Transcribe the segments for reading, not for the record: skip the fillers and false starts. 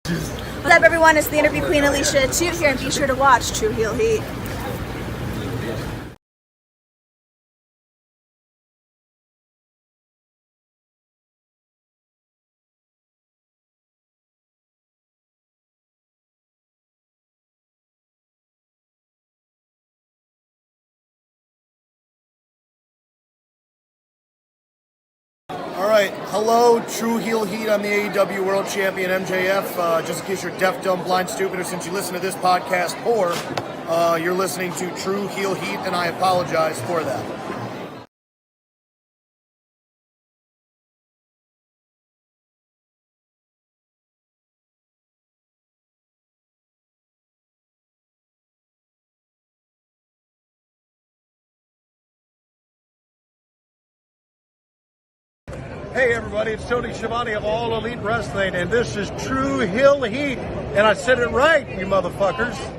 What's up, everyone? It's the interview queen Alicia Toot here, and be sure to watch Tru Heel Heat. All right, hello, Tru Heel Heat. I'm the AEW World Champion MJF. Just in case you're deaf, dumb, blind, stupid, or since you listen to this podcast poor, you're listening to Tru Heel Heat, and I apologize for that. Hey everybody, it's Tony Schiavone of All Elite Wrestling, and this is Tru Heel Heat, and I said it right, you motherfuckers.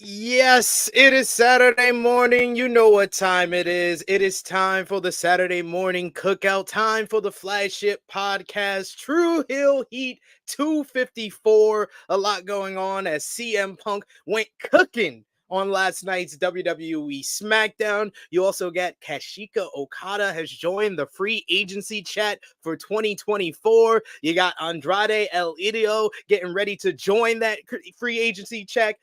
Yes, it is Saturday morning. You know what time it is. It is time for the Saturday morning cookout, time for the flagship podcast, Tru Heel Heat 254. A lot going on as CM Punk went cooking on last night's WWE SmackDown. You also got Kazuchika Okada has joined the free agency chat for 2024. You got Andrade El Idolo getting ready to join that free agency chat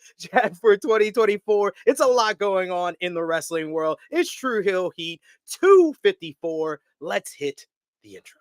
for 2024. It's a lot going on in the wrestling world. It's Tru Heel Heat 254. Let's hit the intro.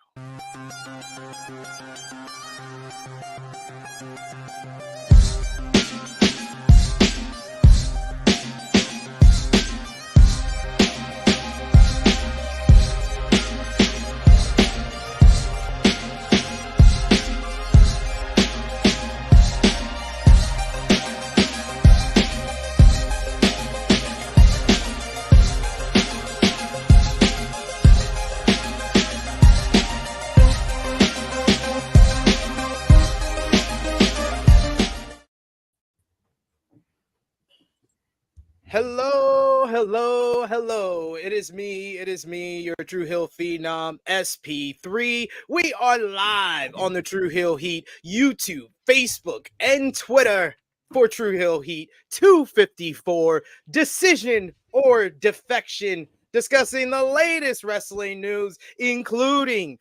Hello. It is me, your Tru Heel Phenom, SP3. We are live on the Tru Heel Heat YouTube, Facebook, and Twitter for Tru Heel Heat 254, Decision or Defection, discussing the latest wrestling news, including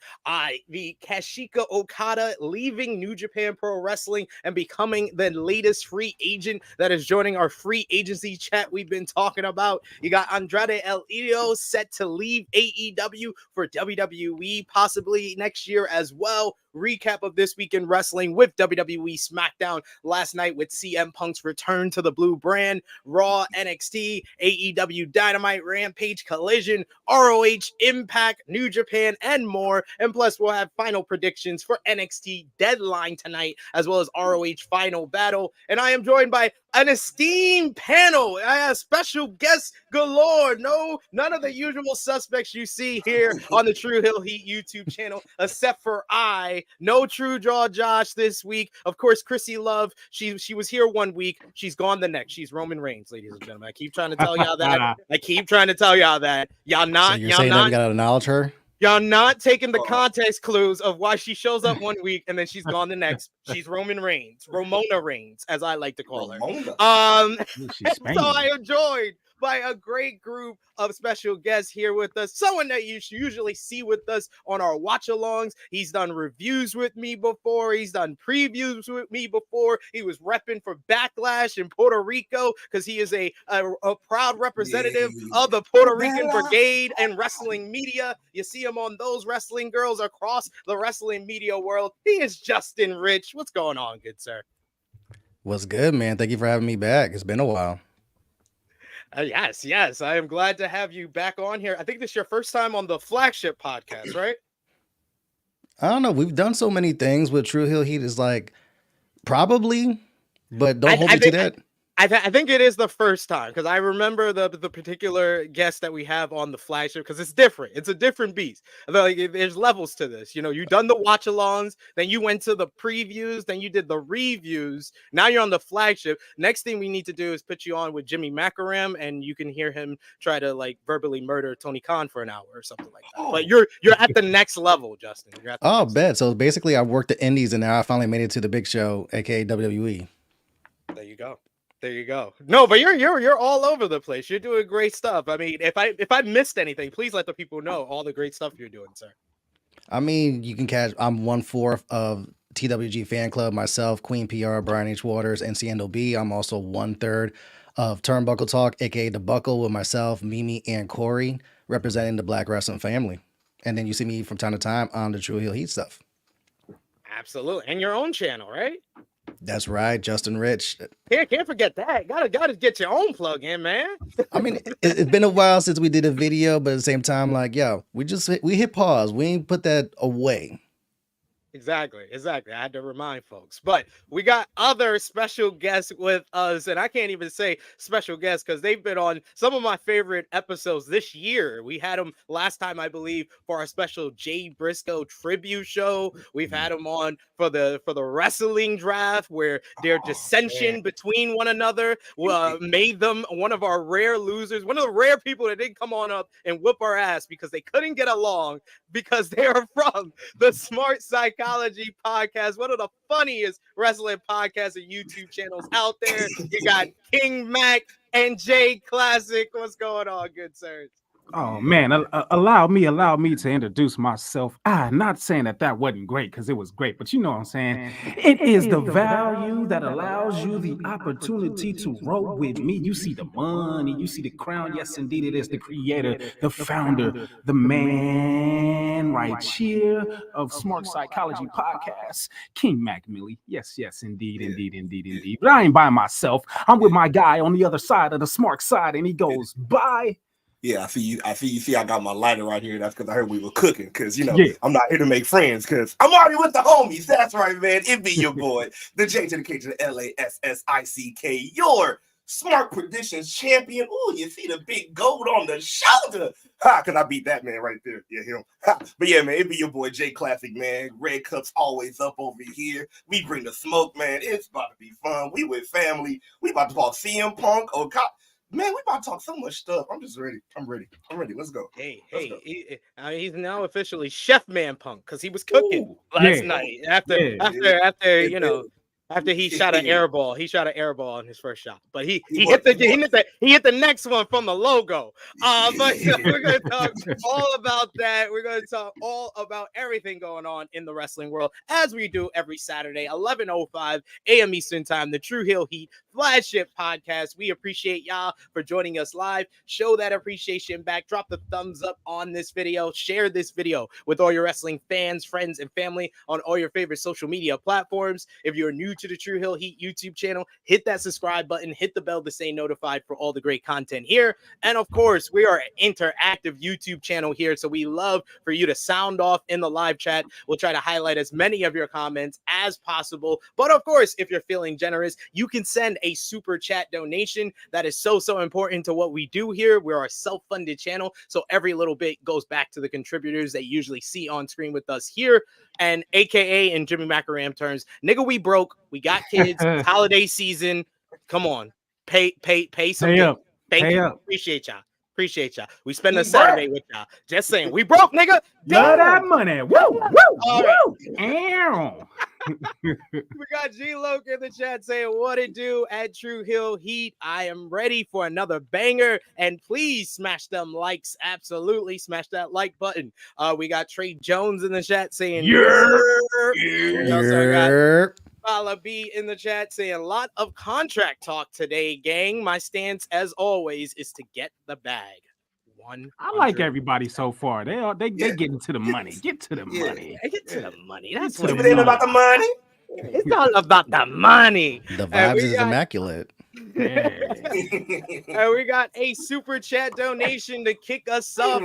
the Kazuchika Okada leaving New Japan Pro Wrestling and becoming the latest free agent that is joining our free agency chat we've been talking about. You got Andrade El Idolo set to leave AEW for WWE possibly next year as well. Recap of this week in wrestling with WWE SmackDown last night with CM Punk's return to the blue brand, Raw, NXT, AEW Dynamite, Rampage, Collision, ROH, Impact, New Japan, and more. And plus, we'll have final predictions for NXT Deadline tonight, as well as ROH Final Battle. And I am joined by an esteemed panel. I have special guests galore. None of the usual suspects you see here on the Tru Heel Heat YouTube channel, except for no True Draw Josh this week. Of course, Krssi Luv. She was here 1 week. She's gone the next. She's Roman Reigns, ladies and gentlemen. I keep trying to tell y'all that. Y'all not. So you're saying that we gotta acknowledge her? Y'all not taking the context clues of why she shows up 1 week and then she's gone the next. She's Roman Reigns, Ramona Reigns, as I like to call her. So I am joined by a great group of special guests here with us. Someone that you usually see with us on our watch-alongs. He's done reviews with me before. He's done previews with me before. He was repping for Backlash in Puerto Rico because he is a proud representative of the Puerto Rican Brigade and wrestling media. You see him on those wrestling girls across the wrestling media world. He is Justin Ritch. What's going on, good sir? What's good, man? Thank you for having me back. It's been a while. Yes. I am glad to have you back on here. I think this is your first time on the flagship podcast, right? I don't know. We've done so many things with Tru Heel Heat. Is like probably, but don't hold me to that. I think it is the first time because I remember the particular guest that we have on the flagship because it's different. It's a different beast. Like, there's levels to this. You know, you've done the watch-alongs, then you went to the previews, then you did the reviews. Now you're on the flagship. Next thing we need to do is put you on with Jimmy Macaram, and you can hear him try to like verbally murder Tony Khan for an hour or something like that. But you're at the next level, Justin. You're at the bet. So basically, I worked the Indies, and now I finally made it to the big show, aka WWE. There you go. There you go. No, but you're all over the place. You're doing great stuff. I mean, if I missed anything, please let the people know all the great stuff you're doing, sir. I mean, you can catch. I'm 1/4 of TWG Fan Club, myself, Queen PR, Brian H. Waters, and CNOB. I'm also 1/3 of Turnbuckle Talk, aka The Buckle, with myself, Mimi, and Corey, representing the Black Wrestling family. And then you see me from time to time on the Tru Heel Heat stuff. Absolutely, and your own channel, right? That's right, Justin Ritch. Can't forget that. Gotta get your own plug in, man. I mean, it's been a while since we did a video, but at the same time, like, yo, we hit pause. We ain't put that away. Exactly. I had to remind folks, but we got other special guests with us, and I can't even say special guests because they've been on some of my favorite episodes this year. We had them last time, I believe, for our special Jay Briscoe tribute show. We've had them on for the wrestling draft, where their dissension between one another made them one of our rare losers, one of the rare people that didn't come on up and whoop our ass because they couldn't get along because they are from the Smark Psychology Podcast, one of the funniest wrestling podcasts and YouTube channels out there. You got King Mac and Jade Classic. What's going on, good sirs? Oh man, allow me to introduce myself. Not saying that wasn't great, because it was great, but you know what I'm saying. It is the value that allows you the opportunity to roll with me. You see the money, you see the crown. Yes, indeed, it is the creator, the founder, the man right here of Smark Psychology Podcast, King Mac Millie. Yes, indeed. But I ain't by myself. I'm with my guy on the other side of the Smark side, and he goes by. Yeah, I see you. See, I got my lighter right here. That's because I heard we were cooking. Because I'm not here to make friends. Because I'm already with the homies. That's right, man. It be your boy, the J to the K to the LASSICK, your Smart Predictions champion. Ooh, you see the big gold on the shoulder. Because I beat that man right there. Yeah, him. But yeah, man, it be your boy J Classic, man. Red Cup's always up over here. We bring the smoke, man. It's about to be fun. We with family. We about to talk CM Punk, Okada. Man, we about to talk so much stuff. I'm just ready. I'm ready. Let's go. He's now officially Chef Man Punk because he was cooking last night after he shot an air ball. He shot an air ball in his first shot, but he hit the next one from the logo. But we're going to talk all about that. We're going to talk all about everything going on in the wrestling world as we do every Saturday, 11:05 a.m. Eastern Time. The Tru Heel Heat flagship podcast. We appreciate y'all for joining us live. Show that appreciation back. Drop the thumbs up on this video. Share this video with all your wrestling fans, friends, and family on all your favorite social media platforms. If you're new to the Tru Heel Heat YouTube channel, hit that subscribe button, hit the bell to stay notified for all the great content here. And of course, we are an interactive YouTube channel here, so we love for you to sound off in the live chat. We'll try to highlight as many of your comments as possible. But of course, if you're feeling generous, you can send a super chat donation. That is so important to what we do here. We're a self-funded channel, so every little bit goes back to the contributors that you usually see on screen with us here. And AKA in Jimmy Macaram terms, nigga, we broke. We got kids. Holiday season. Come on, pay some. Pay up. Thank you. Appreciate y'all. We spend a Saturday with y'all. Just saying, we broke, nigga. Love that money. Woo. We got G Loke in the chat saying, what it do at Tru Heel Heat? I am ready for another banger, and please smash them likes. Absolutely smash that like button. We got Trey Jones in the chat saying, Fala B in the chat saying, a lot of contract talk today, gang. My stance, as always, is to get the bag. I like everybody so far. They getting to the money. Get to the money. Get to the money. That's what it ain't about the money. It's all about the money. The vibes is immaculate. And we got a super chat donation to kick us off.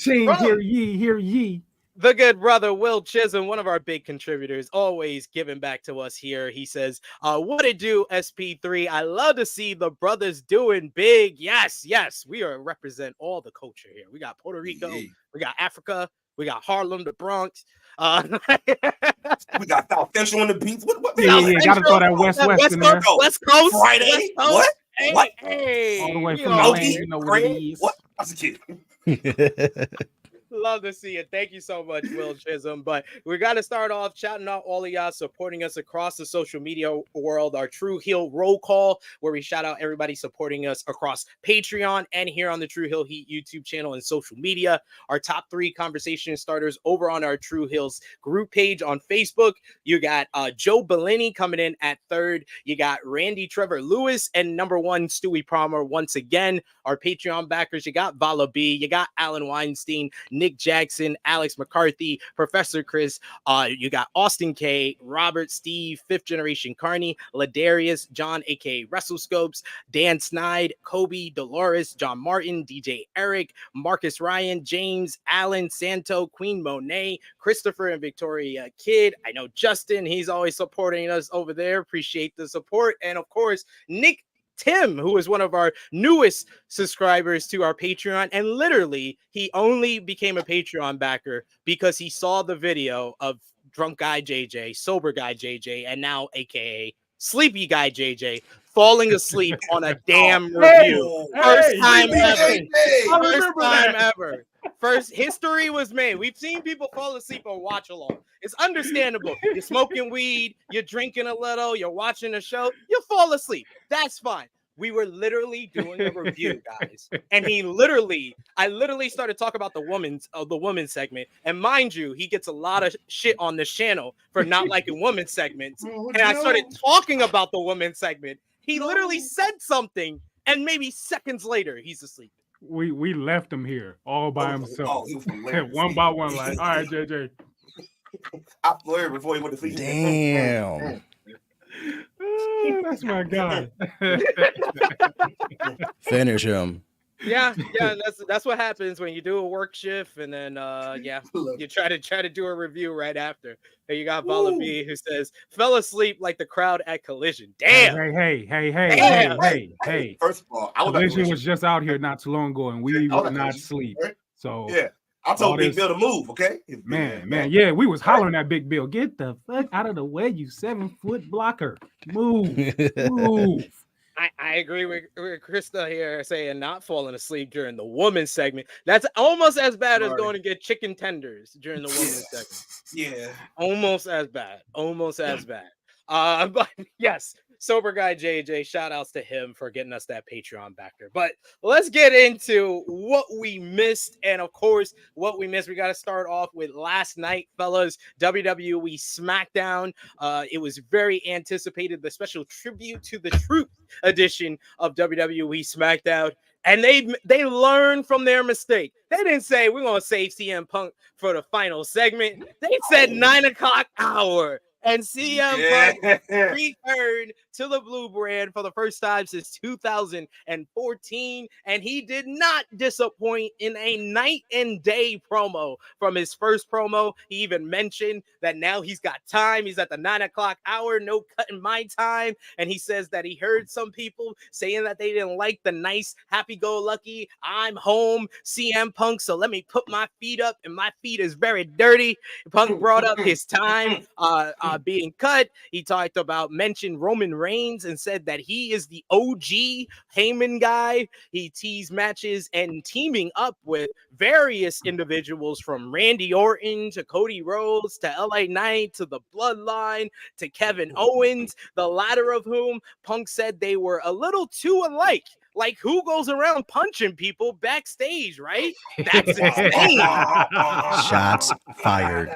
Hear ye. The good brother Will Chisholm, one of our big contributors, always giving back to us here. He says, what it do, SP3? I love to see the brothers doing big. Yes, we are represent all the culture here. We got Puerto Rico, we got Africa, we got Harlem, the Bronx. We got South Central on the beats. What gotta throw that West in there. West Coast. Friday. West Coast. What? Hey, all the way from the land, you know what it is. What? I was a kid. Love to see it. Thank you so much, Will Chisholm. But we got to start off shouting out all of y'all supporting us across the social media world. Our Tru Heel roll call, where we shout out everybody supporting us across Patreon and here on the Tru Heel Heat YouTube channel and social media. Our top 3 conversation starters over on our Tru Heels group page on Facebook. You got Joe Bellini coming in at 3rd. You got Randy Trevor Lewis and number 1 Stewie Palmer once again. Our Patreon backers, you got Vala B, you got Alan Weinstein, Nick Jackson, Alex McCarthy, Professor Chris, you got Austin K, Robert, Steve, 5th Generation Carney, Ladarius, John, aka WrestleScopes, Dan Snide, Kobe, Dolores, John Martin, DJ Eric, Marcus Ryan, James, Alan, Santo, Queen Monet, Christopher and Victoria Kidd. I know Justin, he's always supporting us over there. Appreciate the support. And of course, Nick Tim, who is one of our newest subscribers to our Patreon, and literally he only became a Patreon backer because he saw the video of drunk guy JJ, sober guy JJ, and now aka sleepy guy JJ falling asleep on a damn review. First time ever. First history was made. We've seen people fall asleep on watch along. It's understandable. You're smoking weed, you're drinking a little, you're watching a show, you'll fall asleep. That's fine. We were literally doing a review, guys. And I literally started talking about the women's segment. And mind you, he gets a lot of shit on this channel for not liking women's segments. And I started talking about the women's segment. He literally said something, and maybe seconds later, he's asleep. We left him here all by himself. One by one, like, all right, JJ. I flew before he went to sleep. Damn. That's my guy. Finish him. Yeah, that's what happens when you do a work shift and then you try to do a review right after. And you got Vala B who says fell asleep like the crowd at Collision. Damn. Hey. First of all, Collision was just out here not too long ago and we would not sleep. So yeah. I told Big Bill to move, okay? Man, yeah, we was hollering at Big Bill. Get the fuck out of the way, you 7-foot blocker. Move. I agree with Krista here saying not falling asleep during the women's segment. That's almost as bad as going to get chicken tenders during the women's segment. Yeah. Almost as bad. But yes, sober guy JJ, shout outs to him for getting us that Patreon backer. But let's get into what we missed. And of course, what we missed, we got to start off with last night, fellas. WWE SmackDown. It was very anticipated, the special tribute to the Truth edition of WWE SmackDown. And they learned from their mistake. They didn't say we're gonna save CM Punk for the final segment. They said 9 o'clock hour. And CM Punk returned to the blue brand for the first time since 2014. And he did not disappoint in a night and day promo. From his first promo, he even mentioned that now he's got time. He's at the 9 o'clock hour, no cutting my time. And he says that he heard some people saying that they didn't like the nice, happy-go-lucky, I'm home CM Punk, so let me put my feet up, and my feet is very dirty. Punk brought up his time being cut. He mentioned Roman Reigns and said that he is the OG Heyman guy. He teased matches and teaming up with various individuals from Randy Orton to Cody Rhodes to LA Knight to the Bloodline to Kevin Owens, the latter of whom Punk said they were a little too alike. Like, who goes around punching people backstage, right? That's insane. Shots fired.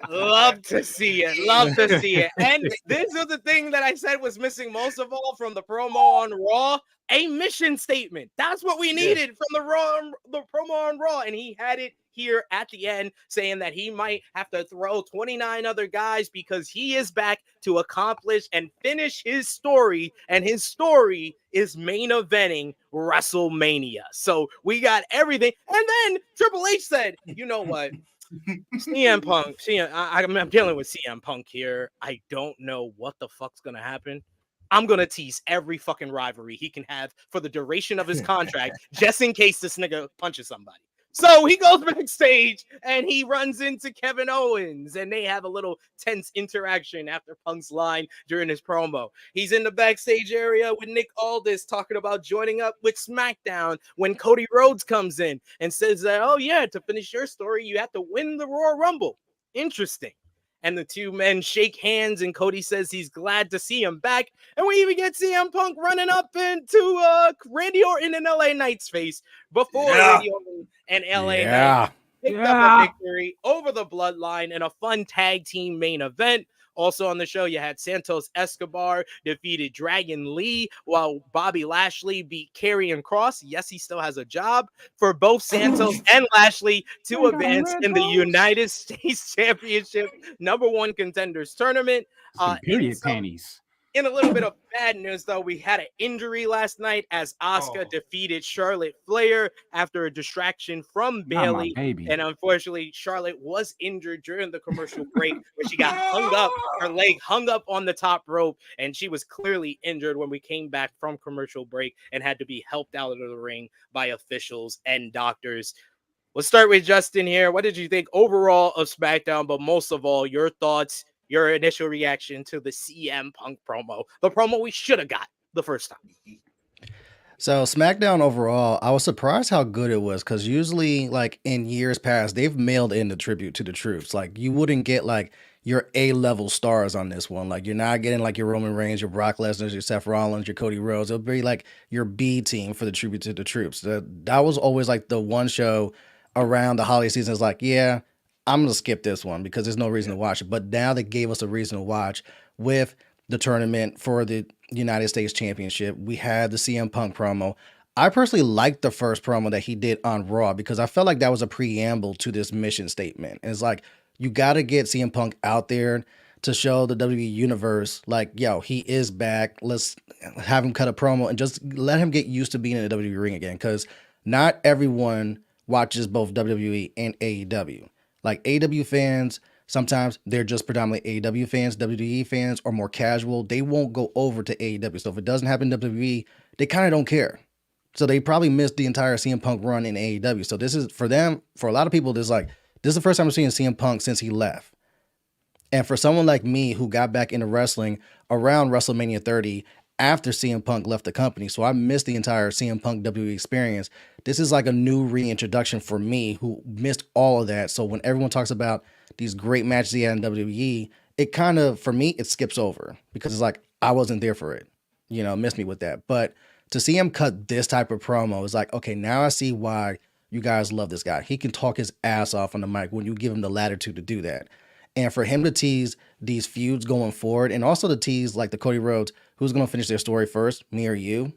Love to see it. And this is the thing that I said was missing most of all from the promo on Raw. A mission statement. That's what we needed from the promo on Raw. And he had it here at the end saying that he might have to throw 29 other guys because he is back to accomplish and finish his story. And his story is main eventing WrestleMania. So we got everything. And then Triple H said, you know what? CM Punk. I'm dealing with CM Punk here. I don't know what the fuck's gonna happen. I'm gonna tease every fucking rivalry he can have for the duration of his contract, just in case this nigga punches somebody. So he goes backstage and he runs into Kevin Owens, and they have a little tense interaction after Punk's line during his promo. He's in the backstage area with Nick Aldis talking about joining up with SmackDown when Cody Rhodes comes in and says that, oh yeah, to finish your story, you have to win the Royal Rumble. Interesting. And the two men shake hands, and Cody says he's glad to see him back. And we even get CM Punk running up into Randy Orton and LA Knight's face before Randy Orton and LA Knight picked up a victory over the Bloodline in a fun tag team main event. Also on the show, you had Santos Escobar defeated Dragon Lee, while Bobby Lashley beat Karrion Kross. Yes, he still has a job for both Santos and Lashley to advance in the United States Championship #1 Contenders Tournament. Period panties. In a little bit of bad news, though, we had an injury last night as Asuka defeated Charlotte Flair after a distraction from Bayley. And unfortunately, Charlotte was injured during the commercial break where she got hung up, her leg hung up on the top rope, and she was clearly injured when we came back from commercial break and had to be helped out of the ring by officials and doctors. Let's start with Justin here. What did you think overall of SmackDown, but most of all, your thoughts, your initial reaction to the CM Punk promo, the promo we should have got the first time? So SmackDown overall, I was surprised how good it was, because usually, like in years past, they've mailed in the tribute to the troops. Like you wouldn't get like your A-level stars on this one. Like you're not getting like your Roman Reigns, your Brock Lesnar, your Seth Rollins, your Cody Rhodes. It'll be like your B team for the tribute to the troops. That was always like the one show around the holiday season. Is like, yeah, I'm going to skip this one because there's no reason to watch it. But now they gave us a reason to watch with the tournament for the United States Championship. We had the CM Punk promo. I personally liked the first promo that he did on Raw because I felt like that was a preamble to this mission statement. And it's like, you got to get CM Punk out there to show the WWE universe, like, yo, he is back. Let's have him cut a promo and just let him get used to being in the WWE ring again. Because not everyone watches both WWE and AEW. Like AEW fans, sometimes they're just predominantly AEW fans. WWE fans are more casual. They won't go over to AEW. So if it doesn't happen in WWE, they kind of don't care. So they probably missed the entire CM Punk run in AEW. So this is for them, for a lot of people, this is the first time I'm seeing CM Punk since he left. And for someone like me who got back into wrestling around WrestleMania 30 after CM Punk left the company, so I missed the entire CM Punk WWE experience. This is like a new reintroduction for me who missed all of that. So when everyone talks about these great matches he had in WWE, it kind of, for me, it skips over because it's like, I wasn't there for it. You know, missed me with that. But to see him cut this type of promo is like, okay, now I see why you guys love this guy. He can talk his ass off on the mic when you give him the latitude to do that. And for him to tease these feuds going forward, and also to tease like the Cody Rhodes, who's going to finish their story first, me or you,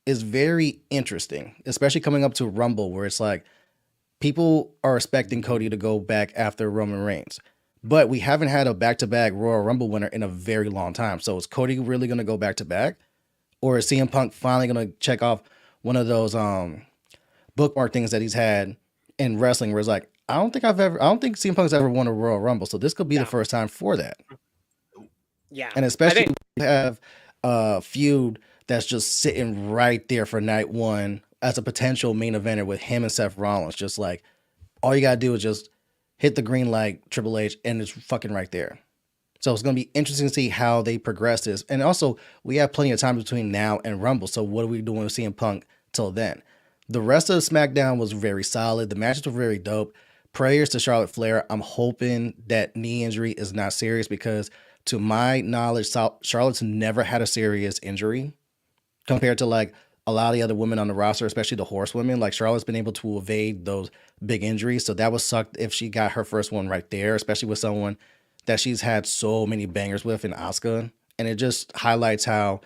is very interesting, especially coming up to Rumble, where it's like people are expecting Cody to go back after Roman Reigns. But we haven't had a back-to-back Royal Rumble winner in a very long time. So is Cody really going to go back-to-back? Or is CM Punk finally going to check off one of those bookmark things that he's had in wrestling where it's like, I don't think CM Punk's ever won a Royal Rumble. So this could be the first time for that. Yeah. And especially if you have a feud that's just sitting right there for night one as a potential main eventer with him and Seth Rollins. Just like, all you got to do is just hit the green light, Triple H, and it's fucking right there. So it's going to be interesting to see how they progress this. And also, we have plenty of time between now and Rumble. So what are we doing with CM Punk till then? The rest of SmackDown was very solid. The matches were very dope. Prayers to Charlotte Flair. I'm hoping that knee injury is not serious because to my knowledge, Charlotte's never had a serious injury compared to like a lot of the other women on the roster, especially the horsewomen. Like Charlotte's been able to evade those big injuries. So that would suck if she got her first one right there, especially with someone that she's had so many bangers with in Asuka. And it just highlights how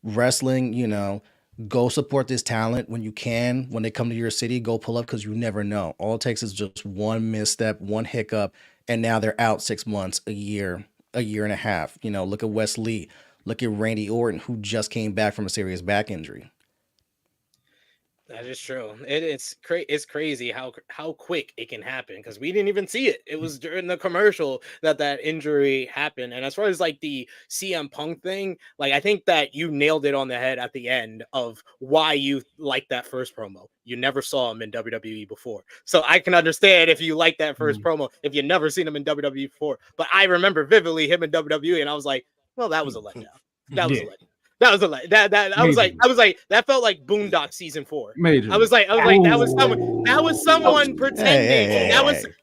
wrestling, you know, go support this talent when you can. When they come to your city, go pull up because you never know. All it takes is just one misstep, one hiccup, and now they're out 6 months, a year and a half. You know, look at Wes Lee. Look at Randy Orton, who just came back from a serious back injury. That is true. It's crazy how quick it can happen because we didn't even see it. It was during the commercial that injury happened. And as far as like the CM Punk thing, like I think that you nailed it on the head at the end of why you like that first promo. You never saw him in WWE before, so I can understand if you like that first promo if you never seen him in WWE before. But I remember vividly him in WWE, and I was like, well, that was a letdown. That was a letdown. That was a like that I was like that felt like Boondock season 4. Major. I was like that was someone pretending.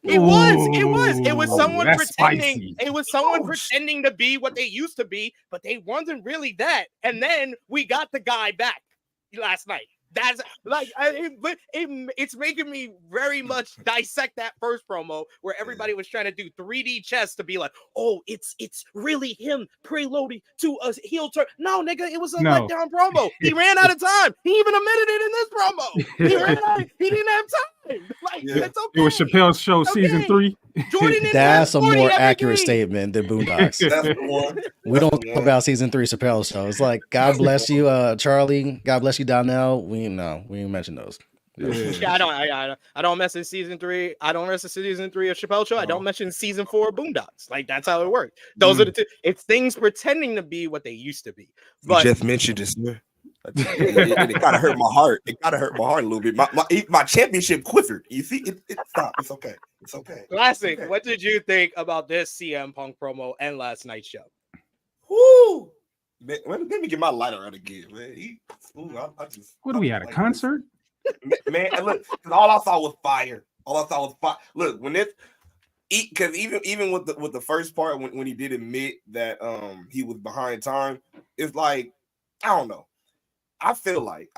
It was someone pretending. Spicy. It was someone pretending to be what they used to be, but they wasn't really that. And then we got the guy back last night. That's like it's making me very much dissect that first promo where everybody was trying to do 3D chess to be like, oh, it's really him preloading to a heel turn. No, nigga, it was a letdown promo. He ran out of time. He even admitted it in this promo. He didn't have time. Like it's okay. It was Chappelle's Show season 3. That's a more accurate statement than Boondocks. That's the one. We don't talk about season 3 Chappelle Show. It's like, God bless you, Charlie. God bless you, Donnell. We didn't mention those. Yeah, I don't mess in season 3. I don't mess in season 3 of Chappelle Show. I don't mention season 4 of Boondocks. Like that's how it works. Those are the two. It's things pretending to be what they used to be. But you just mentioned this. It kind of hurt my heart. It kind of hurt my heart a little bit. My championship quivered. You see, it stopped. It's okay. It's okay. Classic. Okay. What did you think about this CM Punk promo and last night's show? Woo! Man, let me get my lighter out again, man. What are we at a concert? Man, look, all I saw was fire. Look, when this, because even with the first part when he did admit that he was behind time, it's like I don't know. I feel like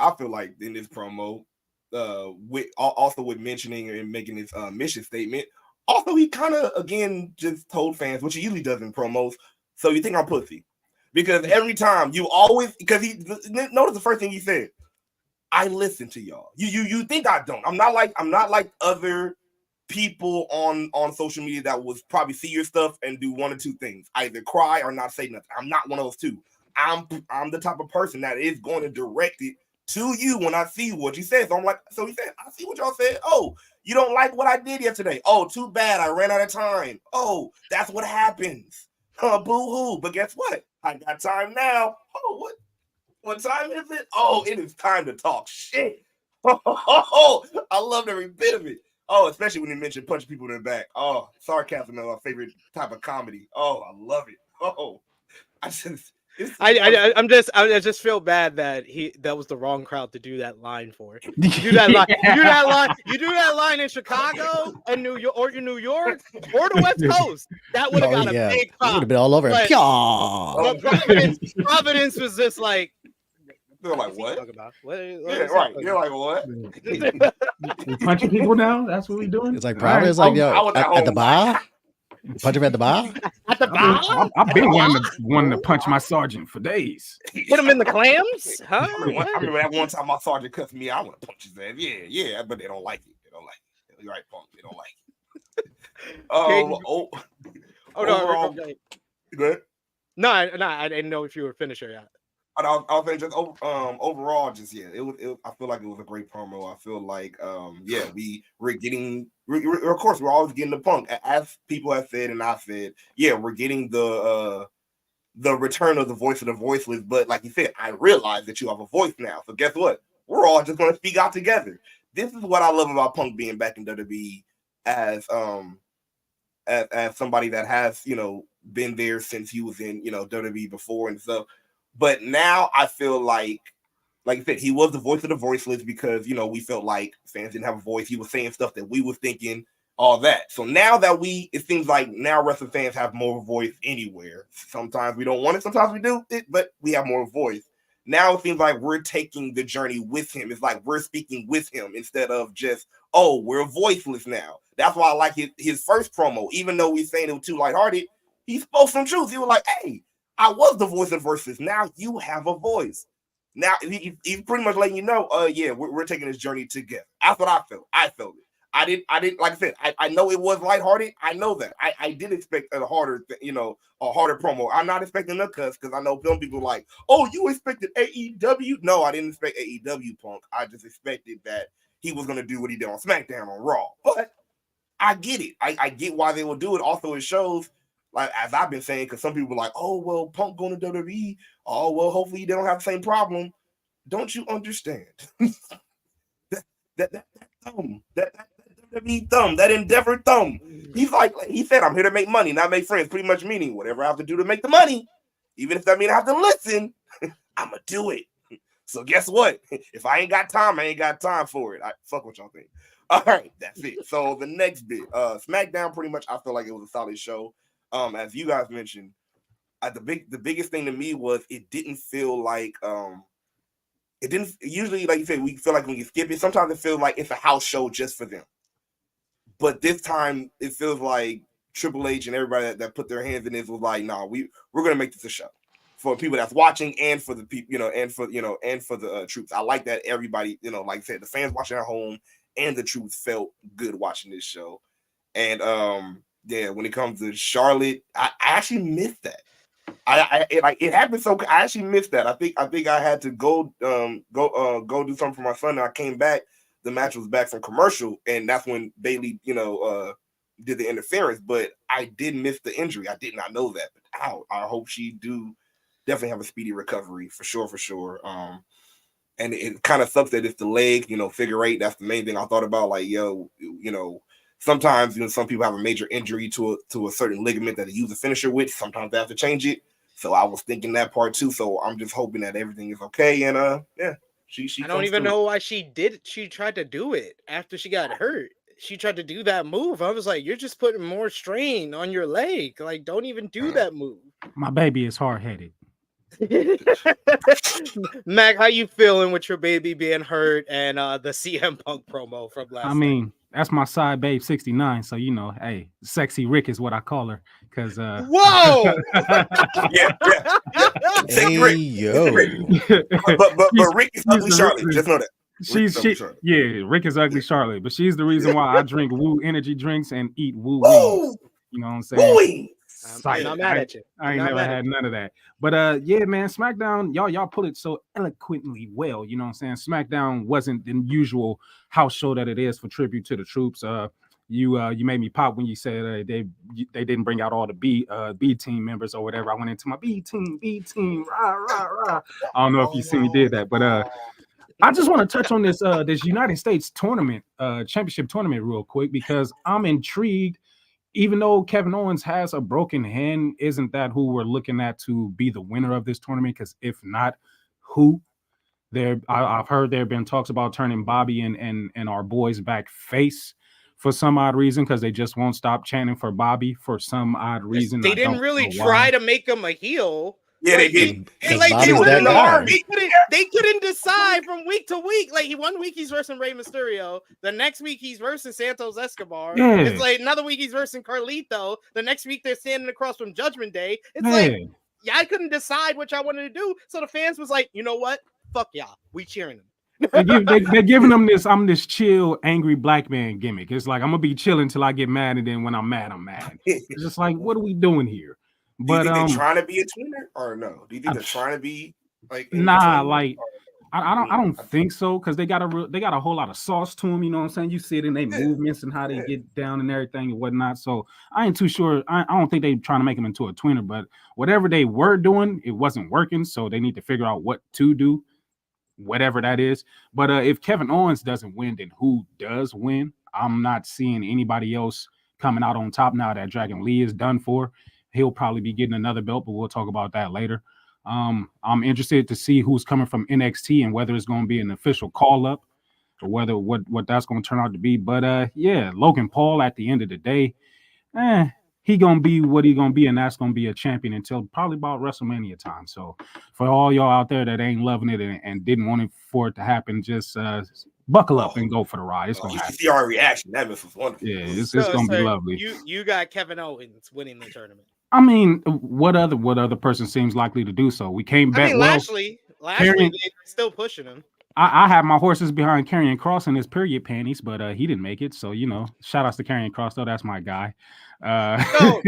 in this promo, with mentioning and making his mission statement, also he kind of again just told fans, which he usually does in promos. So you think I'm pussy? Because every time you always notice the first thing he said, I listen to y'all. You think I don't? I'm not like other people on social media that was probably see your stuff and do one or two things, either cry or not say nothing. I'm not one of those two. I'm the type of person that is going to direct it to you when I see what you said. So I'm like, so he said, I see what y'all said. Oh, you don't like what I did yesterday. Oh, too bad. I ran out of time. Oh, that's what happens. Boo-hoo. But guess what? I got time now. Oh, what time is it? Oh, it is time to talk shit. Oh, I loved every bit of it. Oh, especially when you mentioned punching people in the back. Oh, sarcasm is my favorite type of comedy. Oh, I love it. Oh, I just feel bad that that was the wrong crowd to do that line for. You do that line in Chicago and New York or the West Coast. That would have got a big pop. Would have been all over. But Providence was just like. They're like, what? Yeah, right. You're like, what? We punching people now? That's what we doing? It's like Providence, like, yo, at the bar? Punch him at the bar? At the bar? I've been wanting to punch my sergeant for days. Hit him in the clams? Huh? I remember that one time my sergeant cussed me. I want to punch his ass. Yeah, but they don't like it. You're right, Punk. They don't like it. No. Good. No, I didn't know if you were finished or not. I'll say just overall, just I feel like it was a great promo. I feel like we're getting. Of course, we're always getting the Punk, as people have said, and I said, we're getting the return of the voice of the voiceless. But like you said, I realize that you have a voice now. So guess what? We're all just going to speak out together. This is what I love about Punk being back in WWE as somebody that has been there since he was in WWE before and stuff. But now I feel like I said, he was the voice of the voiceless because, we felt like fans didn't have a voice. He was saying stuff that we were thinking, all that. So now that it seems like now wrestling fans have more voice anywhere. Sometimes we don't want it, sometimes we do it, but we have more voice. Now it seems like we're taking the journey with him. It's like we're speaking with him instead of just, we're voiceless now. That's why I like his first promo. Even though we're saying it was too lighthearted, he spoke some truth. He was like, hey, I was the voice of versus. Now you have a voice. Now he's pretty much letting you know, we're taking this journey together. That's what I felt. I felt it. I didn't like I said, I know it was lighthearted. I know that. I did expect a harder, a harder promo. I'm not expecting a cuss because I know some people like, oh, you expected AEW? No, I didn't expect AEW Punk. I just expected that he was gonna do what he did on SmackDown on Raw. But I get it. I get why they will do it. Also, it shows, like as I've been saying, because some people are like, oh well, Punk going to WWE. Oh well, hopefully they don't have the same problem. Don't you understand? that thumb, that WWE thumb, that Endeavor thumb. He's like he said, I'm here to make money, not make friends. Pretty much meaning whatever I have to do to make the money, even if that means I have to listen, I'ma do it. So guess what? If I ain't got time, I ain't got time for it. I fuck what y'all think. All right, that's it. So the next bit, SmackDown, pretty much, I feel like it was a solid show. As you guys mentioned, the biggest thing to me was it didn't feel like it didn't usually, like you said, we feel like when you skip it, sometimes it feels like it's a house show just for them. But this time it feels like Triple H and everybody that put their hands in this was like, nah, we're gonna make this a show for people that's watching and for the people, and for the troops. I like that everybody, like I said, the fans watching at home and the troops felt good watching this show. And when it comes to Charlotte, I actually missed that. It happened so I actually missed that. I think I had to go do something for my son, and I came back. The match was back from commercial, and that's when Bayley, did the interference. But I did miss the injury. I did not know that. But I hope she do definitely have a speedy recovery for sure. And it kind of sucks that it's the leg, figure eight. That's the main thing I thought about. Like, sometimes some people have a major injury to a certain ligament that they use a finisher with. Sometimes they have to change it. So I was thinking that part too. So I'm just hoping that everything is okay. And she I don't even know why she did it. She tried to do it after she got hurt. She tried to do that move. I was like, you're just putting more strain on your leg. Like, don't even do that move. My baby is hard-headed. Mac, how you feeling with your baby being hurt and the CM Punk promo from last night? That's my side babe 69. So, hey, Sexy Rick is what I call her. Because whoa! yeah. Hey, yo. But Rick is ugly Charlotte. Just know that. Rick is ugly Charlotte. But she's the reason why I drink Woo energy drinks and eat Woo wings. You know what I'm saying? I'm not mad at you. I ain't never had none of that. But man, SmackDown, y'all put it so eloquently well. You know what I'm saying? SmackDown wasn't the usual house show that it is for tribute to the troops. You made me pop when you said they didn't bring out all the B team members or whatever. I went into my B team, rah rah rah. I don't know if you see me did that, but I just want to touch on this United States tournament, championship tournament, real quick because I'm intrigued. Even though Kevin Owens has a broken hand, isn't that who we're looking at to be the winner of this tournament? Because if not, who? I've heard there have been talks about turning Bobby and our boys back face for some odd reason because they just won't stop chanting for Bobby for some odd reason. They didn't really try to make him a heel. Yeah, they did. They couldn't decide from week to week. Like 1 week he's versing Rey Mysterio, the next week he's versing Santos Escobar. Yeah. It's like another week he's versing Carlito. The next week they're standing across from Judgment Day. It's like I couldn't decide what y'all wanted to do. So the fans was like, you know what? Fuck y'all. We cheering them. They're giving them this. I'm this chill, angry black man gimmick. It's like I'm gonna be chilling until I get mad, and then when I'm mad, I'm mad. It's just like, what are we doing here? But do you think they're trying to be a tweener or no? Do you think they're trying to be like nah? Like I don't think so because they got a whole lot of sauce to them. You know what I'm saying? You see it in their movements and how they get down and everything and whatnot. So I ain't too sure. I don't think they're trying to make them into a tweener. But whatever they were doing, it wasn't working. So they need to figure out what to do, whatever that is. But if Kevin Owens doesn't win, then who does win? I'm not seeing anybody else coming out on top now that Dragon Lee is done for. He'll probably be getting another belt, but we'll talk about that later. I'm interested to see who's coming from NXT and whether it's going to be an official call-up or whether what that's going to turn out to be. But, Logan Paul at the end of the day, he going to be what he going to be, and that's going to be a champion until probably about WrestleMania time. So for all y'all out there that ain't loving it and didn't want it for it to happen, just buckle up and go for the ride. It's going to happen. You see our reaction. That was wonderful. Yeah, it's going to be lovely. You got Kevin Owens winning the tournament. I mean, what other person seems likely to do so? We came back. Lashley, they're still pushing him. I had my horses behind Karrion Kross in his period panties, but he didn't make it. So, shout outs to Karrion Kross, though. That's my guy. No,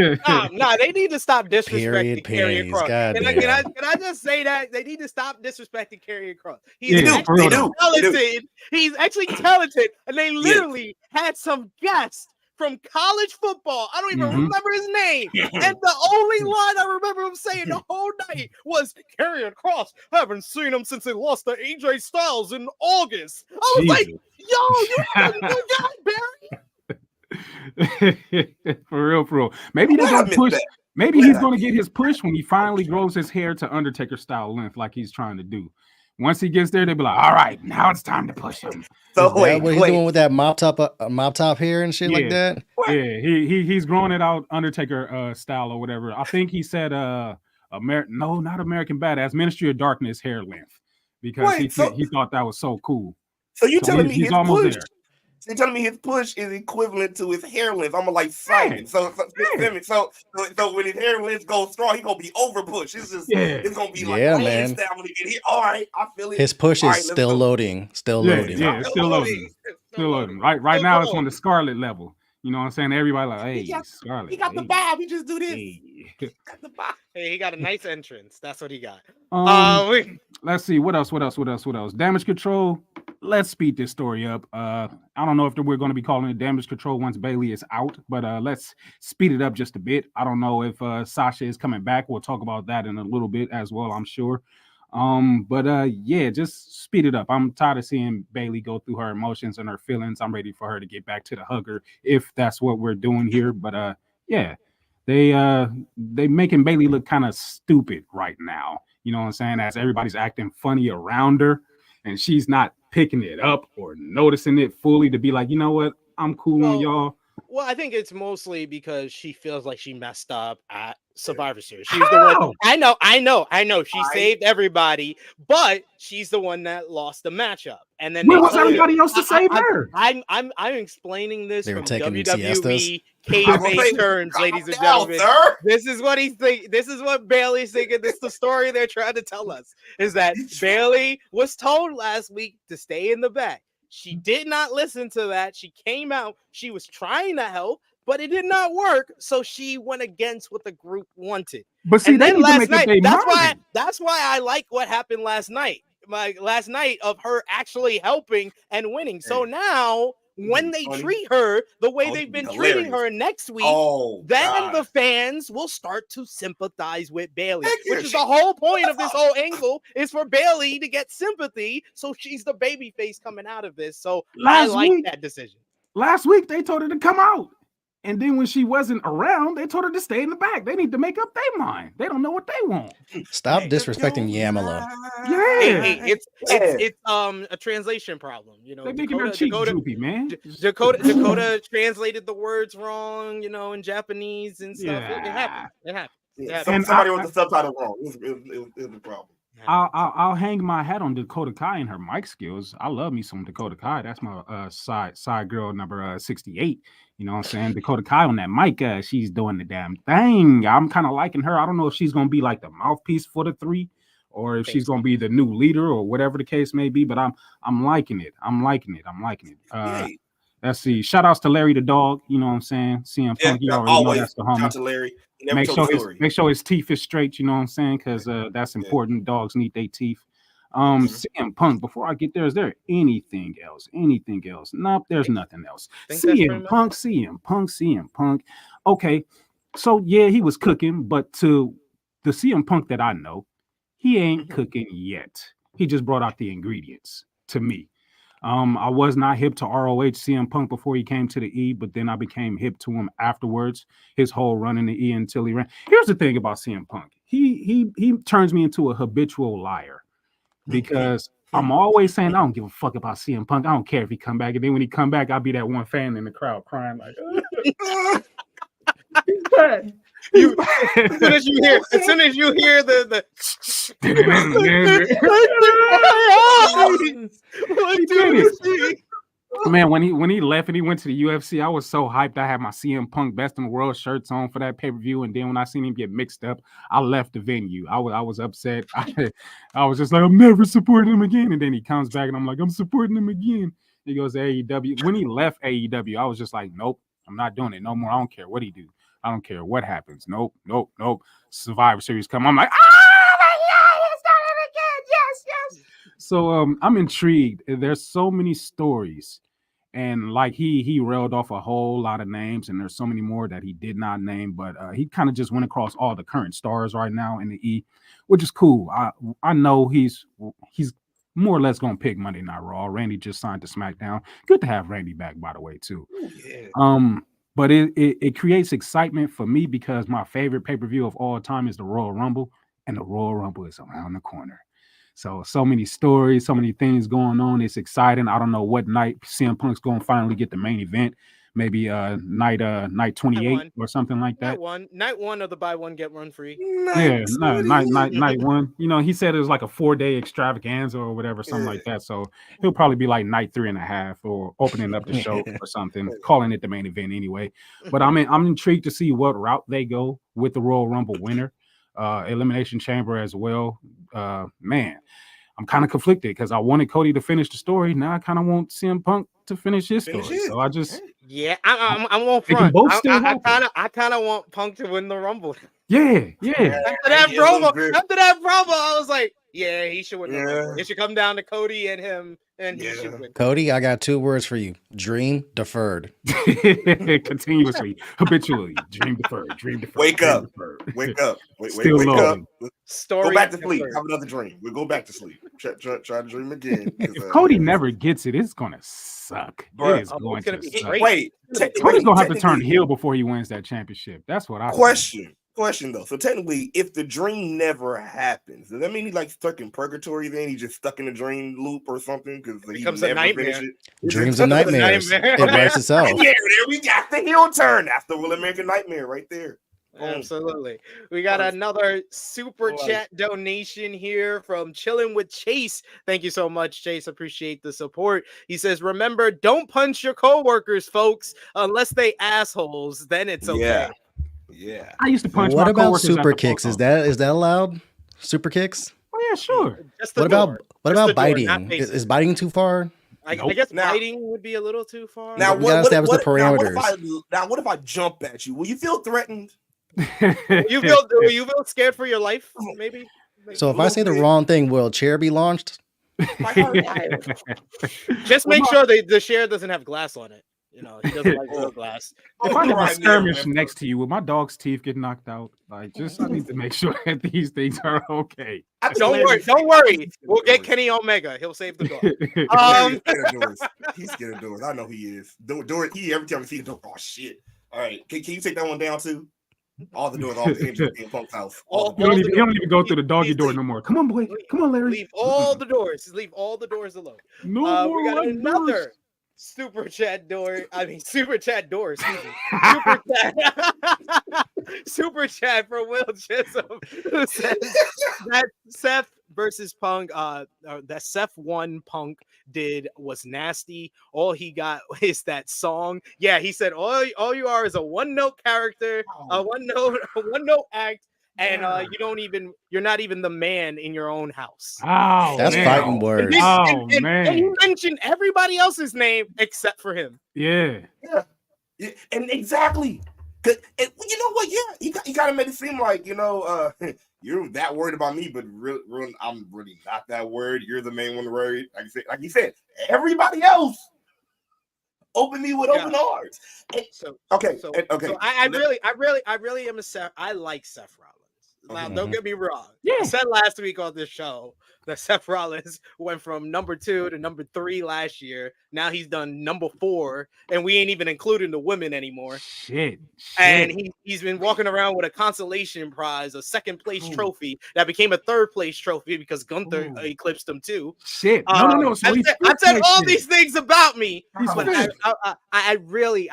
they need to stop disrespecting Karrion Kross. Can I just say that they need to stop disrespecting Karrion Kross? He's talented. He's actually talented, and they literally had some guests from college football. I don't even remember his name. And the only line I remember him saying the whole night was Karrion Kross. Haven't seen him since they lost to AJ Styles in August. I was like, yo, you have a new guy, Barry. For real. Maybe they're gonna push. Maybe he's gonna get his push when he finally grows his hair to Undertaker style length, like he's trying to do. Once he gets there, they'll be like, "All right, now it's time to push him." So what he's doing with that mop top hair and shit like that? Yeah, he's growing it out Undertaker style or whatever. I think he said not American Badass, Ministry of Darkness hair length, because he thought that was so cool. So you telling me he's almost there? So you're telling me his push is equivalent to his hair length? I'm like Simon. So when his hair length goes strong, he's gonna be over push. It's gonna be like man. Style when he get hit. All right, I feel it. His push is still loading. Still loading. Yeah, still loading. Right now it's on the Scarlet level. You know what I'm saying? Everybody like, hey, Scarlet. He got the bob. He just do this. Hey, he got a nice entrance. That's what he got. Let's see. What else? Damage Control. Let's speed this story up. I don't know if we're going to be calling it Damage Control once Bayley is out, but let's speed it up just a bit. I don't know if Sasha is coming back. We'll talk about that in a little bit as well, I'm sure. Just speed it up. I'm tired of seeing Bayley go through her emotions and her feelings. I'm ready for her to get back to the hugger if that's what we're doing here. But they making Bayley look kind of stupid right now. You know what I'm saying? As everybody's acting funny around her, and she's not picking it up or noticing it fully to be like, you know what? I'm cool on y'all. Well, I think it's mostly because she feels like she messed up at Survivor Series. She's the one. I know. She saved everybody, but she's the one that lost the matchup. And then where was everybody else to save her? I'm explaining this from WWE kayfabe terms, ladies and gentlemen. This is what he's thinking. This is what Bayley's thinking. This is the story they're trying to tell us. Is that Bayley was told last week to stay in the back. She did not listen to that. She came out. She was trying to help, but it did not work. So she went against what the group wanted. But see, they need to make it that's why I like what happened last night. Last night of her actually helping and winning. So now when they treat her the way they've been treating her next week, the fans will start to sympathize with Bayley, which is the whole point of this whole angle, is for Bayley to get sympathy, so she's the baby face coming out of this. So I like that decision. Last week they told her to come out, and then when she wasn't around, they told her to stay in the back. They need to make up their mind. They don't know what they want. Stop disrespecting Yamala. It's a translation problem. You know, they're making her cheek droopy, man. Dakota translated the words wrong, in Japanese and stuff. Yeah. It happened. Somebody wrote the subtitle wrong. It was a problem. I'll hang my hat on Dakota Kai and her mic skills. I love me some Dakota Kai. That's my side girl number 68. You know what I'm saying? Dakota Kai on that mic, she's doing the damn thing. I'm kind of liking her. I don't know if she's gonna be like the mouthpiece for the three, or if she's gonna be the new leader, or whatever the case may be. But I'm liking it. Let's see. Shout outs to Larry the dog. You know what I'm saying? CM Punk, you already know that's the homie. To Larry. Make sure his teeth is straight. You know what I'm saying? Because that's important. Dogs need their teeth. CM Punk. Before I get there, is there anything else? Nope, there's nothing else. CM Punk. Okay, so yeah, he was cooking, but to the CM Punk that I know, he ain't cooking yet. He just brought out the ingredients to me. I was not hip to ROH CM Punk before he came to the E, but then I became hip to him afterwards. His whole run in the E until he ran. Here's the thing about CM Punk. He turns me into a habitual liar, because I'm always saying I don't give a fuck about CM Punk. I don't care if he come back. And then when he come back, I'll be that one fan in the crowd crying like, he's back. As soon as you hear the Man, when he left and he went to the UFC, I was so hyped. I had my CM Punk Best in the World shirts on for that pay-per-view, and then when I seen him get mixed up, I left the venue. I was upset. I was just like, I'm never supporting him again. And then he comes back, and I'm like, I'm supporting him again. He goes to AEW. When he left AEW, I was just like, nope, I'm not doing it no more. I don't care what he do. I don't care what happens. Nope. Survivor Series come. I'm like, oh my God, it's done it again. Yes. So I'm intrigued. There's so many stories. And like he railed off a whole lot of names, and there's so many more that he did not name, but he kind of just went across all the current stars right now in the E, which is cool. I know he's more or less gonna pick Monday Night Raw. Randy just signed to SmackDown. Good to have Randy back, by the way, too. Yeah. But it creates excitement for me because my favorite pay-per-view of all time is the Royal Rumble, and the Royal Rumble is around the corner. So many stories, so many things going on. It's exciting. I don't know what night CM Punk's going to finally get the main event. Maybe night 28 or something like that. Night one of the buy one get one free. Night one. You know, he said it was like a 4-day extravaganza or whatever, something like that. So he'll probably be like night 3.5 or opening up the show or something, calling it the main event anyway. But I'm intrigued to see what route they go with the Royal Rumble winner. Elimination Chamber as well. Man, I'm kind of conflicted because I wanted Cody to finish the story. Now I kind of want CM Punk to finish his story. So I just I won't front. I kind of want Punk to win the Rumble. Yeah. After that promo, I was like, yeah, he should win the Rumble. It should come down to Cody and him, and he should win. Cody, I got 2 words for you: dream deferred. Continuously, habitually, dream deferred. Wake up. Wake up. Wake up. Story go back to sleep. Have another dream. We'll go back to sleep. Try to dream again. If Cody never gets it, it's gonna suck. It is going to suck. Wait, Cody's gonna have to turn heel before he wins that championship. That's what I Question though. So technically, if the dream never happens, does that mean he's like stuck in purgatory? Then he's just stuck in a dream loop or something because he becomes a nightmare. Dreams and nightmares. It writes itself. There we got the heel turn. That's the Real American Nightmare right there. Absolutely. We got another super chat donation here from Chilling with Chase. Thank you so much, Chase. Appreciate the support. He says, remember, don't punch your coworkers, folks, unless they assholes. Then it's okay. Yeah. I used to punch. What about super kicks? Is that allowed? Super kicks? Oh yeah, sure. What about biting? Is biting too far? I guess biting would be a little too far. Now we gotta establish the parameters. What if I jump at you? Will you feel threatened? You feel scared for your life? Maybe. So if I say the wrong thing, will a chair be launched? Just make sure the chair doesn't have glass on it. You know, he doesn't like real glass. If I have a skirmish next to you, will my dog's teeth get knocked out? I need to make sure that these things are okay. Don't worry. We'll get Kenny Omega. He'll save the dog. He's scared of doors. I know he is. He every time I see the door, oh shit. All right, can you take that one down too? All the doors, all the hinges in Punk's house. You don't even go through the doggy door no more. Come on, boy. Come on, Larry. Leave all the doors. Leave all the doors alone. No more. We got another super chat door. Excuse me. Super chat from Will Chisholm, who says that Seth versus Punk, that Seth won Punk did was nasty. All he got is that song. Yeah, he said all you are is a one-note character, a one-note act, and you're not even the man in your own house. Oh, that's fighting words. And he mentioned everybody else's name except for him. Yeah, and exactly. You know what? Yeah, you gotta make it seem like you're that worried about me, but really, I'm really not that worried. You're the main one worried. Like you said, everybody else open me with open arms. So I really am I like Seth Rollins. Now, don't get me wrong. Yeah. I said last week on this show that Seth Rollins went from number 2 to number 3 last year. Now he's done number 4, and we ain't even including the women anymore. Shit. And he's been walking around with a consolation prize, a second place trophy that became a third place trophy because Gunther eclipsed him too. Shit. No. So I said all these things about me, but I really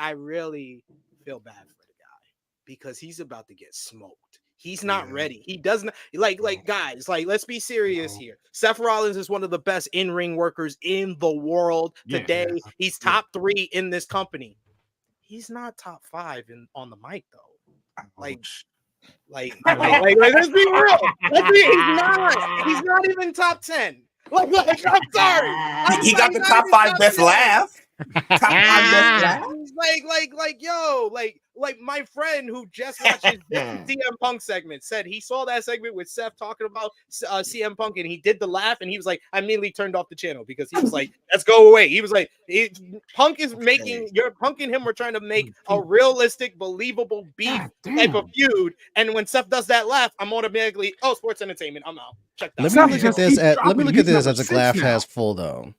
feel bad for the guy because he's about to get smoked. He's not ready. He doesn't like guys. Like, let's be serious here. Seth Rollins is one of the best in-ring workers in the world today. He's top 3 in this company. He's not top 5 on the mic though. Let's be real. He's not even top 10. I'm sorry. He got the top 5 best laugh. Top 5 best laugh. Like my friend who just watched his CM Punk segment said he saw that segment with Seth talking about CM Punk, and he did the laugh, and he was like, I immediately turned off the channel because he was like, let's go away. He was like, Punk is making Punk and him were trying to make a realistic, believable beef type of feud, and when Seth does that laugh, I'm automatically sports entertainment. I'm out. Check that. Let me look at this as a glass half full though.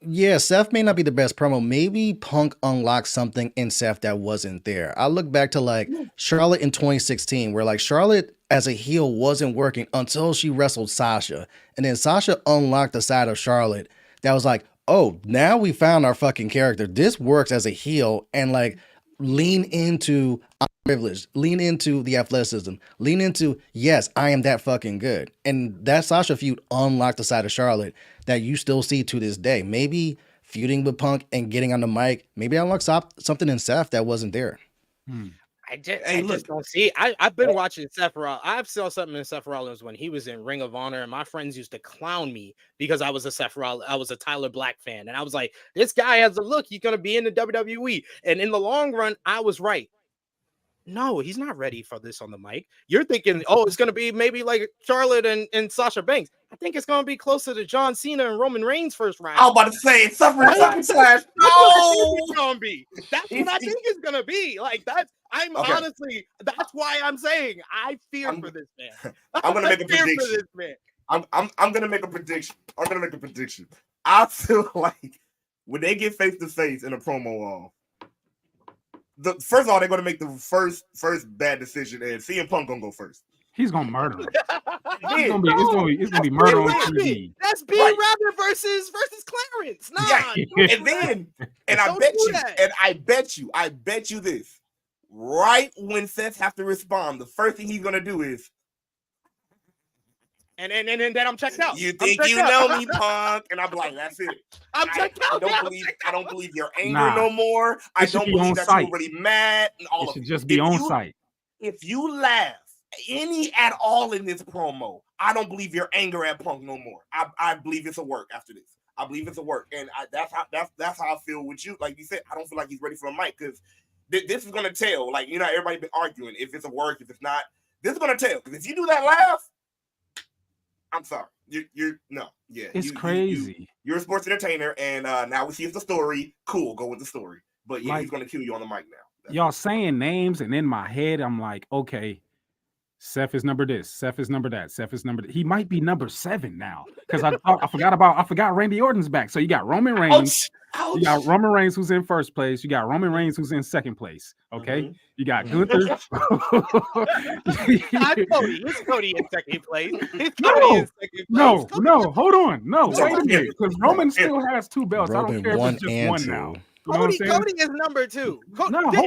Yeah, Seth may not be the best promo. Maybe Punk unlocked something in Seth that wasn't there. I look back to Charlotte in 2016, where Charlotte as a heel wasn't working until she wrestled Sasha. And then Sasha unlocked the side of Charlotte that was like, oh, now we found our fucking character. This works as a heel, and lean into privilege, lean into the athleticism, lean into, yes, I am that fucking good. And that Sasha feud unlocked the side of Charlotte that you still see to this day. Maybe feuding with Punk and getting on the mic, maybe unlocked something in Seth that wasn't there. I just don't see. I've been watching Seth Rollins. I've saw something in Seth Rollins when he was in Ring of Honor, and my friends used to clown me because I was a Seth Rollins. I was a Tyler Black fan, and I was like, this guy has a look. He's gonna be in the WWE, and in the long run, I was right. No, he's not ready for this on the mic. You're thinking, it's going to be maybe like Charlotte and Sasha Banks. I think it's going to be closer to John Cena and Roman Reigns first round. I was about to say, suffering slash. It's going to be. That's what I think it's going to be. Honestly, that's why I'm saying I fear for this man. I'm going to make a prediction. For this man. I'm going to make a prediction. I feel like when they get face to face in a promo wall, first of all, they're going to make the first bad decision, and CM Punk gonna go first. He's gonna murder him. It's gonna be murder on TV. That's B. Rabbit versus Clarence. I bet you this. Right when Seth have to respond, the first thing he's gonna do is, and then I'm checked out. You think you know me, Punk? And I'm like, that's it. I'm checked out. I don't believe your anger no more. I don't believe that you're already mad. And all it should just be on site. If you laugh any at all in this promo, I don't believe your anger at Punk no more. I believe it's a work after this. I believe it's a work, and that's how I feel with you. Like you said, I don't feel like he's ready for a mic because this is gonna tell. Everybody been arguing if it's a work, if it's not. This is gonna tell because if you do that laugh, I'm sorry. It's crazy. You're a sports entertainer, and now we see it's the story. Cool, go with the story. But he's gonna kill you on the mic now. Y'all saying names, and in my head, I'm like, okay, Seth is number this, Seth is number that, Seth is number that. He might be number 7 now because I forgot Randy Orton's back. So you got Roman Reigns. Ouch. You got Roman Reigns who's in first place. You got Roman Reigns who's in second place. Okay. You got Gunther. It's Cody in second place. No. Hold on. No, wait a minute. Because Roman still has 2 belts. I don't care if it's just 1 now. Cody is number 2.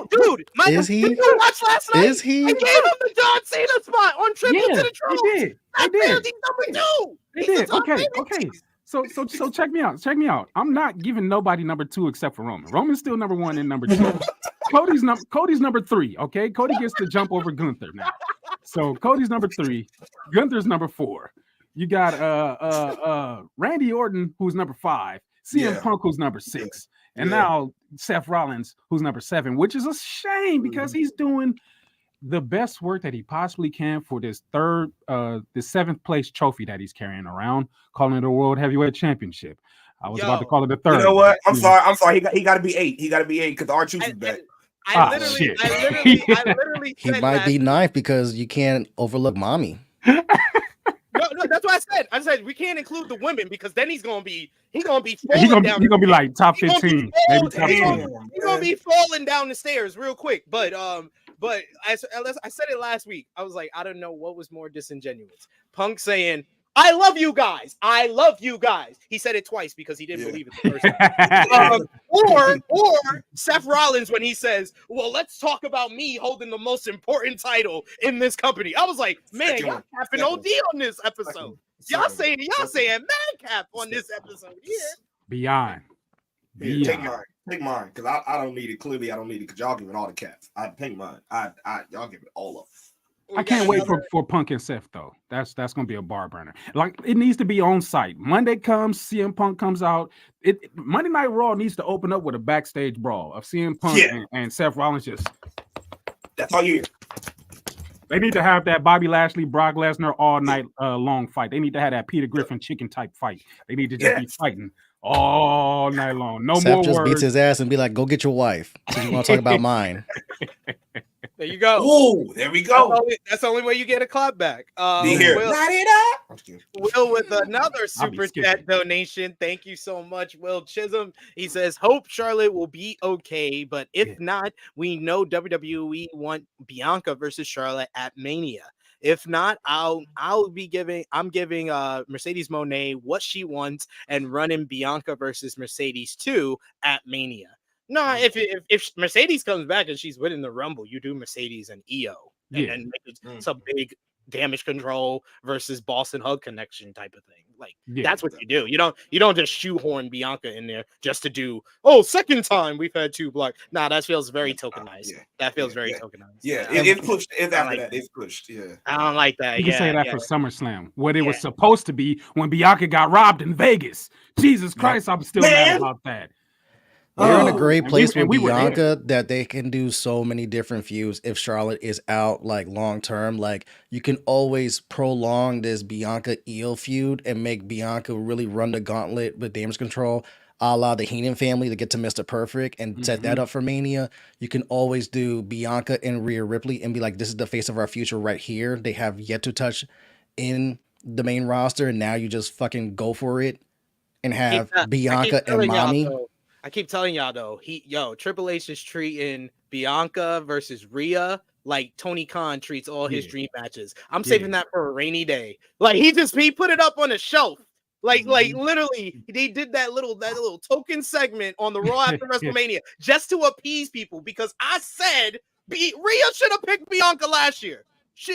Dude, is he? Did you watch last night? Is he? They gave him the John Cena spot on Tribute to the Troops. They did. He's number 2. They did. Okay. So check me out. I'm not giving nobody number 2 except for Roman. Roman's still number 1 and number 2. Cody's number 3. Okay, Cody gets to jump over Gunther now. So Cody's number 3. Gunther's number 4. You got Randy Orton who's number 5. CM Punk who's number 6. And now Seth Rollins, who's number 7, which is a shame because he's doing the best work that he possibly can for this the 7th place trophy that he's carrying around, calling it a World Heavyweight Championship. I was about to call it the 3rd. You know what? I'm sorry. He got to be 8. He got to be 8 because R-Truth is back. I literally he might be 9th because you can't overlook mommy. No, that's what I said we can't include the women because then he's gonna be gonna be like top 15, maybe top 10. He's gonna be falling down the stairs real quick. But I said it last week. I was like, I don't know what was more disingenuous. Punk saying, I love you guys. I love you guys. He said it twice because he didn't believe it the first time. Or Seth Rollins when he says, well, let's talk about me holding the most important title in this company. I was like, man, y'all capping OD on this episode. Y'all saying mad cap on this episode here. Beyond. Take mine, because I don't need it. Clearly, I don't need it because y'all give it all the caps. I take mine. Y'all give it all of it. I can't wait for Punk and Seth though. That's gonna be a bar burner. Like it needs to be on site. Monday comes, CM Punk comes out. Monday Night Raw needs to open up with a backstage brawl of CM Punk and Seth Rollins. Just that's all you hear. They need to have that Bobby Lashley, Brock Lesnar all night long fight. They need to have that Peter Griffin chicken type fight. They need to just be fighting all night long. No Seth more just words. beats his ass and be like, "Go get your wife." Since you want to talk about mine. There you go. Oh, there we go. That's the only way you get a clap back. Will with another super chat donation. Thank you so much, Will Chisholm. He says, hope Charlotte will be okay, but if not, we know WWE want Bianca versus Charlotte at Mania. If not, I'm giving Mercedes Moné what she wants and running Bianca versus Mercedes 2 at Mania. No, if Mercedes comes back and she's winning the Rumble, you do Mercedes and EO and make it some big damage control versus Boston Hug connection type of thing. Like that's what you do. You don't just shoehorn Bianca in there just to do second time we've had 2 block. Nah, that feels very tokenized. That feels very tokenized. Yeah, it's pushed. It's after that. It's pushed. Yeah, I don't like that. You can say that for SummerSlam, what it was supposed to be when Bianca got robbed in Vegas. Jesus Christ, I'm still mad about that. They're in a great place with Bianca that they can do so many different feuds if Charlotte is out like long term. Like you can always prolong this Bianca Io feud and make Bianca really run the gauntlet with damage control, a la the Heenan family to get to Mr. Perfect and set that up for Mania. You can always do Bianca and Rhea Ripley and be like, this is the face of our future right here. They have yet to touch in the main roster, and now you just fucking go for it and have Bianca and Mommy. I keep telling y'all though, Triple H is treating Bianca versus Rhea like Tony Khan treats all his dream matches. I'm saving that for a rainy day. Like he put it up on a shelf. Like literally, they did that little token segment on the Raw after WrestleMania just to appease people because I said Rhea should have picked Bianca last year.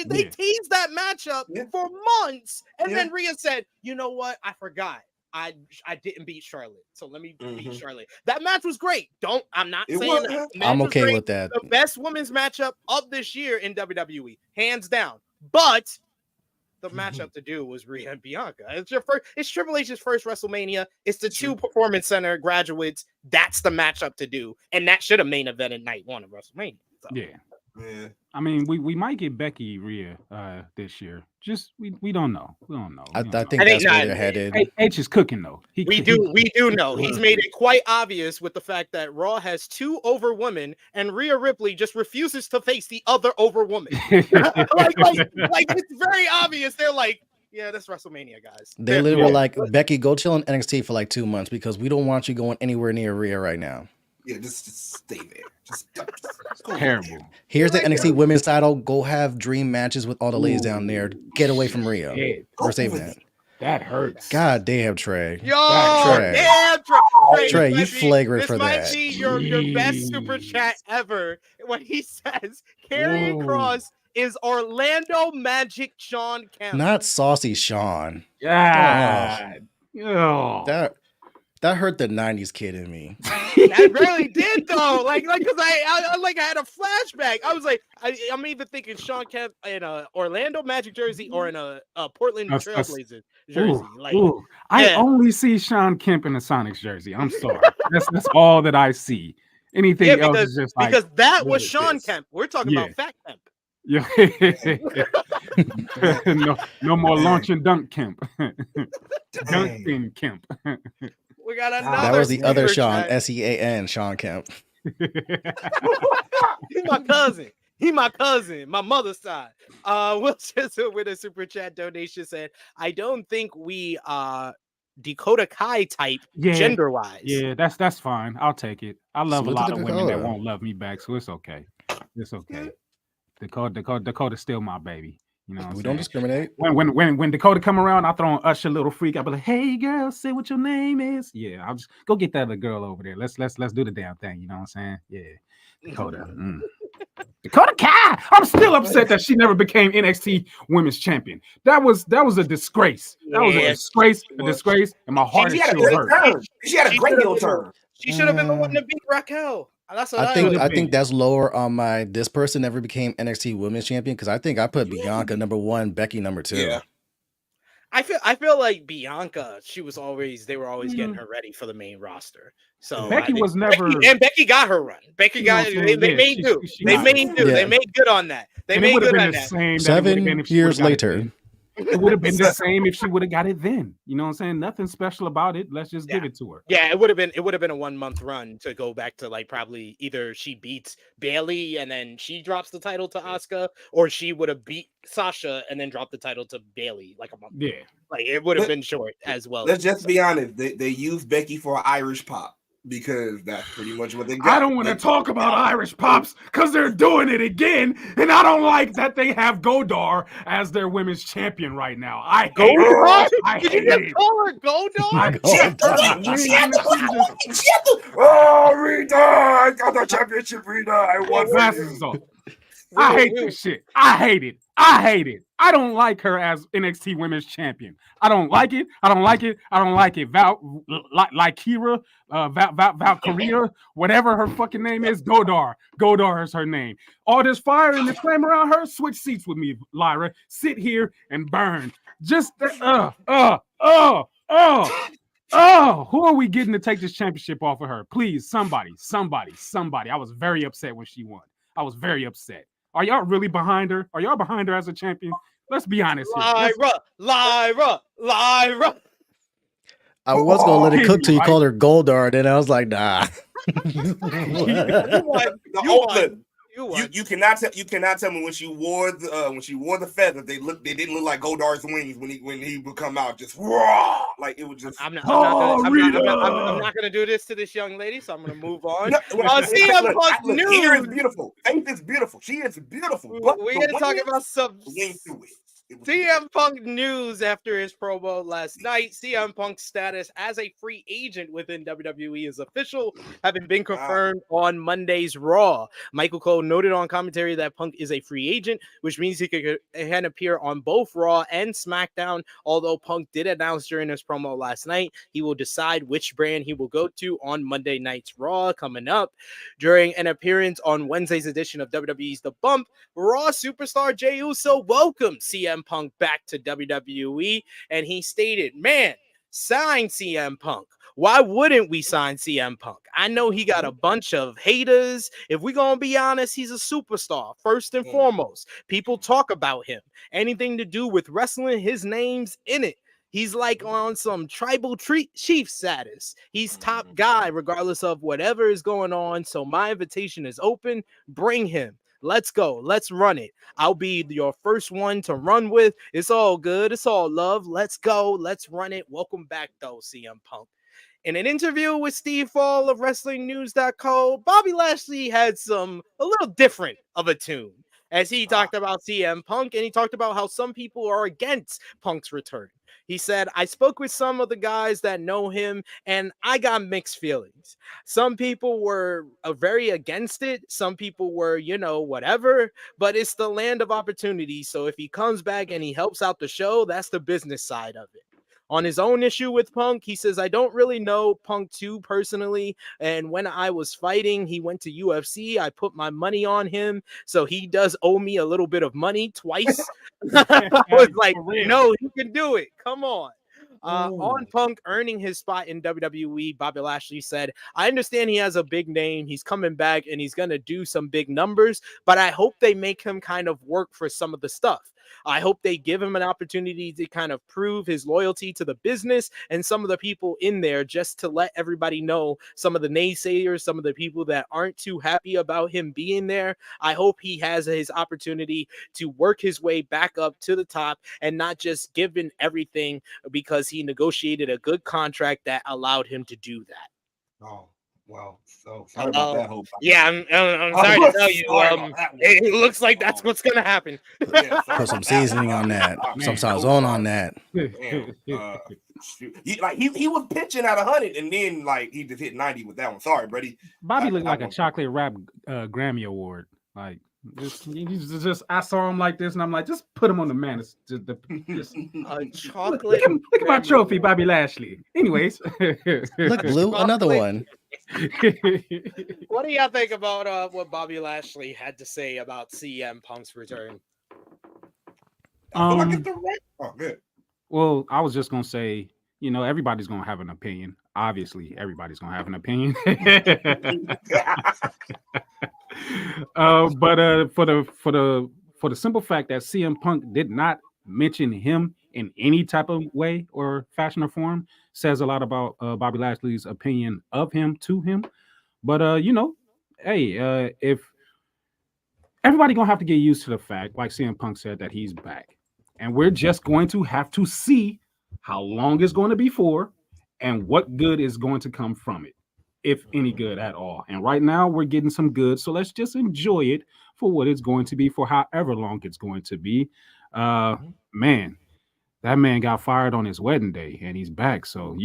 They teased that matchup for months, and then Rhea said, "You know what? I forgot. I didn't beat Charlotte, so let me beat Charlotte." That match was great. I'm not saying that. I'm okay with that. The best women's matchup of this year in WWE, hands down. But the matchup to do was Rhea and Bianca. It's Triple H's first WrestleMania. It's the 2 Performance Center graduates. That's the matchup to do, and that should have main evented night 1 of WrestleMania. So. Yeah. I mean, we might get Becky Rhea this year. Just we don't know. We don't know. I think that's where they're headed. H is cooking though. We do know. He's made it quite obvious with the fact that Raw has 2 over women, and Rhea Ripley just refuses to face the other over woman. like it's very obvious. They're like, yeah, that's WrestleMania, guys. They literally were like, Becky, go chill in NXT for like 2 months because we don't want you going anywhere near Rhea right now. Yeah, just stay there. Just terrible. Here's the NXT women's title. Go have dream matches with all the ladies down there. Get away from Rhea. We're saving that. That hurts. God damn, Trey. Trey, you flagrant for that. This might be your best super chat ever when he says Karrion Kross is Orlando Magic Shawn Kemp. Not saucy Shawn. Yeah. That hurt the 90s kid in me. That really did though. Like because I had a flashback. I was like, I'm even thinking Shawn Kemp in a Orlando Magic jersey or in a Portland Trailblazers jersey. I only see Shawn Kemp in a Sonics jersey. I'm sorry. That's all that I see. Anything else is just like because that was Shawn Kemp. We're talking about Fat Kemp. Yeah. no more launch and dunk Kemp. Dunking Kemp. We got another. That was the other Sean, SEAN, Shawn Kemp. He's my cousin, my mother's side. Will Chisholm with a super chat donation said, I don't think we Dakota Kai type gender wise. Yeah, that's fine. I'll take it. I love a lot of women that won't love me back, so it's okay. It's okay. Dakota's still my baby. You know, we don't discriminate. When Dakota come around, I throw on Usher, little freak. I'll be like, "Hey girl, say what your name is." Yeah, I'll just go get that other girl over there. Let's do the damn thing. You know what I'm saying? Yeah, Dakota. Dakota Kai. I'm still upset that she never became NXT Women's Champion. That was a disgrace. That was a disgrace, and my heart is still hurt. She had a great heel turn. She should have been the one to beat Raquel. I think that's lower on my. This person never became NXT Women's Champion because I think I put Bianca number 1, Becky number 2. Yeah. I feel like Bianca. They were always getting her ready for the main roster. So Becky was never, and Becky got her run. Becky got they made do. They made do. They made good on that. They made good on that. 7 years later. It would have been the same if she would have got it then. You know what I'm saying? Nothing special about it. Let's just give it to her. Yeah, it would have been a 1-month run to go back to like probably either she beats Bayley and then she drops the title to Asuka, or she would have beat Sasha and then dropped the title to Bayley like a month. Yeah, like it would have been short as well. Let's just be honest. They used Becky for Irish pop. Because that's pretty much what they got. I don't want to talk about Irish pops because they're doing it again, and I don't like that they have Godar as their women's champion right now. I hate Godar. I hate it. Call her Godar. Oh, Rita! I got the championship, Rita. I won. I hate this shit. I hate it. I don't like her as NXT Women's Champion. I don't like it. Valkyria, whatever her fucking name is, Godar. Godar is her name. All this fire and the flame around her, switch seats with me, Lyra. Sit here and burn. Just, who are we getting to take this championship off of her? Please, somebody. I was very upset when she won. I was very upset. Are y'all really behind her? Are y'all behind her as a champion? Let's be honest here. Lyra. I was gonna let it cook till you called her Goldar, then I was like, nah. You cannot tell me when she wore the feather they didn't look like Goldar's wings when he would come out just raw, like it was just. I'm not gonna do this to this young lady, so I'm gonna move on. CM Punk news. Here is beautiful. Faith is beautiful. She is beautiful. We're gonna talk about some CM Punk news after his promo last night. CM Punk's status as a free agent within WWE is official, having been confirmed on Monday's Raw. Michael Cole noted on commentary that Punk is a free agent, which means he can appear on both Raw and SmackDown. Although Punk did announce during his promo last night he will decide which brand he will go to on Monday night's Raw coming up. During an appearance on Wednesday's edition of WWE's The Bump, Raw superstar Jey Uso welcomed CM Punk back to WWE, and he stated, "Man, sign CM Punk. Why wouldn't we sign CM Punk? I know he got a bunch of haters. If we're gonna be honest, he's a superstar first and foremost. People talk about him. Anything to do with wrestling, his name's in it. He's like on some tribal chief status. He's top guy regardless of whatever is going on. So my invitation is open. Bring him. Let's go. Let's run it. I'll be your first one to run with. It's all good. It's all love. Let's go. Let's run it. Welcome back, though, CM Punk." In an interview with Steve Fall of WrestlingNews.co, Bobby Lashley had a little different of a tune as he talked about CM Punk, and he talked about how some people are against Punk's return. He said, "I spoke with some of the guys that know him, and I got mixed feelings. Some people were very against it. Some people were, whatever, but it's the land of opportunity. So if he comes back and he helps out the show, that's the business side of it." On his own issue with Punk, he says, "I don't really know Punk too personally. And when I was fighting, he went to UFC. I put my money on him. So he does owe me a little bit of money twice." I was like, no, he can do it. Come on. On Punk earning his spot in WWE, Bobby Lashley said, "I understand he has a big name. He's coming back and he's going to do some big numbers, but I hope they make him kind of work for some of the stuff. I hope they give him an opportunity to kind of prove his loyalty to the business and some of the people in there, just to let everybody know, some of the naysayers, some of the people that aren't too happy about him being there. I hope he has his opportunity to work his way back up to the top and not just given everything because he negotiated a good contract that allowed him to do that." Oh, Well, so sorry about that whole. Yeah, I'm sorry to tell you. It looks like that's what's gonna happen. Put some seasoning on that, some sazon on that. He was pitching at 100, and then he just hit 90 with that one. Sorry, buddy. Bobby looked like a chocolate rap Grammy Award. Like just I saw him like this, and I'm like, just put him on the man. It's just a chocolate. Look at my trophy, Bobby Lashley. Anyways, look, Blue, another one. What do y'all think about what Bobby Lashley had to say about CM Punk's return? Good. Well, I was just gonna say, everybody's gonna have an opinion. Obviously, everybody's gonna have an opinion. But for the simple fact that CM Punk did not mention him in any type of way or fashion or form says a lot about Bobby Lashley's opinion of him to him. But if everybody gonna have to get used to the fact, like CM Punk said, that he's back, and we're just going to have to see how long it's going to be for, and what good is going to come from it, if any good at all. And right now we're getting some good, so let's just enjoy it for what it's going to be, for however long it's going to be. Man, that man got fired on his wedding day, and he's back. So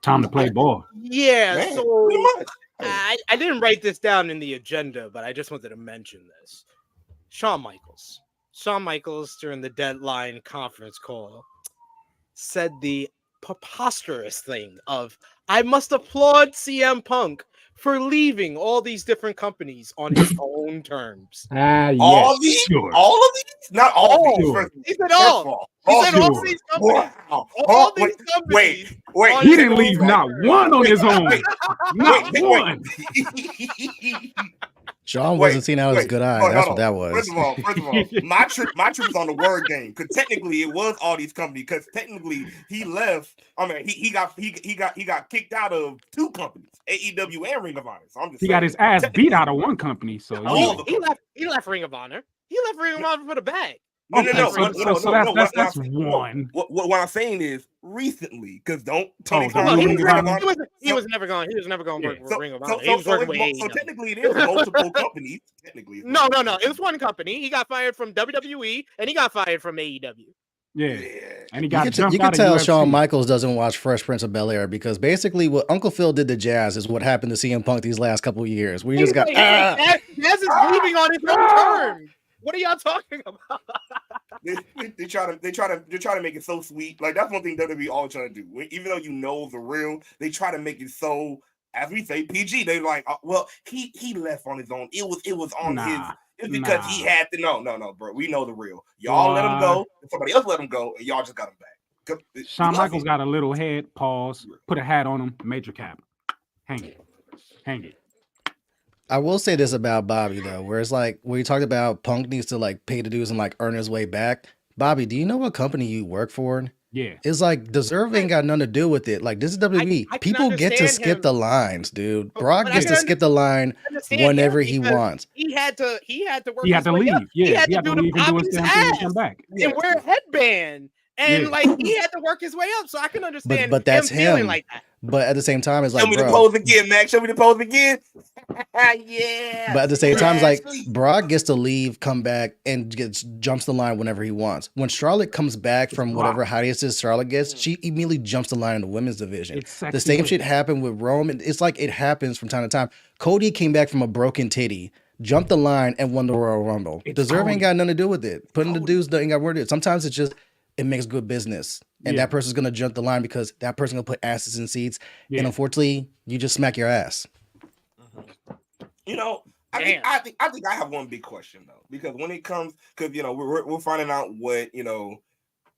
time to play ball. Yeah. Man, so pretty much. I didn't write this down in the agenda, but I just wanted to mention this. Shawn Michaels during the Deadline conference call said the preposterous thing of, I must applaud CM Punk for leaving all these different companies on his own terms. All of these? Not all of these. He said all. He said all these companies. Wow. All these companies. Wait. He didn't leave not one on his own. Not one. John wasn't seen out as good eyes. That's what that was. First of all, my trip was on the word game, because technically it was all these companies. Because technically he left. I mean, he got kicked out of two companies, AEW and Ring of Honor. So I'm just got his ass beat out of one company. So he left Ring of Honor. He left Ring of Honor for the bag. No. That's one. What I'm saying is recently, because Tony he was never going. He was never going to work with Ring of Honor. So technically, it is multiple companies. Technically, no. It was one company. He got fired from WWE, and he got fired from AEW. Yeah. And he got you can tell Shawn Michaels doesn't watch Fresh Prince of Bel-Air, because basically what Uncle Phil did to Jazz is what happened to CM Punk these last couple of years. We just got Jazz is leaving on his own terms. What are y'all talking about? they try to make it so sweet. Like, that's one thing WWE always trying to do. Even though the real, they try to make it so, as we say, PG. They like, well, he left on his own. It was on his. It's because he had to. No, bro. We know the real. Y'all let him go. Somebody else let him go, and y'all just got him back. Shawn Michaels got a little head. Pause. Put a hat on him. Major cap. Hang it. I will say this about Bobby, though, where it's like, where you talked about Punk needs to pay the dues and earn his way back. Bobby, do you know what company you work for? Yeah. It's like, deserve ain't got nothing to do with it. Like, this is WWE. People get to skip the lines, dude. Brock gets to skip the line whenever he wants. He had to work. He had to leave. Yeah. He had to do the Bobby's ass and come back. And wear a headband. And he had to work his way up, so I can understand. But that's him feeling like that. But at the same time, it's like, show me the pose again, Max. Show me the pose again. Yeah. But at the same time, it's like Brock gets to leave, come back, and jumps the line whenever he wants. When Charlotte comes back from whatever hiatus Charlotte gets, she immediately jumps the line in the women's division. The same shit happened with Roman. It's like it happens from time to time. Cody came back from a broken titty, jumped the line, and won the Royal Rumble. Deserve ain't got nothing to do with it. Putting the dudes ain't got word to it. Sometimes it's just, it makes good business. And that person's going to jump the line because that person's going to put asses in seats. And unfortunately, you just smack your ass. I think I have one big question, though. Because when it comes, because, we're finding out what,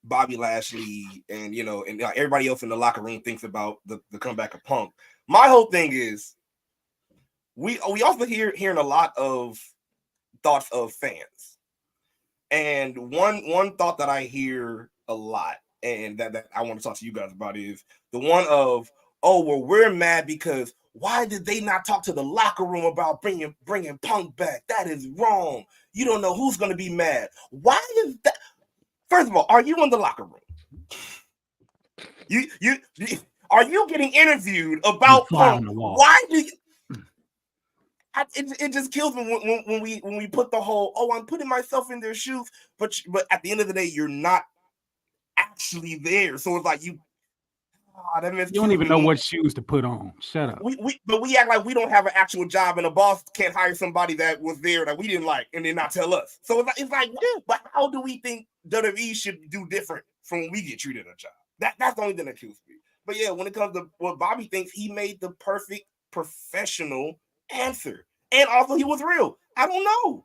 Bobby Lashley and, and everybody else in the locker room thinks about the comeback of Punk. My whole thing is, we also hearing a lot of thoughts of fans. And one thought that I hear a lot, and that I want to talk to you guys about, is the one of, we're mad because why did they not talk to the locker room about bringing Punk back? That is wrong. You don't know who's going to be mad. Why is that? First of all, are you in the locker room? are you getting interviewed about Punk? Why do you? It just kills me when we put the whole I'm putting myself in their shoes, but at the end of the day, you're not actually there. So it's like you don't even know what shoes to put on. Shut up. But we act like we don't have an actual job, and a boss can't hire somebody that was there that we didn't like, and then not tell us. So it's like, but how do we think WWE should do different from when we get treated a job? That's the only thing that kills me. But yeah, when it comes to what Bobby thinks, he made the perfect professional answer, and also he was real. I don't know,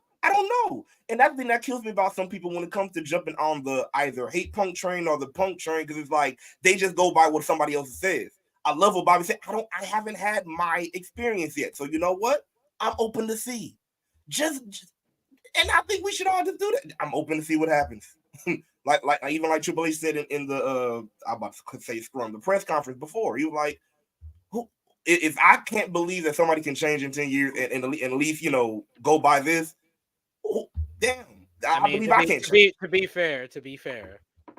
and that's the thing that kills me about some people when it comes to jumping on the either hate Punk train or the Punk train, because it's like they just go by what somebody else says. I love what Bobby said. I haven't had my experience yet, so you know what? I'm open to see. Just and I think we should all just do that. I'm open to see what happens. like even like Triple H said in the I'm about to say Scrum, the press conference before. He was like, if I can't believe that somebody can change in 10 years and at least, go by this, damn. I believe I can't change. To be fair,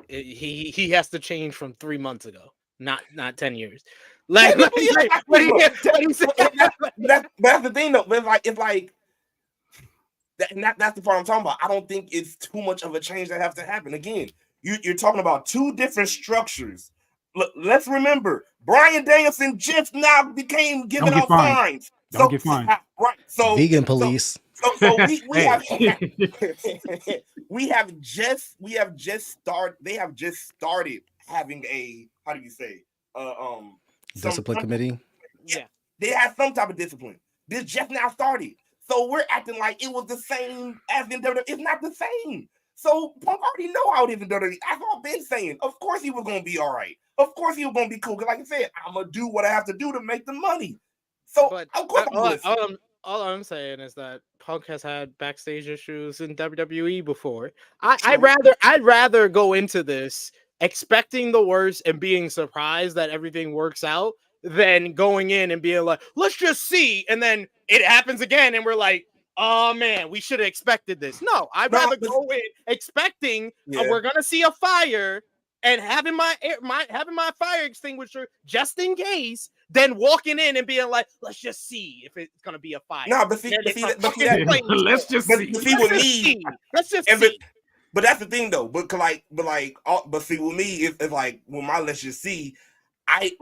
he has to change from 3 months ago, not 10 years. That's the thing, though. It's like that's the part I'm talking about. I don't think it's too much of a change that has to happen. Again, you're talking about two different structures. Look, let's remember, Bryan Danielson just now became giving out fines. Don't get fined. Right. So vegan police. So we have just started. They have just started having a discipline committee. Yeah, they have some type of discipline. This just now started, so we're acting like it was the same as in WWE. It's not the same. So Punk already know how it is in WWE. That's all I've been saying. Of course he was gonna be all right. Of course he was gonna be cool. Because like I said, I'm gonna do what I have to do to make the money. So of course all I'm saying is that Punk has had backstage issues in WWE before. I'd rather go into this expecting the worst and being surprised that everything works out than going in and being like, let's just see, and then it happens again and we're like, oh man, we should have expected this. No, I'd rather go in expecting we're gonna see a fire and having my fire extinguisher just in case, then walking in and being like, let's just see if it's gonna be a fire. No, let's just see. But that's the thing though. But see with me, it's like when my let's just see.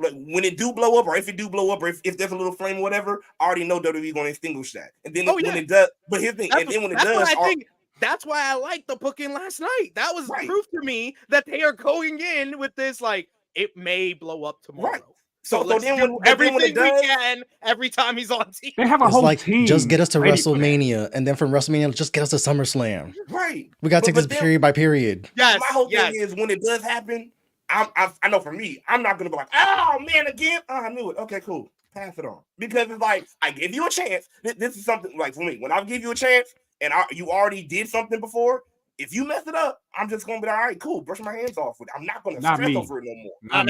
When it do blow up, or if it do blow up, or if there's a little flame or whatever, I already know WWE going to extinguish that. And then when it does, but here's the thing, that's why I like the booking last night. That was proof to me that they are going in with this, like, it may blow up tomorrow. Right. So then when everything we can every time he's on TV. They have a whole team. Just get us to WrestleMania, and then from WrestleMania, just get us to SummerSlam. Right. We got to take this period by period. Yes. My whole thing is when it does happen, I know for me, I'm not gonna be like, oh man, again. Oh, I knew it. Okay, cool. Pass it on, because it's like I gave you a chance. This is something like for me. When I give you a chance and you already did something before, if you mess it up, I'm just gonna be like, all right, cool. Brush my hands off with it. I'm not gonna stress over it no more. I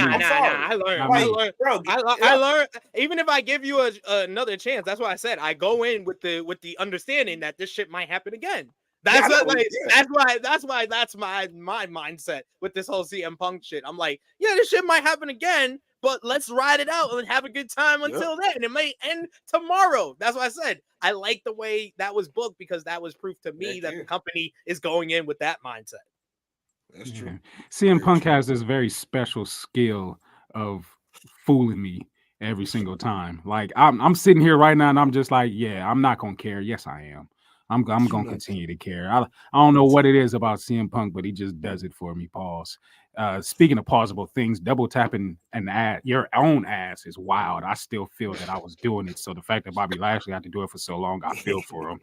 learned. Even if I give you another chance, that's why I said I go in with the understanding that this shit might happen again. That's my mindset with this whole CM Punk shit. I'm like, yeah, this shit might happen again, but let's ride it out and have a good time until then. It may end tomorrow. That's what I said. I like the way that was booked because that was proof to me that the company is going in with that mindset. That's true. CM Punk has this very special skill of fooling me every single time. Like I'm sitting here right now and I'm just like, yeah, I'm not gonna care. Yes, I am. I'm gonna continue to care. I don't know what it is about CM Punk, but he just does it for me. Pause. Speaking of pausable things, double tapping your own ass is wild. I still feel that I was doing it. So the fact that Bobby Lashley had to do it for so long, I feel for him.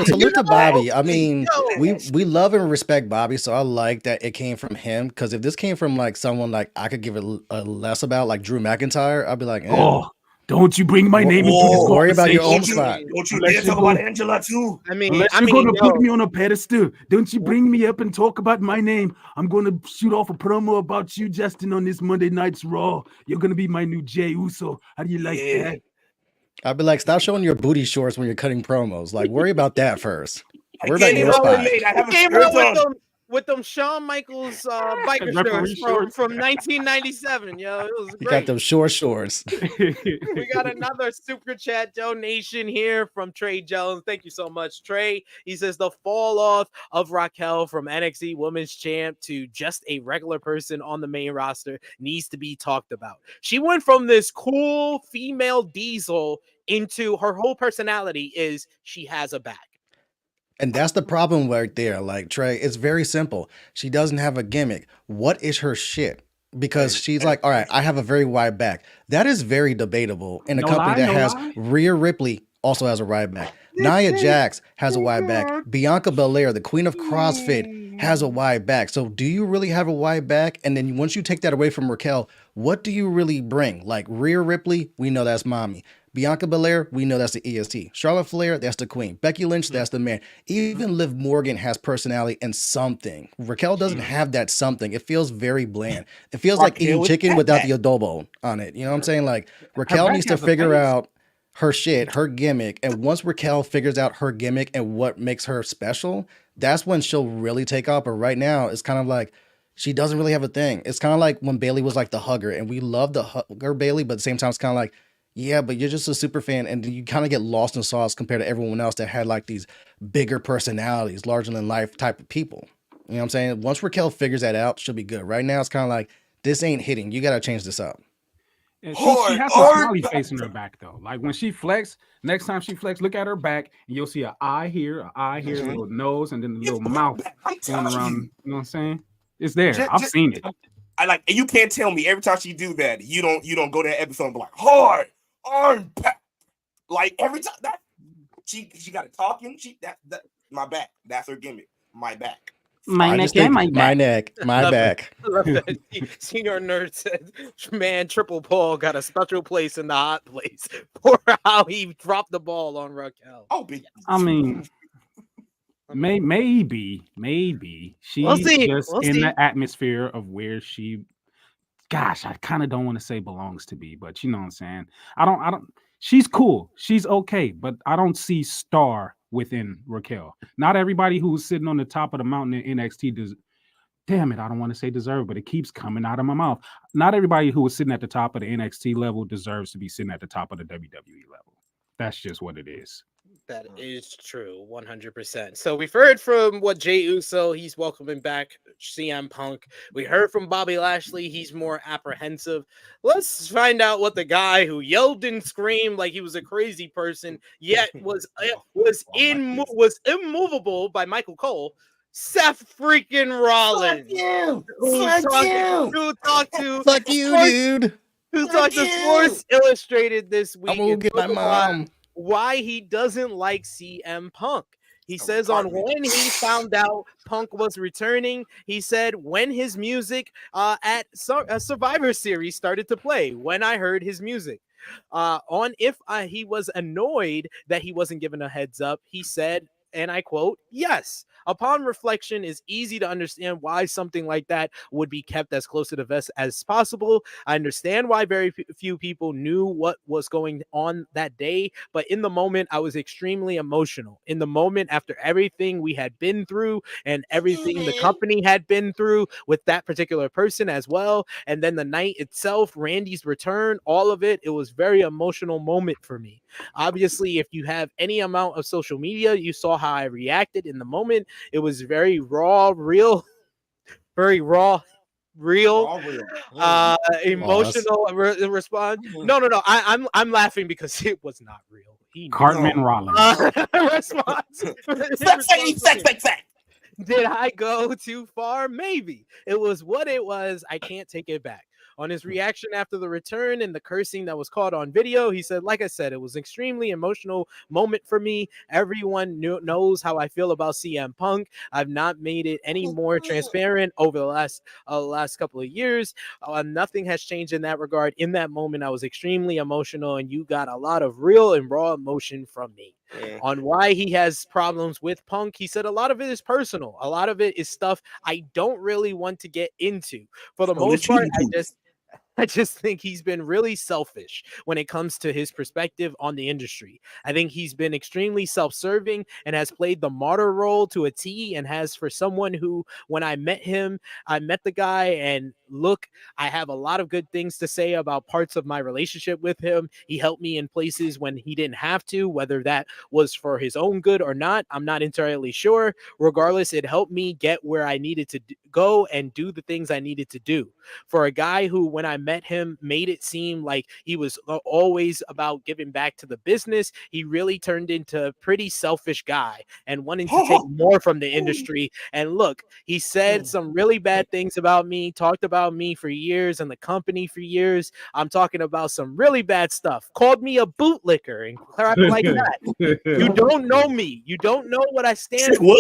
Salute to Bobby. I mean, we love and respect Bobby, so I like that it came from him. Because if this came from like someone like I could give it less about, like Drew McIntyre, I'd be like, don't you bring my name into this? Worry about your own spot. Don't you dare talk about Angela too. You're gonna put me on a pedestal. Don't you bring me up and talk about my name. I'm gonna shoot off a promo about you, Justin, on this Monday night's Raw. You're gonna be my new Jey Uso. How do you like that? I'd be like, stop showing your booty shorts when you're cutting promos. Like, worry about that first. Worry about your spot. with them Shawn Michaels biker shorts from 1997. Yo, it was great. You got those short shorts. We got another super chat donation here from Trey Jones. Thank you so much, Trey. He says the fall off of Raquel from NXT Women's Champ to just a regular person on the main roster needs to be talked about. She went from this cool female diesel into her whole personality is she has a back. And that's the problem right there. Like, Trey, it's very simple. She doesn't have a gimmick. What is her shit? Because she's like, all right, I have a very wide back. That is very debatable in a company that has Rhea Ripley also has a wide back. Nia Jax has a wide back. Bianca Belair, the queen of CrossFit, has a wide back. So do you really have a wide back? And then once you take that away from Raquel, what do you really bring? Like Rhea Ripley, we know that's mommy. Bianca Belair, we know that's the EST. Charlotte Flair, that's the queen. Becky Lynch, that's the man. Even Liv Morgan has personality and something. Raquel doesn't have that something. It feels very bland. It feels like eating chicken without the adobo on it. You know what I'm saying? Like, Raquel needs to figure out her shit, her gimmick. And once Raquel figures out her gimmick and what makes her special, that's when she'll really take off. But right now, it's kind of like she doesn't really have a thing. It's kind of like when Bayley was like the hugger, and we love the hugger Bayley, but at the same time, it's kind of like, yeah, but you're just a super fan, and you kind of get lost in sauce compared to everyone else that had like these bigger personalities, larger than life type of people. You know what I'm saying? Once Raquel figures that out, she'll be good. Right now, it's kind of like, this ain't hitting. You got to change this up. And she has a smiley face in her back, though. Like when she flex, next time she flex, look at her back, and you'll see an eye here, a little nose, and then a little mouth going around. You know what I'm saying? It's there. I've seen it. I like, and you can't tell me every time she do that, you don't go to that episode and be like, hard arm back. Like every time that she got it talking, that my back. That's her gimmick. My back. My neck and my back. My neck, my back. Senior nerd said, man, Triple Paul got a special place in the hot place for how he dropped the ball on Raquel. Oh, big. I mean, maybe she's just in the atmosphere of where she. Gosh, I kind of don't want to say belongs to be, but you know what I'm saying. I don't. She's cool. She's okay, but I don't see star within Raquel. Not everybody who's sitting on the top of the mountain in NXT does. Damn it, I don't want to say deserve, but it keeps coming out of my mouth. Not everybody who is sitting at the top of the NXT level deserves to be sitting at the top of the WWE level. That's just what it is. That is true, 100%. So we've heard from Jey Uso, he's welcoming back CM Punk. We heard from Bobby Lashley, he's more apprehensive. Let's find out what the guy who yelled and screamed like he was a crazy person, yet was immovable by Michael Cole. Seth freaking Rollins. Fuck you, dude. Who talked to Sports Illustrated this week? I'm gonna get my mom. Why he doesn't like CM Punk. He says on when he found out Punk was returning, he said when his music at Survivor Series started to play, when I heard his music. On if he was annoyed that he wasn't given a heads up, he said, and I quote, yes. Upon reflection, it's easy to understand why something like that would be kept as close to the vest as possible. I understand why very few people knew what was going on that day, but in the moment, I was extremely emotional. In the moment, after everything we had been through and everything the company had been through with that particular person as well, and then the night itself, Randy's return, all of it, it was very emotional moment for me. Obviously, if you have any amount of social media, you saw how I reacted in the moment. It was very raw, real, very raw, emotional response. No. I'm laughing because it was not real. Cartman Rollins. Response. Did I go too far? Maybe. It was what it was. I can't take it back. On his reaction after the return and the cursing that was caught on video, he said, like I said, it was an extremely emotional moment for me. Everyone knows how I feel about CM Punk. I've not made it any more transparent over the last couple of years. Nothing has changed in that regard. In that moment, I was extremely emotional, and you got a lot of real and raw emotion from me. On why he has problems with Punk, he said a lot of it is personal. A lot of it is stuff I don't really want to get into. For the most part, I just think he's been really selfish when it comes to his perspective on the industry. I think he's been extremely self-serving and has played the martyr role to a T, and has, for someone who, when I met him, I met the guy, and look, I have a lot of good things to say about parts of my relationship with him. He helped me in places when he didn't have to, whether that was for his own good or not, I'm not entirely sure. Regardless, it helped me get where I needed to go and do the things I needed to do. For a guy who, when I met him, made it seem like he was always about giving back to the business, he really turned into a pretty selfish guy and wanting to take more from the industry. And look, he said some really bad things about me, talked about me for years and the company for years. I'm talking about some really bad stuff. Called me a bootlicker and crap like that. You don't know me. You don't know what I stand for.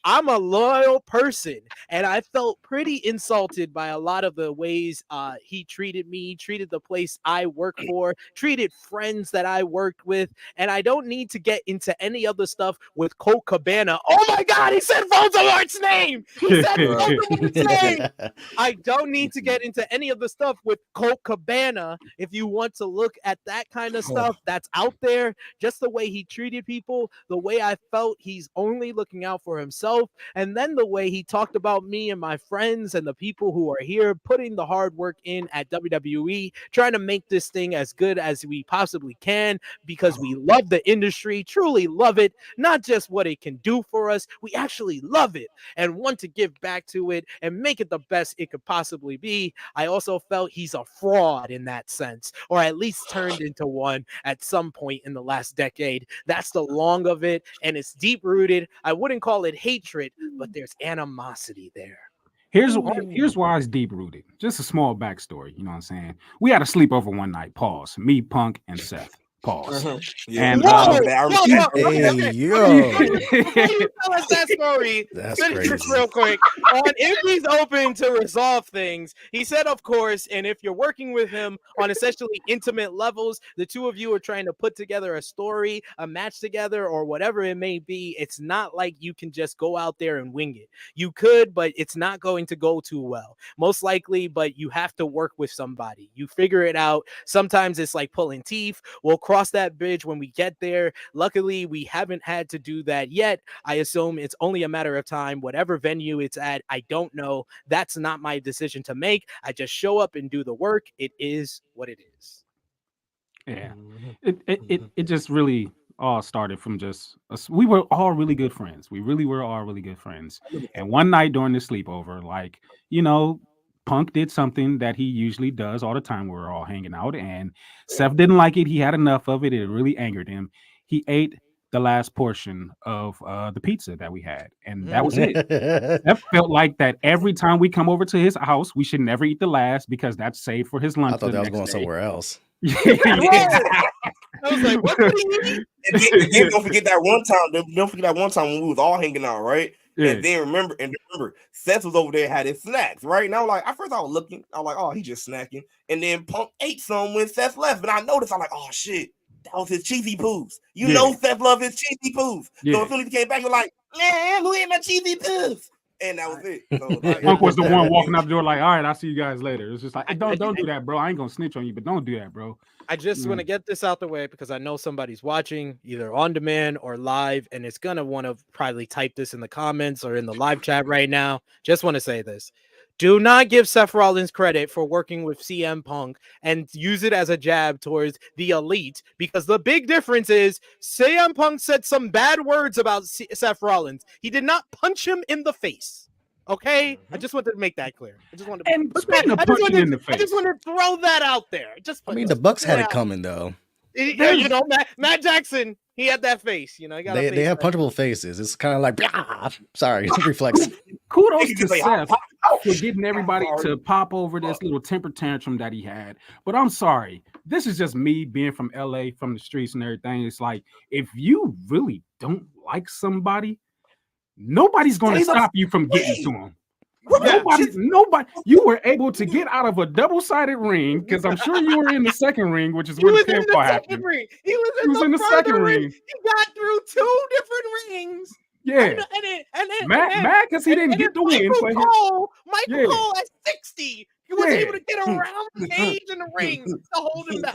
I'm a loyal person, and I felt pretty insulted by a lot of the ways he treated me, treated the place I work for, treated friends that I worked with, and I don't need to get into any other stuff with Colt Cabana. Oh my God, he said Voldemort's name! He said Voldemort's name! I don't need to get into any of the stuff with Colt Cabana. If you want to look at that kind of stuff that's out there, just the way he treated people, the way I felt he's only looking out for himself, and then the way he talked about me and my friends and the people who are here putting the hard work in at WWE, trying to make this thing as good as we possibly can, because we love the industry, truly love it, not just what it can do for us. We actually love it and want to give back to it and make it the best it could possibly be. I also felt he's a fraud in that sense, or at least turned into one at some point in the last decade. That's the long of it, and it's deep rooted. I wouldn't call it hatred, but there's animosity there. Here's why it's deep rooted. Just a small backstory. You know what I'm saying? We had a sleepover one night. Pause. Me, Punk, and Seth. Pause. Yeah. And Tell us that story. That's Finish this crazy. real quick. If he's open to resolve things, he said, of course, and if you're working with him on essentially intimate levels, the two of you are trying to put together a story, a match together, or whatever it may be. It's not like you can just go out there and wing it. You could, but it's not going to go too well, most likely, but you have to work with somebody. You figure it out. Sometimes it's like pulling teeth. We'll cross that bridge when we get there. Luckily, we haven't had to do that yet. I assume it's only a matter of time. Whatever venue it's at, I don't know. That's not my decision to make. I just show up and do the work. It is what it is. Yeah, it just really all started from just us. We were all really good friends. We really were all really good friends. And one night during the sleepover, like, you know, Punk did something that he usually does all the time. We were all hanging out, and Seth didn't like it. He had enough of it. It really angered him. He ate the last portion of the pizza that we had, and that was it. That felt like that every time we come over to his house, we should never eat the last, because that's saved for his lunch. I thought that was going somewhere else. I was like, what did he eat? And don't forget that one time. Don't forget that one time when we was all hanging out, right? Yeah. And then remember, Seth was over there, had his snacks, right? And I was like, at first I was looking, I was like, oh, he just snacking. And then Punk ate some when Seth left, and I noticed, I'm like, oh shit, that was his cheesy poos. You know, Seth loved his cheesy poos. So as soon as he came back, he was like, man, who ate my cheesy poos? And that was it. So, like, Punk was the one walking out the door like, all right, I'll see you guys later. It's just like, don't do that, bro. I ain't gonna snitch on you, but don't do that, bro. I just want to get this out the way, because I know somebody's watching either on demand or live, and it's going to want to probably type this in the comments or in the live chat right now. Just want to say this. Do not give Seth Rollins credit for working with CM Punk and use it as a jab towards the elite, because the big difference is CM Punk said some bad words about Seth Rollins. He did not punch him in the face. Okay, I just wanted to make that clear. I just wanted to, And speaking of punching in the face, I just want to throw that out there. I mean, the Bucks had it coming though. You know, Matt Jackson, he had that face. You know, he got They have punchable faces. It's kind of like, sorry, reflex. Kudos to Seth for getting everybody to pop over this little temper tantrum that he had. But I'm sorry, this is just me being from LA, from the streets and everything. It's like, if you really don't like somebody, nobody's going to stop you from getting to them. Nobody. You were able to get out of a double-sided ring, because I'm sure you were in the second ring, which is where the pinfall happened. He was in the second ring. He got through 2 different rings. Yeah, Matt, because he didn't get the win. Michael Cole at NXT. He was able to get around the cage in the ring to hold him back.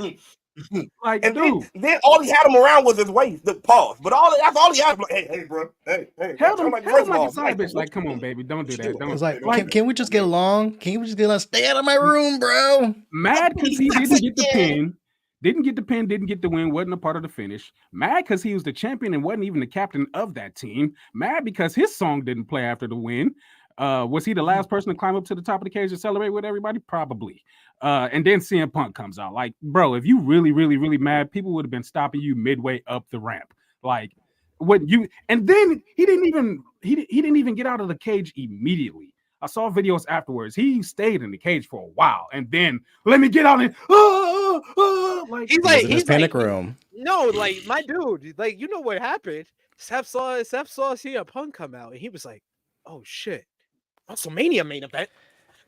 Like, and dude, then all he had him around was his waist, the pause. But that's all he had. Like, hey, bro, hey, held him like first a of all, side bitch. Like, come on, baby, don't do that. Don't. It's like, can we just get along? Can we just get along? Stay out of my room, bro. Mad because he didn't get the pin. Didn't get the pin, didn't get the win, wasn't a part of the finish. Mad because he was the champion and wasn't even the captain of that team. Mad because his song didn't play after the win. Was he the last person to climb up to the top of the cage to celebrate with everybody? Probably. And then CM Punk comes out. Like, bro, if you really, really, really mad, people would have been stopping you midway up the ramp. Like, what you? And then he didn't even get out of the cage immediately. I saw videos afterwards. He stayed in the cage for a while, and then let me get out and like he's in his panic room. No, like my dude, like you know what happened? Seth saw CM Punk come out, and he was like, "Oh shit, WrestleMania main event."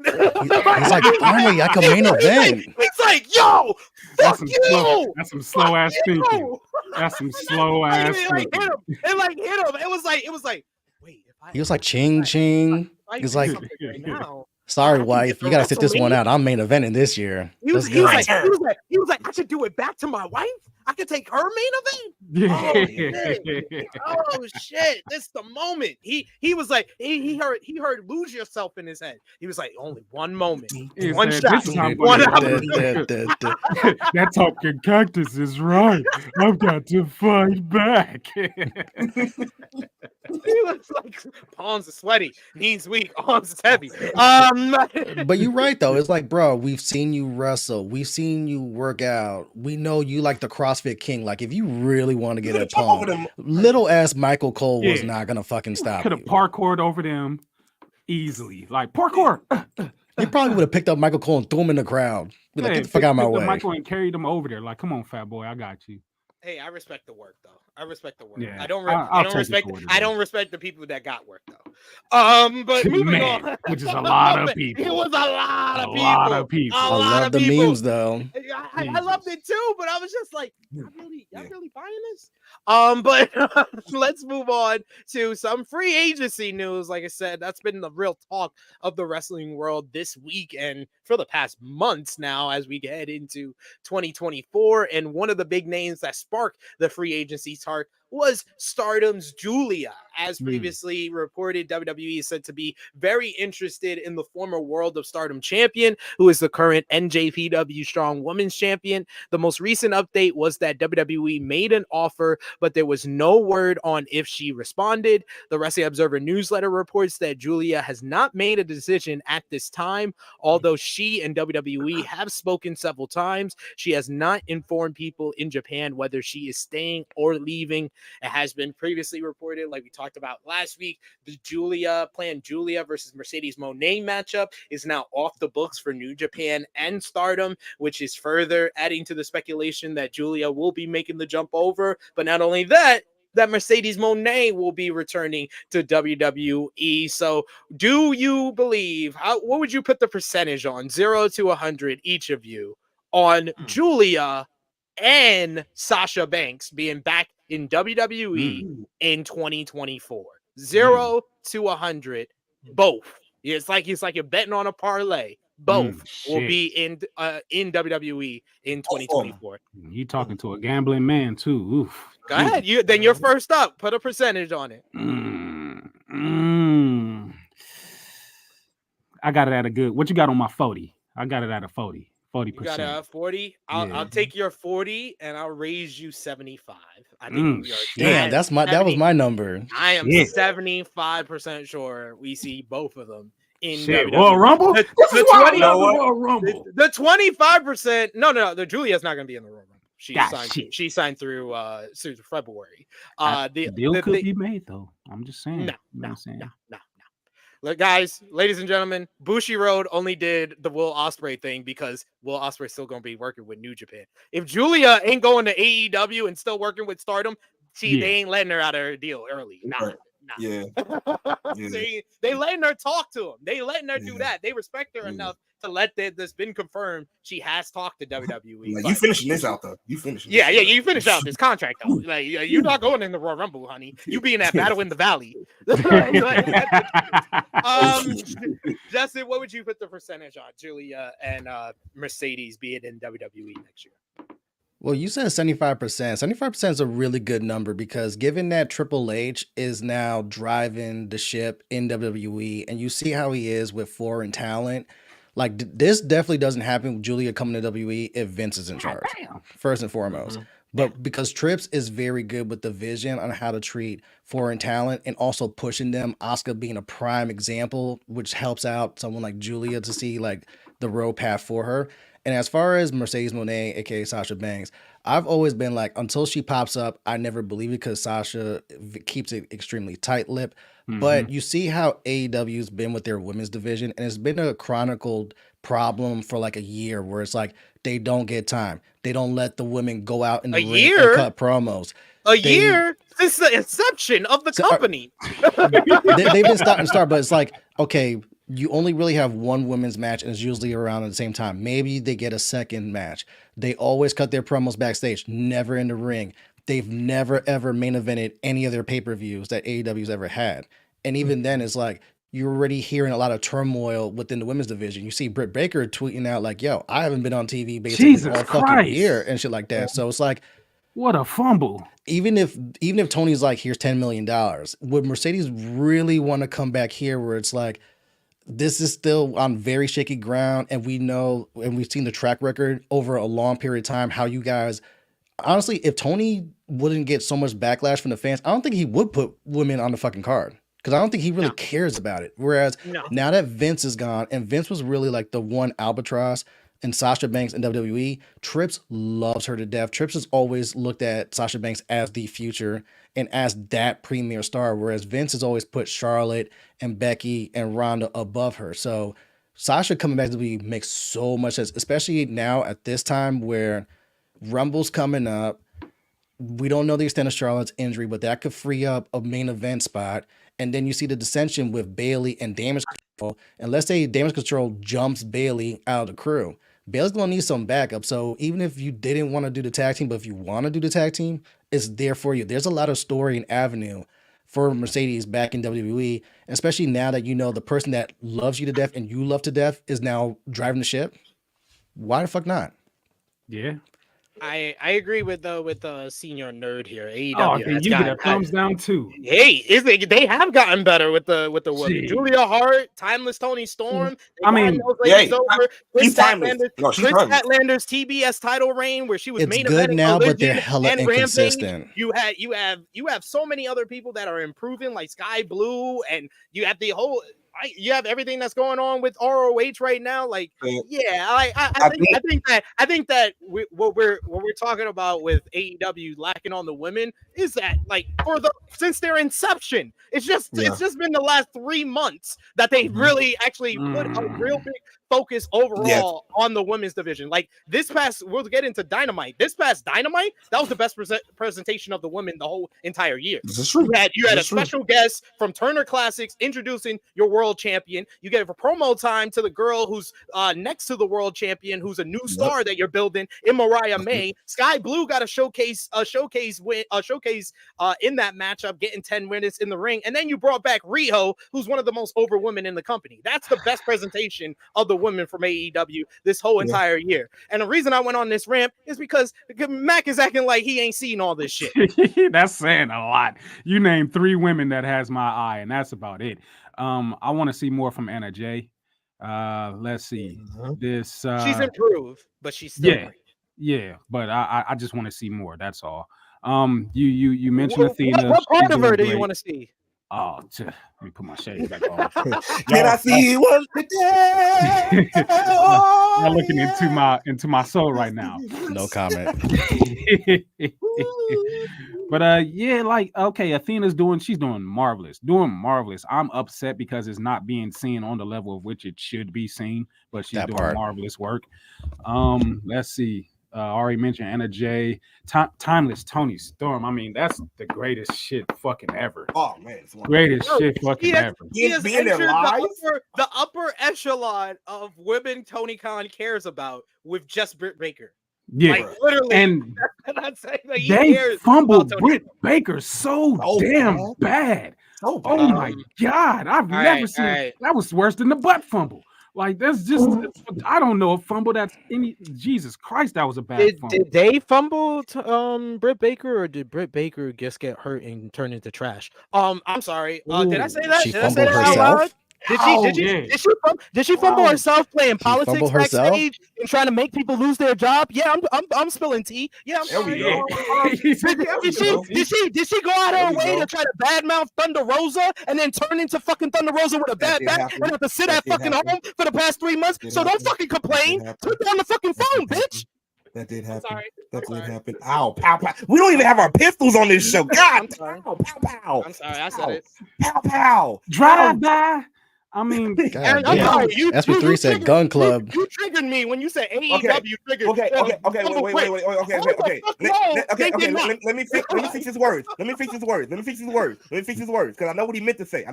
He's like, finally, I can main event. He's like, yo, fuck you. That's some slow ass thinking. That's some slow ass thinking. It hit him. It was like, wait. He was like, ching, ching. He's like, sorry, wife, you gotta sit this one out. I'm main eventing this year. He was like, I should do it back to my wife. I could take her main event. Oh shit! This is the moment. He was like, he heard lose yourself in his head. He was like, only one moment, one shot, one hour. That talking cactus is right. I've got to fight back. He looks like palms are sweaty, knees weak, arms heavy. But you're right though. It's like, bro, we've seen you wrestle, we've seen you work out. We know you like the CrossFit King. Like, if you really want to get a Punk, little ass Michael Cole was not gonna fucking stop. Could have parkoured over them easily, like parkour. You probably would have picked up Michael Cole and threw him in the crowd. Be like, get the fuck out of my way. Michael and carried him over there. Like, come on, fat boy, I got you. Hey, I respect the work though. I respect the work. Yeah, I don't respect the people that got work though. But moving on, which is a lot of people. It was a lot of people. I love the memes though. I loved it too, but I was just like, y'all really buying this? But let's move on to some free agency news. Like I said, that's been the real talk of the wrestling world this week and for the past months now as we head into 2024. And one of the big names that sparked the free agency talk was Stardom's Julia. As previously reported, WWE is said to be very interested in the former World of Stardom champion, who is the current NJPW Strong Women's champion. The most recent update was that WWE made an offer, but there was no word on if she responded. The Wrestling Observer newsletter reports that Julia has not made a decision at this time, although she and WWE have spoken several times. She has not informed people in Japan whether she is staying or leaving. It has been previously reported, like we talked about last week, the planned Julia versus Mercedes Moné matchup is now off the books for New Japan and Stardom, which is further adding to the speculation that Julia will be making the jump over. But not only that Mercedes Moné will be returning to WWE. So do you believe, what would you put the percentage on, 0 to 100, each of you, on Julia and Sasha Banks being back in WWE in 2024? 0 to 100, both. It's like you're betting on a parlay. Both will be in WWE in 2024. You talking to a gambling man too? Oof. Go ahead. You're first up. Put a percentage on it. I got it at a good. What you got on my 40? I got it at a 40. 40%. You got a 40. I'll take your 40 and I'll raise you 75. I think damn, that was my number. I am 75% sure we see both of them in WWE. Royal Rumble. The 25%. No, the Julia's not going to be in the Royal Rumble. She signed through February. The deal could be made though. I'm just saying. No. Look, guys, ladies and gentlemen, Bushiroad only did the Will Ospreay thing because Will Ospreay's still going to be working with New Japan. If Julia ain't going to AEW and still working with Stardom, they ain't letting her out of her deal early. Nah. Yeah. They letting her talk to him. They letting her do that. They respect her enough to let that's been confirmed. She has talked to WWE. Like, you finishing this out though? You finishing? Yeah, you finish out this contract though. Like, you're not going in the Royal Rumble, honey. You be in that Battle in the Valley. Justin, what would you put the percentage on Julia and Mercedes being in WWE next year? Well, you said 75%. 75% is a really good number because given that Triple H is now driving the ship in WWE and you see how he is with foreign talent, like this definitely doesn't happen with Julia coming to WWE if Vince is in charge, first and foremost. But because Trips is very good with the vision on how to treat foreign talent and also pushing them, Asuka being a prime example, which helps out someone like Julia to see like the road path for her. And as far as Mercedes Moné, aka Sasha Banks, I've always been like, until she pops up, I never believe it because Sasha keeps it extremely tight-lipped. But you see how AEW's been with their women's division, and it's been a chronicled problem for like a year where it's like they don't get time. They don't let the women go out in the ring and cut promos. A year since the inception of the company. They've been start, but it's like, okay, you only really have one women's match and it's usually around at the same time. Maybe they get a second match. They always cut their promos backstage, never in the ring. They've never, ever main evented any of their pay-per-views that AEW's ever had. And even then, it's like, you're already hearing a lot of turmoil within the women's division. You see Britt Baker tweeting out like, yo, I haven't been on TV basically all fucking year and shit like that. So it's like, what a fumble. Even if Tony's like, here's $10 million, would Mercedes really want to come back here where it's like, this is still on very shaky ground, and we know, and we've seen the track record over a long period of time, how you guys, honestly, if Tony wouldn't get so much backlash from the fans, I don't think he would put women on the fucking card. Because I don't think he really cares about it. Whereas now that Vince is gone, and Vince was really like the one albatross in Sasha Banks and WWE, Trips loves her to death. Trips has always looked at Sasha Banks as the future and as that premier star, whereas Vince has always put Charlotte and Becky and Ronda above her. So Sasha coming back to WWE makes so much sense, especially now at this time where Rumble's coming up. We don't know the extent of Charlotte's injury, but that could free up a main event spot. And then you see the dissension with Bayley and Damage Control. And let's say Damage Control jumps Bayley out of the crew. Bayley's going to need some backup. So even if you didn't want to do the tag team, but if you want to do the tag team, it's there for you. There's a lot of story and avenue for Mercedes back in WWE, especially now that you know the person that loves you to death and you love to death is now driving the ship. Why the fuck not? Yeah. I agree with the senior nerd here. AEW. Oh, okay, you get a thumbs down too. Hey, they have gotten better with the women. Julia Hart, Timeless Tony Storm. I mean, Chris Statlander's TBS title reign, where she was main good eventing now, Collision but they're hella and inconsistent. Rampage. You have so many other people that are improving, like Sky Blue, and you have the whole. You have everything that's going on with ROH right now. Like, I think that what we're talking about with AEW lacking on the women is that, like, since their inception, it's just been the last 3 months that they really actually put a real big focus overall on the women's division. Like we'll get into Dynamite. This past Dynamite, that was the best presentation of the women the whole entire year. This is true. You had a special guest from Turner Classics introducing your world champion. You gave a promo time to the girl who's next to the world champion, who's a new star that you're building in Mariah May. Sky Blue got a showcase in that matchup, getting 10 minutes in the ring, and then you brought back Riho, who's one of the most over women in the company. That's the best presentation of the women from AEW this whole entire year. And the reason I went on this rant is because Mac is acting like he ain't seen all this shit. That's saying a lot. You named 3 women that has my eye, and that's about it. I want to see more from Anna Jay. Let's see. This she's improved, but she's still but I just want to see more. That's all. You mentioned Athena. What part of her do you want to see? Oh, let me put my shades back on. Can I see you once today? I'm looking into my soul right now. No comment. But Athena's she's doing marvelous. I'm upset because it's not being seen on the level of which it should be seen, but she's doing marvelous work. Let's see. Already mentioned Anna Jay, Timeless Tony Storm. I mean, that's the greatest shit fucking ever. Oh man, it's greatest shit fucking ever. He has entered the upper echelon of women Tony Khan cares about with just Britt Baker. Yeah, like, literally. And not saying that they fumbled Britt Baker so damn bad. Oh my god, I've never seen that was worse than the butt fumble. Like that's just I don't know a fumble that's any Jesus Christ, that was a bad fumble. Did they fumble Britt Baker, or did Britt Baker just get hurt and turn into trash? I'm sorry. Did I say that? She did I say fumbled that herself? out loud? Did she fumble herself playing politics backstage and trying to make people lose their job? Yeah, I'm spilling tea. Yeah, I'm sorry. Did she go out her way to try to badmouth Thunder Rosa and then turn into fucking Thunder Rosa with a bad back and have to sit at fucking home for the past 3 months? So don't fucking complain. Put down the fucking phone, bitch. That did happen. That did happen. Ow, pow, pow. We don't even have our pistols on this show. God, pow, pow, pow. I'm sorry, I said it. Pow, pow. Drive by. I mean, SP3 said gun club. You triggered me when you said AEW triggered. Okay. Let me fix his words. Because I know what he meant to say.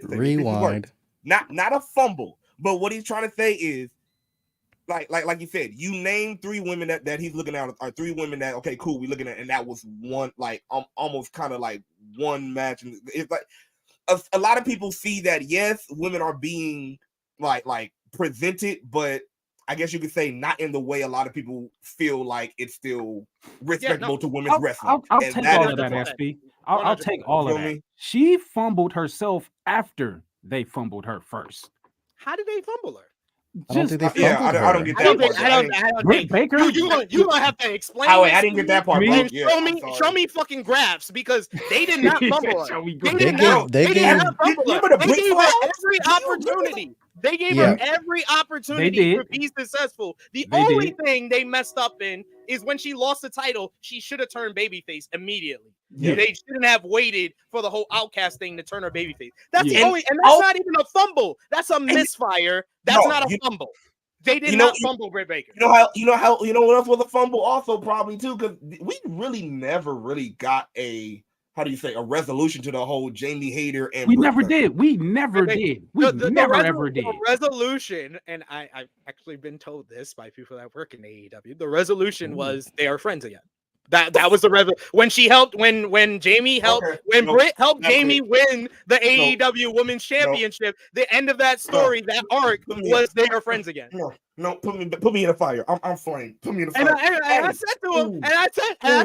Rewind. Not a fumble, but what he's trying to say is, like you said, you named 3 women that he's looking at, or 3 women that we looking at, and that was one, like almost kind of like one match, and it's like. A lot of people see that, yes, women are being like presented, but I guess you could say not in the way a lot of people feel like it's still respectable to women's wrestling. I'll take all of that, SP. I'll take all of that. She fumbled herself after they fumbled her first. How did they fumble her? I don't think they fumbled her. I don't get that part. I don't think Baker. You gonna have to explain. I didn't get that part. Show me fucking graphs, because they did not fumble her. They gave her every opportunity. They gave her every opportunity to be successful. The only thing they messed up in is when she lost the title, she should have turned babyface immediately. Yeah. They shouldn't have waited for the whole Outcast thing to turn her babyface. That's the only, and that's not even a fumble. That's a misfire. That's not a fumble. They did not fumble Britt Baker. You know what else was a fumble also probably too, because we really never really got a resolution to the whole Jamie Hayter and we never did. We never did. We never ever did. The resolution, and I've actually been told this by people that work in AEW. The resolution was they are friends again. That was the when Jamie helped when Britt helped Jamie win the AEW Women's Championship. The end of that story, that arc was they are friends again. No, put me in the fire. I'm fine. Put me in the fire. And I said to him, and I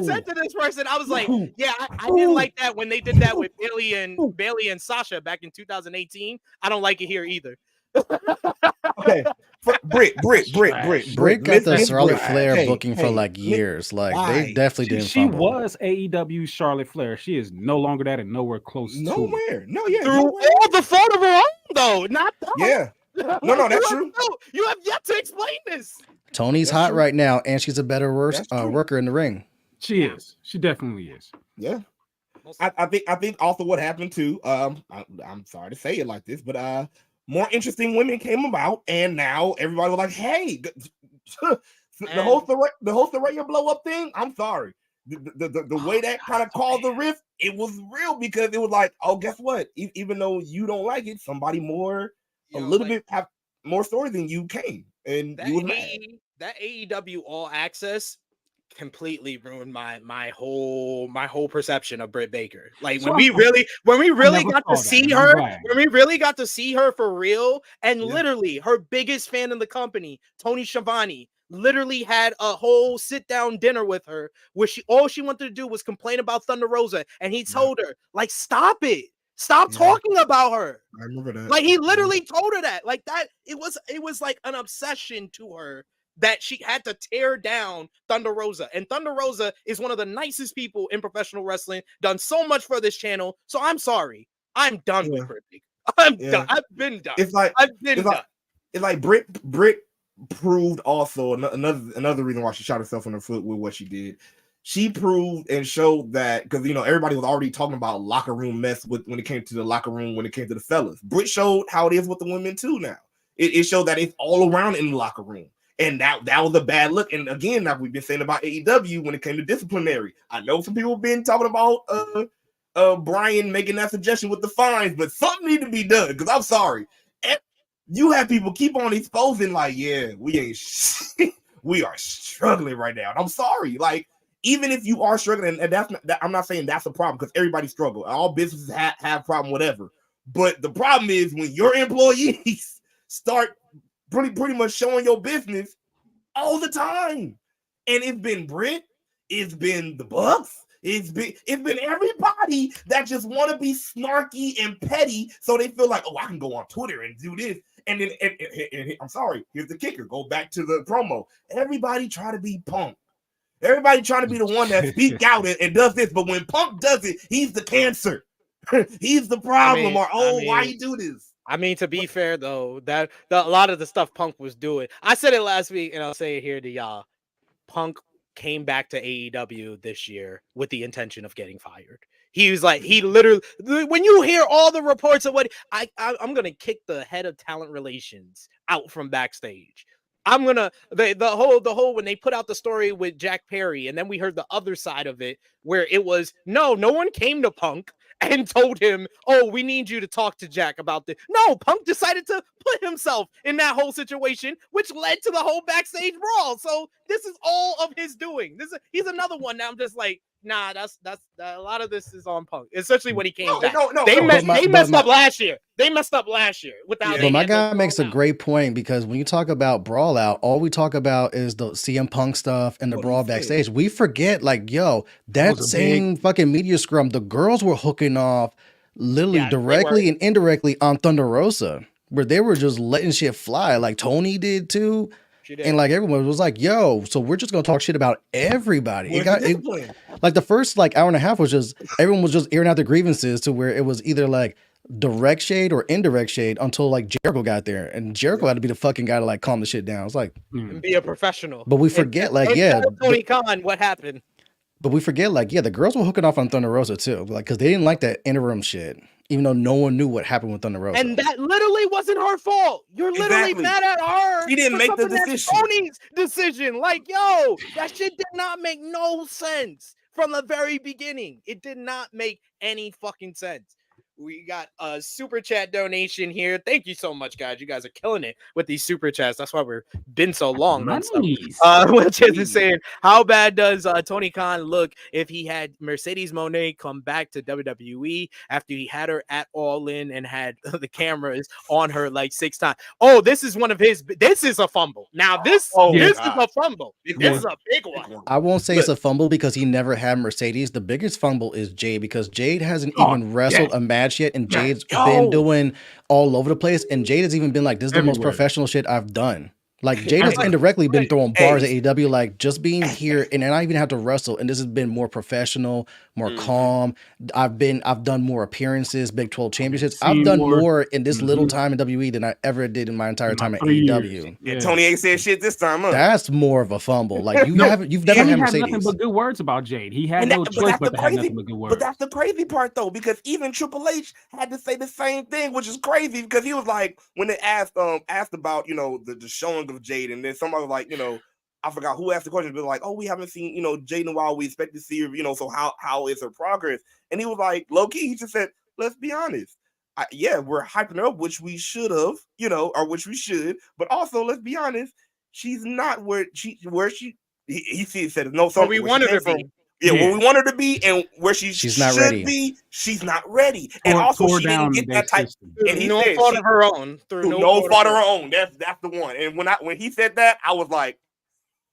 said to this person, I was like, yeah, I didn't like that when they did that with Bailey and Sasha back in 2018. I don't like it here either. Okay, Britt got the Charlotte Flair booking for like years. Like they definitely didn't. She was AEW Charlotte Flair. She is no longer that and nowhere close. Nowhere. Through all the fault of her own, though. Not yeah. No, that's true. You have yet to explain this. Tony's hot right now, and she's a better worker in the ring. She is. She definitely is. Yeah. I think also what happened too. I'm sorry to say it like this, but more interesting women came about, and now everybody was like, "Hey, the whole Saraya blow up thing." I'm sorry, the way that kind of caused the rift, it was real, because it was like, oh, guess what? Even though you don't like it, somebody a little bit have more story than you came, and you was mad. That AEW All Access completely ruined my whole perception of Britt Baker. Like when we really got to see her for real, and literally her biggest fan in the company, Tony Schiavone, literally had a whole sit down dinner with her where all she wanted to do was complain about Thunder Rosa, and he told her, like, stop it. Stop talking about her. I remember that. Like he literally told her that. Like that, it was like an obsession to her that she had to tear down Thunder Rosa. And Thunder Rosa is one of the nicest people in professional wrestling, done so much for this channel. So I'm sorry. I'm done with Britt. I'm done. I've been done. It's like Britt proved also another reason why she shot herself in the foot with what she did. She proved and showed that, because everybody was already talking about locker room mess when it came to the locker room, when it came to the fellas. Britt showed how it is with the women too now. It showed that it's all around in the locker room. And that was a bad look. And again, like we've been saying about AEW when it came to disciplinary. I know some people have been talking about Brian making that suggestion with the fines, but something need to be done. Because I'm sorry. You have people keep on exposing, like, yeah, we are struggling right now. And I'm sorry. Like, even if you are struggling, and I'm not saying that's a problem because everybody struggles. All businesses have problem, whatever. But the problem is when your employees start pretty much showing your business all the time. And it's been Britt, it's been the Bucks, it's been everybody that just want to be snarky and petty, so they feel like, oh, I can go on Twitter and do this. And then and I'm sorry, here's the kicker. Go back to the promo. Everybody try to be Punk. Everybody trying to be the one that speak out and does this, but when Punk does it, he's the cancer. He's the problem. Why you do this? I mean, to be fair though, that a lot of the stuff Punk was doing, I said it last week, and I'll say it here to y'all. Punk came back to AEW this year with the intention of getting fired. He was like, he literally, when you hear all the reports of what I'm gonna kick the head of talent relations out from Backstage. I'm gonna the whole when they put out the story with Jack Perry, and then we heard the other side of it where it was no one came to Punk and told him, oh, we need you to talk to Jack about this. No, Punk decided to put himself in that whole situation, which led to the whole Backstage brawl. So this is all of his doing. He's another one. Now I'm just like, nah, that's a lot of this is on Punk, especially when he came back. They messed up last year. They messed up last year without. But my guy makes a great point, because when you talk about Brawl Out, all we talk about is the CM Punk stuff and the Brawl backstage. We forget, like, yo, that same fucking media scrum, the girls were hooking off literally directly and indirectly on Thunder Rosa, where they were just letting shit fly, like Tony did too. And like everyone was like, yo, so we're just gonna talk shit about everybody. Like the first like hour and a half was just everyone was just airing out their grievances, to where it was either like direct shade or indirect shade until like Jericho got there, and Jericho had to be the fucking guy to like calm the shit down. It's like, and be a professional. But we forget, Tony Khan, what happened? But we forget, like, the girls were hooking off on Thunder Rosa too, like, because they didn't like that interim shit, even though no one knew what happened with Thunder Rosa. And that literally wasn't her fault. You're literally mad at her. She didn't make the decision. That's Tony's decision. Like, yo, that shit did not make no sense from the very beginning. It did not make any fucking sense. We got a super chat donation here. Thank you so much, guys. You guys are killing it with these super chats. That's why we've been so long. Which is saying, how bad does Tony Khan look if he had Mercedes Moné come back to WWE after he had her at All In and had the cameras on her like 6 times? Oh, this is one of his. This is a fumble. Now this is a fumble. This is a big one. I won't say it's a fumble because he never had Mercedes. The biggest fumble is Jade, because Jade hasn't even wrestled a match yet, and Jade's been doing all over the place, and Jade has even been like, this is the most professional shit I've done. Like, Jade has indirectly been throwing bars at AEW, like, just being here, and I even have to wrestle, and this has been more professional, more calm. I've done more appearances, Big 12 championships. I've done more in this little time in WWE than I ever did in my entire time at AEW. Yeah, Tony ain't said shit this time. Huh? That's more of a fumble. Like, you've never had Mercedes. Nothing but good words about Jade. He had no choice but to have nothing but good words. But that's the crazy part, though, because even Triple H had to say the same thing, which is crazy, because he was like, when they asked about, the showing of Jade, and then somebody was like, I forgot who asked the question, but like, oh, we haven't seen, Jade in a while. We expect to see her, so how is her progress? And he was like, low key, he just said, let's be honest. We're hyping her up, which we should have, or which we should, but also let's be honest, she's not he said no. So we wanted her to be. Yeah, where we want her to be, and where she's not ready. She's not ready, and also she didn't get that type. And he said, fault of her own. Through no fault of her own. That's the one. And when he said that, I was like,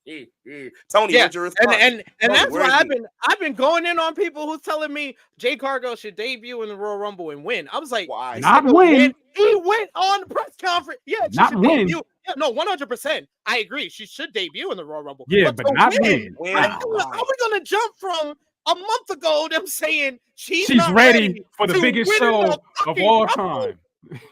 Tony, what's your response? And that's why I've been going in on people who's telling me Jade Cargill should debut in the Royal Rumble and win. I was like, why? Not win. He went on the press conference. Yeah, she not win. Debut. Yeah, no, 100%. I agree. She should debut in the Royal Rumble. Yeah, but not win. How are we gonna jump from a month ago them saying she's not ready for the biggest show of all time?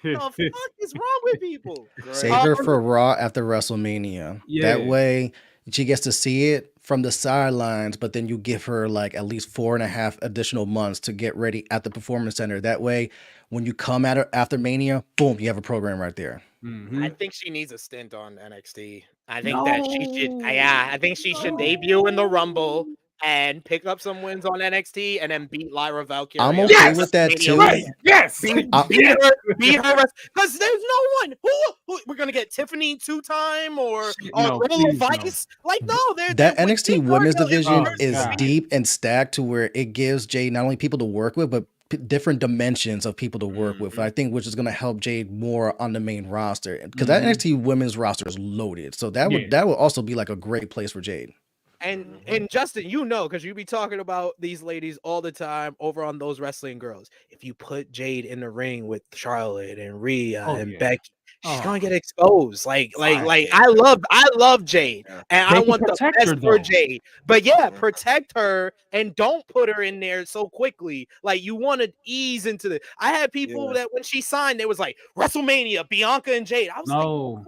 The fuck is wrong with people? Save her for Raw after WrestleMania. Yeah. That way she gets to see it from the sidelines, but then you give her like at least 4.5 additional months to get ready at the Performance Center. That way, when you come at her after Mania, boom, you have a program right there. Mm-hmm. I think she needs a stint on NXT. I think that she should. Yeah, I think she should debut in the Rumble and pick up some wins on NXT and then beat Lyra Valkyrie. I'm okay with that too. Right. Yes. Beat her because there's no one who we're gonna get Tiffany 2-time or Roll Vice. Like that NXT women's division is God. deep and stacked to where it gives Jade not only people to work with, but different dimensions of people to work with. I think which is going to help Jade more on the main roster because that NXT women's roster is loaded. So that would also be like a great place for Jade. And Justin, because you be talking about these ladies all the time over on Those Wrestling Girls. If you put Jade in the ring with Charlotte and Rhea and Becky, she's gonna get exposed. I love Jade, and I want the best for Jade. But protect her and don't put her in there so quickly. Like you want to ease into the. I had people that when she signed, they was like WrestleMania, Bianca and Jade. I was no.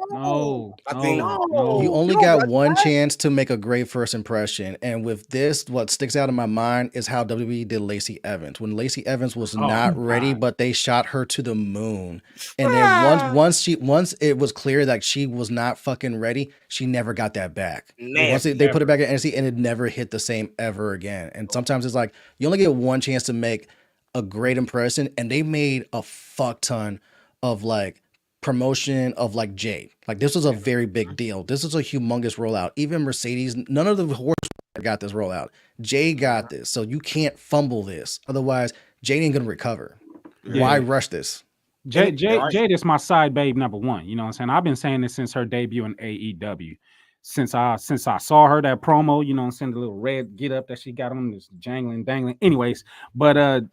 You only got one chance to make a great first impression, and with this, what sticks out in my mind is how WWE did Lacey Evans when Lacey Evans was not ready, but they shot her to the moon, and then once it was clear that she was not fucking ready, she never got that back. Once they put it back in NXT, and it never hit the same ever again. And sometimes it's like you only get one chance to make a great impression, and they made a fuck ton of like promotion of like Jade. Like this was a very big deal. This was a humongous rollout. Even Mercedes, none of the horse got this rollout. Jade got this, so you can't fumble this. Otherwise, Jade ain't gonna recover. Why rush this? Jade is my side babe number one. You know what I'm saying? I've been saying this since her debut in AEW. Since I saw her that promo, you know what I'm saying, the little red get up that she got on, this jangling, dangling. Anyways, but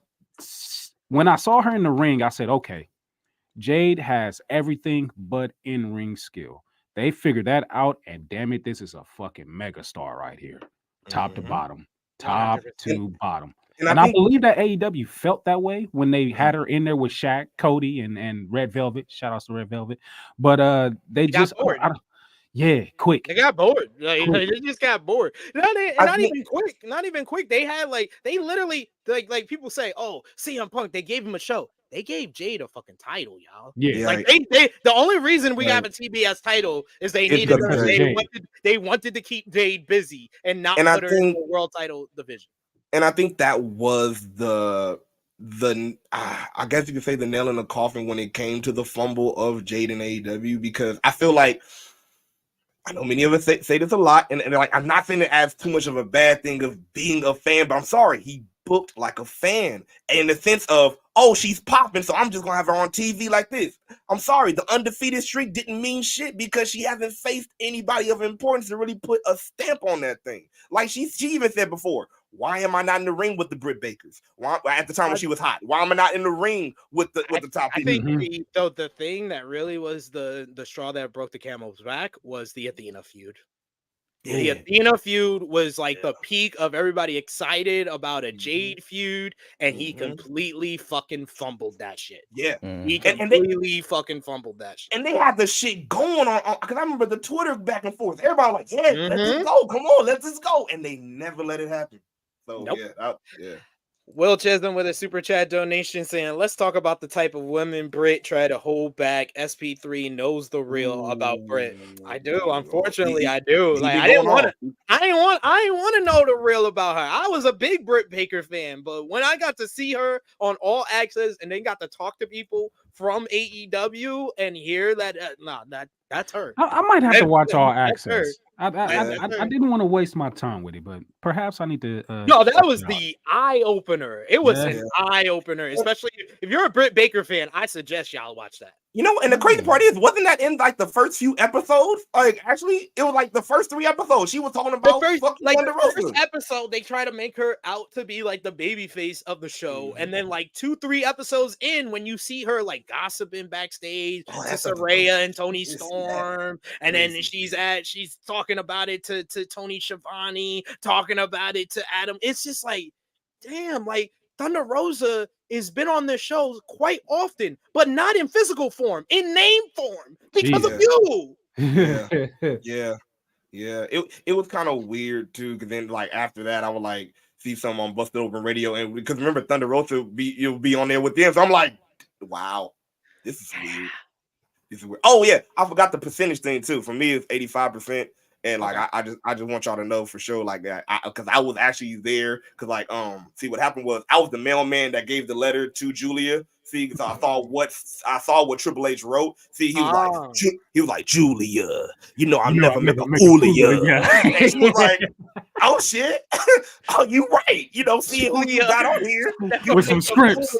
when I saw her in the ring, I said, okay, Jade has everything but in-ring skill. They figured that out, and damn it, this is a fucking megastar right here. Top to bottom. Top to bottom. And I believe that AEW felt that way when they had her in there with Shaq, Cody, and Red Velvet. Shout outs to Red Velvet. But they just quick. They got bored. They just got bored. Not even quick. They had they literally like people say, oh, CM Punk, they gave him a show. They gave Jade a fucking title, y'all. Yeah. They the only reason we got a TBS title is they wanted to keep Jade busy and not put her in the world title division. And I think that was the I guess you could say the nail in the coffin when it came to the fumble of Jade and AEW, because I feel like I know many of us say this a lot, and like I'm not saying it as too much of a bad thing of being a fan, but I'm sorry, he booked like a fan in the sense of, oh, she's popping, so I'm just gonna have her on TV like this. I'm sorry, the undefeated streak didn't mean shit because she hasn't faced anybody of importance to really put a stamp on that thing. Like she even said before, why am I not in the ring with the Britt Bakers? Why, at the time when she was hot, why am I not in the ring with the top people? I think the thing that really was the straw that broke the camel's back was the Athena feud. The Athena feud was like the peak of everybody excited about a Jade feud, and he completely fucking fumbled that shit. Yeah. He completely fucking fumbled that shit. And they had the shit going on because I remember the Twitter back and forth. Everybody like, yeah, let's just go. Come on, let's just go. And they never let it happen. So, yeah. Will Chisholm with a super chat donation saying, let's talk about the type of women Britt try to hold back. SP3 knows the real about Britt. I do. Unfortunately, I do. Like I didn't want to know the real about her. I was a big Britt Baker fan, but when I got to see her on All Access and then got to talk to people from AEW and hear that, that's her. I might have to watch All Access. I didn't want to waste my time with it, but perhaps I need to. No, that was the eye opener. It was an eye opener, especially if you're a Britt Baker fan. I suggest y'all watch that. You know, and the crazy part is, wasn't that in like the first few episodes? Like, actually, it was like the first 3 episodes. She was talking about the first episode. They try to make her out to be like the baby face of the show, and then like 2-3 episodes in, when you see her like gossiping backstage to Saraya and Tony Storm, and then she's talking about it to Tony Schiavone, talking about it to Adam. It's just like, damn, like Thunder Rosa has been on this show quite often, but not in physical form, in name form, because of you. Yeah. It was kind of weird too, because then like after that, I would like see some on Busted Open Radio, and because remember Thunder Rosa you'll be on there with them, so I'm like, Wow, this is weird. This is weird. Oh yeah, I forgot the percentage thing too. For me, it's 85%. And like I just want y'all to know for sure, like that, because I was actually there. Because like see what happened was I was the mailman that gave the letter to Julia. See, because I saw what Triple H wrote. See, he was like Julia, I'm never met Julia. And she was like, oh shit, oh you right, see who you got on here with some scripts,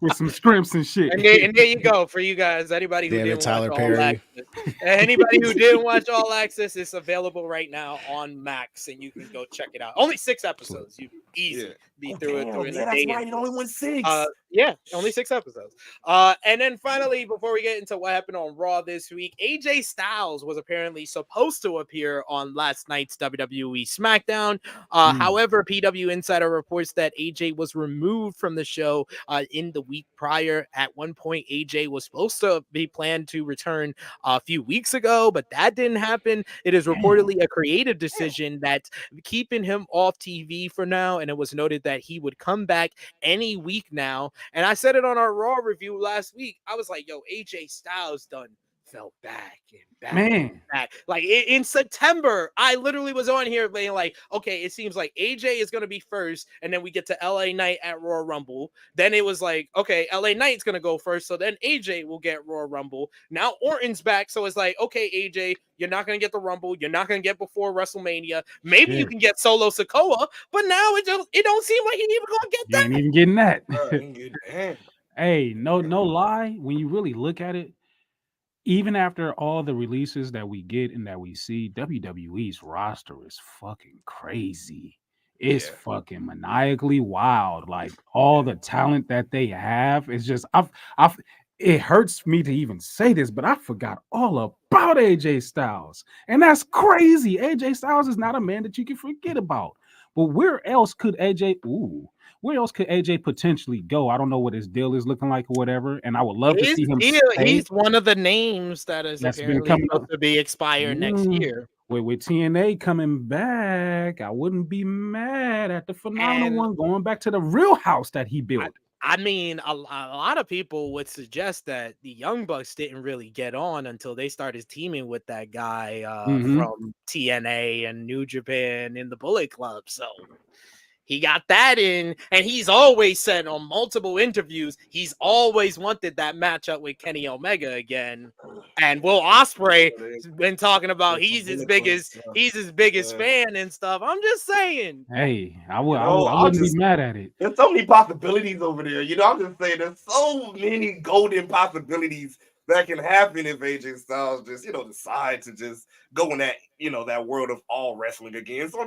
with some scripts and shit. And there you go for you guys. Anybody who didn't watch All Access, anybody who didn't watch All Access, it's available right now on Max, and you can go check it out. Only 6 episodes. You easy be through it in a day. Right. It only went 6. Yeah, only 6 episodes. And then finally, before we get into what happened on Raw this week, AJ Styles was apparently supposed to appear on last night's WWE SmackDown. However, PW Insider reports that AJ was removed from the show in the week prior. At one point, AJ was supposed to be planned to return a few weeks ago, but that didn't happen. It is reportedly a creative decision that's keeping him off TV for now, and it was noted that he would come back any week now. And I said it on our Raw review last week. I was like, yo, AJ Styles done fell back and back. Like in September, I literally was on here being like, okay, it seems like AJ is going to be first, and then we get to LA Knight at Royal Rumble. Then it was like, okay, LA Knight's going to go first, so then AJ will get Royal Rumble. Now Orton's back, so it's like, okay, AJ, you're not going to get the Rumble. You're not going to get before WrestleMania. Maybe you can get Solo Sikoa, but now it don't seem like he's even going to get that. You ain't even getting that. Hey, no lie. When you really look at it, even after all the releases that we get and that we see, WWE's roster is fucking crazy. It's fucking maniacally wild. Like all the talent that they have is just, it hurts me to even say this, but I forgot all about AJ Styles. And that's crazy. AJ Styles is not a man that you can forget about. But where else could AJ potentially go? I don't know what his deal is looking like or whatever. And I would love to see him. He's one of the names that's apparently coming up to be expired next year. With TNA coming back, I wouldn't be mad at the phenomenal one going back to the real house that he built. I mean, a lot of people would suggest that the Young Bucks didn't really get on until they started teaming with that guy from TNA and New Japan in the Bullet Club. So he got that in, and he's always said on multiple interviews he's always wanted that matchup with Kenny Omega again. And Will Ospreay has been talking about he's his biggest fan and stuff. I'm just saying. Hey, I wouldn't be mad at it. There's so many possibilities over there. I'm just saying there's so many golden possibilities that can happen if AJ Styles just, decide to just go in that, that world of all wrestling again. So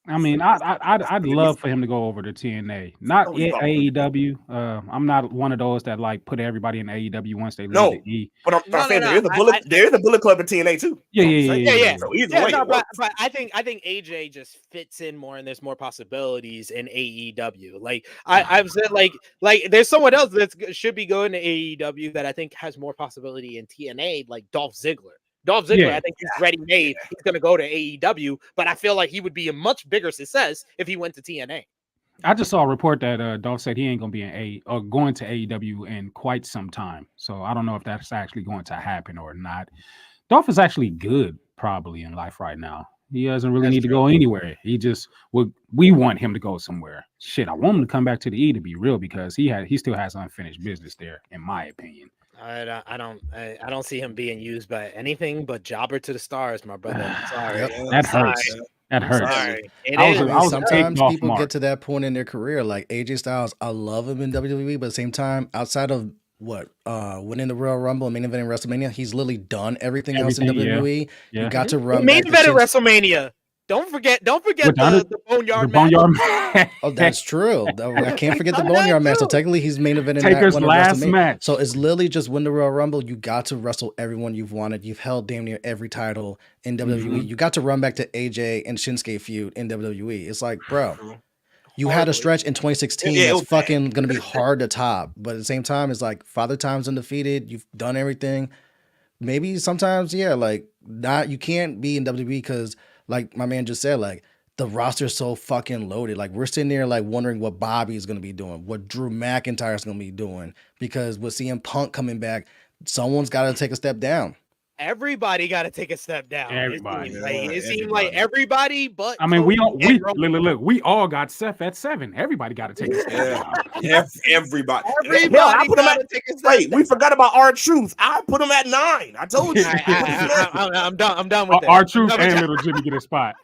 I mean, I'd love for him to go over to TNA, not AEW. I'm not one of those that like put everybody in AEW once they leave the E. But I'm saying there is a Bullet Club at TNA too. Yeah. So either way, but I think AJ just fits in more, and there's more possibilities in AEW. Like I've said, like there's someone else that should be going to AEW that I think has more possibility in TNA, like Dolph Ziggler. I think he's ready made. He's going to go to AEW, but I feel like he would be a much bigger success if he went to TNA. I just saw a report that Dolph said he ain't going to be going to AEW in quite some time. So I don't know if that's actually going to happen or not. Dolph is actually good probably in life right now. He doesn't really need to go anywhere. He just we want him to go somewhere. Shit, I want him to come back to the E, to be real, because he still has unfinished business there, in my opinion. I don't see him being used by anything but jobber to the stars, my brother. Sorry. That hurts. That hurts. Sorry. Sometimes people get to that point in their career, like AJ Styles. I love him in WWE, but at the same time, outside of winning the Royal Rumble and main event in WrestleMania, he's literally done everything else in WWE. Yeah. You got to run main event in WrestleMania. Don't forget the Boneyard match. Oh, that's true. I can't forget the Boneyard match. So technically, he's main event in Taker's last match. So it's literally just win the Royal Rumble. You got to wrestle everyone you've wanted. You've held damn near every title in WWE. You got to run back to AJ and Shinsuke feud in WWE. It's like, bro, you had a stretch in 2016 that's fucking going to be hard to top. But at the same time, it's like Father Time's undefeated. You've done everything. Maybe sometimes, you can't be in WWE because, like my man just said, like the roster's so fucking loaded. Like, we're sitting there like wondering what Bobby's gonna be doing, what Drew McIntyre's gonna be doing, because with CM Punk coming back, someone's got to take a step down. Everybody got to take a step down. Everybody. It seemed like everybody, but I mean, we all got Seth at 7. Everybody got to take a step down. Everybody. Everybody I put him at. take a step Wait, down. we forgot about R-Truth. I put him at 9. I told you. I'm done with that. R-Truth and Little Jimmy get a spot.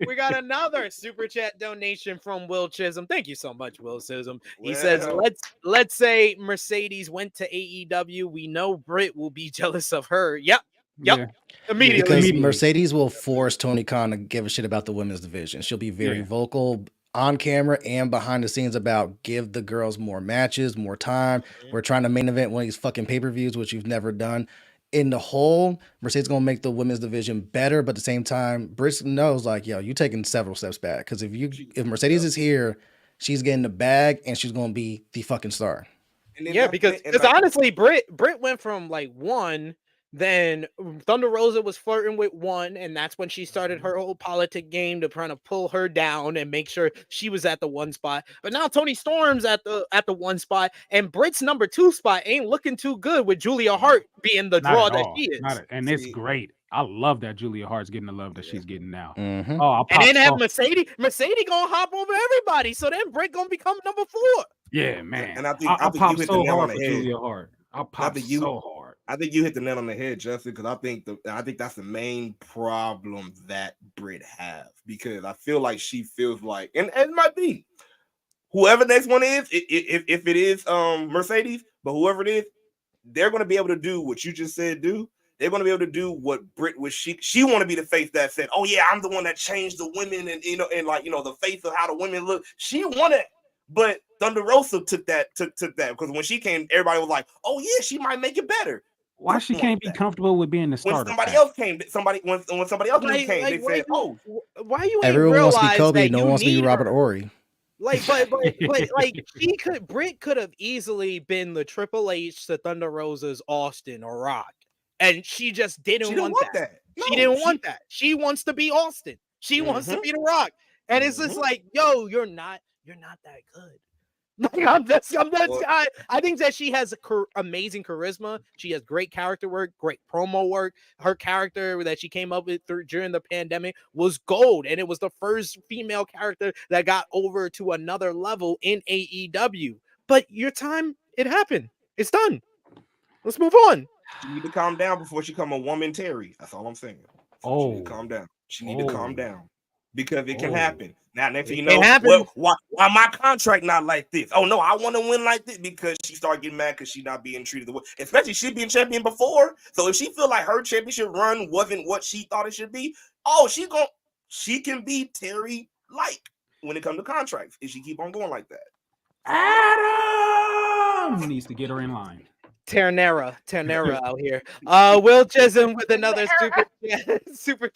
We got another super chat donation from Will Chisholm. Thank you so much, Will Chisholm. He says, let's say Mercedes went to AEW. We know Britt will be jealous of her. Yep. Yeah. Immediately. Because Mercedes will force Tony Khan to give a shit about the women's division. She'll be very vocal on camera and behind the scenes about give the girls more matches, more time. We're trying to main event one of these fucking pay-per-views, which you've never done. In the whole, Mercedes gonna make the women's division better, but at the same time, Britt knows like, yo, you taking several steps back. Because if Mercedes is here, she's getting the bag and she's gonna be the fucking star. Yeah, because honestly, Britt went from like 1. Then Thunder Rosa was flirting with 1, and that's when she started her whole politic game to try to pull her down and make sure she was at the 1 spot. But now Tony Storm's at the 1 spot, and Britt's number 2 spot ain't looking too good with Julia Hart being the draw that she is. And it's great. I love that Julia Hart's getting the love that she's getting now. Mm-hmm. Oh, and then have Mercedes gonna hop over everybody, so then Britt gonna become number 4. Yeah, man. And I think you hit so the nail hard on for the head. Julia Hart. I popped so hard. I think you hit the nail on the head, Justin, because I think that's the main problem that Britt have, because I feel like she feels like, and it might be whoever next one is, if it is Mercedes, but whoever it is, they're going to be able to do what you just said. They're going to be able to do what Britt was. She want to be the face that said, "Oh yeah, I'm the one that changed the women," and the face of how the women look. She wanted. But Thunder Rosa took that because when she came, everybody was like, "Oh yeah, she might make it better." Why she can't be comfortable with being the starter? When somebody else came, they said, "Oh, why you?" Everyone wants to be Kobe, no one wants to be Robert Horry. Like, but Britt could have easily been the Triple H to Thunder Rosa's Austin or Rock, and she just didn't want that. She didn't want that. She wants to be Austin. She wants to be the Rock, and it's just like, yo, you're not that good. I think that she has amazing charisma. She has great character work, great promo work. Her character that she came up with during the pandemic was gold, and it was the first female character that got over to another level in AEW. But your time, it happened. It's done. Let's move on. She need to calm down before she become a woman Terry. That's all I'm saying. She need to calm down. She need to calm down, because it can happen. Now, next thing you know, why my contract not like this? Oh no, I want to win like this, because she started getting mad because she not being treated the way, especially she being champion before. So if she feel like her championship run wasn't what she thought it should be, she can be Terry like when it comes to contracts if she keep on going like that. Adam needs to get her in line. Ternera out here. Will Chisholm with another super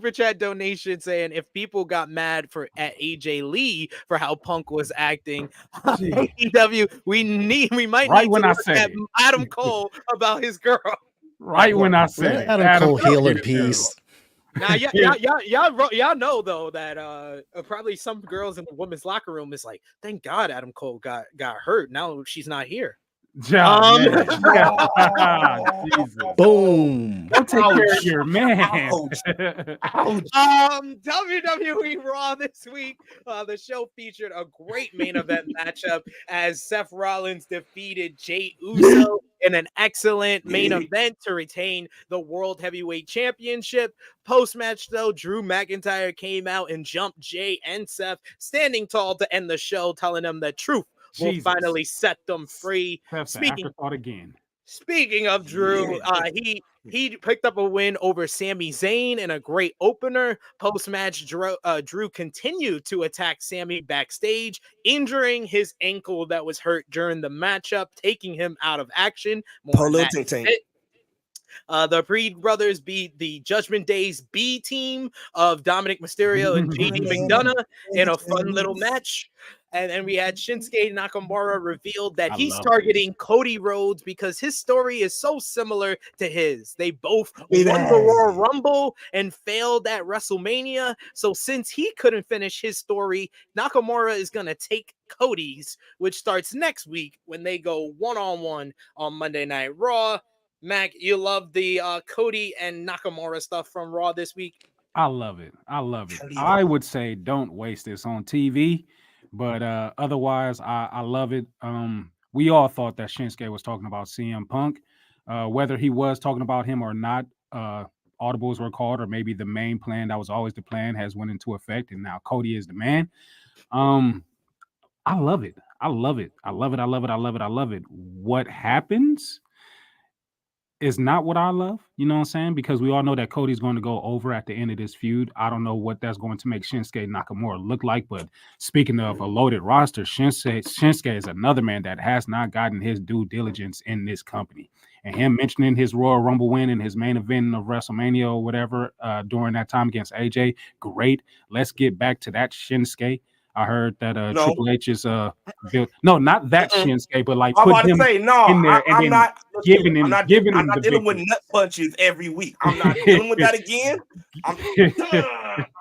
chat donation saying, if people got mad at AJ Lee for how Punk was acting, AEW, we might need to look at Adam Cole about his girl. Right when I said Adam Cole heal in peace. Now, y'all know though that probably some girls in the women's locker room is like, thank God Adam Cole got hurt. Now she's not here. Boom. Don't take care of your man. WWE Raw this week. The show featured a great main event matchup as Seth Rollins defeated Jey Uso in an excellent main event to retain the World Heavyweight Championship. Post-match, though, Drew McIntyre came out and jumped Jey and Seth, standing tall to end the show, telling them the truth will finally set them free. Speaking of Drew, he picked up a win over Sami Zayn in a great opener. Post-match, Drew continued to attack Sami backstage, injuring his ankle that was hurt during the matchup, taking him out of action. The Breed brothers beat the Judgment Day's B team of Dominic Mysterio and JD McDonough in a fun little match. And then we had Shinsuke Nakamura revealed that he's targeting Cody Rhodes because his story is so similar to his. They both won the Royal Rumble and failed at WrestleMania. So since he couldn't finish his story, Nakamura is going to take Cody's, which starts next week when they go one-on-one on Monday Night Raw. Mac, you love the Cody and Nakamura stuff from Raw this week? I love it. I would say don't waste this on TV. But otherwise, I love it. We all thought that Shinsuke was talking about CM Punk. Whether he was talking about him or not, audibles were called, or maybe the main plan that was always the plan has went into effect, and now Cody is the man. I love it. What happens is not what I love, you know what I'm saying? Because we all know that Cody's going to go over at the end of this feud. I don't know what that's going to make Shinsuke Nakamura look like, but speaking of a loaded roster, Shinsuke is another man that has not gotten his due diligence in this company. And him mentioning his Royal Rumble win and his main event of WrestleMania or whatever during that time against AJ, great. Let's get back to that Shinsuke. I heard that Triple H is built. No, not that Shinsuke, but like put him in there and I'm not giving I'm not dealing with nut punches every week. I'm not dealing with that again. I'm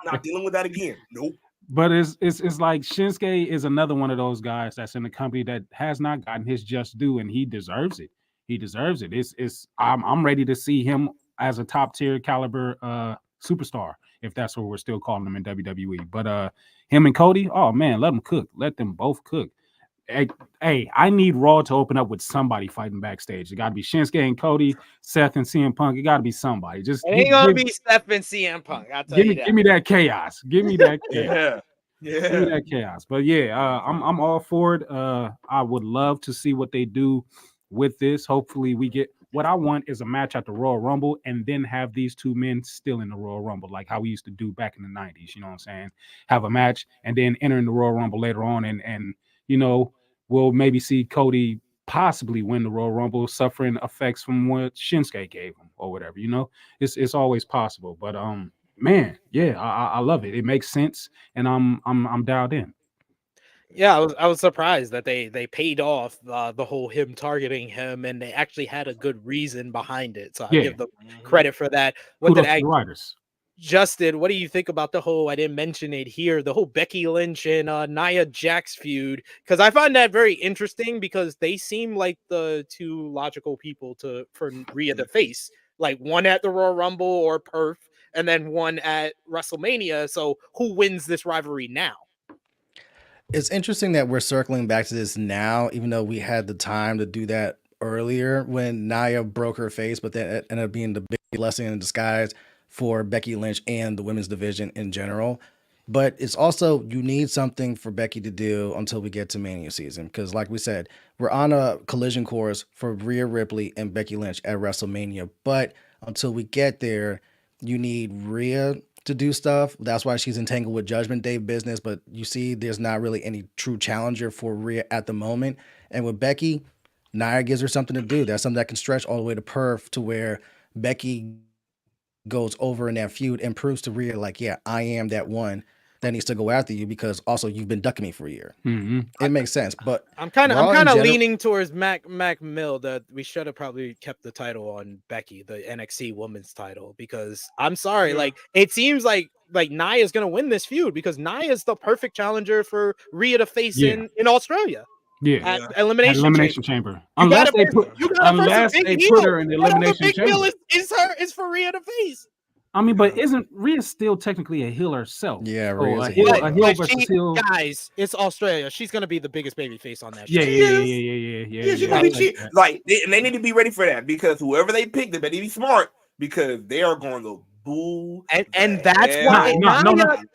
not dealing with that again. Nope. But it's like Shinsuke is another one of those guys that's in the company that has not gotten his just due, and he deserves it. I'm ready to see him as a top tier caliber superstar, if that's what we're still calling him in WWE. But him and Cody, oh man, let them cook. Let them both cook. Hey, I need Raw to open up with somebody fighting backstage. It got to be Shinsuke and Cody, Seth and CM Punk. It got to be somebody. Just it ain't gonna be Seth and CM Punk. I'll tell you that. Give me that chaos. Give me that chaos. Yeah. Give me that chaos. But yeah, I'm all for it. I would love to see what they do with this. Hopefully, we get. What I want is a match at the Royal Rumble and then have these two men still in the Royal Rumble, like how we used to do back in the 90s. You know what I'm saying? Have a match and then enter in the Royal Rumble later on. And you know, we'll maybe see Cody possibly win the Royal Rumble, suffering effects from what Shinsuke gave him or whatever. You know, it's always possible. But man, yeah, I love it. It makes sense. And I'm dialed in. Yeah, I was surprised that they paid off the whole him targeting him, and they actually had a good reason behind it. So I give them credit for that. Justin, what do you think about the whole? I didn't mention it here. The whole Becky Lynch and Nia Jax feud, because I find that very interesting because they seem like the two logical people for Rhea to face, like one at the Royal Rumble or Perth, and then one at WrestleMania. So who wins this rivalry now? It's interesting that we're circling back to this now, even though we had the time to do that earlier when Nia broke her face, but that ended up being the big blessing in disguise for Becky Lynch and the women's division in general. But it's also, you need something for Becky to do until we get to Mania season. Because like we said, we're on a collision course for Rhea Ripley and Becky Lynch at WrestleMania. But until we get there, you need Rhea to do stuff. That's why she's entangled with Judgment Day business. But you see, there's not really any true challenger for Rhea at the moment. And with Becky, Nia gives her something to do. That's something that can stretch all the way to Perth, to where Becky goes over in that feud and proves to Rhea, like, yeah, I am that one that needs to go after you, because also you've been ducking me for a year. Mm-hmm. It makes sense. But I'm kind of leaning towards Mac Mill that we should have probably kept the title on Becky, the NXT Women's title, because I'm sorry, like it seems like Nia is gonna win this feud because Nia is the perfect challenger for Rhea to face in Australia. Yeah, at Elimination Chamber. Unless they put her in the Elimination Chamber. Is for Rhea to face. I mean, but isn't Rhea still technically a heel herself? Yeah, Rhea's a heel versus heel. Guys, it's Australia. She's gonna be the biggest baby face on that show. They need to be ready for that, because whoever they pick, they better be smart, because they are going to boo. And that's why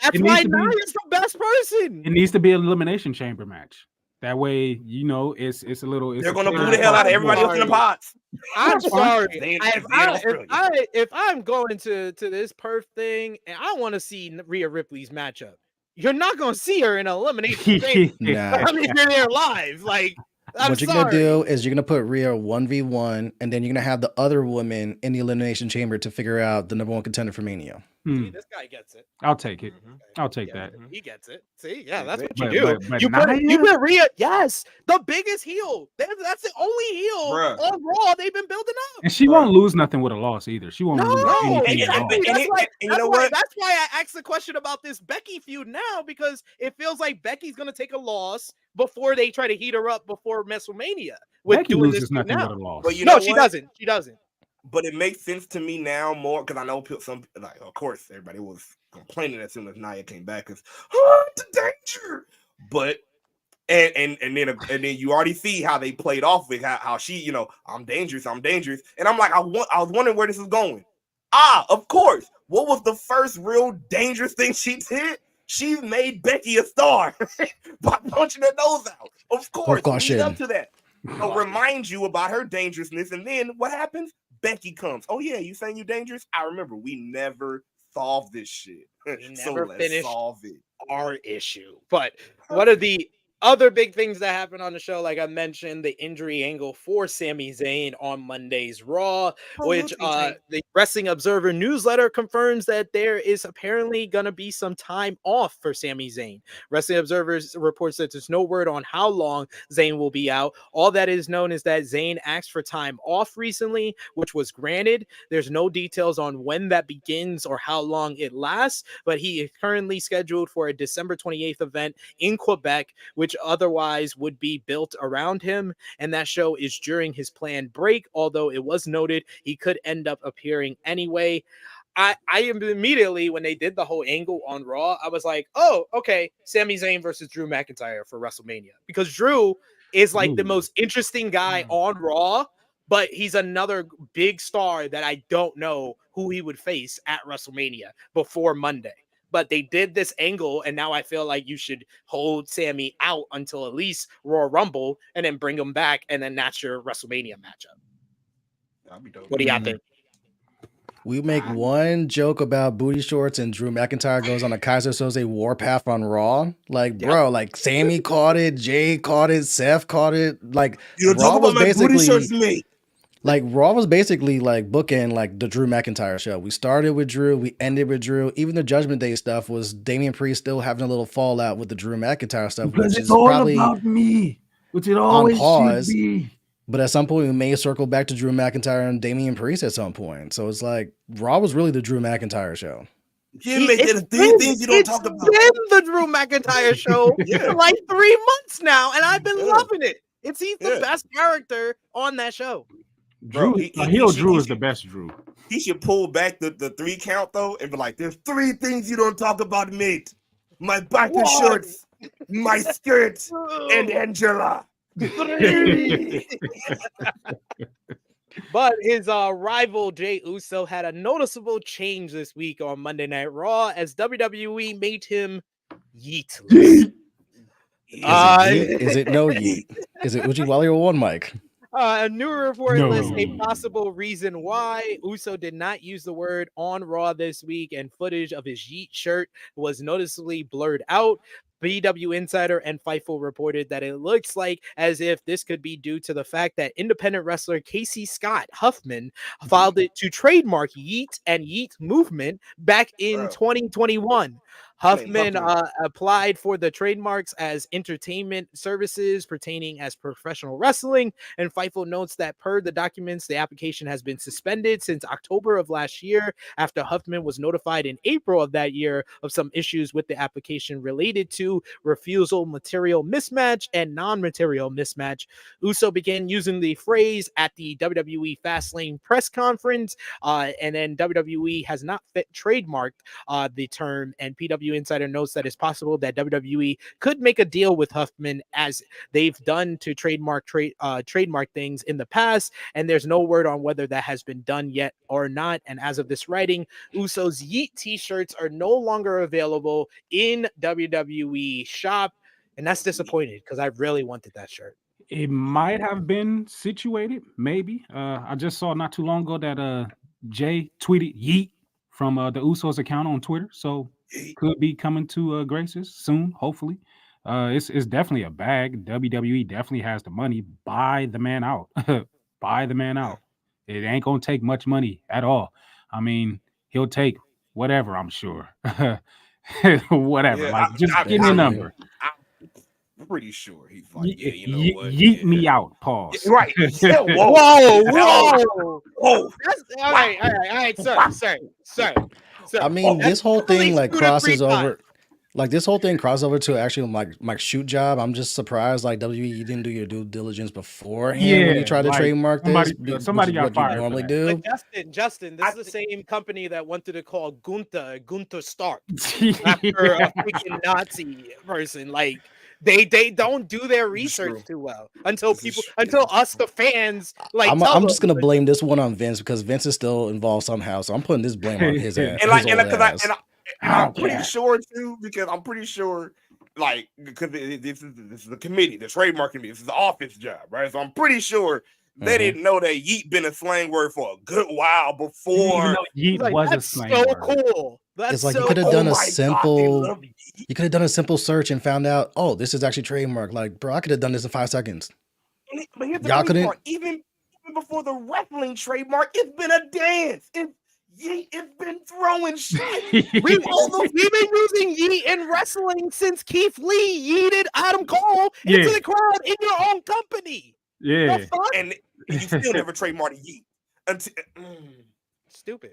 that's why Nia's the best person. It needs to be an Elimination Chamber match. That way, you know, it's a little. They're gonna boo the hell out of everybody else in the pots. I'm sorry. If I'm going to this Perth thing and I want to see Rhea Ripley's matchup, you're not gonna see her in an elimination thing. Nah. I mean, you're there live. Like, What you're gonna do is you're gonna put Rhea 1v1, and then you're gonna have the other woman in the Elimination Chamber to figure out the number one contender for Mania. See, this guy gets it. I'll take it. I'll take that. He gets it. See, yeah, that's what you do. But You put Rhea, yes, the biggest heel. That's the only heel on Raw they've been building up. And she won't lose nothing with a loss either. She won't lose anything at all. That's why I asked the question about this Becky feud now, because it feels like Becky's gonna take a loss before they try to heat her up before WrestleMania. Becky loses nothing with a loss. But she doesn't. She doesn't. But it makes sense to me now more because I know some, like, of course, everybody was complaining as soon as Nia came back because the danger. But and then you already see how they played off with how she, I'm dangerous, and I'm like, I was wondering where this is going. Of course, what was the first real dangerous thing she did? She made Becky a star by punching her nose out. Of course, lead up to that. So remind you about her dangerousness, and then what happens? Becky comes. Oh yeah, you saying you dangerous? I remember we never solved this shit. So let's solve it. Our issue. But one of the other big things that happened on the show, like I mentioned, the injury angle for Sami Zayn on Monday's Raw, which the Wrestling Observer newsletter confirms that there is apparently going to be some time off for Sami Zayn. Wrestling Observer reports that there's no word on how long Zayn will be out. All that is known is that Zayn asked for time off recently, which was granted. There's no details on when that begins or how long it lasts, but he is currently scheduled for a December 28th event in Quebec, which otherwise would be built around him, and that show is during his planned break, although it was noted he could end up appearing anyway. I immediately, when they did the whole angle on Raw, I was like, oh, okay, Sami Zayn versus Drew McIntyre for WrestleMania, because Drew is like the most interesting guy on Raw, but he's another big star that I don't know who he would face at WrestleMania before Monday. But they did this angle, and now I feel like you should hold Sami out until at least Royal Rumble, and then bring him back, and then that's your WrestleMania matchup. That'd be dope. What do y'all think? We make one joke about booty shorts, and Drew McIntyre goes on a Kaiser Soze warpath on Raw. Like, bro, like Sami caught it, Jade caught it, Seth caught it. Like, Raw was basically like booking like the Drew McIntyre show. We started with Drew, we ended with Drew. Even the Judgment Day stuff was Damian Priest still having a little fallout with the Drew McIntyre stuff, because which is all probably about me, which it always should be. But at some point, we may circle back to Drew McIntyre and Damian Priest at some point. So it's like Raw was really the Drew McIntyre show. There's three things you don't talk about. It's been the Drew McIntyre show for like 3 months now, and I've been loving it. He's the best character on that show. Drew, Drew is the best Drew. He should pull back the 3 count though and be like, "There's 3 things you don't talk about, mate. My biker shorts, my skirt, and Angela." But his rival Jey Uso had a noticeable change this week on Monday Night Raw as WWE made him yeetless. Is it no yeet? Is it Uchi Wally or one mic? A new report lists a possible reason why Uso did not use the word on Raw this week, and footage of his Yeet shirt was noticeably blurred out. BW Insider and Fightful reported that it looks like as if this could be due to the fact that independent wrestler Casey Scott Huffman filed it to trademark Yeet and Yeet movement back in 2021. Huffman applied for the trademarks as entertainment services pertaining as professional wrestling, and Fightful notes that per the documents, the application has been suspended since October of last year after Huffman was notified in April of that year of some issues with the application related to refusal material mismatch and non-material mismatch. Uso began using the phrase at the WWE Fastlane press conference, and then WWE has not trademarked the term, and PW Insider notes that it's possible that WWE could make a deal with Huffman as they've done to trademark things in the past, and there's no word on whether that has been done yet or not. And as of this writing, Uso's Yeet t-shirts are no longer available in WWE shop, and that's disappointing because I really wanted that shirt. It might have been situated, maybe. I just saw not too long ago that Jay tweeted Yeet from the Usos account on Twitter, so could be coming to Grace's soon, hopefully. It's definitely a bag. WWE definitely has the money. Buy the man out. Buy the man out. It ain't gonna take much money at all. I mean, he'll take whatever, I'm sure. Whatever. Yeah, Like, just give me a number. I'm pretty sure he's like, yeah, you know what? Yeet me out. Pause. Right. Yeah, Whoa. That's, all right, sir. I mean, this whole thing like crosses three over. Like this whole thing crossover to actually like shoot job. I'm just surprised like WWE you didn't do your due diligence beforehand when you tried to like, trademark somebody- this. somebody which got is what fired you for normally that. do. But Justin, this is the same company that wanted to call Gunther Stark after a freaking Nazi person. Like they don't do their research too well until us the fans like. I'm just gonna blame this one on Vince because Vince is still involved somehow. So I'm putting this blame on his ass. I'm pretty sure too, because I'm pretty sure, like, because this is the committee, the trademark committee, this is the office job, right? So I'm pretty sure they didn't know that yeet been a slang word for a good while before. Yeet was a slang so word. cool. That's It's like so you could have cool. done Oh a my God, they simple. love yeet. You could have done a simple search and found out. Oh, this is actually trademark. Like, bro, I could have done this in 5 seconds. But here's the Y'all crazy couldn't- part. Even before the wrestling trademark, it's been a dance. It's been throwing shit. We've been using yeet in wrestling since Keith Lee yeeted Adam Cole into the crowd in your own company. Yeah. The fuck? And you still never trademarked yeet. Until, Stupid.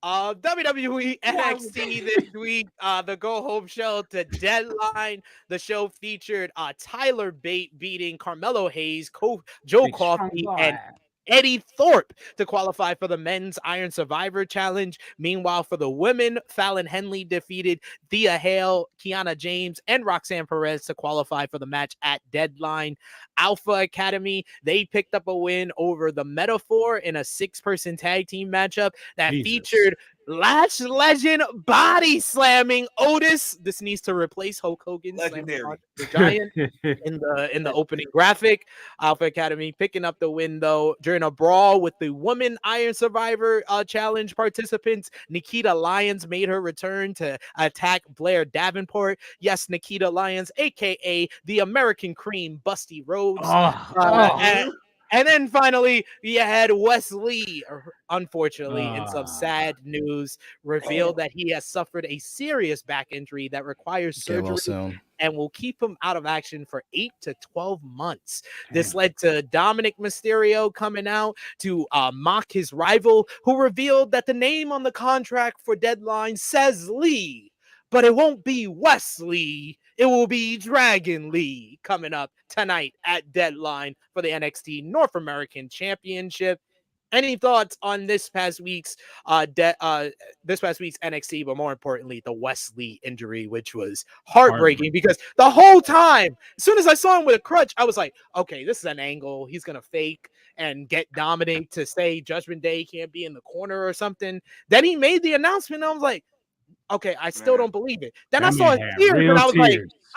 WWE NXT this week, the go home show to Deadline. The show featured Tyler Bate beating Carmelo Hayes, Joe Big Coffey, strong and guy. Eddie Thorpe to qualify for the men's Iron Survivor Challenge. Meanwhile, for the women, Fallon Henley defeated Thea Hale, Kiana James, and Roxanne Perez to qualify for the match at Deadline. Alpha Academy, they picked up a win over the Metaphor in a 6-person tag team matchup that featured Latch Legend body slamming Otis. This needs to replace Hulk Hogan legendary. the Giant in the opening graphic. Alpha Academy picking up the win though during a brawl with the Women Iron Survivor Challenge participants. Nikita Lyons made her return to attack Blair Davenport. Yes, Nikita Lyons, aka the American Cream, Busty Rhodes. And then finally, you had Wes Lee, unfortunately, in some sad news, revealed that he has suffered a serious back injury that requires surgery and will keep him out of action for 8 to 12 months. This led to Dominic Mysterio coming out to mock his rival, who revealed that the name on the contract for Deadline says Lee, but it won't be Wesley. It will be Dragon Lee coming up tonight at Deadline for the NXT North American Championship. Any thoughts on this past week's NXT, but more importantly, the Wesley injury, which was heartbreaking because the whole time, as soon as I saw him with a crutch, I was like, okay, this is an angle. He's gonna fake and get Dominic to say Judgment Day can't be in the corner or something. Then he made the announcement, and I was like, okay, I still don't believe it. Then I saw his tears, and I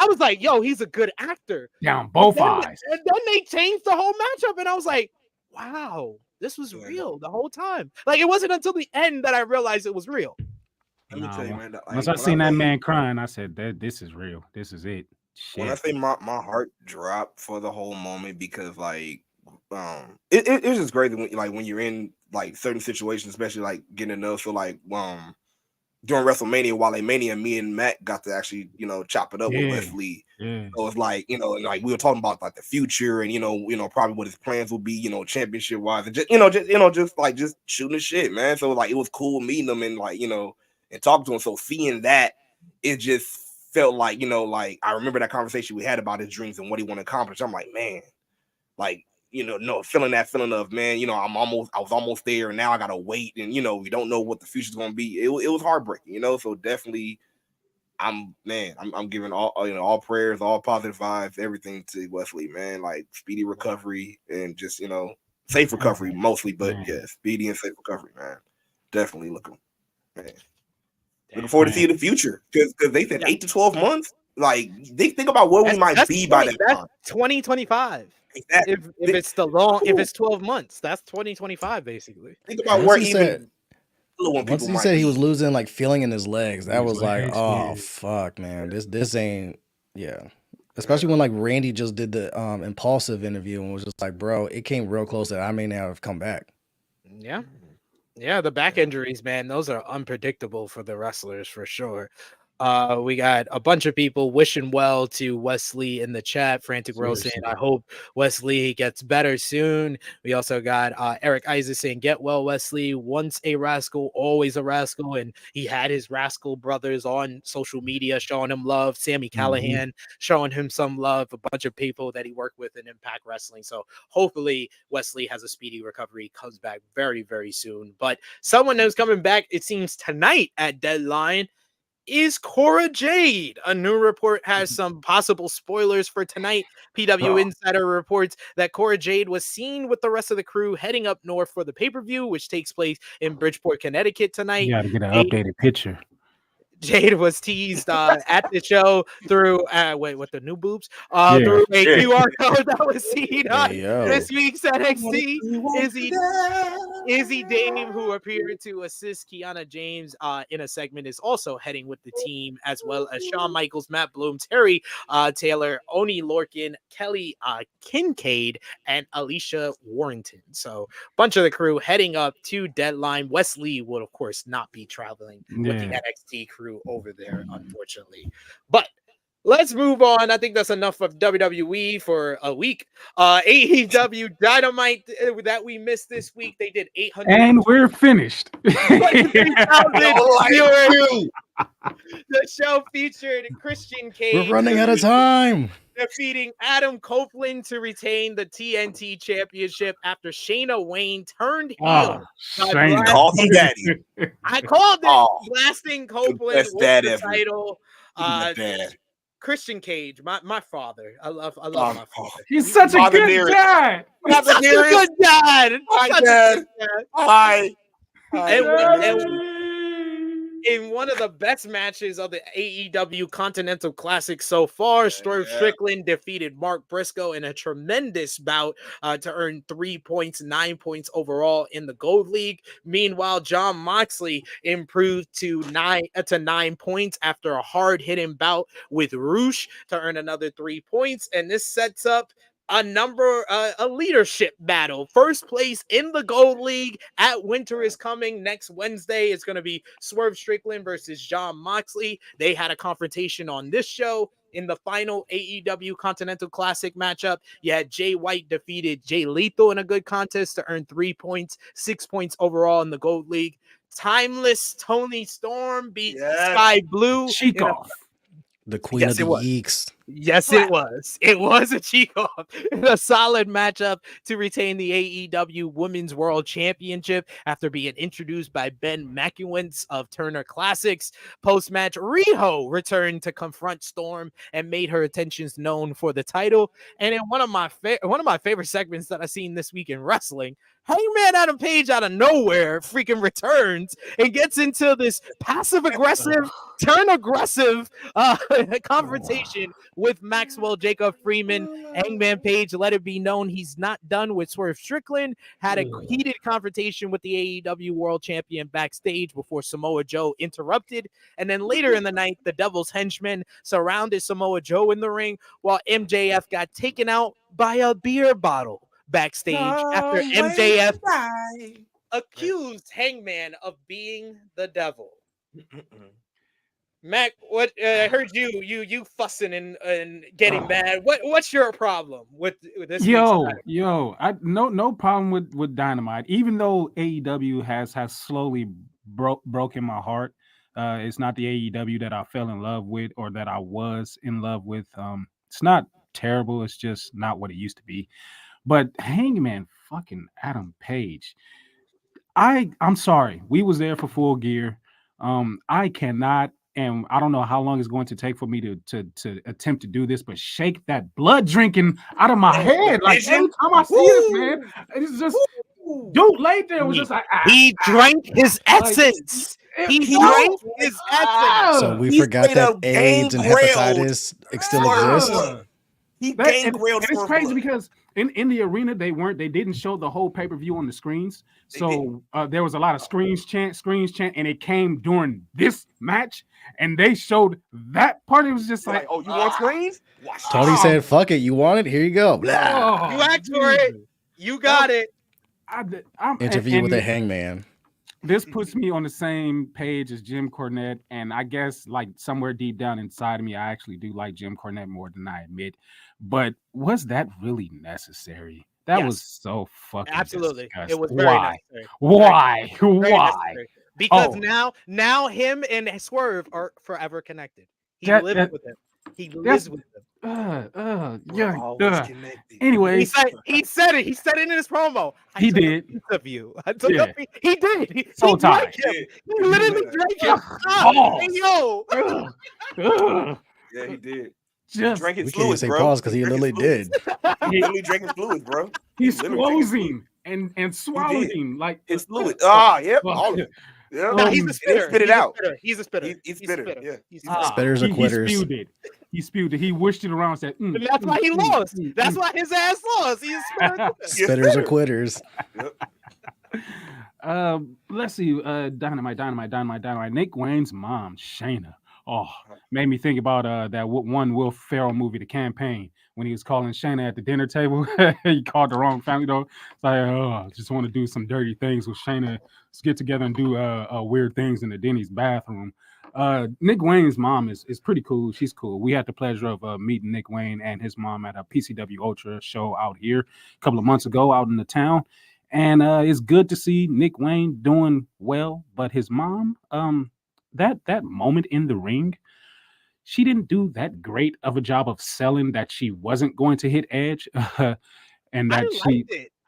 was like, yo, he's a good actor. Down both eyes. And then they changed the whole matchup, and I was like, wow, this was real the whole time. Like, it wasn't until the end that I realized it was real. Let me tell you, man. Once I seen that man crying, I said, this is real. This is it. Shit. When I say my heart dropped for the whole moment, because like it's just great that when you're in like certain situations, especially like getting to know, so like during WrestleMania, Wale Mania, me and Matt got to actually, chop it up with Wesley. So it's like, like we were talking about like the future and, probably what his plans will be, championship wise, and just shooting the shit, man. So like, it was cool meeting him and like, and talking to him. So seeing that, it just felt like, like I remember that conversation we had about his dreams and what he wanted to accomplish. I'm like, man, like, feeling that feeling of, man, I was almost there, and now I gotta wait, and we don't know what the future's gonna be. It was heartbreaking, so definitely, I'm giving all prayers, all positive vibes, everything to Wesley, man. Like speedy recovery and just safe recovery mostly, but yeah, speedy and safe recovery, man. Definitely looking forward to see the future because they said 8 to 12 months. Like they think about where we might be by that time. 2025. Exactly. If it's if it's 12 months, that's 2025 basically. Think about where even once he said he was losing like feeling in his legs, that was like, oh fuck, man, this ain't, yeah. Especially when like Randy just did the impulsive interview and was just like, bro, it came real close that I may now have come back. Yeah. Yeah, the back injuries, man, those are unpredictable for the wrestlers for sure. We got a bunch of people wishing well to Wesley in the chat. Frantic World saying, I hope Wesley gets better soon. We also got Eric Isaac saying, get well, Wesley. Once a rascal, always a rascal. And he had his rascal brothers on social media showing him love. Sammy Callahan showing him some love. A bunch of people that he worked with in Impact Wrestling. So hopefully Wesley has a speedy recovery, comes back very, very soon. But someone who's coming back, it seems, tonight at Deadline is Cora Jade. A new report has some possible spoilers for tonight. PW Insider reports that Cora Jade was seen with the rest of the crew heading up north for the pay-per-view, which takes place in Bridgeport, Connecticut tonight. You got to get an updated picture. Jade was teased at the show through with the new boobs through a QR code that was seen on this week's NXT. Izzy Dame, who appeared to assist Kiana James in a segment, is also heading with the team, as well as Shawn Michaels, Matt Bloom, Terry Taylor, Oni Lorcan, Kelly Kincaid, and Alicia Warrington. So a bunch of the crew heading up to Deadline. Wesley will, of course, not be traveling with the NXT crew over there, unfortunately. But let's move on. I think that's enough of WWE for a week. AEW Dynamite that we missed this week. They did 800. And we're finished. The show featured Christian Cage. We're running out of time. Defeating Adam Copeland to retain the TNT Championship after Shayna Wayne turned heel. Call him daddy. I called it blasting Copeland with the title. Christian Cage, my father. I love my father. He's such a good dad. He's such a good dad. Hi. In one of the best matches of the AEW Continental Classic so far, Swerve Strickland defeated Mark Briscoe in a tremendous bout to earn 3 points, 9 points overall in the Gold League. Meanwhile, Jon Moxley improved to 9 points after a hard-hitting bout with Roosh to earn another 3 points, and this sets up a leadership battle. First place in the Gold League at Winter is Coming next Wednesday. It's going to be Swerve Strickland versus Jon Moxley. They had a confrontation on this show in the final AEW Continental Classic matchup. You had Jay White defeated Jay Lethal in a good contest to earn 3 points, 6 points overall in the Gold League. Timeless Tony Storm beat Sky Blue. The queen of the geeks. Yes, it was. It was a cheek-off. A solid matchup to retain the AEW Women's World Championship after being introduced by Ben McEwentz of Turner Classics. Post-match, Riho returned to confront Storm and made her intentions known for the title. And in one of my favorite segments that I've seen this week in wrestling, Hangman Adam Page out of nowhere freaking returns and gets into this passive-aggressive, turn-aggressive confrontation with Maxwell Jacob Freeman. Hangman Page let it be known he's not done with Swerve Strickland. Had a heated confrontation with the AEW World Champion backstage before Samoa Joe interrupted. And then later in the night, the Devil's Henchmen surrounded Samoa Joe in the ring while MJF got taken out by a beer bottle backstage after MJF accused Hangman of being the devil. Mac, what I heard you fussing and getting mad. What's your problem with this? Yo, I no problem with Dynamite. Even though AEW has slowly broken my heart. It's not the AEW that I fell in love with or that I was in love with. It's not terrible. It's just not what it used to be. But Hangman fucking Adam Page. I'm sorry. We was there for Full Gear. I cannot, and I don't know how long it's going to take for me to attempt to do this, but shake that blood drinking out of my head. Like every time I see this, man, it's just dude laid there was just like he drank his essence. He drank his essence. So we forgot that AIDS and hepatitis still exist. He gained and it's crazy because in the arena they didn't show the whole pay-per-view on the screens. So there was a lot of screens chant, and it came during this match, and they showed that part. It was just like, oh, you want screens? Tony said, "Fuck it, you want it? Here you go." You asked for it. You got it. Interview with a hangman. This puts me on the same page as Jim Cornette, and I guess like somewhere deep down inside of me, I actually do like Jim Cornette more than I admit. But was that really necessary? That was so fucking absolutely. disgusting. It was very necessary. Why? Very Why? necessary. Because now him and Swerve are forever connected. He lives with him. He lives with him. Anyway, he said it. He said it in his promo. He did. He did. He drank him. He literally drank him. Yeah, he did. Just drank his we fluids, can't say bro. pause because he literally did. He literally drank his fluids, bro. He swallowed him and swallowed him like his fluid. Yep. All of it. Yeah. No, he's a spitter. Spit it out. He's a spitter. He's a spitter. Yeah. Spitters are quitters. He spewed it. He wished it around and said, and that's why he lost. That's why his ass lost. He's a spitter. Spitters are quitters. Yep. Let's see. Dynamite. Nick Wayne's mom, Shayna. Oh, made me think about that one Will Ferrell movie, The Campaign, when he was calling Shayna at the dinner table. He called the wrong family though. It's like, I just want to do some dirty things with Shayna. Let's get together and do weird things in the Denny's bathroom. Nick Wayne's mom is pretty cool. She's cool. We had the pleasure of meeting Nick Wayne and his mom at a PCW Ultra show out here a couple of months ago out in the town. And it's good to see Nick Wayne doing well. But his mom, that moment in the ring, she didn't do that great of a job of selling that she wasn't going to hit Edge. And that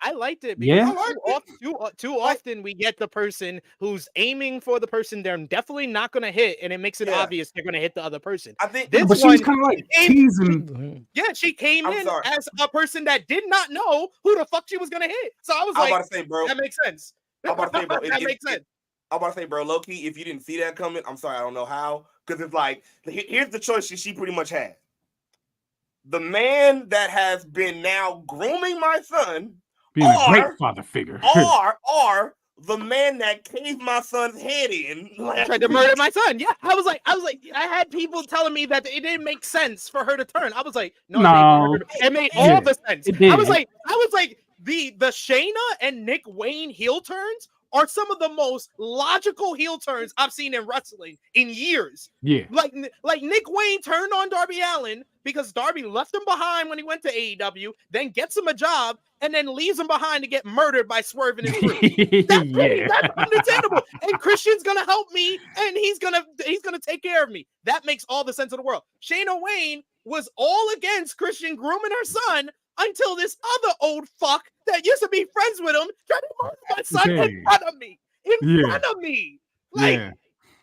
I liked it because too often we get the person who's aiming for the person they're definitely not going to hit, and it makes it obvious they're going to hit the other person. I think but she was kind of like teasing. Yeah, she came in as a person that did not know who the fuck she was going to hit. So I was like, about to say, bro, that makes sense. I'm about to say, bro, that makes sense. I'm about to say, bro, low-key, if you didn't see that coming, I'm sorry, I don't know how. Because it's like, here's the choice she pretty much had. The man that has been now grooming my son, being a great father figure, or the man that caved my son's head in, tried to murder my son. Yeah, I was like, I had people telling me that it didn't make sense for her to turn. I was like, no. It made all the sense. I was like, the Shayna and Nick Wayne heel turns are some of the most logical heel turns I've seen in wrestling in years. Yeah. Like Nick Wayne turned on Darby Allin because Darby left him behind when he went to AEW, then gets him a job, and then leaves him behind to get murdered by Swerve and his crew. That's understandable. And Christian's gonna help me, and he's gonna take care of me. That makes all the sense in the world. Shayna Wayne was all against Christian grooming her son until this other old fuck that used to be friends with him tried to murder my son in front of me. Front of me. Like,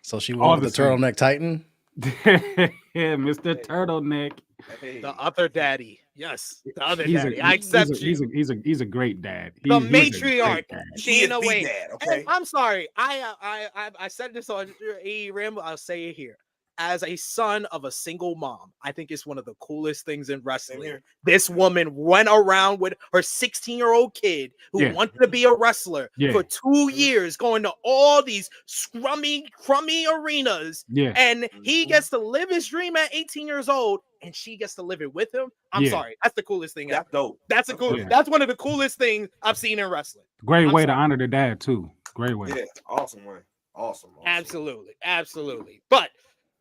so she won with the turtleneck Titan. Mr. Turtleneck. The other daddy. Yes. The other daddy. I accept you. He's a great dad. The matriarch. Shayna Wayne. Okay. I'm sorry. I said this on AE Ramble. I'll say it here. As a son of a single mom, I think it's one of the coolest things in wrestling. This woman went around with her 16-year-old kid who wanted to be a wrestler for 2 years, going to all these crummy arenas. And he gets to live his dream at 18 years old, and she gets to live it with him. I'm sorry. That's the coolest thing. That's dope. That's That's one of the coolest things I've seen in wrestling. Great way to honor the dad, too. Great way. Yeah, awesome way. Awesome. Absolutely. But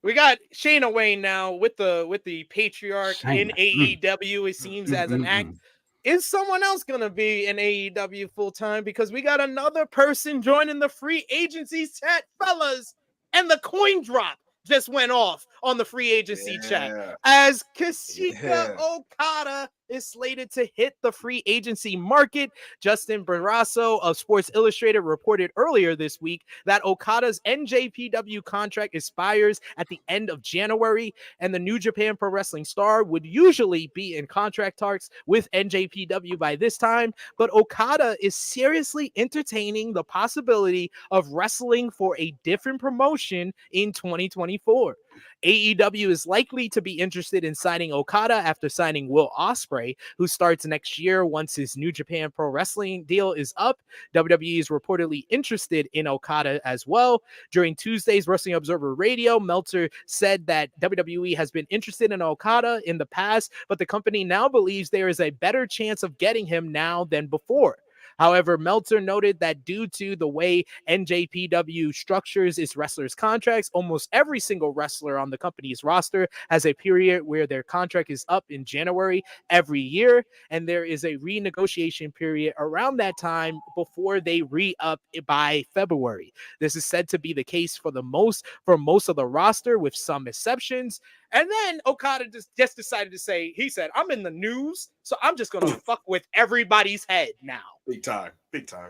we got Shayna Wayne now with the patriarch in AEW. It seems as an act. Is someone else gonna be in AEW full time? Because we got another person joining the free agency chat, fellas, and the coin drop just went off on the free agency chat as Kazuchika Okada is slated to hit the free agency market. Justin Barrasso of Sports Illustrated reported earlier this week that Okada's NJPW contract expires at the end of January, and the New Japan Pro Wrestling star would usually be in contract talks with NJPW by this time, but Okada is seriously entertaining the possibility of wrestling for a different promotion in 2024. AEW is likely to be interested in signing Okada after signing Will Ospreay, who starts next year once his New Japan Pro Wrestling deal is up. WWE is reportedly interested in Okada as well. During Tuesday's Wrestling Observer Radio, Meltzer said that WWE has been interested in Okada in the past, but the company now believes there is a better chance of getting him now than before. However, Meltzer noted that due to the way NJPW structures its wrestlers' contracts, almost every single wrestler on the company's roster has a period where their contract is up in January every year, and there is a renegotiation period around that time before they re-up by February. This is said to be the case for most of the roster, with some exceptions. And then Okada just decided to say, he said, I'm in the news, so I'm just going to fuck with everybody's head now. Big time. Big time.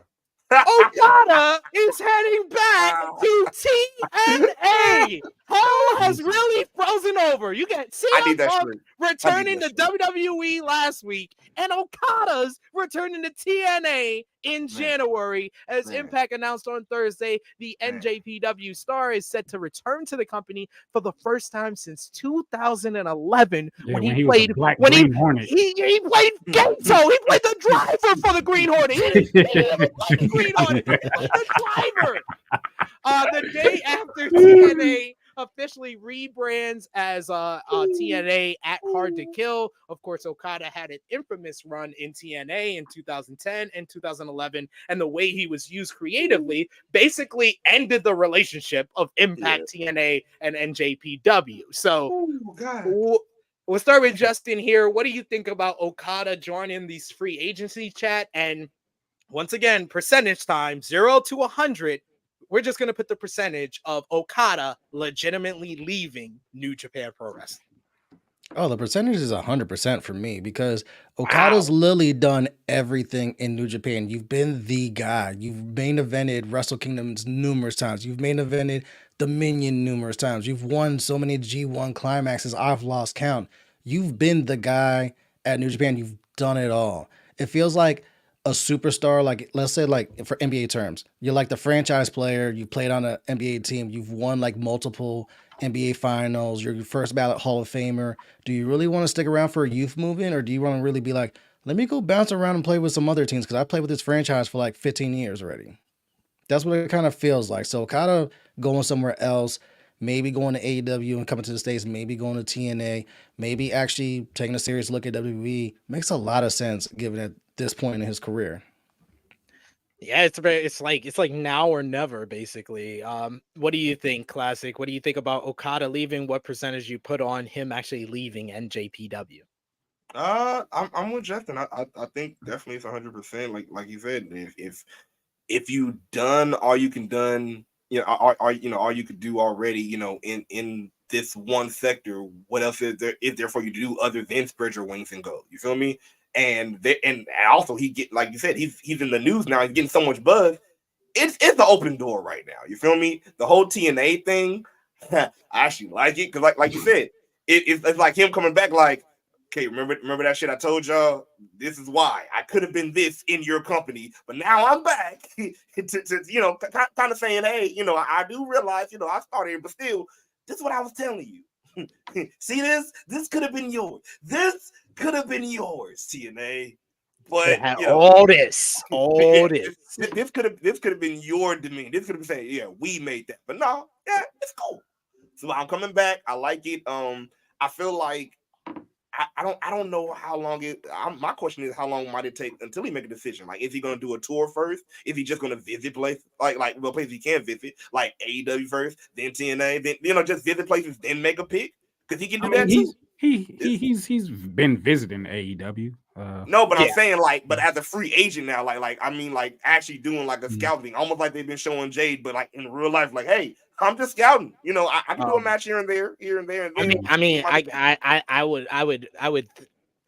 Okada is heading back to TNA. Hell has really frozen over. You got CM Punk returning to WWE last week, and Okada's returning to TNA in January. As Impact announced on Thursday, the NJPW star is set to return to the company for the first time since 2011 when he played Green Hornet. He played Gento. He played the driver for the Green Hornet. He didn't play the Green Hornet. He played the driver. The day after TNA officially rebrands as TNA at Hard to Kill. Of course, Okada had an infamous run in TNA in 2010 and 2011, and the way he was used creatively basically ended the relationship of Impact, TNA, and NJPW. So, we'll start with Justin here. What do you think about Okada joining these free agency chat? And once again, percentage time, 0 to 100. We're just going to put the percentage of Okada legitimately leaving New Japan Pro Wrestling. Oh, the percentage is 100% for me because Okada's literally done everything in New Japan. You've been the guy. You've main evented Wrestle Kingdoms numerous times. You've main evented Dominion numerous times. You've won so many G1 climaxes, I've lost count. You've been the guy at New Japan. You've done it all. It feels like a superstar, like let's say like for NBA terms, you're like the franchise player, you played on an NBA team, you've won like multiple NBA finals, you're your first ballot Hall of Famer. Do you really want to stick around for a youth movement, or do you want to really be like, let me go bounce around and play with some other teams because I played with this franchise for like 15 years already? That's what it kind of feels like. So kind of going somewhere else, maybe going to AEW and coming to the States, maybe going to TNA, maybe actually taking a serious look at WWE makes a lot of sense given at this point in his career. Yeah, it's like now or never, basically. What do you think, Classic? What do you think about Okada leaving? What percentage you put on him actually leaving NJPW? I'm with Justin. I think definitely it's 100%. Like you said, if you done all you can done, all you could do already, in this one sector, what else is there for you to do other than spread your wings and go? You feel me? And also he get, like you said, he's in the news now. He's getting so much buzz. It's the open door right now. You feel me? The whole TNA thing, I actually like it because like you said, it's like him coming back. Like, okay, remember that shit I told y'all? This is why I could have been this in your company, but now I'm back to kind of saying, hey, I do realize, I started here, but still, this is what I was telling you. See this? This could have been yours. This could have been yours, TNA. But all this. This could have been your domain. This could have been saying, yeah, we made that. But no, yeah, it's cool. So I'm coming back. I like it. I feel like I don't know how long my question is, how long might it take until he make a decision? Like, is he going to do a tour first? Is he just going to visit places places he can visit, like AEW first, then TNA, then just visit places, then make a pick? Because he can do that too. He's been visiting AEW. No, but I'm saying but as a free agent now, actually doing like a scouting, almost like they've been showing Jade, but like in real life, like, hey, I'm just scouting. I can do a match here and there.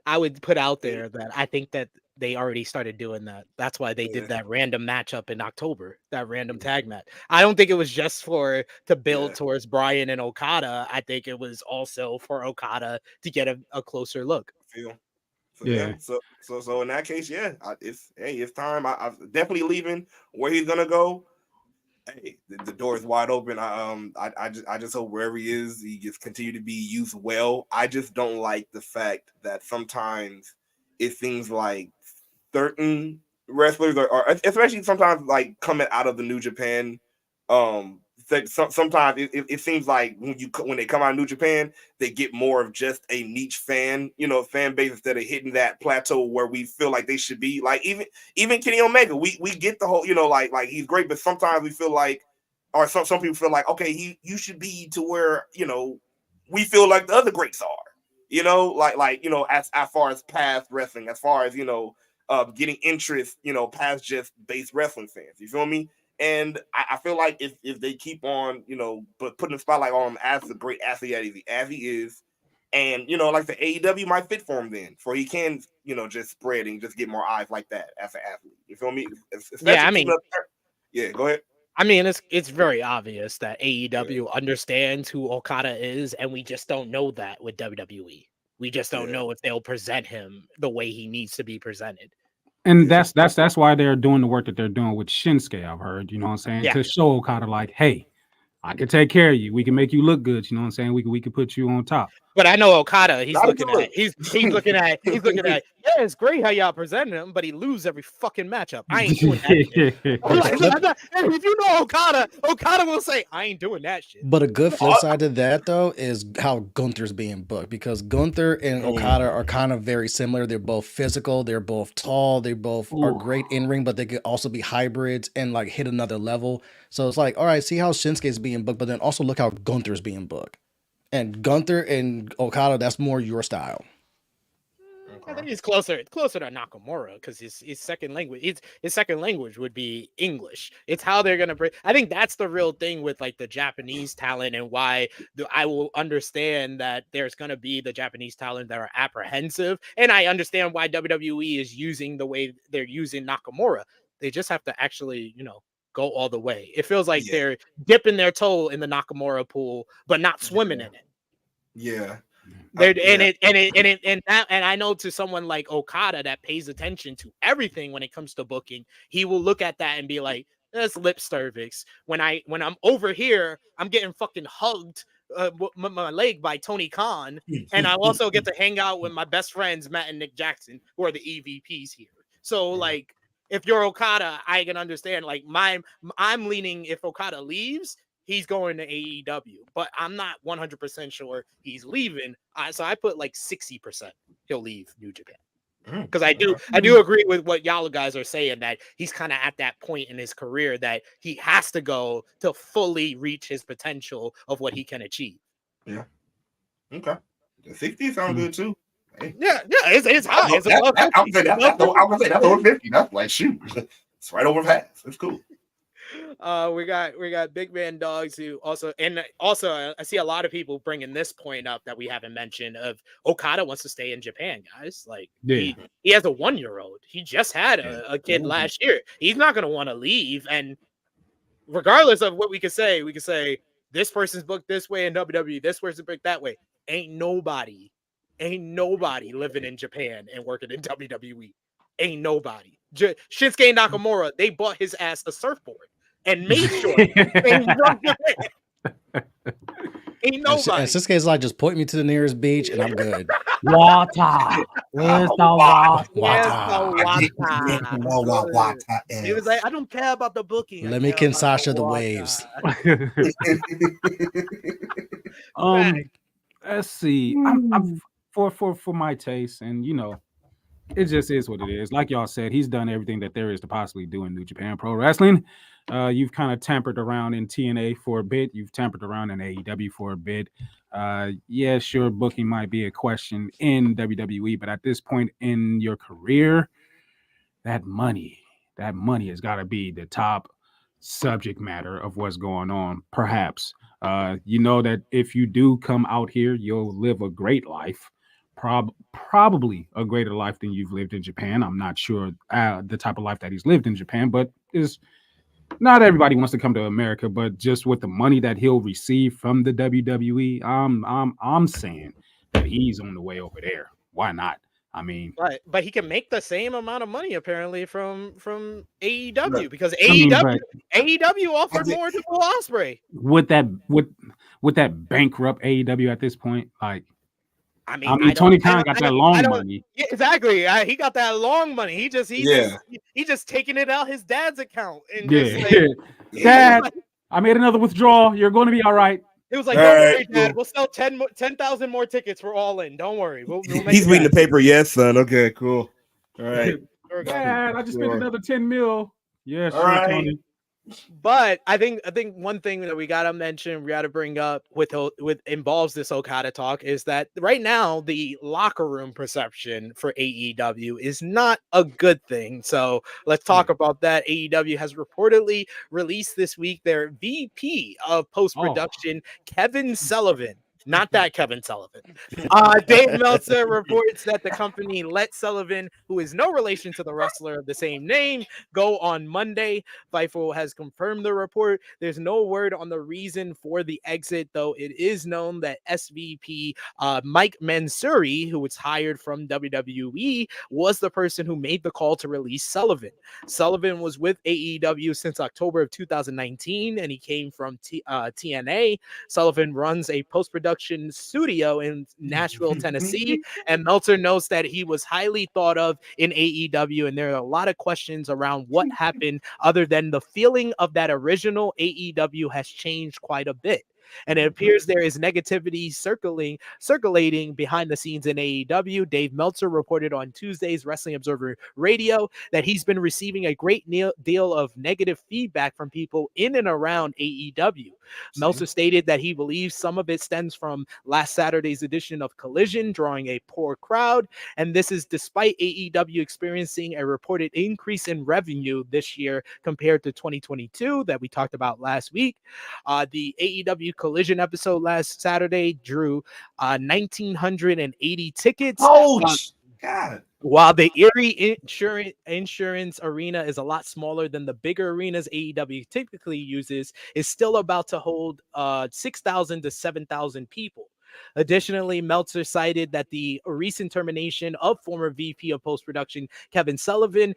I would put out there that I think that they already started doing that. That's why they did that random matchup in October, that random tag match. I don't think it was just to build towards Bryan and Okada. I think it was also for Okada to get a closer look. So in that case, it's time. I'm definitely leaving. Where he's gonna go, Hey, the door is wide open. I just hope wherever he is, he just continue to be used well. I just don't like the fact that sometimes it seems like certain wrestlers are especially sometimes like coming out of the New Japan. Sometimes it seems like when they come out of New Japan, they get more of just a niche fan base instead of hitting that plateau where we feel like they should be. Like even Kenny Omega, we get the whole like he's great, but sometimes we feel like, or some people feel like, okay, you should be to where we feel like the other greats are. As far as past wrestling, as far as getting interest, past just base wrestling fans. You feel me? And I feel like if they keep on, but putting the spotlight on him as the great athlete as he is, and like the AEW might fit for him then, for he can, just spread and just get more eyes like that as an athlete. You feel me? Yeah, go ahead. I mean, it's very obvious that AEW understands who Okada is, and we just don't know that with WWE. We just don't know if they'll present him the way he needs to be presented. And that's why they're doing the work that they're doing with Shinsuke, I've heard, you know what I'm saying? Yeah. To show Okada like, hey, I can take care of you. We can make you look good, you know what I'm saying? We can put you on top. But I know Okada, he's looking at, yeah, it's great how y'all presented him, but he lose every fucking matchup. I ain't doing that shit. If you know Okada will say, I ain't doing that shit. But a good flip side to that, though, is how Gunther's being booked, because Gunther and Okada are kind of very similar. They're both physical, they're both tall, they both are great in ring, but they could also be hybrids and like hit another level. So it's like, all right, see how Shinsuke's being booked, but then also look how Gunther's being booked. And Gunther and Okada, that's more your style. I think he's closer to Nakamura because his second language would be English. It's how they're gonna bring. I think that's the real thing with like the Japanese talent, and why I will understand that there's gonna be the Japanese talent that are apprehensive, and I understand why WWE is using the way they're using Nakamura. They just have to actually, go all the way. It feels like they're dipping their toe in the Nakamura pool, but not swimming in it. Yeah. And I know to someone like Okada that pays attention to everything when it comes to booking, he will look at that and be like, "That's lip service." When I'm over here, I'm getting fucking hugged my leg by Tony Khan, and I also get to hang out with my best friends Matt and Nick Jackson, who are the EVPs here. So like, if you're Okada, I can understand. Like I'm leaning, if Okada leaves, he's going to AEW, but I'm not 100% sure he's leaving. So I put like 60% he'll leave New Japan. Because I do agree with what y'all guys are saying, that he's kind of at that point in his career that he has to go to fully reach his potential of what he can achieve. Yeah. Okay. The 60 sound good too. Hey. Yeah, it's high. I would say that's over 50. That's like, shoot. It's right over half. It's cool. We got Big Man Dogs, who also I see a lot of people bringing this point up that we haven't mentioned, of Okada wants to stay in Japan, guys. Like he has a 1-year-old. He just had a kid last year. He's not going to want to leave. And regardless of what we could say this person's booked this way in WWE, this person's booked that way. Ain't nobody living in Japan and working in WWE. Ain't nobody. Shinsuke Nakamura, they bought his ass a surfboard and made sure. Ain't nobody. And Shinsuke's like, just point me to the nearest beach and I'm good. Water. Where's the water? He was like, I don't care about the booking. Let me Kinsasha the waves. Let's see. I'm for my taste, and it just is what it is. Like y'all said, he's done everything that there is to possibly do in New Japan Pro Wrestling. You've kind of tampered around in TNA for a bit. You've tampered around in AEW for a bit. Yeah, sure, booking might be a question in WWE, but at this point in your career, that money has got to be the top subject matter of what's going on. Perhaps, that if you do come out here, you'll live a great life. Probably a greater life than you've lived in Japan. I'm not sure the type of life that he's lived in Japan, but is not everybody wants to come to America. But just with the money that he'll receive from the WWE, I'm saying that he's on the way over there. Why not? I mean, but he can make the same amount of money apparently from AEW Look, because but AEW offered more to Will Ospreay. would that bankrupt AEW at this point? Like, I mean, Tony Khan got that long money. Yeah, exactly. He got that long money. He just taking it out his dad's account and just Dad, I made another withdrawal. You're going to be all right. It was like, don't worry, Dad. We'll sell 10,000 more tickets for All In. Don't worry. We'll make He's reading the paper. Yes, son. Okay, cool. All right. Dad, I just spent another 10 mil. Yeah, sure, right. Tony. But I think one thing that we gotta mention, we gotta bring up with involves this Okada talk is that right now the locker room perception for AEW is not a good thing. So let's talk about that. AEW has reportedly released this week their VP of post-production, Kevin Sullivan. Not that Kevin Sullivan. Dave Meltzer reports that the company let Sullivan, who is no relation to the wrestler of the same name, go on Monday. Fightful has confirmed the report. There's no word on the reason for the exit, though it is known that SVP Mike Mansouri, who was hired from WWE, was the person who made the call to release Sullivan. Sullivan was with AEW since October of 2019, and he came from TNA. Sullivan runs a post-production studio in Nashville, Tennessee, and Meltzer notes that he was highly thought of in AEW, and there are a lot of questions around what happened other than the feeling of that original AEW has changed quite a bit. And it appears there is negativity circulating behind the scenes in AEW. Dave Meltzer reported on Tuesday's Wrestling Observer Radio that he's been receiving a great deal of negative feedback from people in and around AEW. Meltzer stated that he believes some of it stems from last Saturday's edition of Collision, drawing a poor crowd. And this is despite AEW experiencing a reported increase in revenue this year compared to 2022 that we talked about last week. The AEW Collision episode last Saturday drew 1,980 tickets. God. While the Erie Insurance Arena is a lot smaller than the bigger arenas AEW typically uses, is still about to hold 6,000 to 7,000 people. Additionally, Meltzer cited that the recent termination of former VP of post-production Kevin Sullivan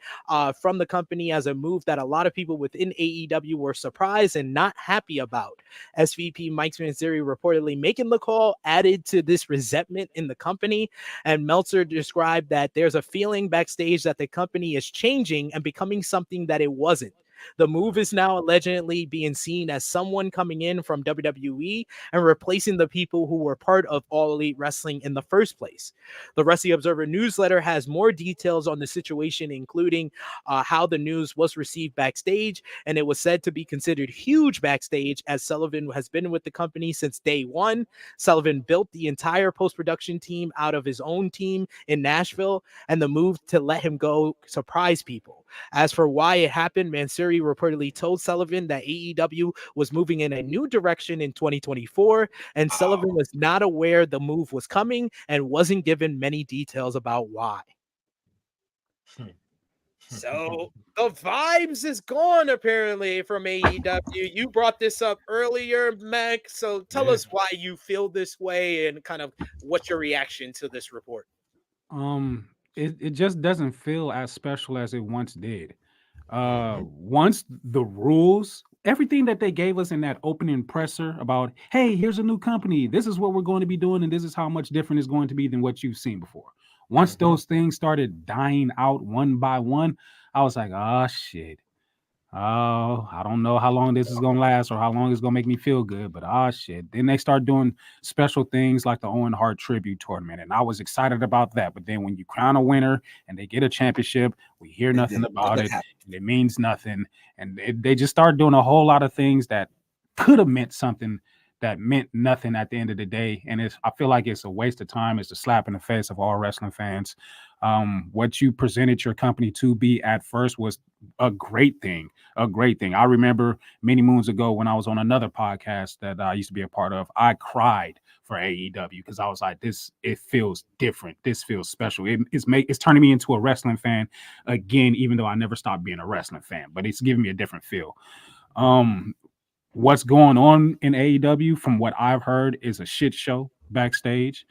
from the company as a move that a lot of people within AEW were surprised and not happy about. SVP Mike Mansouri reportedly making the call added to this resentment in the company, and Meltzer described that there's a feeling backstage that the company is changing and becoming something that it wasn't. The move is now allegedly being seen as someone coming in from WWE and replacing the people who were part of All Elite Wrestling in the first place. The Wrestling Observer newsletter has more details on the situation, including how the news was received backstage, and it was said to be considered huge backstage as Sullivan has been with the company since day one. Sullivan built the entire post-production team out of his own team in Nashville, and the move to let him go surprised people. As for why it happened, Mansouri reportedly told Sullivan that AEW was moving in a new direction in 2024, and Sullivan was not aware the move was coming and wasn't given many details about why. So the vibes is gone apparently from AEW. You brought this up earlier, Mac. So tell us why you feel this way and kind of what's your reaction to this report. It just doesn't feel as special as it once did. Once the rules, everything that they gave us in that opening presser about, hey, here's a new company, this is what we're going to be doing, and this is how much different it's going to be than what you've seen before. Once those things started dying out one by one, I was like, oh shit. Oh, I don't know how long this is gonna last or how long it's gonna make me feel good, but shit. Then they start doing special things like the Owen Hart tribute tournament, and I was excited about that. But then when you crown a winner and they get a championship, we hear nothing about it, and it means nothing. And they just start doing a whole lot of things that could have meant something that meant nothing at the end of the day. And I feel like it's a waste of time. It's a slap in the face of all wrestling fans. What you presented your company to be at first was a great thing. I remember many moons ago when I was on another podcast that I used to be a part of, I cried for AEW because I was like, it feels different. This feels special. It's turning me into a wrestling fan again, even though I never stopped being a wrestling fan, but it's giving me a different feel. What's going on in AEW, from what I've heard, is a shit show backstage.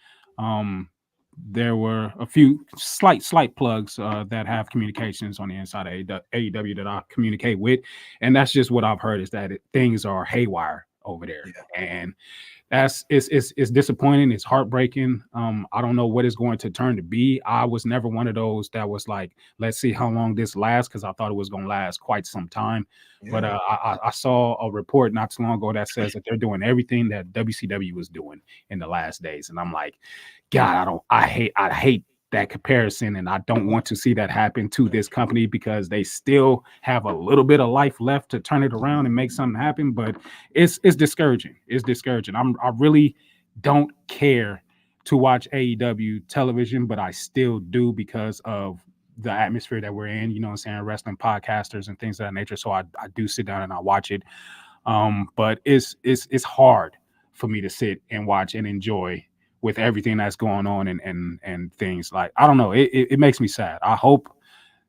there were a few slight plugs that have communications on the inside of AEW that I communicate with, and that's just what I've heard is that things are haywire over there, and it's disappointing. It's heartbreaking. I don't know what it's going to turn to be. I was never one of those that was like, let's see how long this lasts, because I thought it was going to last quite some time. But I saw a report not too long ago that says that they're doing everything that WCW was doing in the last days, and I'm like, God, I hate that comparison, and I don't want to see that happen to this company because they still have a little bit of life left to turn it around and make something happen. But it's discouraging. It's discouraging. I really don't care to watch AEW television, but I still do because of the atmosphere that we're in, you know what I'm saying, wrestling podcasters and things of that nature. So I do sit down and I watch it. But it's hard for me to sit and watch and enjoy with everything that's going on and things like, I don't know, it makes me sad. I hope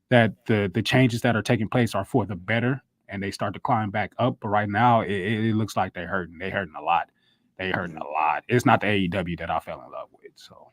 that the changes that are taking place are for the better and they start to climb back up. But right now it looks like they're hurting. They're hurting a lot. It's not the AEW that I fell in love with. So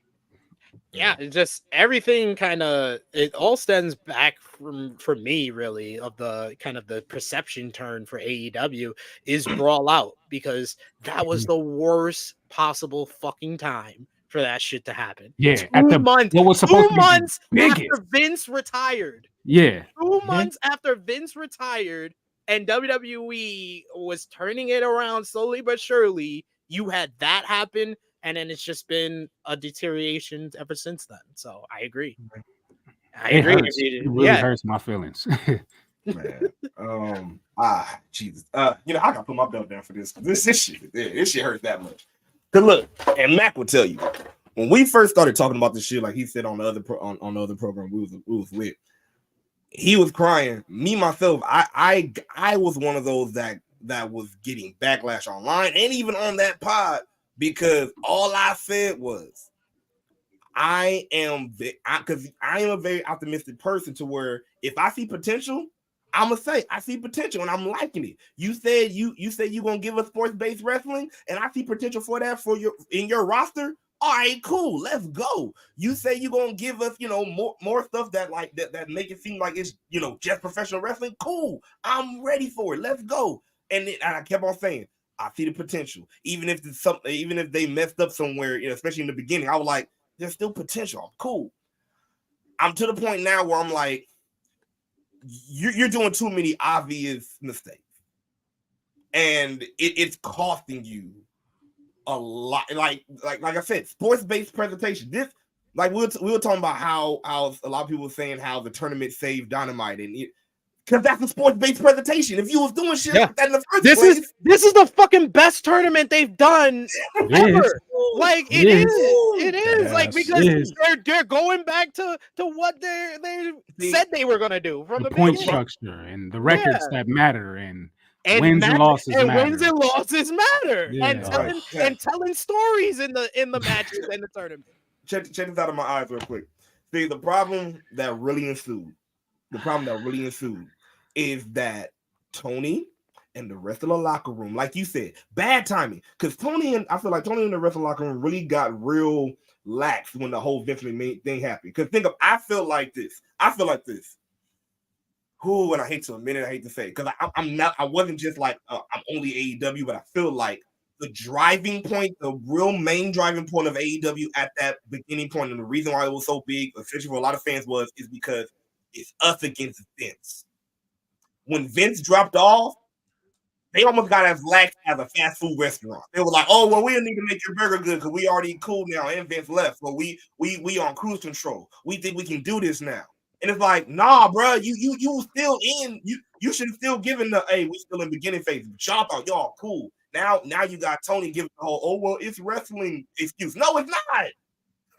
yeah, it just everything it all stems back for me really of the kind of the perception turn for AEW is Brawl Out, because that was the worst possible fucking time for that shit to happen. Yeah, 2 months. What was supposed 2 to be months biggest. after Vince retired. Yeah. 2 months after Vince retired and WWE was turning it around slowly but surely, you had that happen. And then it's just been a deterioration ever since then. So I agree. It hurts. It really hurts my feelings. Man. Jesus. I gotta put my belt down for this. This shit hurts that much. Cause look, and Mac will tell you, when we first started talking about this shit, like he said on the other on the other program we was with, he was crying. Me myself, I was one of those that was getting backlash online and even on that pod. Because all I said was, I am a very optimistic person to where if I see potential, I'm gonna say I see potential and I'm liking it. You said you gonna give us sports-based wrestling, and I see potential for that in your roster. All right, cool, let's go. You say you're gonna give us, more stuff that make it seem like it's just professional wrestling. Cool, I'm ready for it. Let's go. And I kept on saying, I see the potential, even if they messed up somewhere, especially in the beginning. I was like, there's still potential. I'm cool. I'm to the point now where I'm like, you're doing too many obvious mistakes, and it's costing you a lot. Like I said, sports-based presentation. This, like we were talking about how a lot of people were saying how the tournament saved Dynamite, and because that's a sports-based presentation. If you was doing shit like that in the first place, this is the fucking best tournament they've done ever. Like it is like, because they're going back to what they said they were gonna do from the point beginning. Structure and the records that matter and wins and losses matter. And telling stories in the matches and the tournament. Check this out of my eyes real quick. See, the problem that really ensued is that Tony and the rest of the locker room, like you said, bad timing. Because I feel like Tony and the rest of the locker room really got real lax when the whole Vince McMahon thing happened. Because I feel like this. Who, and I hate to admit it, I hate to say it, because I wasn't just like I'm only AEW, but I feel like the driving point, the real main driving point of AEW at that beginning point, and the reason why it was so big, especially for a lot of fans, is because it's us against Vince. When Vince dropped off, they almost got as lax as a fast food restaurant. They were like, "Oh, well, we don't need to make your burger good because we already cool now." And Vince left, so we on cruise control. We think we can do this now. And it's like, nah, bro, you still in. You should have still given we still in beginning phase. Y'all thought y'all cool. Now you got Tony giving the whole, well, it's wrestling excuse. No, it's not.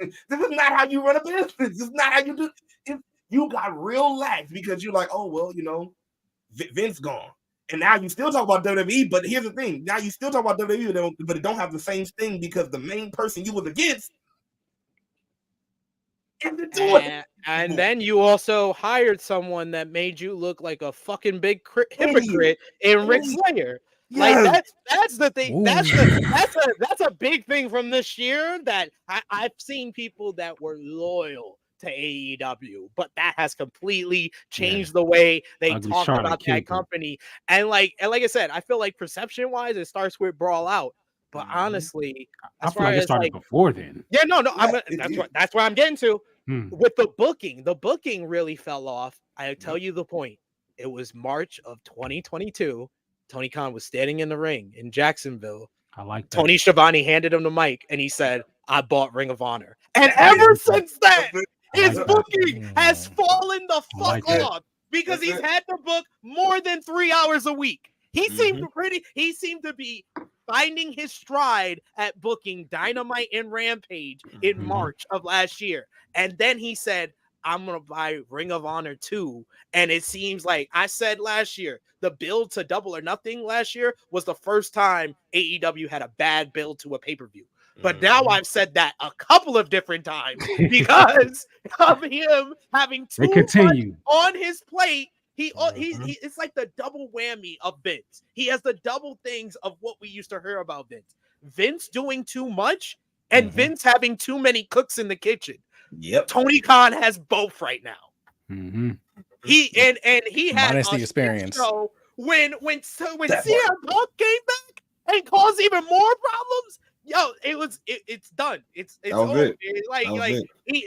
This is not how you run a business. This is not how you do it. You got real lax because you're like, oh, well, Vince gone. And now you still talk about WWE, but here's the thing. Now you still talk about WWE, but it don't have the same thing because the main person you was against isn't doing it. And then you also hired someone that made you look like a fucking big hypocrite in Ric Flair. Like that's the thing. Ooh. That's a big thing from this year that I've seen people that were loyal to AEW, but that has completely changed the way they talk about that company. And like I said, I feel like perception wise, it starts with Brawl Out. But honestly, I feel like it started before then. Yeah, no, that's where I'm getting to. With the booking really fell off. I tell you the point. It was March of 2022. Tony Khan was standing in the ring in Jacksonville. I like that. Tony Schiavone handed him the mic and he said, "I bought Ring of Honor." And ever since then, his booking has fallen the fuck off because he's had to book more than 3 hours a week. He seemed to be finding his stride at booking Dynamite and Rampage in March of last year. And then he said, "I'm going to buy Ring of Honor 2. And it seems like I said last year, the build to Double or Nothing last year was the first time AEW had a bad build to a pay-per-view. But now I've said that a couple of different times because of him having too much on his plate. It's like the double whammy of Vince. He has the double things of what we used to hear about Vince. Vince doing too much and Vince having too many cooks in the kitchen. Yep. Tony Khan has both right now. He had minus the experience. So when CM Punk came back and caused even more problems, it's done. It's over.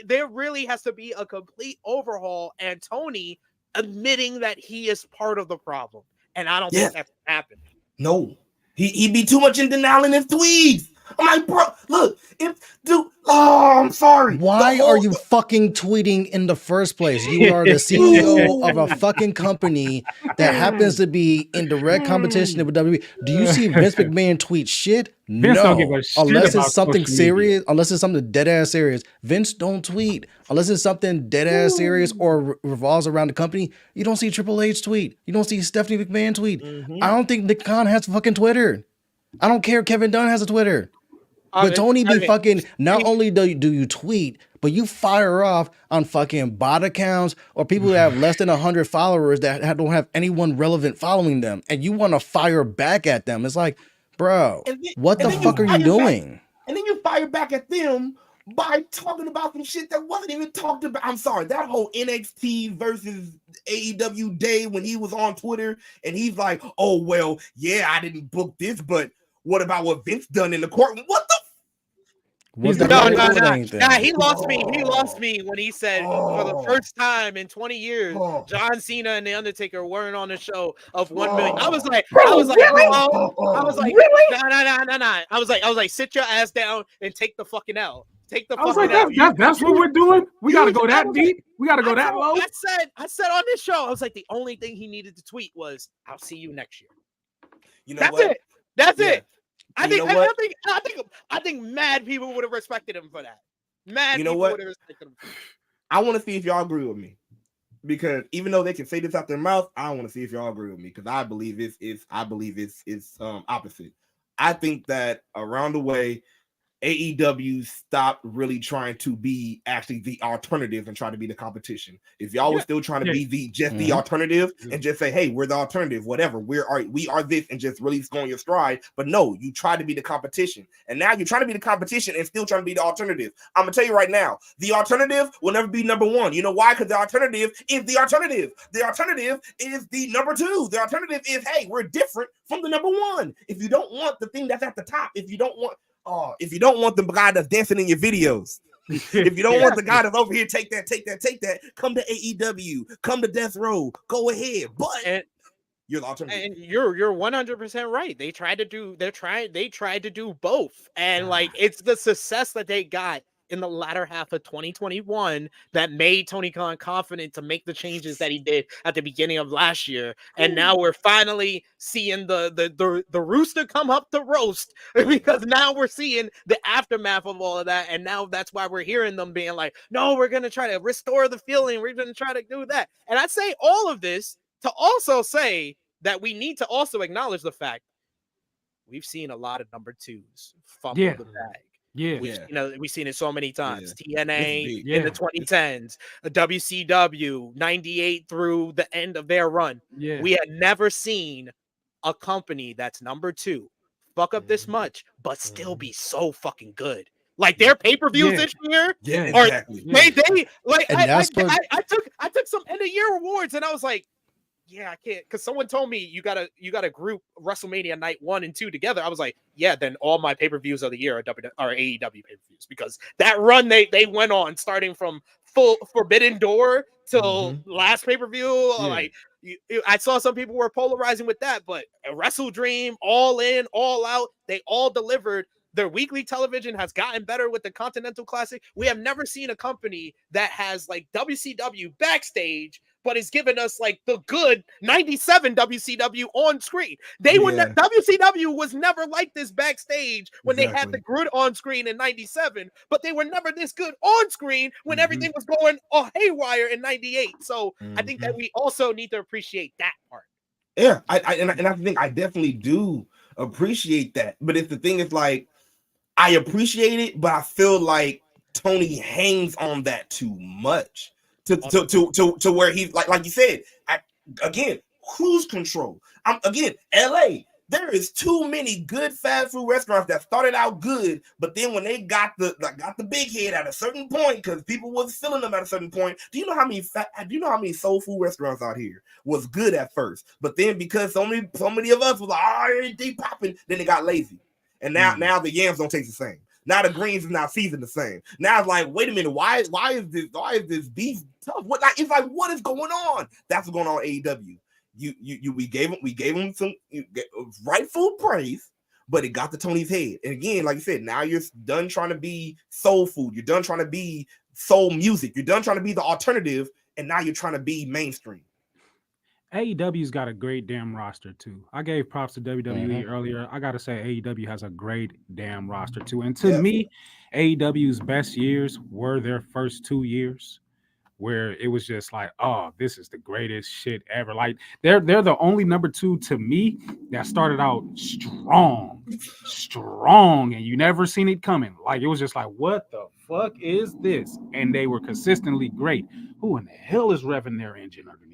There really has to be a complete overhaul, and Tony admitting that he is part of the problem, and I don't think that's happened. No, he be too much in denial in his tweets. I'm like, bro, look, I'm sorry. Why are you fucking tweeting in the first place? You are the CEO of a fucking company that happens to be in direct competition with WWE. Do you see Vince McMahon tweet shit? Vince don't give a shit unless about it's something social serious, media. unless it's something dead ass serious. Vince don't tweet unless it's something dead ass serious or revolves around the company. You don't see Triple H tweet. You don't see Stephanie McMahon tweet. I don't think Nick Khan has fucking Twitter. I don't care. Kevin Dunn has a Twitter. But Tony fucking, not only do you tweet, but you fire off on fucking bot accounts or people that have less than 100 followers that don't have anyone relevant following them. And you want to fire back at them. It's like, bro, what the fuck are you doing? And then you fire back at them by talking about some shit that wasn't even talked about. I'm sorry, that whole NXT versus AEW day when he was on Twitter and he's like, "Oh, well, yeah, I didn't book this, but what about what Vince done in the court?" What the? He lost me. He lost me when he said for the first time in 20 years, John Cena and The Undertaker weren't on the show of 1 million. I was like, really? Nah. I was like, sit your ass down and take the fucking L. Take the fucking L. That's what we're doing. We got to go that deep. We got to go that low. I said on this show, I was like, the only thing he needed to tweet was, "I'll see you next year." You know That's what? it. That's it. I think mad people would have respected him for that. Mad people would have respected him for that. I want to see if y'all agree with me. Because even though they can say this out their mouth, I want to see if y'all agree with me. Because I believe it's opposite. I think that around the way, AEW stopped really trying to be actually the alternative and try to be the competition. If y'all were still trying to be the alternative and just say, "Hey, we're the alternative, whatever, we are this," and just really go on your stride. But no, you try to be the competition, and now you're trying to be the competition and still trying to be the alternative. I'm gonna tell you right now, the alternative will never be number one. You know why? Because the alternative is the alternative. The alternative is the number two. The alternative is, hey, we're different from the number one. If you don't want the thing that's at the top, if you don't want the guy that's dancing in your videos, if you don't want the guy that's over here, take that, come to AEW, come to Death Row, go ahead. But you're the alternative. And you're 100% right. They tried to do both. And like, it's the success that they got in the latter half of 2021 that made Tony Khan confident to make the changes that he did at the beginning of last year. And now we're finally seeing the rooster come up to roast, because now we're seeing the aftermath of all of that. And now that's why we're hearing them being like, "No, we're going to try to restore the feeling. We're going to try to do that." And I say all of this to also say that we need to also acknowledge the fact we've seen a lot of number twos fumble the bag. We've seen it so many times. TNA in the 2010s, WCW 98 through the end of their run. We had never seen a company that's number 2 fuck up this much, but still be so fucking good. Like their pay-per-views this year, exactly. They like I took some end of year awards and I was like, yeah, I can't, because someone told me you gotta group WrestleMania night 1 and 2 together. I was like, yeah, then all my pay-per-views of the year are AEW pay-per-views, because that run they went on starting from full Forbidden Door till last pay-per-view, like I saw some people were polarizing with that, but Wrestle Dream, All In, All Out, they all delivered. Their weekly television has gotten better with the Continental Classic. We have never seen a company that has like WCW Backstage, but is giving us like the good 97 WCW on screen. WCW was never like this Backstage when they had the good on screen in 97, but they were never this good on screen when everything was going haywire in 98. So I think that we also need to appreciate that part. Yeah, I think I definitely do appreciate that. But if the thing is like, I appreciate it, but I feel like Tony hangs on that too much to where he's like you said, again, cruise control. LA, there is too many good fast food restaurants that started out good, but then when they got the big head at a certain point, because people was filling them at a certain point. Do you know how many soul food restaurants out here was good at first, but then because so many of us was like, they popping, then they got lazy. And now the yams don't taste the same. Now the greens is not seasoned the same. Now it's like, wait a minute, why is this beef tough? It's like, what is going on? That's what's going on with AEW. We gave him some rightful praise, but it got to Tony's head. And again, like you said, now you're done trying to be soul food. You're done trying to be soul music. You're done trying to be the alternative, and now you're trying to be mainstream. AEW's got a great damn roster too. I gave props to WWE earlier. I gotta say AEW has a great damn roster too. And to me, AEW's best years were their first 2 years, where it was just like, oh, this is the greatest shit ever. Like they're the only number 2 to me that started out strong, and you never seen it coming. Like it was just like, what the fuck is this? And they were consistently great. Who in the hell is revving their engine underneath?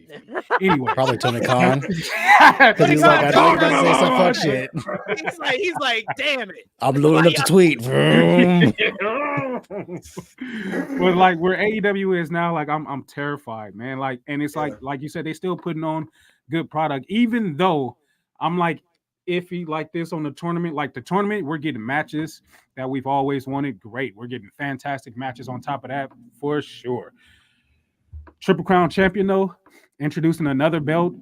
Anyway, probably Tony Khan. Because he's like, I know you're gonna say some fuck shit. He's like, damn it. I'm loading up the tweet. But like where AEW is now, like I'm terrified, man. Like, and it's like you said, they still putting on good product, even though I'm like iffy like this on the tournament. Like the tournament, we're getting matches that we've always wanted. Great. We're getting fantastic matches on top of that for sure. Triple Crown champion though, introducing another belt,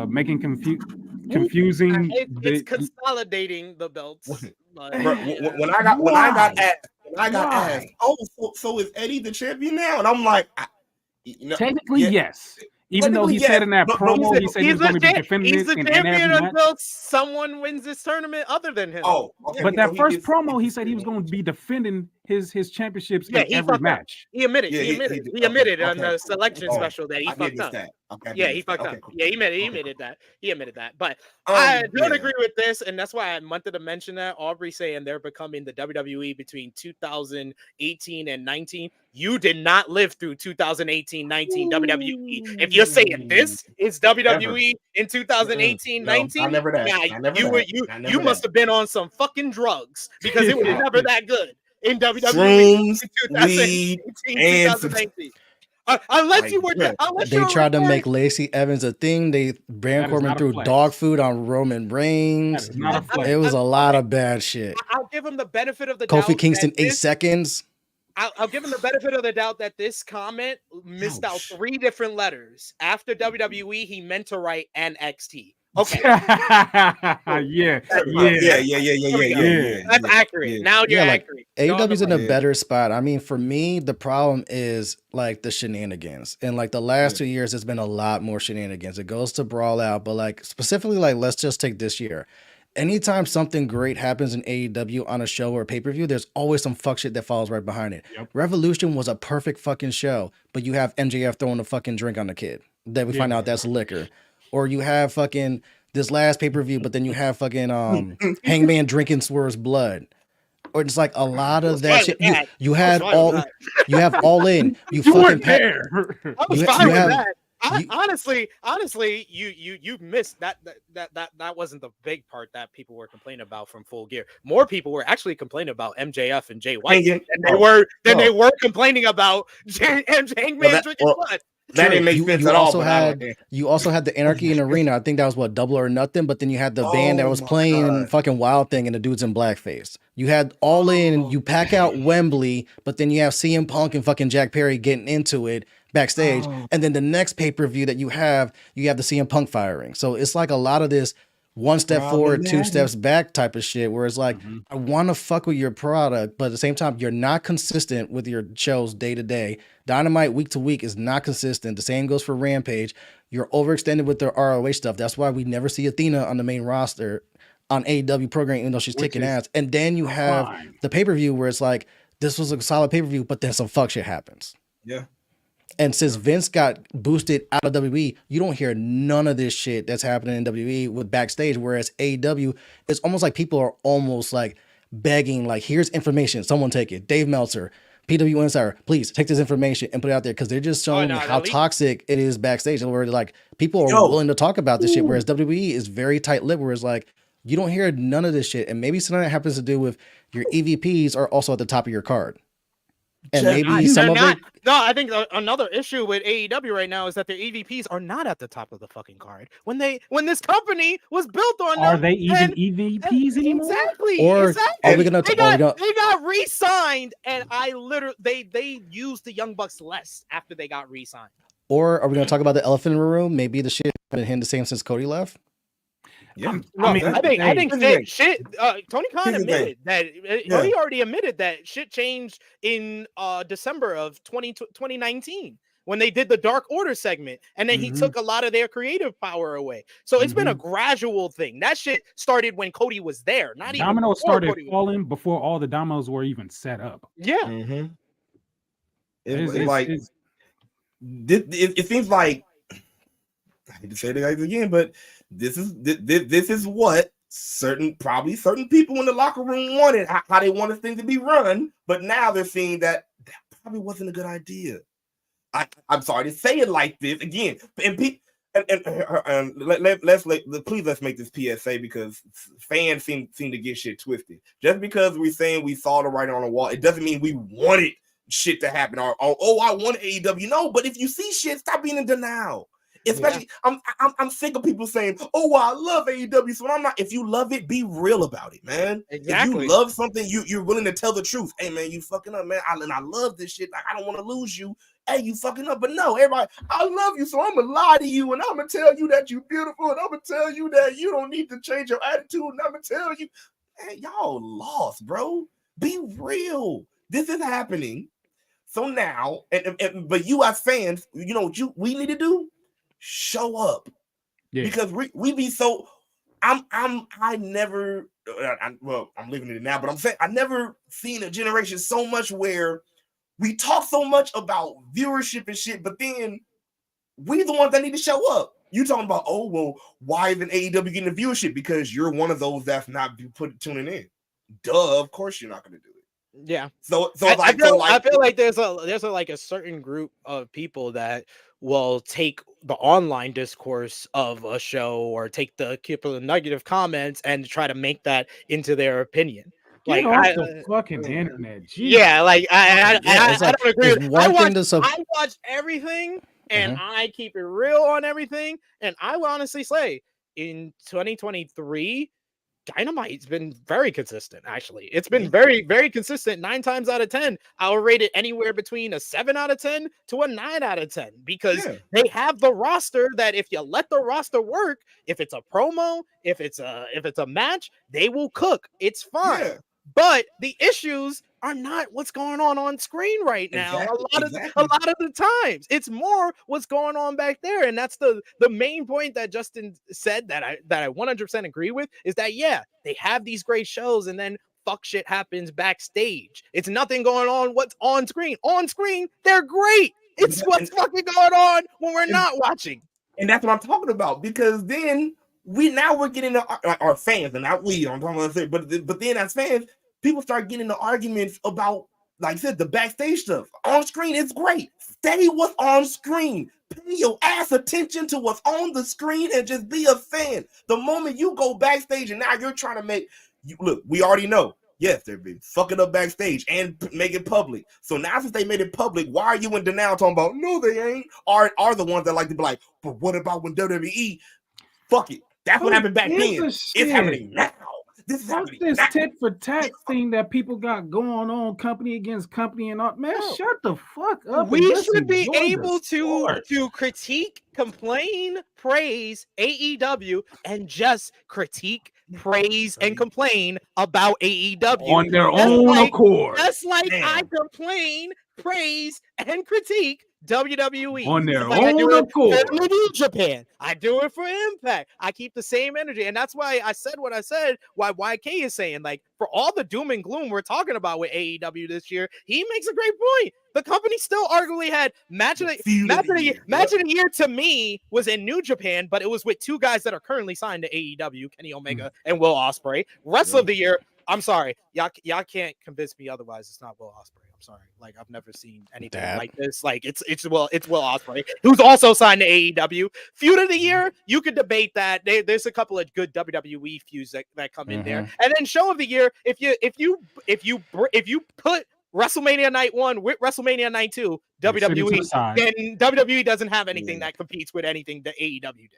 making confusing. It's consolidating the belts. When I got asked, oh, so is Eddie the champion now? And I'm like, technically, yes. Even though he said in that promo, he said he's going to be defending it in every match. Until someone wins this tournament other than him. Oh, okay. But that first promo, he said he was going to be defending his championships in every match. He admitted. He admitted on the selection special that he fucked up. He fucked up. Yeah, he admitted that. He admitted that. But I don't agree with this, and that's why I wanted to mention that. Aubrey saying they're becoming the WWE between 2018 and 19. You did not live through 2018-19 WWE. If you're saying this is WWE in 2018-19, I never that. You must have been on some fucking drugs, because it was never that good in WWE in 2018-2019. Unless you were, they tried to make Lacey Evans a thing. Baron Corbin threw dog food on Roman Reigns. It was a lot of bad shit. I'll give him the benefit of the doubt. Kofi Kingston 8 seconds. I'll give him the benefit of the doubt that this comment missed out 3 different letters. After WWE, he meant to write NXT. Okay. Yeah. That's accurate. Now you're accurate. AEW's in a better spot. I mean, for me, the problem is like the shenanigans. And like the last 2 years, there's been a lot more shenanigans. It goes to Brawl Out, but like specifically, like let's just take this year. Anytime something great happens in AEW on a show or a pay-per-view, there's always some fuck shit that follows right behind it. Yep. Revolution was a perfect fucking show, but you have MJF throwing a fucking drink on the kid. Then we find out that's liquor. Or you have fucking this last pay-per-view, but then you have fucking Hangman drinking Swerve's blood. Or it's like a lot of that shit. You have all in. You fucking I was fine with that. honestly, you missed that wasn't the big part that people were complaining about from Full Gear. More people were actually complaining about MJF and Jay White than they were complaining about Hangman drinking blood. That didn't make sense at all. You also had the Anarchy in Arena. I think that was what, Double or Nothing. But then you had the band that was playing fucking Wild Thing and the dudes in blackface. You had All In. You pack out Wembley, but then you have CM Punk and fucking Jack Perry getting into it backstage. And then the next pay-per-view that you have the CM Punk firing. So it's like a lot of this one step forward, two steps back type of shit, where it's like, I want to fuck with your product, but at the same time, you're not consistent with your shows day to day. Dynamite week to week is not consistent. The same goes for Rampage. You're overextended with their ROH stuff. That's why we never see Athena on the main roster on AEW programming, even though she's kicking ass. And then you have the pay-per-view where it's like, this was a solid pay-per-view, but then some fuck shit happens. Yeah. And since Vince got boosted out of WWE, you don't hear none of this shit that's happening in WWE with Backstage. Whereas AEW, it's almost like people are almost like begging, like, here's information, someone take it. Dave Meltzer, PW Insider, please take this information and put it out there, because they're just showing how toxic it is backstage. And where like people are willing to talk about this shit, whereas WWE is very tight-lipped, where it's like you don't hear none of this shit. And maybe something that happens to do with your EVPs are also at the top of your card. And maybe some of it. No, I think another issue with AEW right now is that their EVPs are not at the top of the fucking card. When this company was built on, are they even EVPs anymore? Exactly. Or are we gonna? They got re-signed, and they used the Young Bucks less after they got re-signed. Or are we gonna talk about the elephant in the room? Maybe the shit has been the same since Cody left. Yeah, I think shit. Tony Khan admitted that he already admitted that shit changed in December of 2019 when they did the Dark Order segment, and then he took a lot of their creative power away. So it's been a gradual thing. That shit started when Cody was there. Not even dominoes started falling before all the dominoes were even set up. Yeah, it seems like, I hate to say it again, but this is what certain people in the locker room wanted, how they wanted things to be run, but now they're seeing that probably wasn't a good idea. I'm sorry to say it like this again, please let's make this PSA, because fans seem to get shit twisted. Just because we're saying we saw the writing on the wall, it doesn't mean we wanted shit to happen, or I want AEW. No, but if you see shit, stop being in denial. Especially, I'm sick of people saying, "Oh, I love AEW." So I'm not. If you love it, be real about it, man. Exactly. If you love something, you're willing to tell the truth. Hey, man, you fucking up, man. I love this shit. Like, I don't want to lose you. Hey, you fucking up. But no, everybody, I love you, so I'm gonna lie to you, and I'm gonna tell you that you're beautiful, and I'm gonna tell you that you don't need to change your attitude, and I'm gonna tell you, hey, y'all lost, bro. Be real. This is happening. So now, but you as fans, you know what we need to do? Show up, because we be so. I'm living it now, but I'm saying I never seen a generation so much where we talk so much about viewership and shit, but then we the ones that need to show up. You talking about, oh well, why isn't AEW getting the viewership? Because you're one of those that's not tuning in. Duh, of course you're not going to do it. Yeah. So I feel like there's a certain group of people that will take the online discourse of a show or take the negative comments and try to make that into their opinion. Like the fucking internet. Jeez. Yeah, like I don't agree. I watch everything and I keep it real on everything. And I will honestly say, in 2023, Dynamite's been very consistent. Actually, it's been very, very consistent. 9 times out of 10, I'll rate it anywhere between a 7 out of 10 to a 9 out of 10, because they have the roster that if you let the roster work, if it's a promo, if it's a match, they will cook. It's fine. Yeah. But the issues are not what's going on screen right now. Exactly. A lot of the times, it's more what's going on back there, and that's the main point that Justin said that I 100% agree with, is that they have these great shows, and then fuck shit happens backstage. It's nothing going on what's on screen. On screen, they're great. It's what's fucking going on when we're not watching. And that's what I'm talking about, because then we're getting our fans, and not we. I'm talking about, but then as fans, people start getting into arguments about like I said, the backstage stuff on screen is great. Stay what's on screen. Pay your ass attention to what's on the screen and just be a fan. The moment you go backstage and now you're trying to make you look, we already know. Yes, they've been fucking up backstage and make it public. So now since they made it public, why are you in denial talking about no, they ain't? Are the ones that like to be like, but what about when WWE? Fuck it. That's what happened back then. It's happening now. This is happening this now. tit for tat thing that people got going on, company against company and all. Man, shut the fuck up. We should be able to critique, complain, praise AEW, and just critique, praise, and complain about AEW on their own accord. Just like I complain, praise, and critique WWE on their own accord. For New Japan, I do it for Impact. I keep the same energy, and that's why I said what I said. Why YK is saying, like, for all the doom and gloom we're talking about with AEW this year, he makes a great point. The company still arguably had match of the year to me was in New Japan, but it was with two guys that are currently signed to AEW, Kenny Omega and Will Ospreay. Wrestler of the year, I'm sorry, y'all can't convince me otherwise. It's not Will Ospreay. I'm sorry. Like, I've never seen anything like this. Like, it's Will Ospreay, who's also signed to AEW. Feud of the year, you could debate that. There's a couple of good WWE feuds that come in there. And then show of the year, if you put WrestleMania Night 1 with WrestleMania Night 2, WWE, then WWE doesn't have anything that competes with anything that AEW did.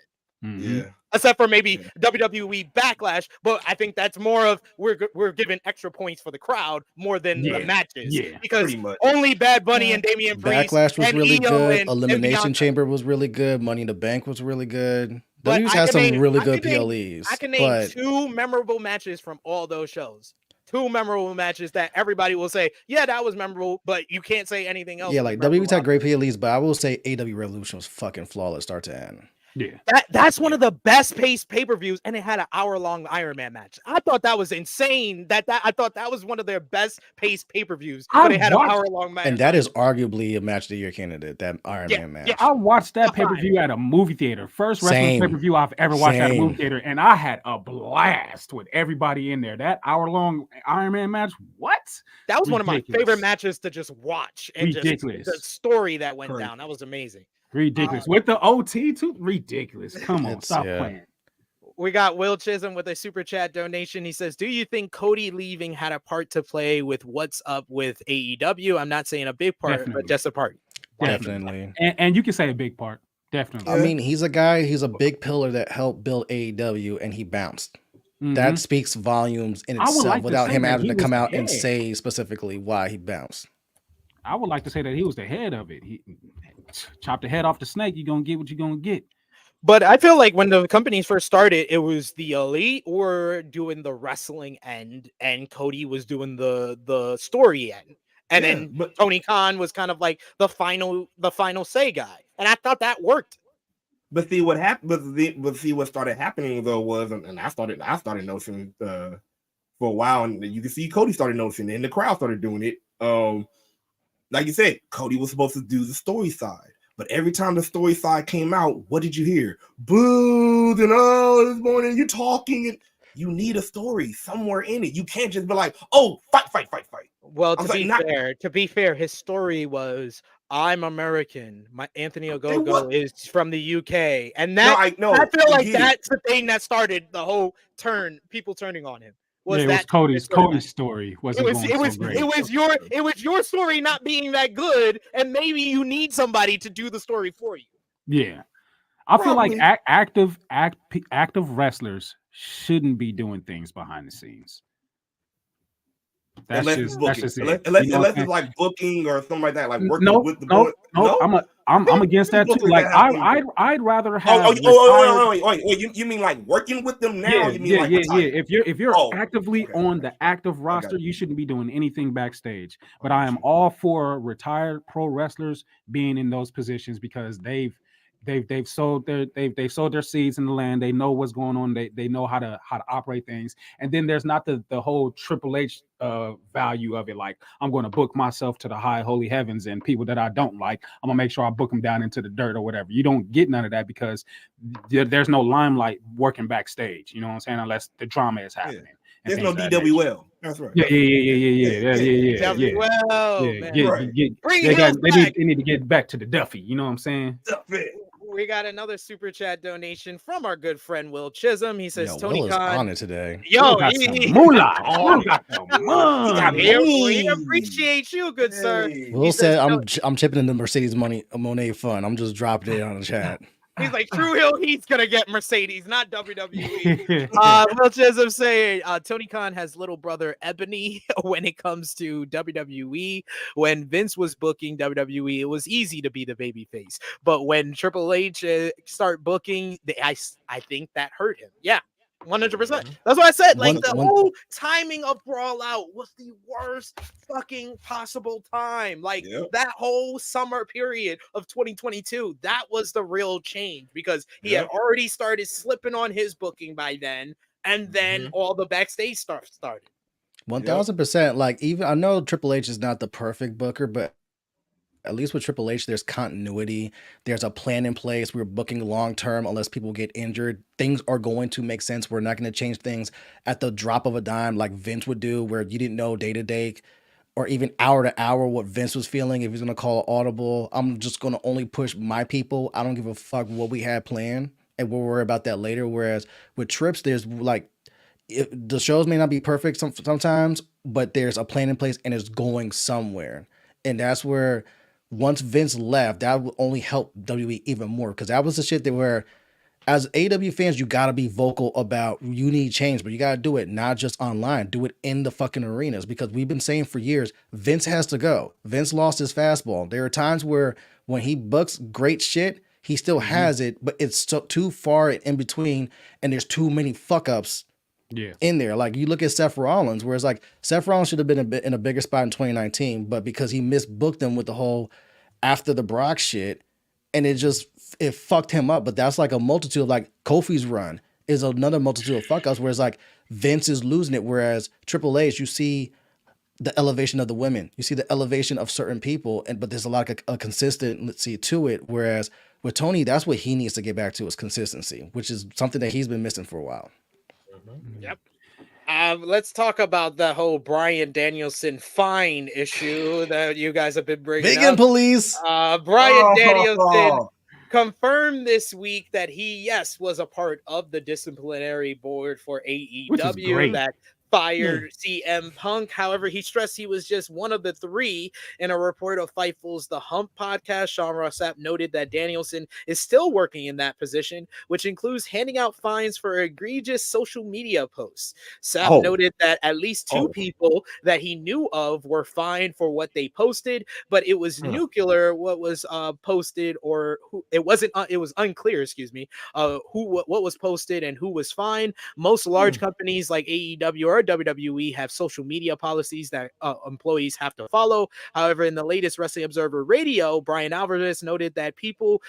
Yeah. Except for maybe WWE Backlash, but I think that's more of we're giving extra points for the crowd more than the matches. Yeah, because only Bad Bunny and Damian Priest. Backlash was really good. And Elimination Chamber was really good. Money in the Bank was really good. W's had some really good PLEs. I can name two memorable matches from all those shows. Two memorable matches that everybody will say, yeah, that was memorable, but you can't say anything else. Yeah, like WWE's had great PLEs, but I will say AEW Revolution was fucking flawless start to end. Yeah, that's one of the best paced pay-per-views, and it had an hour-long Iron Man match. I thought that was insane. I thought that was one of their best paced pay-per-views, but it had an hour-long match. And that is arguably a match of the year candidate, that Iron Man match. Yeah, I watched that pay-per-view at a movie theater. First wrestling pay-per-view I've ever watched at a movie theater, and I had a blast with everybody in there. That hour-long Iron Man match, what? That was one of my favorite matches to just watch. And just the story that went down. That was amazing. Ridiculous. With the OT too? Ridiculous. Come on, stop playing. We got Will Chisholm with a super chat donation. He says, do you think Cody leaving had a part to play with what's up with AEW? I'm not saying a big part, but just a part. Definitely. And you can say a big part. Definitely. I mean, he's a big pillar that helped build AEW, and he bounced. That speaks volumes in itself without him having to come out and say specifically why he bounced. I would like to say that he was the head of it. He chop the head off the snake, you're gonna get what you're gonna get. But I feel like when the companies first started, it was the Elite were doing the wrestling end, and Cody was doing the story end, and then Tony Khan was kind of like the final say guy, and I thought that worked. But see what happened. But see what started happening though was, and I started noticing for a while, and you can see Cody started noticing it, and the crowd started doing it. Like you said, Cody was supposed to do the story side, but every time the story side came out, what did you hear? Boo! And this morning you talking, and you need a story somewhere in it. You can't just be like, oh, fight. Well, to be fair, his story was, I'm American. My Anthony Ogogo is from the UK, and I feel like that's the thing that started the whole people turning on him. It was Cody's story. It was your story not being that good, and maybe you need somebody to do the story for you. Yeah, I feel like active wrestlers shouldn't be doing things behind the scenes. Unless it's like booking or something like that, like working with the board. No, I'm against that too. Like I'd rather have. You mean like working with them now? Yeah. If you're actively on the active roster, you shouldn't be doing anything backstage. But I am all for retired pro wrestlers being in those positions because they've sowed their seeds in the land. They know what's going on. They know how to operate things. And then there's not the whole Triple H value of it. Like, I'm going to book myself to the high holy heavens, and people that I don't like, I'm gonna make sure I book them down into the dirt or whatever. You don't get none of that because there's no limelight working backstage. You know what I'm saying? Unless the drama is happening. There's no DWL. That's right. Yeah. Well, Yeah, man. They need to get back to the Duffy. You know what I'm saying? We got another super chat donation from our good friend Will Chisholm. He says, Will Tony is Khan on it today. Yo, he got some money. We appreciate you, good sir. Will said, "I'm chipping in the Mercedes Monet fund. I'm just dropping it on the chat." He's like, Tru Heel Heat's gonna get Mercedes, not WWE. Will Chisholm saying Tony Khan has little brother Ebony when it comes to WWE. When Vince was booking WWE, it was easy to be the babyface, but when Triple H start booking, I think that hurt him. Yeah. 100%. That's what I said. Like the whole timing of Brawl Out was the worst fucking possible time. Like that whole summer period of 2022, that was the real change because he had already started slipping on his booking by then, and then all the backstage stuff started. 1000%. Like, even I know Triple H is not the perfect booker, but at least with Triple H, there's continuity. There's a plan in place. We're booking long term unless people get injured. Things are going to make sense. We're not going to change things at the drop of a dime like Vince would do, where you didn't know day to day or even hour to hour what Vince was feeling. If he's going to call audible, I'm just going to only push my people. I don't give a fuck what we had planned, and we'll worry about that later. Whereas with Trips, there's like, the shows may not be perfect sometimes, but there's a plan in place and it's going somewhere. And that's where, once Vince left, that would only help WWE even more, because that was the shit that where, as AEW fans, you got to be vocal about you need change, but you got to do it not just online, do it in the fucking arenas, because we've been saying for years, Vince has to go. Vince lost his fastball. There are times where when he books great shit, he still has it, but it's too far in between, and there's too many fuck ups in there. Like, you look at Seth Rollins, where it's like Seth Rollins should have been in a bigger spot in 2019, but because he misbooked him with the whole after the Brock shit, and it fucked him up. But that's like a multitude of, like, Kofi's run is another multitude of fuck ups, where it's like Vince is losing it, whereas Triple H, you see the elevation of the women, you see the elevation of certain people, but there's a lot of a consistency to it. Whereas with Tony, that's what he needs to get back to, is consistency, which is something that he's been missing for a while. Yep. Let's talk about the whole Bryan Danielson fine issue that you guys have been bringing up. Police. Bryan Danielson confirmed this week that he, was a part of the disciplinary board for AEW that fired CM Punk. However, he stressed he was just one of the three. In a report of Fightful's The Hump podcast, Sean Ross Sapp noted that Danielson is still working in that position, which includes handing out fines for egregious social media posts. Sapp noted that at least two people that he knew of were fined for what they posted, but it was nuclear what was posted, or who it wasn't. It was unclear, what was posted and who was fined. Most large companies like AEW or WWE have social media policies that employees have to follow. However, in the latest Wrestling Observer Radio, Brian Alvarez noted that people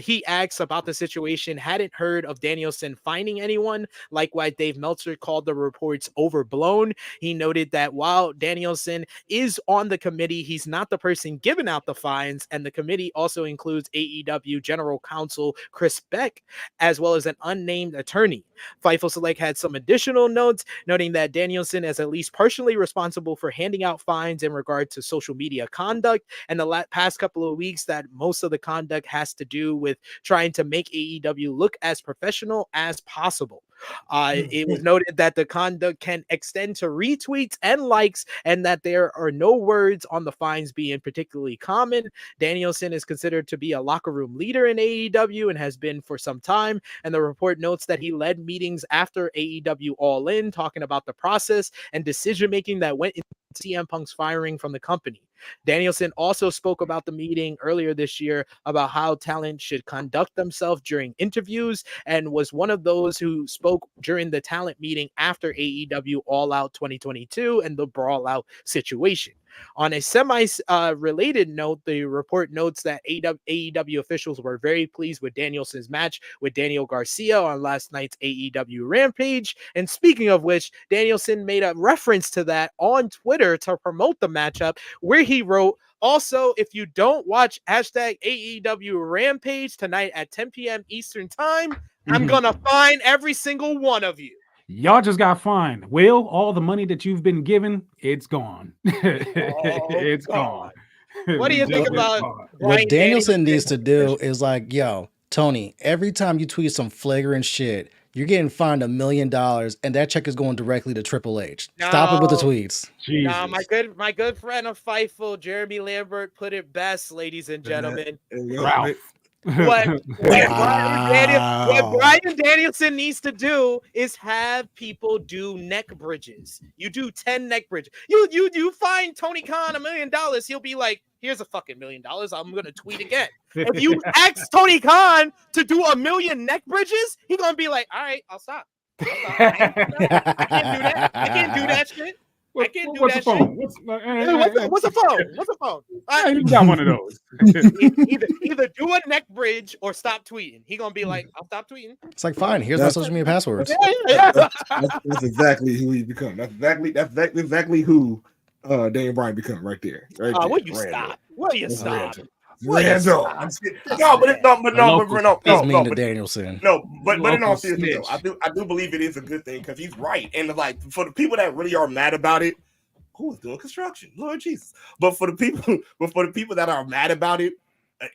he asked about the situation, hadn't heard of Danielson finding anyone. Likewise, Dave Meltzer called the reports overblown. He noted that while Danielson is on the committee, he's not the person giving out the fines, and the committee also includes AEW General Counsel Chris Beck, as well as an unnamed attorney. Fightful Select had some additional notes, noting that Danielson is at least partially responsible for handing out fines in regard to social media conduct, and the past couple of weeks that most of the conduct has to do with trying to make AEW look as professional as possible. It was noted that the conduct can extend to retweets and likes, and that there are no words on the fines being particularly common. Danielson is considered to be a locker room leader in AEW and has been for some time, and the report notes that he led meetings after AEW All In, talking about the process and decision-making that went into CM Punk's firing from the company. Danielson also spoke about the meeting earlier this year about how talent should conduct themselves during interviews, and was one of those who spoke during the talent meeting after AEW All Out 2022 and the Brawl Out situation. On a semi-related note, the report notes that AEW officials were very pleased with Danielson's match with Daniel Garcia on last night's AEW Rampage. And speaking of which, Danielson made a reference to that on Twitter to promote the matchup, where he wrote, "Also, if you don't watch #AEW Rampage tonight at 10 p.m. Eastern time, I'm going to fine every single one of you." Y'all just got fined. Will, all the money that you've been given, it's gone. It's gone. What do you think about what Danielson needs to do is like, yo, Tony, every time you tweet some flagrant shit, you're getting fined $1 million, and that check is going directly to Triple H. Stop it with the tweets. No, my good friend of Fightful, Jeremy Lambert, put it best, ladies and gentlemen. Ralph. What Bryan Danielson needs to do is have people do neck bridges. You do 10 neck bridges. You find Tony Khan $1 million, he'll be like, here's a fucking $1 million. I'm gonna tweet again. If you ask Tony Khan to do 1 million neck bridges, he's gonna be like, all right, I'll stop. I can't do that. I can't do that shit. I can't do that shit. What's a phone? What's a phone? You got one of those. Either do a neck bridge or stop tweeting. He gonna be like, I'll stop tweeting. It's like, fine, here's my social media passwords. That's exactly who he become. That's exactly who Daniel Bryan become right there. Right there. Will you stop? Will you stop? No, but Danielson. No, but in all seriousness, I do believe it is a good thing because he's right. And like for the people that really are mad about it, who is doing construction? Lord Jesus. But for the people that are mad about it,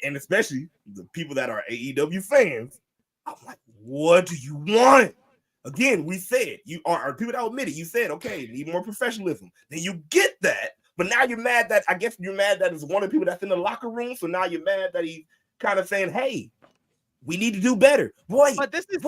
and especially the people that are AEW fans, I'm like, what do you want? Again, we said you are people that admit it. You said, okay, need more professionalism. Then you get that. But now you're mad that it's one of the people that's in the locker room. So now you're mad that he's kind of saying, "Hey, we need to do better." Boy, this is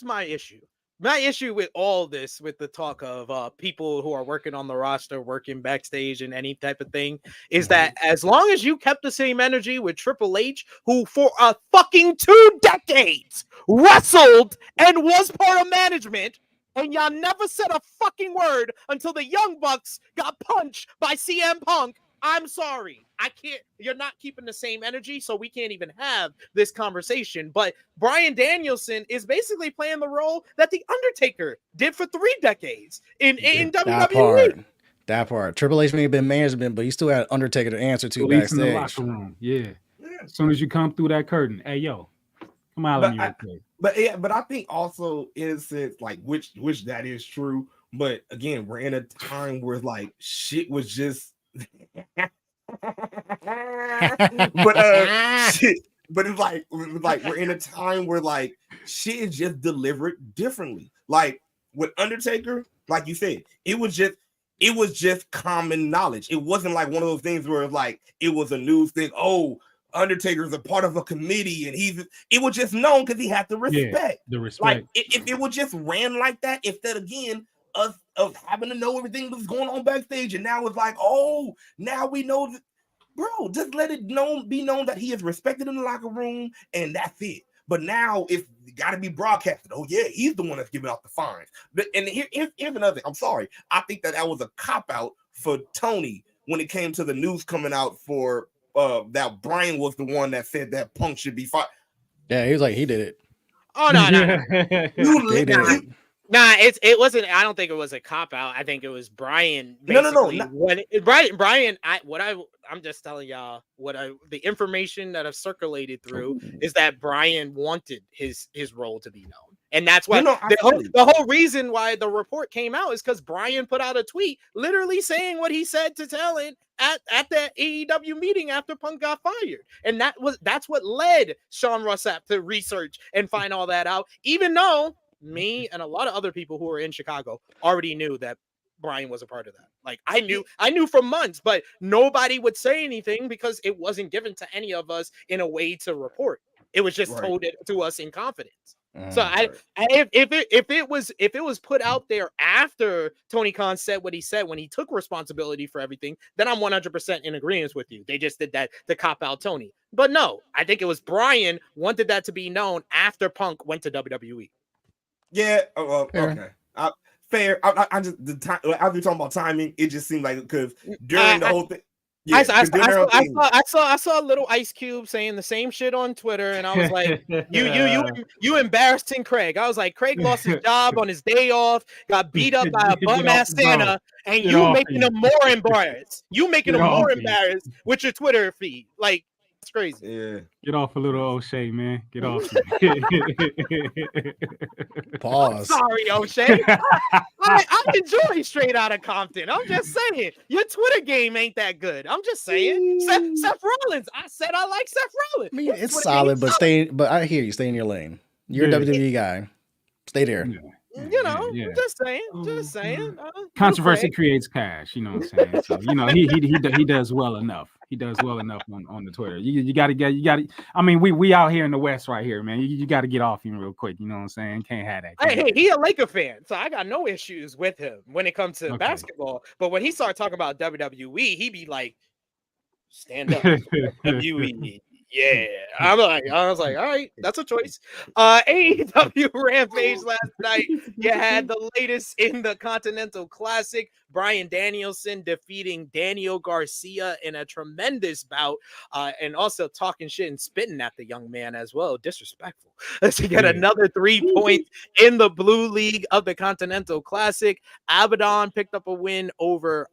my issue. My issue with all this, with the talk of people who are working on the roster, working backstage, and any type of thing, is that as long as you kept the same energy with Triple H, who for a fucking 2 decades wrestled and was part of management. And y'all never said a fucking word until the Young Bucks got punched by CM Punk. I'm sorry. I can't. You're not keeping the same energy, so we can't even have this conversation. But Bryan Danielson is basically playing the role that The Undertaker did for 3 decades in WWE. That part. Triple H may have been management, but you still had Undertaker to answer to backstage. In the locker room. Yeah. As soon as you come through that curtain, hey, yo, come out of me. But I think also is like which that is true. But again, we're in a time where like shit was just but it's like we're in a time where like shit is just delivered differently. Like with Undertaker, like you said, it was just common knowledge. It wasn't like one of those things where like it was a news thing. Oh, Undertaker's a part of a committee, and it was just known because he had the respect. Yeah, the respect. Like if it would just ran like that, instead again of having to know everything that's going on backstage, and now it's like, oh, now we know that, bro. Just let it be known that he is respected in the locker room, and that's it. But now it's got to be broadcasted. Oh yeah, he's the one that's giving out the fines. And here's another thing. I'm sorry. I think that was a cop out for Tony when it came to the news coming out for. That Bryan was the one that said that Punk should be fired. Yeah, he was like, he did it. Oh no. It wasn't. I don't think it was a cop out. I think it was Bryan. No. Bryan. I'm just telling y'all the information that I've circulated through is that Bryan wanted his role to be known. And that's why the whole reason why the report came out is because Bryan put out a tweet literally saying what he said to talent at that AEW meeting after Punk got fired. And that's what led Sean Rossap to research and find all that out, even though me and a lot of other people who were in Chicago already knew that Bryan was a part of that. Like I knew for months, but nobody would say anything because it wasn't given to any of us in a way to report. It was just told to us in confidence. So if it was put out there after Tony Khan said what he said when he took responsibility for everything, then I'm 100% in agreement with you. They just did that to cop out Tony. But no, I think it was Bryan wanted that to be known after Punk went to WWE. Yeah. Okay. Fair. I just the time as we talking about timing, it just seemed like because during the whole thing. Yeah, I saw a little Ice Cube saying the same shit on Twitter, and I was like, you embarrassing Craig. I was like, Craig lost his job on his day off, got beat up by a bum ass Santa, and you making him more embarrassed. You making him more embarrassed with your Twitter feed. Like, crazy. Yeah. Get off a little O'Shea, man. Get off. Pause. Sorry, O'Shea. I enjoy Straight Outta Compton. I'm just saying. Your Twitter game ain't that good. I'm just saying. Seth Rollins. I said I like Seth Rollins. I mean, it's solid, but I hear you. Stay in your lane. You're a WWE guy. Stay there. You know, just saying. Controversy creates cash. You know what I'm saying? So he does well enough. He does well enough on the Twitter. You got to. I mean, we out here in the West right here, man. You got to get off him real quick. You know what I'm saying? Can't have that. Hey, he a Laker fan, so I got no issues with him when it comes to basketball. But when he started talking about WWE, he be like, "Stand up, WWE." Yeah, I was like, all right, that's a choice. AEW Rampage last night. You had the latest in the Continental Classic. Bryan Danielson defeating Daniel Garcia in a tremendous bout, and also talking shit and spitting at the young man as well. Disrespectful. To get another 3 points in the Blue League of the Continental Classic. Abaddon picked up a win over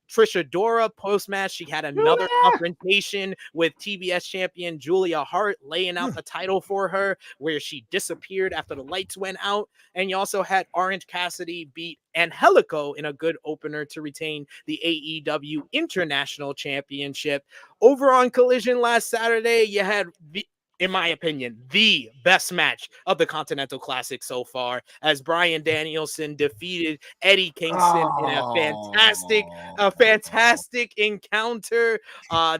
Trisha Dora. Post-match, she had another confrontation with TBS champion Julia Hart, laying out the title for her, where she disappeared after the lights went out. And you also had Orange Cassidy beat Angelico in a good opener to retain the AEW International Championship. Over on Collision last Saturday, you had in my opinion, the best match of the Continental Classic so far, as Bryan Danielson defeated Eddie Kingston in a fantastic encounter.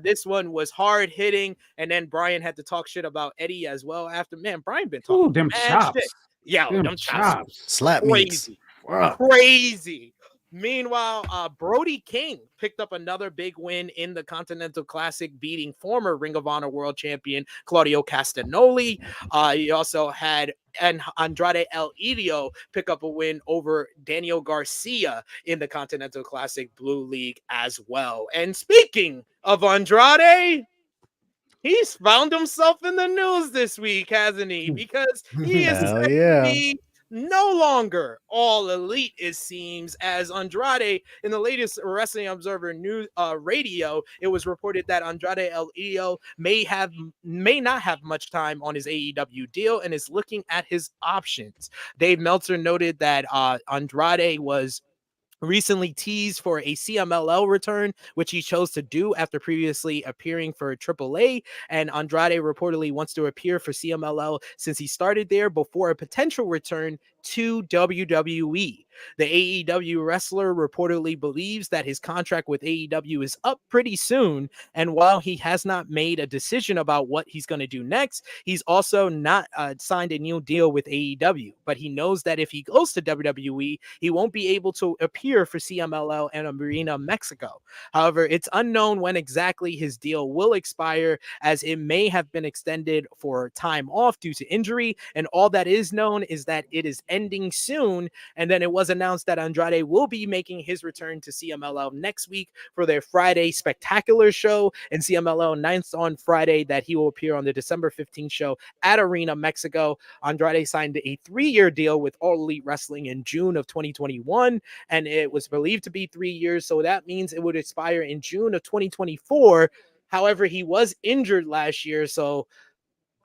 This one was hard hitting, and then Bryan had to talk shit about Eddie as well after. Man, Bryan been talking them chops. shit. Yeah, them chops. Slap crazy. Crazy. Meanwhile, Brody King picked up another big win in the Continental Classic, beating former Ring of Honor World Champion Claudio Castagnoli. You also had Andrade El Idolo pick up a win over Daniel Garcia in the Continental Classic Blue League as well. And speaking of Andrade, he's found himself in the news this week, hasn't he? Because he is no longer all elite, it seems, as Andrade, in the latest Wrestling Observer News radio, it was reported that Andrade El Idolo may not have much time on his AEW deal and is looking at his options. Dave Meltzer noted that Andrade was recently teased for a CMLL return, which he chose to do after previously appearing for AAA. And Andrade reportedly wants to appear for CMLL since he started there before a potential return to WWE. The AEW wrestler reportedly believes that his contract with AEW is up pretty soon, and while he has not made a decision about what he's going to do next, he's also not signed a new deal with AEW, but he knows that if he goes to WWE, he won't be able to appear for CMLL and Arena Mexico. However, it's unknown when exactly his deal will expire, as it may have been extended for time off due to injury, and all that is known is that it is ending soon. And then it was announced that Andrade will be making his return to CMLL next week for their Friday Spectacular show, and CMLL announced on Friday that he will appear on the December 15th show at Arena Mexico. Andrade signed a 3-year deal with All Elite Wrestling in June of 2021, and it was believed to be 3 years, so that means it would expire in June of 2024. However, he was injured last year, so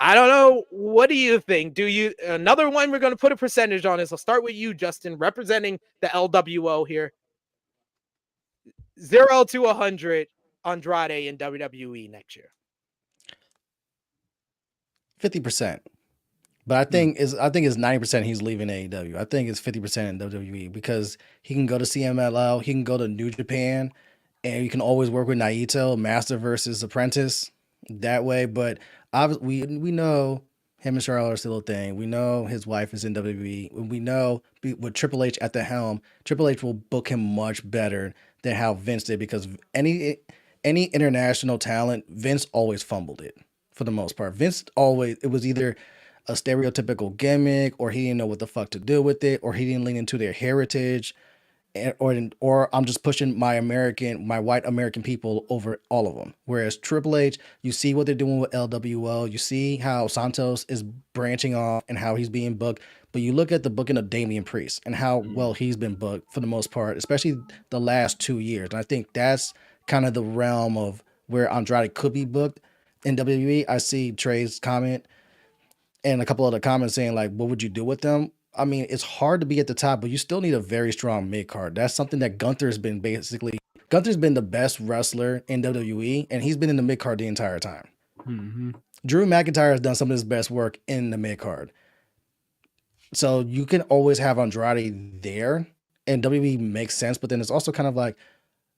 I don't know. What do you think? Another one we're going to put a percentage on is, I'll start with you, Justin, representing the LWO here. 0 to 100 Andrade in WWE next year. 50%. But I think it's 90% he's leaving AEW. I think it's 50% in WWE, because he can go to CMLL, he can go to New Japan, and you can always work with Naito, Master versus Apprentice that way. But we know him and Charlotte are still a thing. We know his wife is in WWE. We know with Triple H at the helm, Triple H will book him much better than how Vince did, because any international talent, Vince always fumbled it for the most part. It was either a stereotypical gimmick, or he didn't know what the fuck to do with it, or he didn't lean into their heritage, or I'm just pushing my white American people over all of them. Whereas Triple H, you see what they're doing with LWO, you see how Santos is branching off and how he's being booked, but you look at the booking of Damian Priest and how well he's been booked for the most part, especially the last 2 years. And I think that's kind of the realm of where Andrade could be booked. in WWE, I see Trey's comment and a couple other comments saying like, what would you do with them? I mean, it's hard to be at the top, but you still need a very strong mid card. That's something that Gunther's been the best wrestler in WWE, and he's been in the mid card the entire time. Mm-hmm. Drew McIntyre has done some of his best work in the mid card. So you can always have Andrade there, and WWE makes sense, but then it's also kind of like,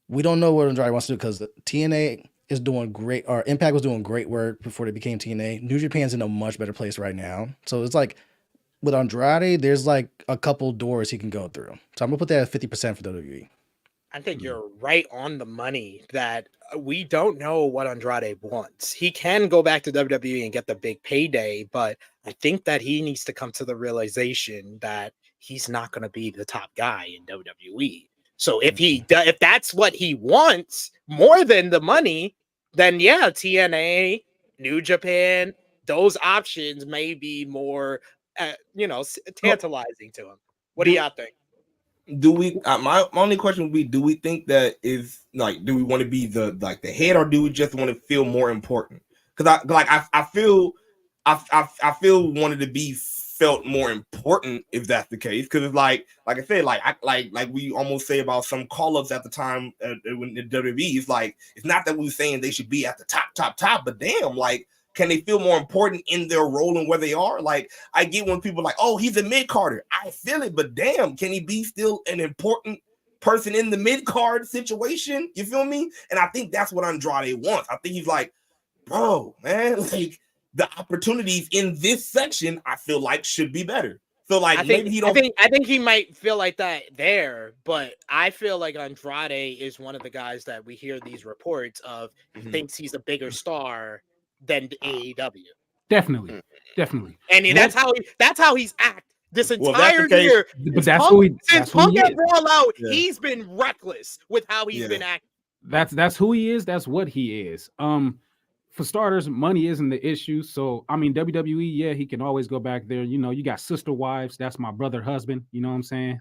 we don't know what Andrade wants to do because TNA is doing great, or Impact was doing great work before they became TNA. New Japan's in a much better place right now. So it's like, with Andrade, there's like a couple doors he can go through. So I'm gonna put that at 50% for WWE. I think you're right on the money that we don't know what Andrade wants. He can go back to WWE and get the big payday, but I think that he needs to come to the realization that he's not going to be the top guy in WWE. So if that's what he wants more than the money, then yeah, TNA, New Japan, those options may be more tantalizing to him. What do y'all think? Do we? My only question would be: do we think that is like? Do we want to be the head, or do we just want to feel more important? Because I feel wanted to be felt more important if that's the case. Because it's like I said, like we almost say about some call ups at the time when the WWE is like, it's not that we're saying they should be at the top, but damn, like, can they feel more important in their role and where they are? Like, I get when people are like, oh, he's a mid-carder. I feel it, but damn, can he be still an important person in the mid-card situation? You feel me? And I think that's what Andrade wants. I think he's like, bro, man, like, the opportunities in this section, I feel like should be better. So, like, I think he might feel like that there, but I feel like Andrade is one of the guys that we hear these reports of thinks he's a bigger star than the AEW. Definitely. And that's how he's act this entire year. But that's who he Brawl out, he's been reckless with how he's been acting. That's who he is. That's what he is. For starters, money isn't the issue. So, I mean, WWE, yeah, he can always go back there. You know, you got sister wives. That's my brother husband. You know what I'm saying?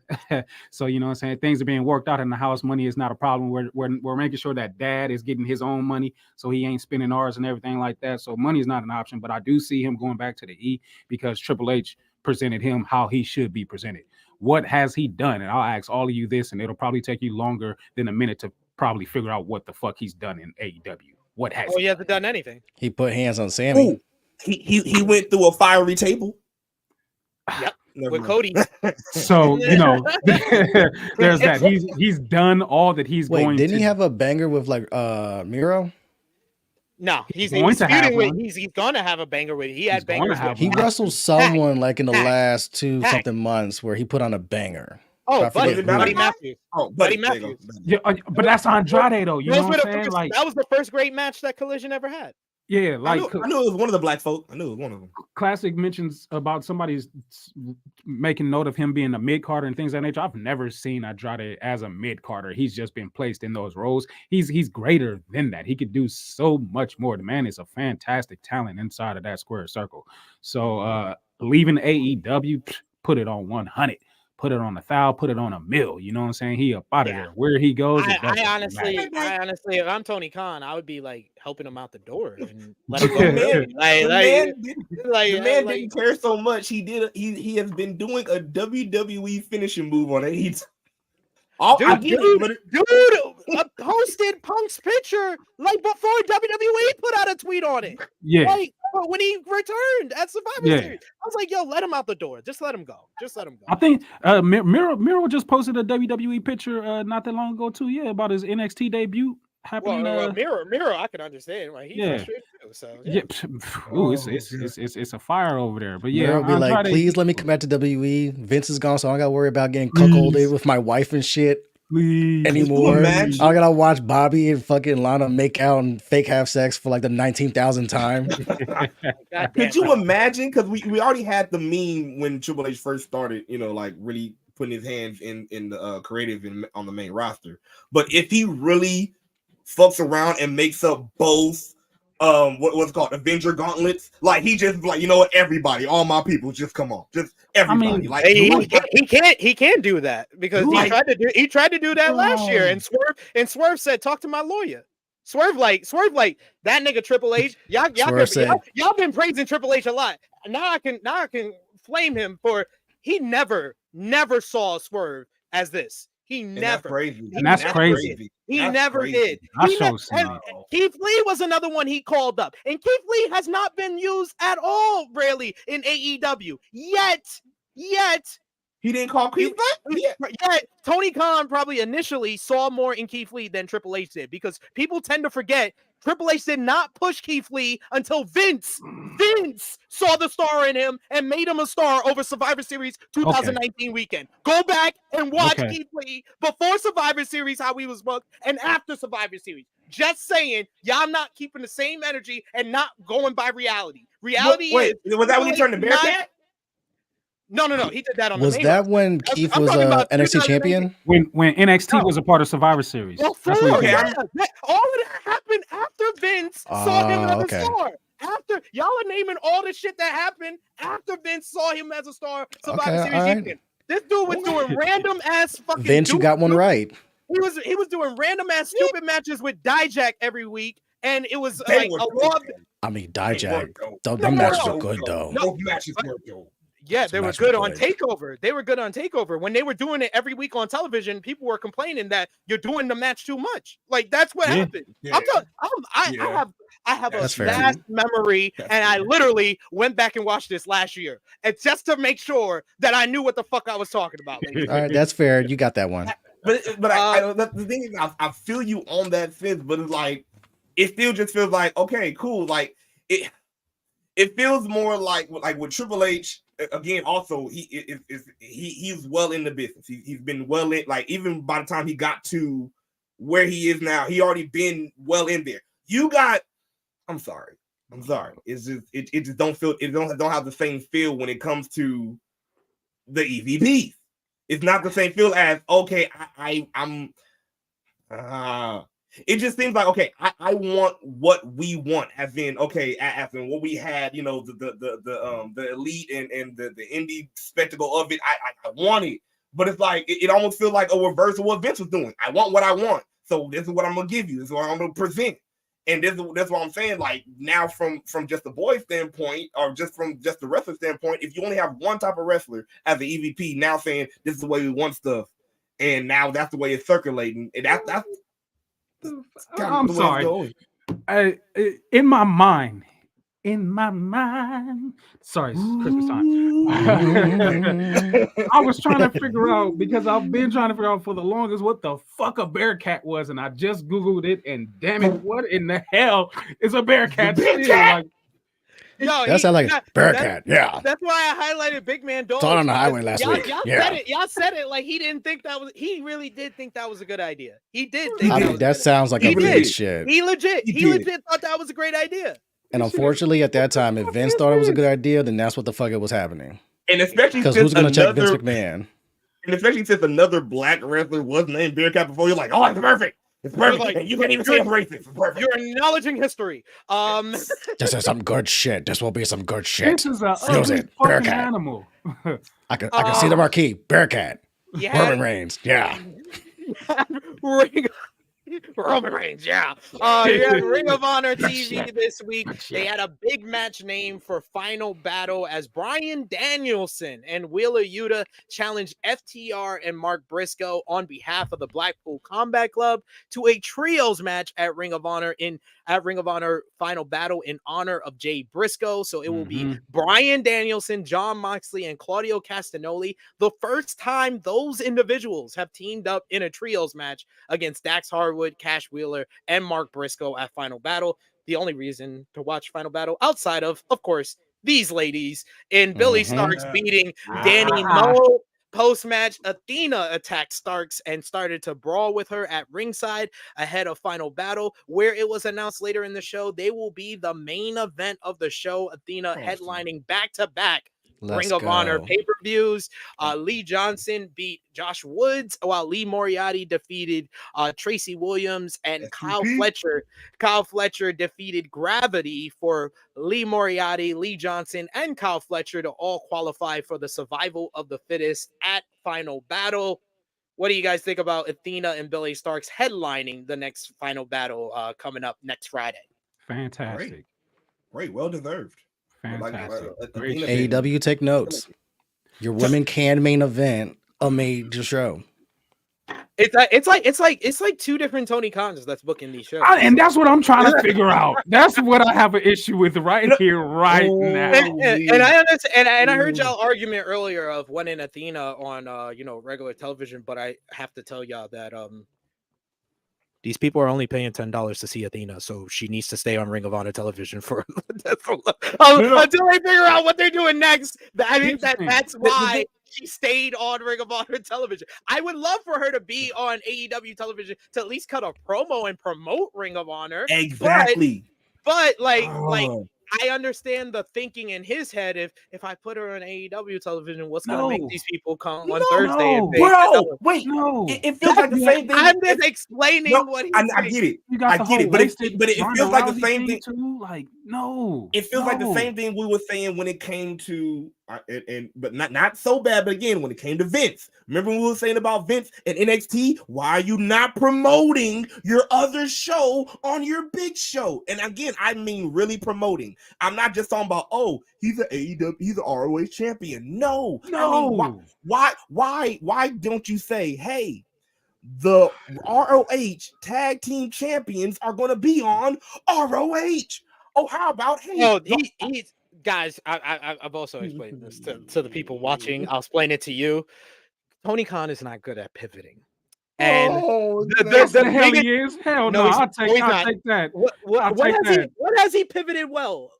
So, you know what I'm saying? Things are being worked out in the house. Money is not a problem. We're making sure that dad is getting his own money so he ain't spending ours and everything like that. So money is not an option. But I do see him going back to the E because Triple H presented him how he should be presented. What has he done? And I'll ask all of you this, and it'll probably take you longer than a minute to probably figure out what the fuck he's done in AEW. What has he hasn't done anything. He put hands on Sami. Ooh, he went through a fiery table. Yep. With Cody. So, you know, there's that. He's done all that he's going to. Didn't he have a banger with like Miro? No, he's going to have a banger with. He had bangers. He wrestled someone like in the last something months where he put on a banger. Oh, Buddy Matthews. Buddy Matthews. Yeah, but that's Andrade though. You know what I'm saying? Like, that was the first great match that Collision ever had. Yeah, like I knew it was one of the black folk. I knew it was one of them. Classic mentions about somebody's making note of him being a mid carder and things of that nature. I've never seen Andrade as a mid carder. He's just been placed in those roles. He's greater than that. He could do so much more. The man is a fantastic talent inside of that square circle. So leaving AEW, put it on 100. Put it on 1,000, put it on 1,000,000. You know what I'm saying? He up out of there. Where he goes. I honestly, if I'm Tony Khan, I would be like helping him out the door and let him go. The man didn't care so much. He has been doing a WWE finishing move on it. Dude, posted Punk's picture like before WWE put out a tweet on it. Yeah. Like when he returned at Survivor Series. I was like, yo, let him out the door. Just let him go. I think Miro just posted a WWE picture not that long ago too. Yeah, about his NXT debut happening. Miro, I can understand. Like he's frustrated too. So Ooh, it's a fire over there. But yeah, Miro be like, please let me come back to WWE. Vince is gone, so I don't gotta worry about getting cuckolded with my wife and shit. Please. Anymore. I gotta watch Bobby and fucking Lana make out and fake have sex for like the 19,000th time. Could you imagine? Because we already had the meme when Triple H first started, you know, like really putting his hands in the creative on the main roster. But if he really fucks around and makes up both what's called Avenger gauntlets, like he just like, you know what, everybody, all my people, just come on, just everybody. I mean, like he can't do that because he tried to do that last year, and Swerve said, talk to my lawyer. Swerve like that nigga Triple H. Y'all been praising Triple H a lot. Now I can flame him for he never saw Swerve as this. He never. That's crazy. He never did. Keith Lee was another one he called up. And Keith Lee has not been used at all, really, in AEW. Yet. He didn't call Keith Lee? Yeah, Tony Khan probably initially saw more in Keith Lee than Triple H did, because people tend to forget Triple H did not push Keith Lee until Vince saw the star in him and made him a star over Survivor Series 2019 weekend. Go back and watch Keith Lee before Survivor Series, how he was booked, and after Survivor Series. Just saying, y'all not keeping the same energy and not going by reality. Wait, was that when he turned the Bearcat? No. He did that on was the main that roster. when Keith was NXT champion? When NXT was a part of Survivor Series. All of that happened after Vince saw him as a star. After y'all are naming all the shit that happened after Vince saw him as a star. Survivor Series champion. This dude was doing random ass fucking. Vince, you got one right. He was doing random ass stupid matches with Dijak every week, and it was like a lot. I mean, Dijak. Them matches are good though. Those matches were dope. Yeah, they were good on TakeOver. They were good on TakeOver. When they were doing it every week on television, people were complaining that you're doing the match too much. Like, that's what happened. Yeah. I have a vast memory, and I literally went back and watched this last year, and just to make sure that I knew what the fuck I was talking about. All right, that's fair. You got that one. But the thing is, I feel you on that sense, but it's like it still just feels like okay, cool. Like it feels more like with Triple H. Again, also he's well in the business. He's been well in, like, even by the time he got to where he is now, he already been well in there. I'm sorry. It's just it just don't feel, it don't have the same feel when it comes to the EVPs. It's not the same feel as okay. It just seems like okay. I want what we want, as in okay, as in what we had. You know, the elite and the indie spectacle of it. I want it, but it's like it almost feels like a reverse of what Vince was doing. I want what I want, so this is what I'm gonna give you. This is what I'm gonna present, and that's what I'm saying. Like now, from just the boy standpoint, or just from just the wrestler standpoint, if you only have one type of wrestler as the EVP, now saying this is the way we want stuff, and now that's the way it's circulating, and that's. I'm sorry. In my mind. Sorry, it's Christmas time. I was trying to figure out, because I've been trying to figure out for the longest what the fuck a Bearcat was, and I just Googled it, and damn it, what in the hell is a Bearcat? That sounds like a Bearcat. That's why I highlighted Big Man Dog. Saw it on the highway last week. Y'all said it like he didn't think that was. He really did think that was a good idea. He did think that sounds like a great shit. He legit thought that was a great idea. And unfortunately, at that time, if Vince thought it was a good idea, then that's what the fuck it was happening. And especially because who's going to check Vince McMahon? And especially since another black wrestler was named Bearcat before, you're like, oh, it's perfect. It's perfect. Like, you can't even say it's racist. It's perfect. You're acknowledging history. This is some good shit. This will be some good shit. This is a fucking animal. I can see the marquee. Bearcat. Roman Reigns. Yeah. Roman Reigns, Ring of Honor TV this week. They had a big match name for Final Battle as Bryan Danielson and Wheeler Yuta challenged FTR and Mark Briscoe on behalf of the Blackpool Combat Club to a trios match at Ring of Honor Final Battle in honor of Jay Briscoe. So it will be Bryan Danielson, Jon Moxley, and Claudio Castagnoli. The first time those individuals have teamed up in a trios match against Dax Harwood, Cash Wheeler, and Mark Briscoe at Final Battle. The only reason to watch Final Battle outside of course, these ladies in Billy Starks beating Danny Moe. Post-match, Athena attacked Starks and started to brawl with her at ringside ahead of Final Battle, where it was announced later in the show they will be the main event of the show. Athena headlining back-to-back Ring of Honor pay-per-views. Lee Johnson beat Josh Woods, while Lee Moriarty defeated Tracy Williams, and Kyle Fletcher defeated Gravity for Lee Moriarty, Lee Johnson, and Kyle Fletcher to all qualify for the survival of the fittest at Final Battle. what do you guys think about Athena and Billie Starkz headlining the next Final Battle coming up next Friday? Fantastic. Great. Well deserved. Fantastic. AEW, take notes. Your women can main event a major show. It's like two different Tony Khans that's booking these shows, and that's what I'm trying to figure out. That's what I have an issue with right now. And I understand, and I heard y'all argument earlier of wanting Athena on regular television, but I have to tell y'all that these people are only paying $10 to see Athena, so she needs to stay on Ring of Honor television until they figure out what they're doing next. I think that's why she stayed on Ring of Honor television. I would love for her to be on AEW television to at least cut a promo and promote Ring of Honor. Exactly. But I understand the thinking in his head. If I put her on AEW television, what's going to make these people come on Thursday? It feels like the same thing. I'm just explaining what he's saying. I get it. I get it. But it feels like the same thing. It feels like the same thing we were saying when it came to, but not so bad. But again, when it came to Vince, remember when we were saying about Vince and NXT? Why are you not promoting your other show on your big show? And again, I mean really promoting. I'm not just talking about, he's an AEW, he's an ROH champion. No. I mean, why don't you say, hey, the ROH tag team champions are going to be on ROH? Oh, how about he's guys? I've also explained this to the people watching. I'll explain it to you. Tony Khan is not good at pivoting. And the hell he is. Hell no, I'll take that. What has he pivoted well?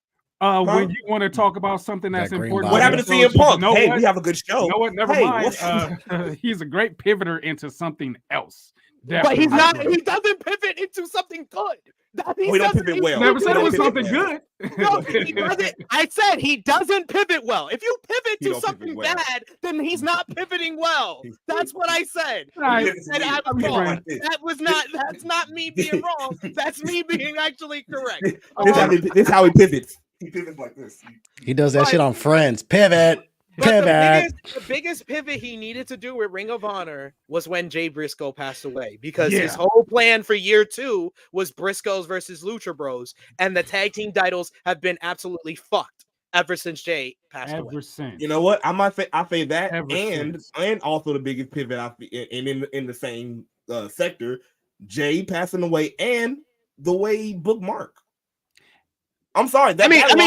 When you want to talk about something that's important. What happened to CM Punk? We have a good show. You know what? Never mind. He's a great pivoter into something else. Definitely. But he's not. He doesn't pivot into something good. We don't pivot well. Never said it was something good. No, he doesn't. I said he doesn't pivot well. If you pivot to something bad, then he's not pivoting well. That's what I said. I was wrong. That's not me being wrong. That's me being actually correct. This is how he pivots. He pivots like this. He does that shit on Friends. Pivot. The biggest pivot he needed to do with Ring of Honor was when Jay Briscoe passed away, because his whole plan for year 2 was Briscoes versus Lucha Bros, and the tag team titles have been absolutely fucked ever since Jay passed away. You know what? I say that, and also the biggest pivot in the same sector, Jay passing away, and the way he booked Mark. I'm sorry. Mark should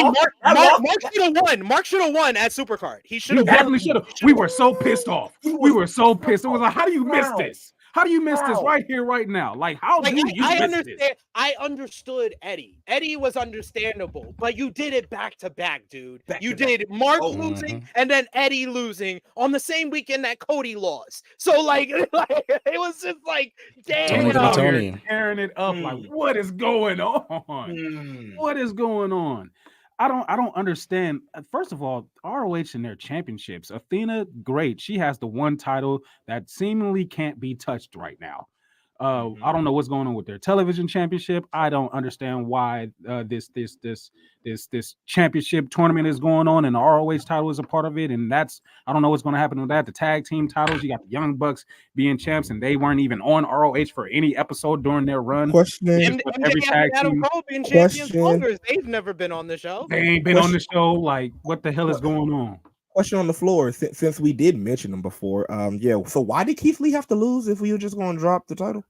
have won. Mark should have won at Supercard. He should have. Definitely should have. We were so pissed off. We were so pissed. It was like, how do you miss this? How do you miss this right here, right now? Like, how do you miss this? I understood Eddie. Eddie was understandable, but you did it back to back, dude. You did Mark losing and then Eddie losing on the same weekend that Cody lost. So like it was just like, damn, tearing it up. Like, what is going on? What is going on? I don't understand. First of all, ROH and their championships. Athena, great. She has the one title that seemingly can't be touched right now. I don't know what's going on with their television championship. I don't understand why this championship tournament is going on and the ROH title is a part of it. And I don't know what's going to happen with that. The tag team titles, you got the Young Bucks being champs, and they weren't even on ROH for any episode during their run. Every tag team champions, they've never been on the show. They ain't been on the show. Like, what the hell is going on? Question on the floor, since we did mention them before. So why did Keith Lee have to lose if we were just going to drop the title?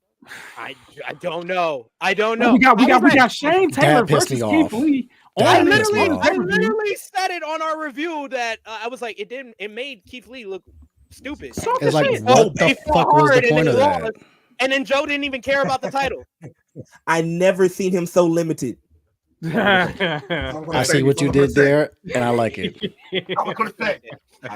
I don't know. We got Shane Taylor versus Keith Lee. I literally said it on our review that I was like, it made Keith Lee look stupid. It's like, what the fuck was the point of that? And then Joe didn't even care about the title. I never seen him so limited. I see what you did there, and I like it.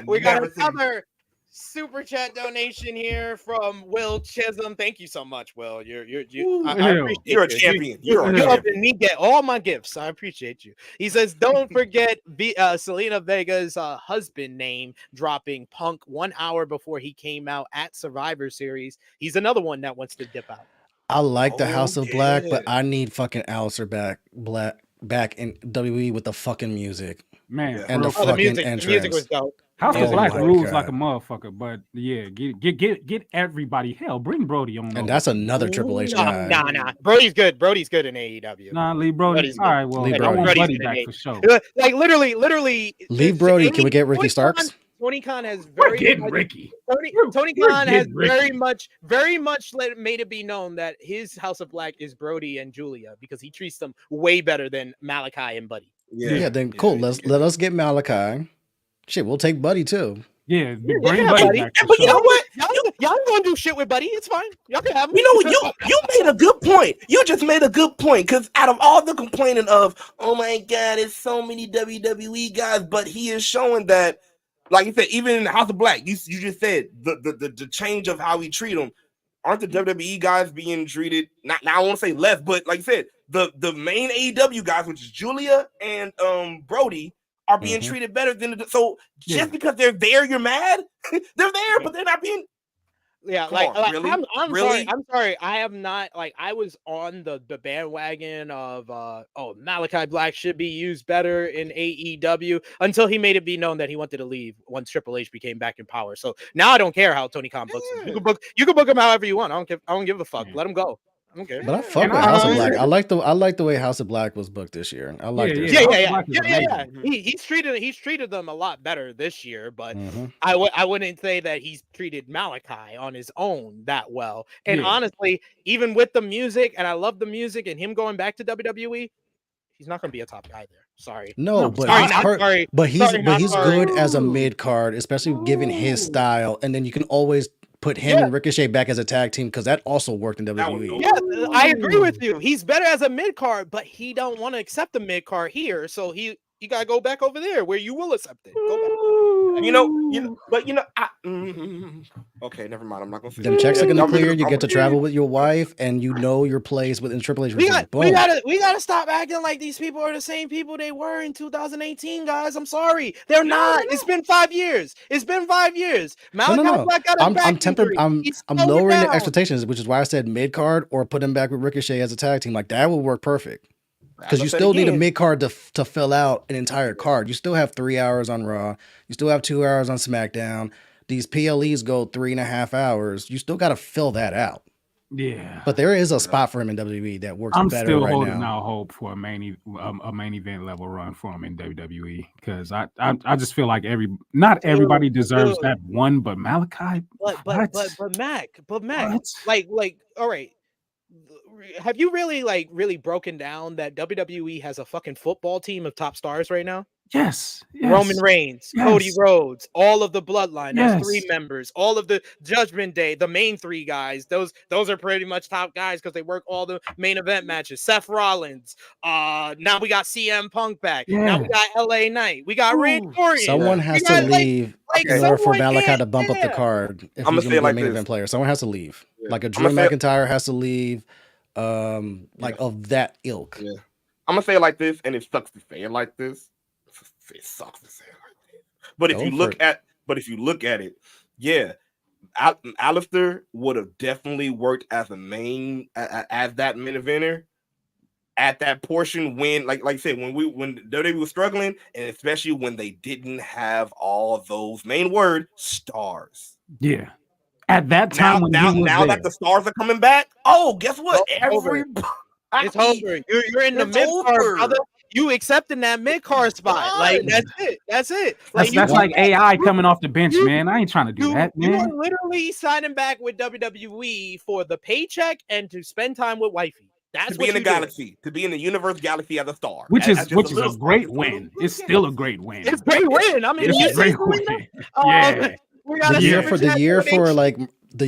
We got another super chat donation here from Will Chisholm. Thank you so much, Will. You're a champion. You're helping me get all my gifts. I appreciate you. He says, don't forget Selena Vega's husband name dropping Punk 1 hour before he came out at Survivor Series. He's another one that wants to dip out. I like the House of Black, but I need fucking Alistair back in WWE with the fucking music. Man, and the fucking entrance. The music was dope. House of Oh Black my rules God. like a motherfucker, but yeah, get everybody. Hell, bring Brody on. And that's another Triple H guy. Nah. Brody's good. Brody's good in AEW. Nah, leave Brody. Brody's All right, well, Leave I Brody. want Brody's Buddy good back in for sure. Like literally. Leave Brody. Can we get Ricky Starks? Tony Khan has We're getting Ricky. Tony We're Khan has getting Ricky. very much made it be known that his House of Black is Brody and Julia because he treats them way better than Malachi and Buddy. Yeah, then cool. Let us get Malachi. Shit, we'll take Buddy too. Yeah, bring Yeah, Buddy Buddy. back for But you sure. know what? Y'all ain't gonna do shit with Buddy. It's fine. Y'all can have him. You know, you made a good point. You just made a good point because out of all the complaining of, oh my God, it's so many WWE guys, but he is showing that, like you said, even in the House of Black, you just said the change of how we treat them. Aren't the WWE guys being treated? Not now, I won't say less, but like you said, the main AEW guys, which is Julia and Brody, are being treated better than just because they're there, you're mad. They're there, but they're not being. Yeah, Really? I'm Really? sorry. I'm sorry. I have not I was on the bandwagon of Malachi Black should be used better in AEW until he made it be known that he wanted to leave once Triple H became back in power. So now I don't care how Tony Khan books him. You can book him however you want. I don't give a fuck. Let him go. I don't care. But I fuck with House of Black. I like the way House of Black was booked this year. I like it. Yeah. He's treated them a lot better this year, but I wouldn't say that he's treated Malachi on his own that well. And honestly, even with the music, and I love the music, and him going back to WWE, he's not going to be a top guy there. Sorry. No, but he's good as a mid card, especially given his style. And then you can always put him and Ricochet back as a tag team because that also worked in WWE. Yeah, I agree with you. He's better as a mid card, but he don't want to accept the mid card here, so he gotta go back over there where you will accept it. Go back. Okay, never mind. I'm not gonna say them checks are gonna clear. You get to travel with your wife, and you know your place within Triple H. We gotta stop acting like these people are the same people they were in 2018, guys. I'm sorry, they're not. It's been 5 years. Malachi Black got a back injury. I'm lowering the expectations, which is why I said mid card or put him back with Ricochet as a tag team. Like that would work perfect. Because you still need a mid card to fill out an entire card. You still have 3 hours on Raw. You still have 2 hours on SmackDown. These PLEs go 3.5 hours. You still got to fill that out. Yeah. But there is a spot for him in WWE that works better right now. I'm still holding out hope for a main event level run for him in WWE because I just feel like not everybody deserves that one, but Malachi. But Mac, like all right. Have you really broken down that WWE has a fucking football team of top stars right now? Yes. Roman Reigns, Cody Rhodes, all of the Bloodline. There's 3 members. All of the Judgment Day, the main 3 guys. Those are pretty much top guys because they work all the main event matches. Seth Rollins. Now we got CM Punk back. Yeah. Now we got LA Knight. We got Randy Orton. Someone has to leave in order for Malachi to bump up the card. If I'm gonna say it like main this. event player, someone has to leave. Like a Drew McIntyre has to leave. Of that ilk. Yeah. I'm gonna say it like this, and it sucks to say it like this. It sucks to say it like this. But if you look at it, yeah, Alistair would have definitely worked as a main as that main eventer at that portion when, like I said, when WWE was struggling, and especially when they didn't have all those main word stars. Yeah. At that time, now that the stars are coming back, guess what? It's over. You're in the mid card, brother. You accepting that mid card spot? Like that's it. Like that's like AI coming off the bench, man. I ain't trying to do that, man. You are literally signing back with WWE for the paycheck and to spend time with wifey. That's to be in the galaxy, to be in the universe galaxy as a star, which is a great win. It's still a great win. It's a great win. I mean, it's a great win. Yeah. The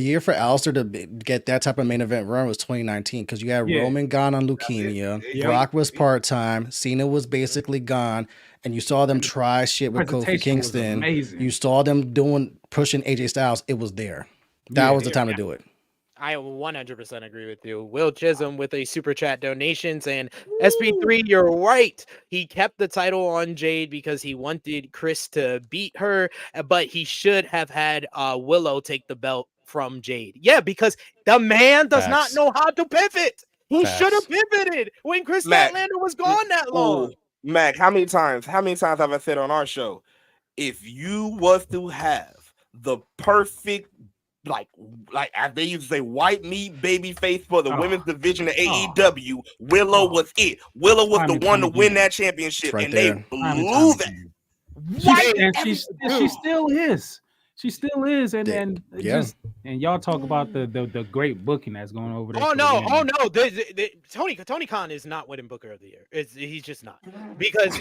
year for Alistair to get that type of main event run was 2019 because you had Roman gone on leukemia, Brock was part-time, Cena was basically gone, and you saw them try shit with Kofi Kingston. You saw them pushing AJ Styles. It was there. That was the time to do it. I 100% agree with you. Will Chisholm with a super chat donations and SP3. You're right. He kept the title on Jade because he wanted Chris to beat her, but he should have had Willow take the belt from Jade. Yeah, because the man does not know how to pivot. He should have pivoted when Chris Statlander was gone that long. Mac, how many times have I said on our show? if you was to have the perfect, like as they used to say, white meat baby face for the women's division of AEW, Willow was it. Willow was the one to win that championship, and they blew that. She still is. She still is, and y'all talk about the great booking that's going over there. Oh no! Tony Khan is not winning Booker of the Year. He's just not, because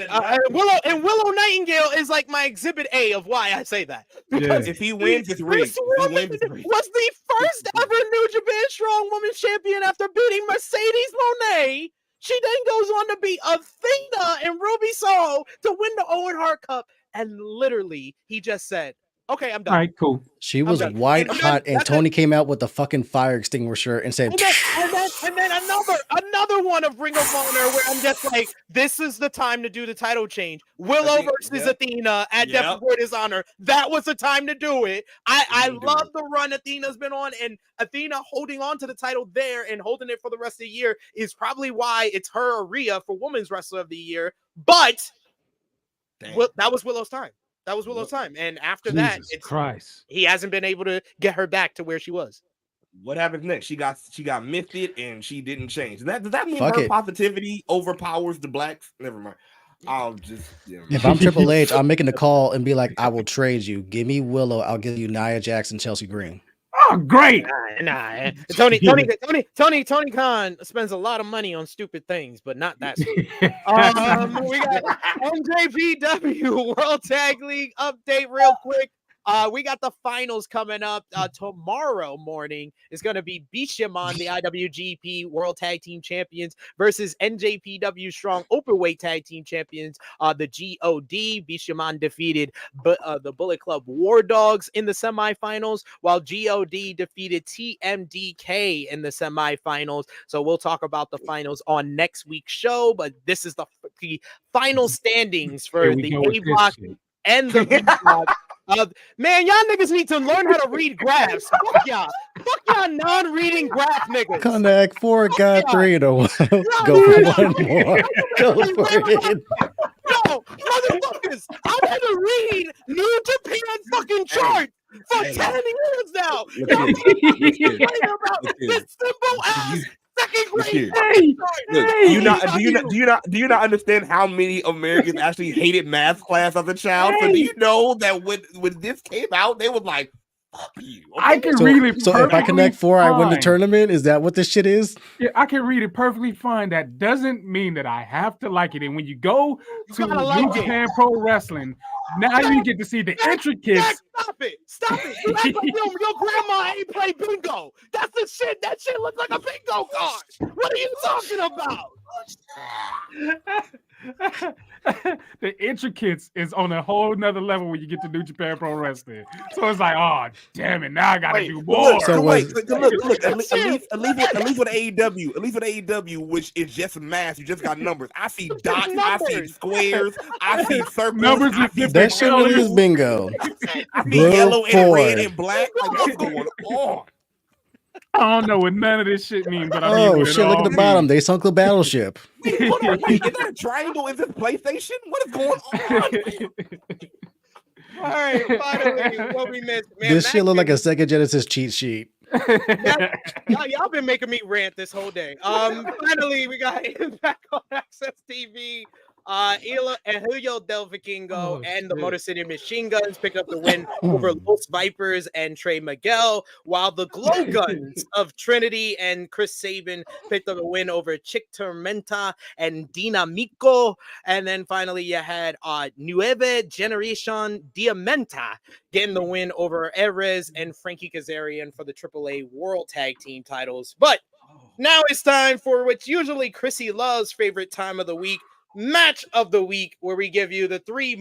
Willow Nightingale is like my exhibit A of why I say that. Because if he wins, it's rigged. Was the first ever New Japan Strong Women's Champion after beating Mercedes Moné. She then goes on to beat Athena and Ruby Soho to win the Owen Hart Cup, and literally he just said, "Okay, I'm done." All right, cool. She was white hot, and Tony came out with the fucking fire extinguisher and said, and then another one of Ring of Honor where I'm just like, this is the time to do the title change. Willow versus Athena at Death Before Dishonor. That was the time to do it. I love the run Athena's been on, and Athena holding on to the title there and holding it for the rest of the year is probably why it's her or Rhea for Women's Wrestler of the Year. But that was Willow's time. That was Willow's time. And after that, he hasn't been able to get her back to where she was. What happens next? She got misted and she didn't change. Does that mean her positivity overpowers the blacks? Never mind. I'll just if I'm Triple H, I'm making the call and be like, I will trade you. Give me Willow. I'll give you Nia Jackson, Chelsea Green. Oh, great. Nah. Tony Khan spends a lot of money on stupid things, but not that stupid. We got NJPW World Tag League update real quick. We got the finals coming up tomorrow morning. It's going to be Bishamon, the IWGP World Tag Team Champions, versus NJPW Strong Openweight Tag Team Champions, the GOD. Bishamon defeated the Bullet Club War Dogs in the semifinals, while GOD defeated TMDK in the semifinals. So we'll talk about the finals on next week's show, but this is the final standings for the A block and the B block. Man, y'all niggas need to learn how to read graphs. Fuck y'all non-reading graph niggas. Connect 4, got 3 in a while. Go for one more. Go for it. No, motherfuckers, I've had to read New Japan fucking charts for 10 years now. About this simple ass second grade. Do you not understand how many Americans actually hated math class as a child? So do you know that when this came out, they was like, fuck you. Okay? I can read it. So if I connect 4, I win the tournament. Is that what this shit is? Yeah, I can read it perfectly fine. That doesn't mean that I have to like it. And when you go to New Japan Pro Wrestling, now you get to see the intricacies. Stop it. You act like your grandma ain't play bingo. That's the shit. That shit looks like a bingo card. What are you talking about? The intricacies is on a whole nother level when you get to New Japan Pro Wrestling. So it's like, oh damn it, now I gotta do more. Look, at least with AEW, which is just math, you just got numbers. I see dots, I see squares, I see circles. Numbers that shit really is bingo. I see yellow and red and black. Like, what's going on? I don't know what none of this shit means, but I mean, shit! Look at the bottom. They sunk the battleship. Is that a triangle? Is this PlayStation? What is going on? All right, finally, what we missed. Man, this shit look like a Sega Genesis cheat sheet. Y'all been making me rant this whole day. Finally, we got Impact on Access TV. Ila and Julio Del Vikingo and the Motor City Machine Guns pick up the win over Los Vipers and Trey Miguel, while the Glow Guns of Trinity and Chris Sabin picked up a win over Chick Tormenta and Dinamico. And then finally you had Nueve Generation Diamenta getting the win over Erez and Frankie Kazarian for the AAA World Tag Team titles. But now it's time for what's usually Krssi Luv's favorite time of the week, match of the week, where we give you the 3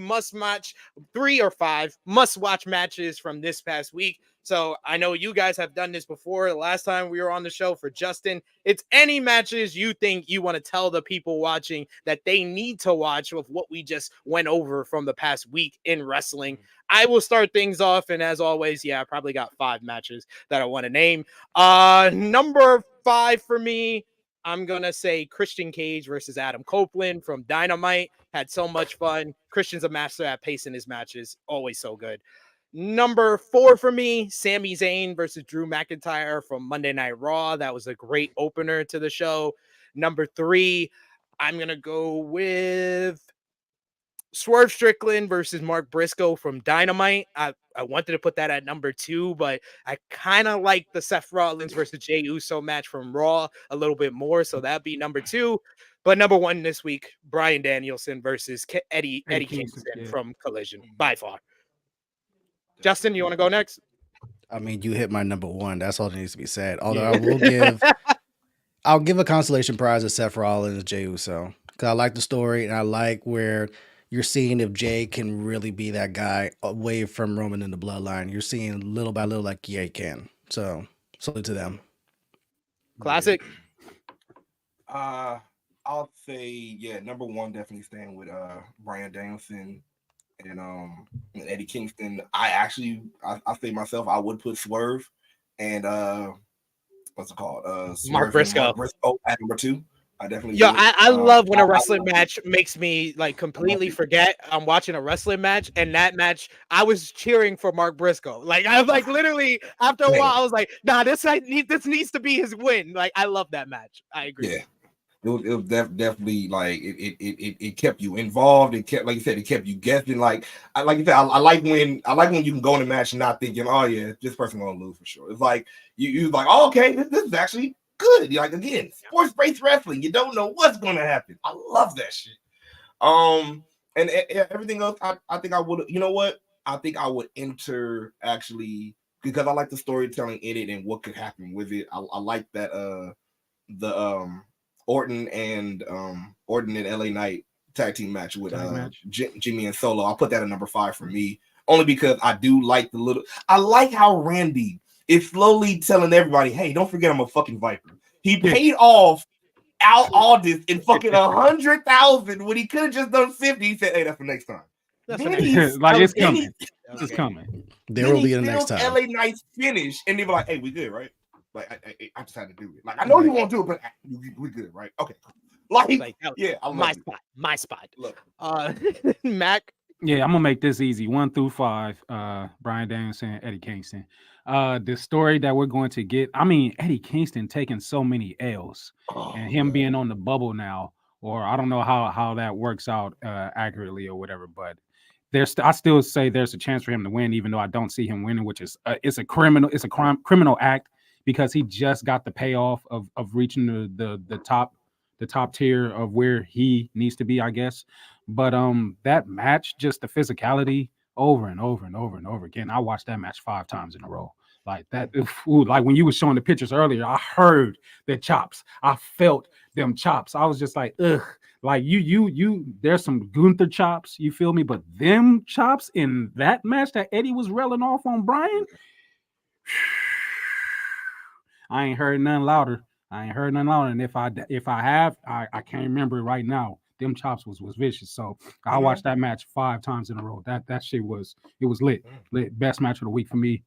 or 5 must-watch matches from this past week. So I know you guys have done this before. The last time we were on the show for Justin, it's any matches you think you want to tell the people watching that they need to watch with what we just went over from the past week in wrestling. I will start things off, and as always, I probably got 5 matches that I want to name. Number 5 for me, I'm going to say Christian Cage versus Adam Copeland from Dynamite. Had so much fun. Christian's a master at pacing his matches. Always so good. Number 4 for me, Sami Zayn versus Drew McIntyre from Monday Night Raw. That was a great opener to the show. Number 3, I'm going to go with Swerve Strickland versus Mark Briscoe from Dynamite. I wanted to put that at number 2, but I kind of like the Seth Rollins versus Jey Uso match from Raw a little bit more, so that'd be number 2. But number 1 this week, Bryan Danielson versus Eddie Kingston from Collision, by far. Justin, you want to go next? I mean, you hit my number 1. That's all that needs to be said. Although I'll give a consolation prize to Seth Rollins and Jey Uso because I like the story and I like where you're seeing if Jay can really be that guy away from Roman in the bloodline. You're seeing little by little like he can. So salute to them. Classic. I'll say number 1 definitely staying with Bryan Danielson and Eddie Kingston. I say myself I would put Swerve and what's it called? Mark Briscoe at number 2. I definitely I love when a wrestling match makes me like completely forget I'm watching a wrestling match, and that match I was cheering for Mark Briscoe. Like I was like literally after a while I was like, nah, this needs to be his win. Like I love that match. I agree. Yeah. It was definitely like it kept you involved. It kept, like you said, it kept you guessing. Like I like when you can go in a match and not thinking, oh yeah, this person gonna lose for sure. It's like you like, oh, okay, this is actually good. Like again, sports-based wrestling, you don't know what's gonna happen. I love that shit. And everything else, I think I would. You know what? I think I would enter actually because I like the storytelling in it and what could happen with it. I like that Orton and LA Knight tag team match with Jimmy and Solo. I'll put that at number 5 for me, only because I do like I like how Randy is slowly telling everybody, hey, don't forget I'm a fucking Viper. He paid off all this in fucking 100,000 when he could have just done 50. He said, hey, that's for next time. It's coming. It's coming. There will be a next time. LA Knight's finish, and they were like, hey, we good, right? Like I just had to do it. Like I know you won't do it, but we good, right? Okay. Like yeah, my spot. Look, Mac. Yeah, I'm gonna make this easy. 1 through 5. Bryan Danielson, Eddie Kingston. The story that we're going to get. I mean, Eddie Kingston taking so many L's, and him being on the bubble now, or I don't know how that works out accurately or whatever, but I still say there's a chance for him to win, even though I don't see him winning, which is it's a criminal act. Because he just got the payoff of reaching the top tier of where he needs to be, I guess. But that match, just the physicality over and over and over and over again. I watched that match 5 times in a row. Like that, like when you were showing the pictures earlier, I heard the chops. I felt them chops. I was just like, ugh. Like you. There's some Gunther chops, you feel me? But them chops in that match that Eddie was railing off on Bryan. I ain't heard none louder. And if I have, I can't remember it right now. Them chops was vicious. So I watched that match 5 times in a row. That shit was lit. Best match of the week for me.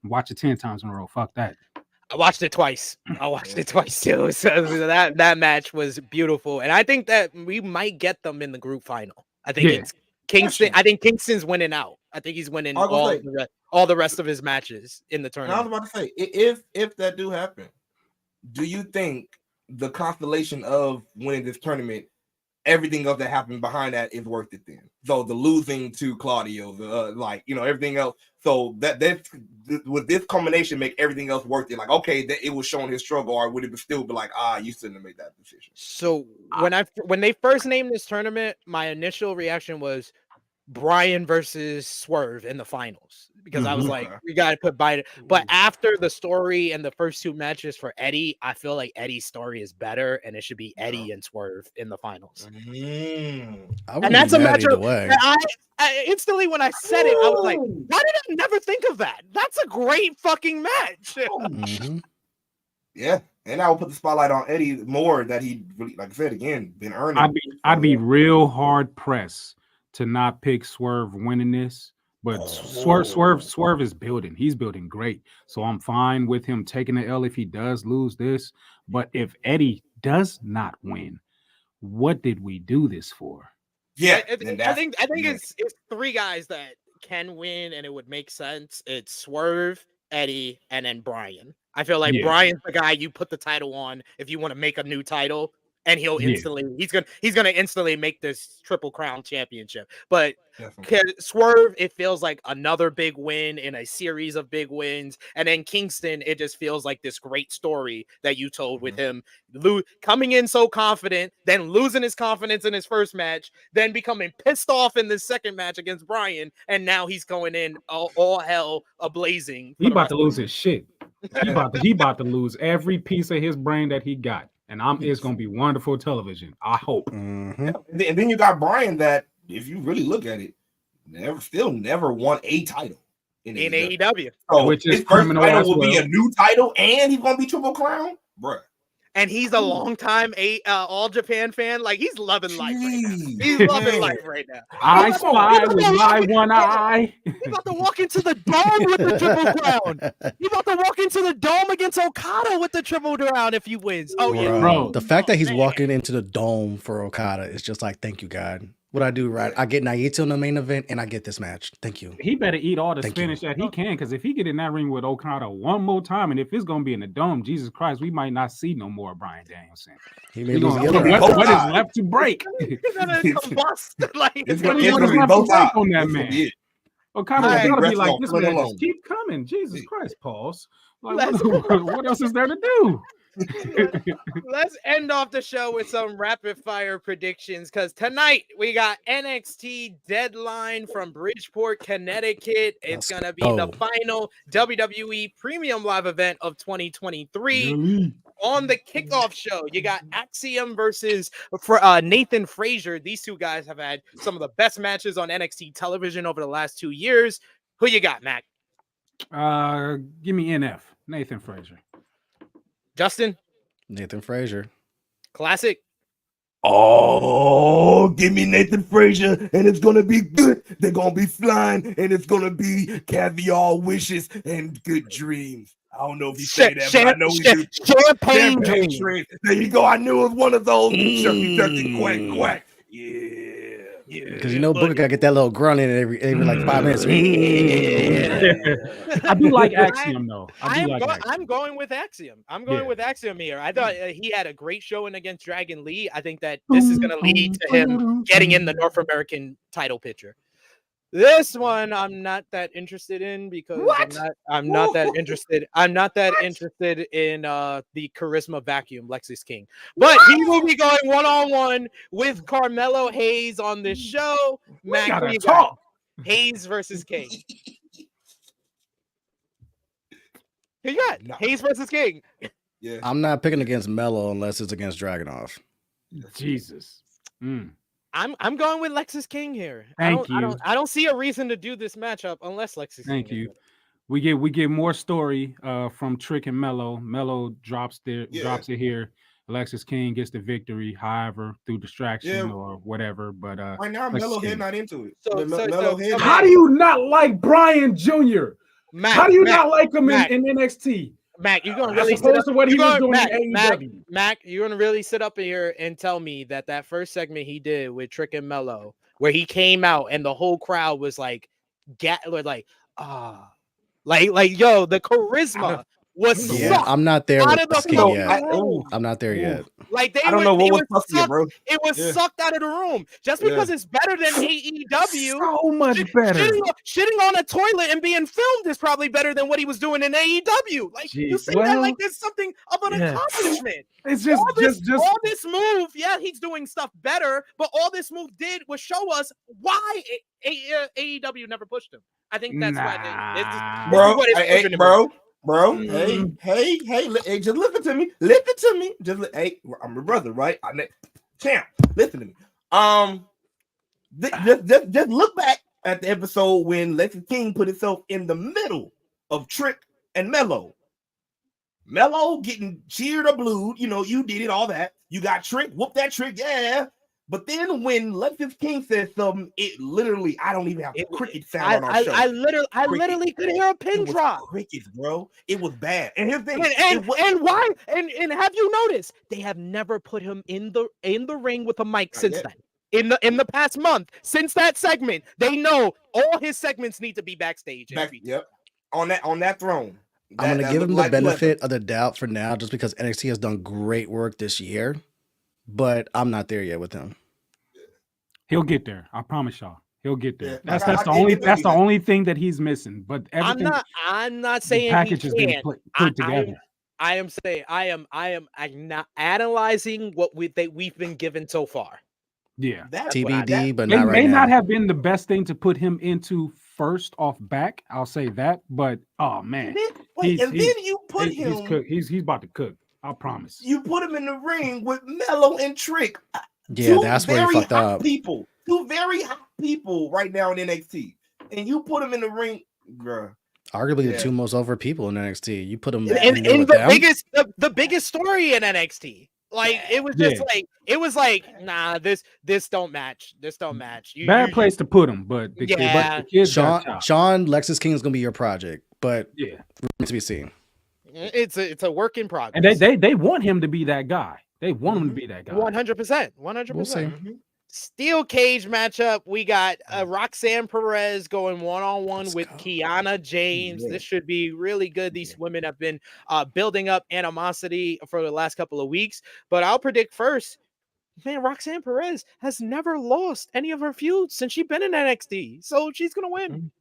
Watch it 10 times in a row. Fuck that. I watched it twice. Too. So that match was beautiful. And I think that we might get them in the group final. I think it's Kingston. I think Kingston's winning out. I think he's winning all the rest of his matches in the tournament. I was about to say, if that do happen, do you think the constellation of winning this tournament, everything else that happened behind that is worth it then? So the losing to Claudio, everything else. So that would this combination make everything else worth it? Like, okay, that it was showing his struggle, or would it still be like, you shouldn't have made that decision? So when they first named this tournament, my initial reaction was Bryan versus Swerve in the finals, because I was like, we got to put Biden. But after the story and the first 2 matches for Eddie, I feel like Eddie's story is better, and it should be Eddie and Swerve in the finals. And that's a match. I instantly, when I said it, I was like, why did I never think of that? That's a great fucking match. Yeah, and I will put the spotlight on Eddie more, that he really, like I said again, been earning. I'd be real hard pressed to not pick Swerve winning this, but Swerve is building. He's building great. So I'm fine with him taking the L if he does lose this. But if Eddie does not win, what did we do this for? Yeah, I think it's three guys that can win, and it would make sense. It's Swerve, Eddie, and then Brian. I feel like Brian's the guy you put the title on if you want to make a new title, and he'll instantly he's gonna instantly make this Triple Crown championship. But Swerve, it feels like another big win in a series of big wins, and then Kingston, it just feels like this great story that you told with him coming in so confident, then losing his confidence in his first match, then becoming pissed off in the second match against Brian, and now he's going in all hell a-blazing. He about to lose his shit. He about to lose every piece of his brain that he got. And it's going to be wonderful television, I hope. Mm-hmm. Yeah. And then you got Brian that, if you really look at it, never won a title in AEW. So which is his first title will be a new title, and he's going to be Triple Crown? Bruh. And he's a long-time All Japan fan. Like, he's loving life right now. He's loving life right now. I spy with my one eye. He's about to walk into the dome with the Triple Crown. He's about to walk into the dome against Okada with the Triple Crown if he wins. Oh, yeah. Bro, the fact that he's walking into the dome for Okada is just like, thank you, God. What I do right, I get Naito in the main event, and I get this match. Thank you. He better eat all the spinach that he can, because if he get in that ring with Okada one more time, and if it's going to be in the dome, Jesus Christ, we might not see no more Brian Danielson. What is left to break? He's gonna combust. Like, it's going to be both sides on that man. Yeah. Okada's got to be like, this man just keep coming. Jesus Christ, pause. Like, what else is there to do? Let's end off the show with some rapid fire predictions, because tonight we got NXT Deadline from Bridgeport, Connecticut. It's gonna be the final WWE Premium Live event of 2023. On the kickoff show, you got Axiom versus Nathan Frazier. These two guys have had some of the best matches on NXT television over the last 2 years. Who you got, Mac? Give me NF, Nathan Frazier. Justin? Nathan Frazier. Classic? Oh, give me Nathan Frazier, and it's going to be good. They're going to be flying, and it's going to be caviar wishes and good dreams. I don't know if you say that, but I know we do. Champagne dreams. There you go. I knew it was one of those. Shucky, ducky, quack, quack. Yeah. Because Booker got to get that little grunt in every like 5 minutes. I do like Axiom, though. I'm going with Axiom. I'm going with Axiom here. I thought he had a great showing against Dragon Lee. I think that this is going to lead to him getting in the North American title picture. This one I'm not that interested in, because I'm not that interested. I'm not that interested in the charisma vacuum, Lexis King. But he will be going one-on-one with Carmelo Hayes on this show. Mac, Hayes versus King. Who you got? No. Hayes versus King. Yeah. I'm not picking against Melo unless it's against Dragunov. Jesus. I'm going with Lexis King here. Thank you. I don't see a reason to do this matchup unless Lexis King. Thank you. We get more story from Trick and Melo. Melo drops it here. Alexis King gets the victory, however, through distraction or whatever. But right now, Melo head not into it. So how do you not like Brian Jr.? How do you not like him in NXT? Mac, you're gonna really sit up, to what he was doing in AEW. Mac, you're gonna really sit up here and tell me that first segment he did with Trick and Melo, where he came out and the whole crowd was like, yo, the charisma was sucked. I'm not there with the skin yet. I'm not there yet. Like I don't know what was sucked, bro. It was sucked out of the room just because it's better than AEW. So much better. Shitting on a toilet and being filmed is probably better than what he was doing in AEW. Like, you say that like there's something of an accomplishment. It's just all this move. Yeah, he's doing stuff better, but all this move did was show us why AEW never pushed him. I think that's why Bro, hey, just listen to me. I'm your brother, right? Champ, listen to me. Just look back at the episode when Lexis King put himself in the middle of Trick and Melo. Melo getting cheered or blued, you did it, all that. You got Trick, whoop that Trick, yeah. But then when Lexus King said something, it literally, I don't even have cricket sound on our show. I literally could hear a pin drop. Crickets, bro. It was bad. And his thing, and why? And have you noticed they have never put him in the ring with a mic since then? In the past month, since that segment, they know all his segments need to be backstage. Yep. On that throne. I'm going to give him the benefit of the doubt for now, just because NXT has done great work this year, but I'm not there yet with him. He'll get there. I promise y'all. He'll get there. Yeah, that's the only thing that he's missing. But everything. I'm not saying the package is being put together. I am saying I am not analyzing what we've been given so far. Yeah, TBD, but not right now. May not have been the best thing to put him into first off back. I'll say that. But oh man, then you put him. He's about to cook. I promise. You put him in the ring with Mello and Trick. Yeah, that's where he fucked up. Two very hot people right now in NXT, and you put them in the ring, bro. Arguably the two most over people in NXT. You put them in the biggest story in NXT. Like it was just nah, this don't match. This don't match. Bad place to put him, but the kids Shawn Lexus King is gonna be your project, but to be seen. It's a work in progress. And they want him to be that guy. They want him to be that guy. 100%. 100%. We'll see. Steel cage matchup. We got Roxanne Perez going one-on-one with Kiana James. This should be really good. These women have been building up animosity for the last couple of weeks. But I'll predict first, man, Roxanne Perez has never lost any of her feuds since she's been in NXT. So she's going to win.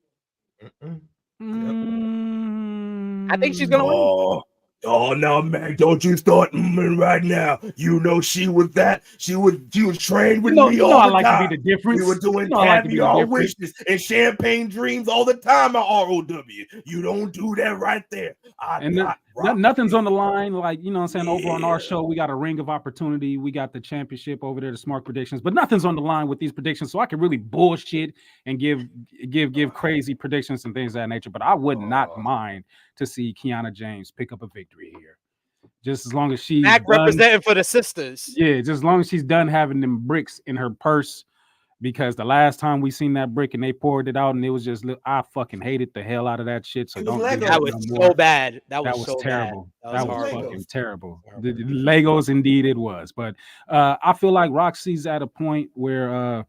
I think she's going to win. Oh no, man! Don't you start right now. You know she was trained with me all the time. I like to be the difference. We were doing caviar wishes and champagne dreams all the time at ROW. You don't do that right there. Nothing's on the line. Like, you know what I'm saying? Over on our show, we got a ring of opportunity. We got the championship over there, the Smark predictions, but nothing's on the line with these predictions. So I can really bullshit and give crazy predictions and things of that nature. But I would not mind to see Kiana James pick up a victory here. Just as long as she's representing for the sisters. Yeah, just as long as she's done having them bricks in her purse. Because the last time we seen that brick and they poured it out and it was just, I fucking hated the hell out of that shit. So don't do that was so bad. That was so terrible. Bad. That was fucking terrible. The Legos, indeed it was. But I feel like Roxy's at a point where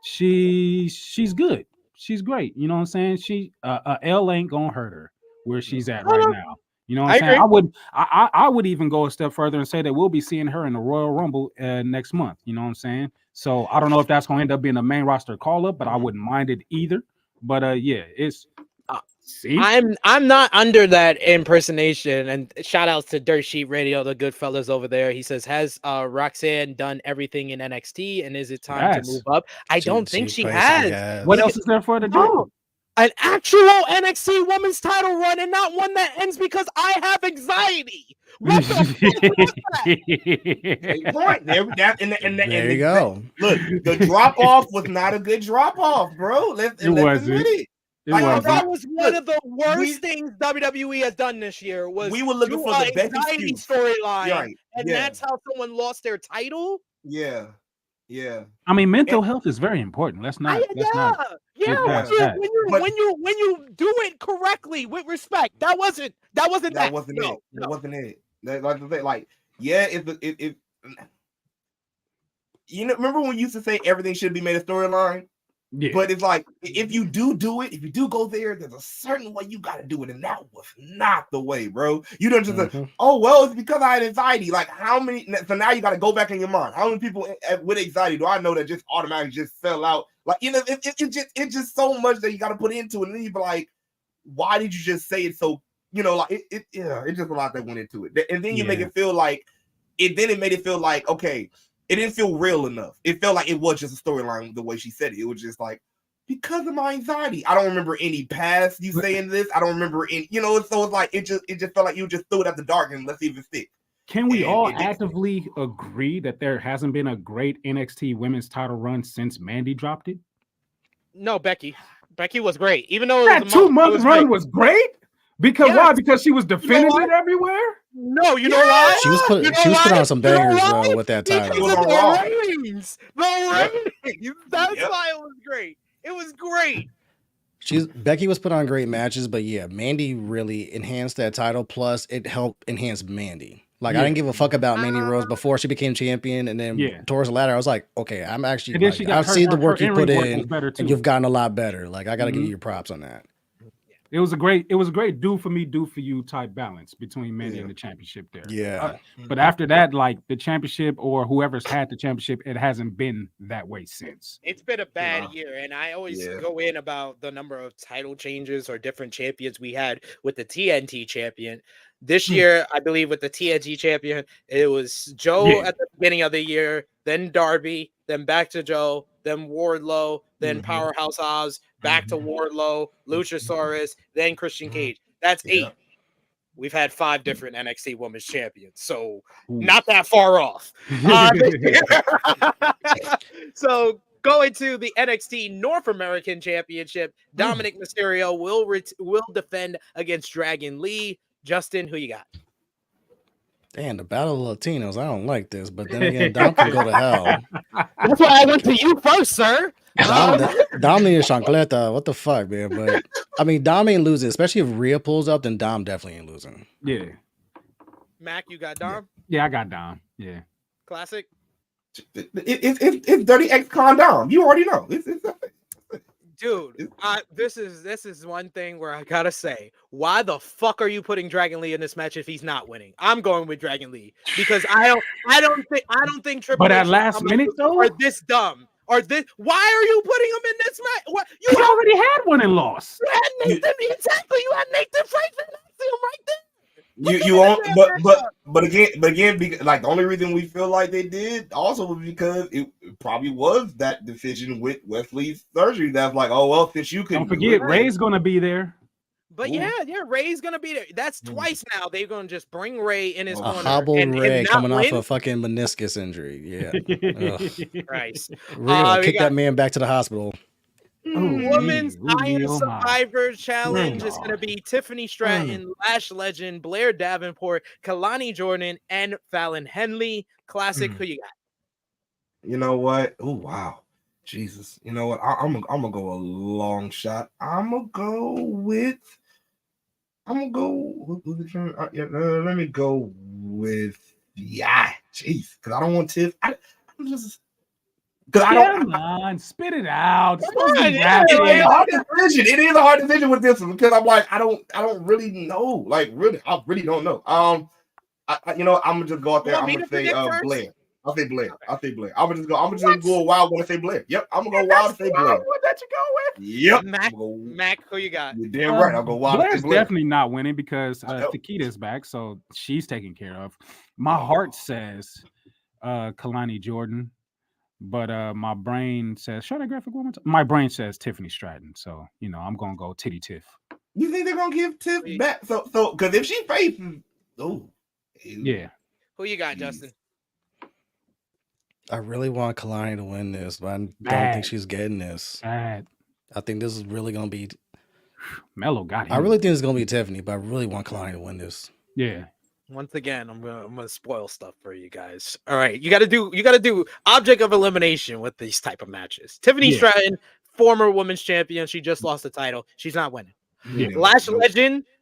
she's good. She's great. You know what I'm saying? L ain't gonna hurt her where she's at right now. You know what I'm saying? I would even go a step further and say that we'll be seeing her in the Royal Rumble next month. You know what I'm saying? So I don't know if that's going to end up being a main roster call up, but I wouldn't mind it either. But it's see, I'm not under that impersonation. And shout outs to Dirt Sheet Radio, the good fellas over there. He says, has Roxanne done everything in NXT, and is it time to move up? I don't think she has. What else is there for her to do? An actual NXT women's title run, and not one that ends because I have anxiety. What the fuck? There you go. Look, the drop off was not a good drop off, bro. Let's admit it. That was one of the worst things WWE has done this year. We were looking for the anxiety storyline, and that's how someone lost their title. Yeah. I mean, mental health is very important. When you do it correctly with respect, that wasn't it. You know, remember when we used to say everything should be made a storyline? Yeah. But it's like, if you do it, if you do go there, there's a certain way you got to do it. And that was not the way, bro. You don't just say, oh, well, it's because I had anxiety. Like, how many? So now you got to go back in your mind. How many people with anxiety do I know that just automatically just fell out? Like, you know, it's just so much that you got to put into it. And then you be like, why did you just say it so, you know, like, it's just a lot that went into it. And then you make it feel like, it made it feel like, okay, it didn't feel real enough. It felt like it was just a storyline the way she said it. It was just like, because of my anxiety. I don't remember any past you saying this. I don't remember any, you know, so it's like, it just felt like you just threw it at the dark and let's see if it sticks. Can we all actively agree that there hasn't been a great NXT women's title run since Mandy dropped it? No, Becky. Becky was great. Even though that 2-month run was great? Because why? Because she was defending it everywhere? No, you know why? She was putting on some bangers though with that title. Because of the reigns. The reigns. That's why it was great. It was great. Becky was put on great matches, but yeah, Mandy really enhanced that title. Plus, it helped enhance Mandy. Like I didn't give a fuck about Mandy Rose before she became champion, and then towards the ladder, I was like, okay, I'm actually. Like, I've seen the work you put in, and you've gotten a lot better. Like I got to give you your props on that. It was a great do for me, do for you type balance between Mandy and the championship there. Yeah. But after that, like the championship or whoever's had the championship, it hasn't been that way since. It's been a bad year. And I always go in about the number of title changes or different champions we had with the TNT champion. This year, I believe with the TNT champion, it was Joe at the beginning of the year, then Darby, then back to Joe, then Wardlow, then Powerhouse Oz, back to Wardlow, Luchasaurus, then Christian Cage. That's 8. We've had 5 different NXT Women's Champions, so not that far off. So going to the NXT North American Championship, Dominic Mysterio will defend against Dragon Lee. Justin, who you got? Damn, the Battle of Latinos. I don't like this, but then again, Dom can go to hell. That's why I went to you first, sir. Dom and Chancleta. What the fuck, man? But I mean, Dom ain't losing, especially if Rhea pulls up. Then Dom definitely ain't losing. Yeah. Mac, you got Dom? Yeah, I got Dom. Yeah. Classic. It's Dirty Ex-Con Dom. You already know. Dude, this is one thing where I gotta say, why the fuck are you putting Dragon Lee in this match if he's not winning? I'm going with Dragon Lee because I don't think Triple But H at last minute though, are this dumb. Or this? Why are you putting him in this match? What you already had one and lost. You had Nathan exactly. You had Nathan Franklin right there. But again, like the only reason we feel like they did also was because it probably was that decision with Wesley's surgery. That's like, oh well, since you can. Don't forget, Ray's gonna be there. But yeah, Ray's gonna be there. That's twice now. They're gonna just bring Ray in his corner. Hobbled Ray coming off a fucking meniscus injury. Yeah. Christ. We're gonna kick that man back to the hospital. Women's Iron Survivor Challenge is going to be Tiffany Stratton, Lash Legend, Blair Davenport, Kalani Jordan, and Fallon Henley. Classic, who you got? You know what? Oh, wow. Jesus. You know what? I'm gonna go a long shot. I'm gonna go with let me go with jeez, because I don't want Tiff. Come on, spit it out. It is a hard decision with this one because I'm like, I don't really know. Like, really, I really don't know. I'm gonna just go out there. I'm gonna say Blair. I'll say Blair. I'm gonna just go wild when I say Blair. Yep, I'm gonna go wild and say Blair. What that you go with? Yep. Mac, who you got? You're damn right. I'll go wild. Blair's definitely not winning because Takita's back, so she's taken care of. My heart says Kalani Jordan. But my brain says, show that graphic one more time. My brain says Tiffany Stratton. So, I'm going to go Titty Tiff. You think they're going to give Tiff back? So, because if she faces, yeah. Who you got, Justin? I really want Kalani to win this, but I don't think she's getting this. I think this is really going to be. Mello got him. I really think it's going to be Tiffany, but I really want Kalani to win this. Yeah. Once again, I'm gonna spoil stuff for you guys. All right, you gotta do object of elimination with these type of matches. Tiffany Stratton, former women's champion, she just lost the title. She's not winning. Yeah.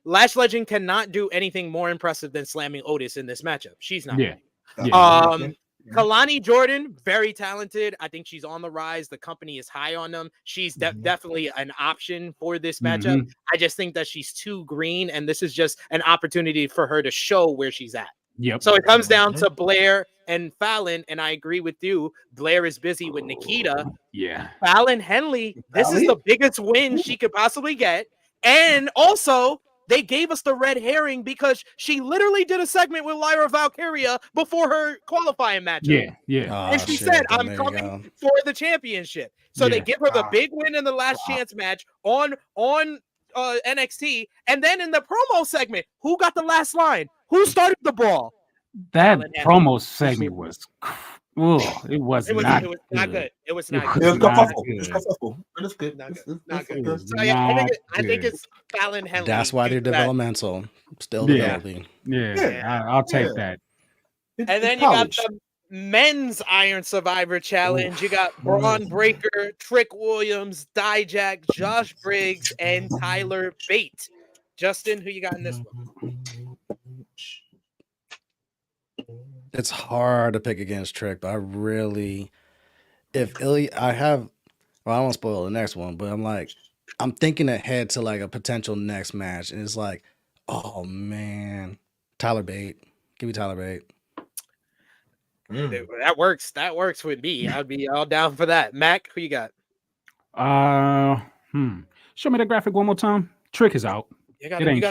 Lash Legend cannot do anything more impressive than slamming Otis in this matchup. She's not winning. Kalani Jordan, very talented. I think she's on the rise. The company is high on them. She's definitely an option for this matchup. I just think that she's too green, and this is just an opportunity for her to show where she's at. Yep. So it comes down to Blair and Fallon, and I agree with you. Blair is busy with Nikita. Yeah. Fallon Henley, this is the biggest win she could possibly get. And also, they gave us the red herring because she literally did a segment with Lyra Valkyria before her qualifying matchup. Yeah. And she said, I'm coming for the championship. So they give her the big win in the last chance match on NXT. And then in the promo segment, who got the last line? Who started the brawl? That promo segment was Oh, it was not It was not good. It was not It good. It was not kerfuffle. good. It's kerfuffle. But it's good. Not It's- good. it's- Not it's good. good. So yeah, I think Not it's Fallon Henley. That's why they're due to that. developmental, still Yeah. developing. Yeah, I'll take that. It's And then you got college. the men's Iron Survivor Challenge. You got Braun Breaker, Trick Williams, Dijak, Josh Briggs, and Tyler Bate. Justin, who you got in this one? It's hard to pick against Trick, but I don't want to spoil the next one, but I'm thinking ahead to like a potential next match, and it's like, oh man, Tyler Bate. Give me Tyler Bate. That works. That works with me. I'd be all down for that. Mac, who you got? Show me the graphic one more time. Trick is out. You Trick.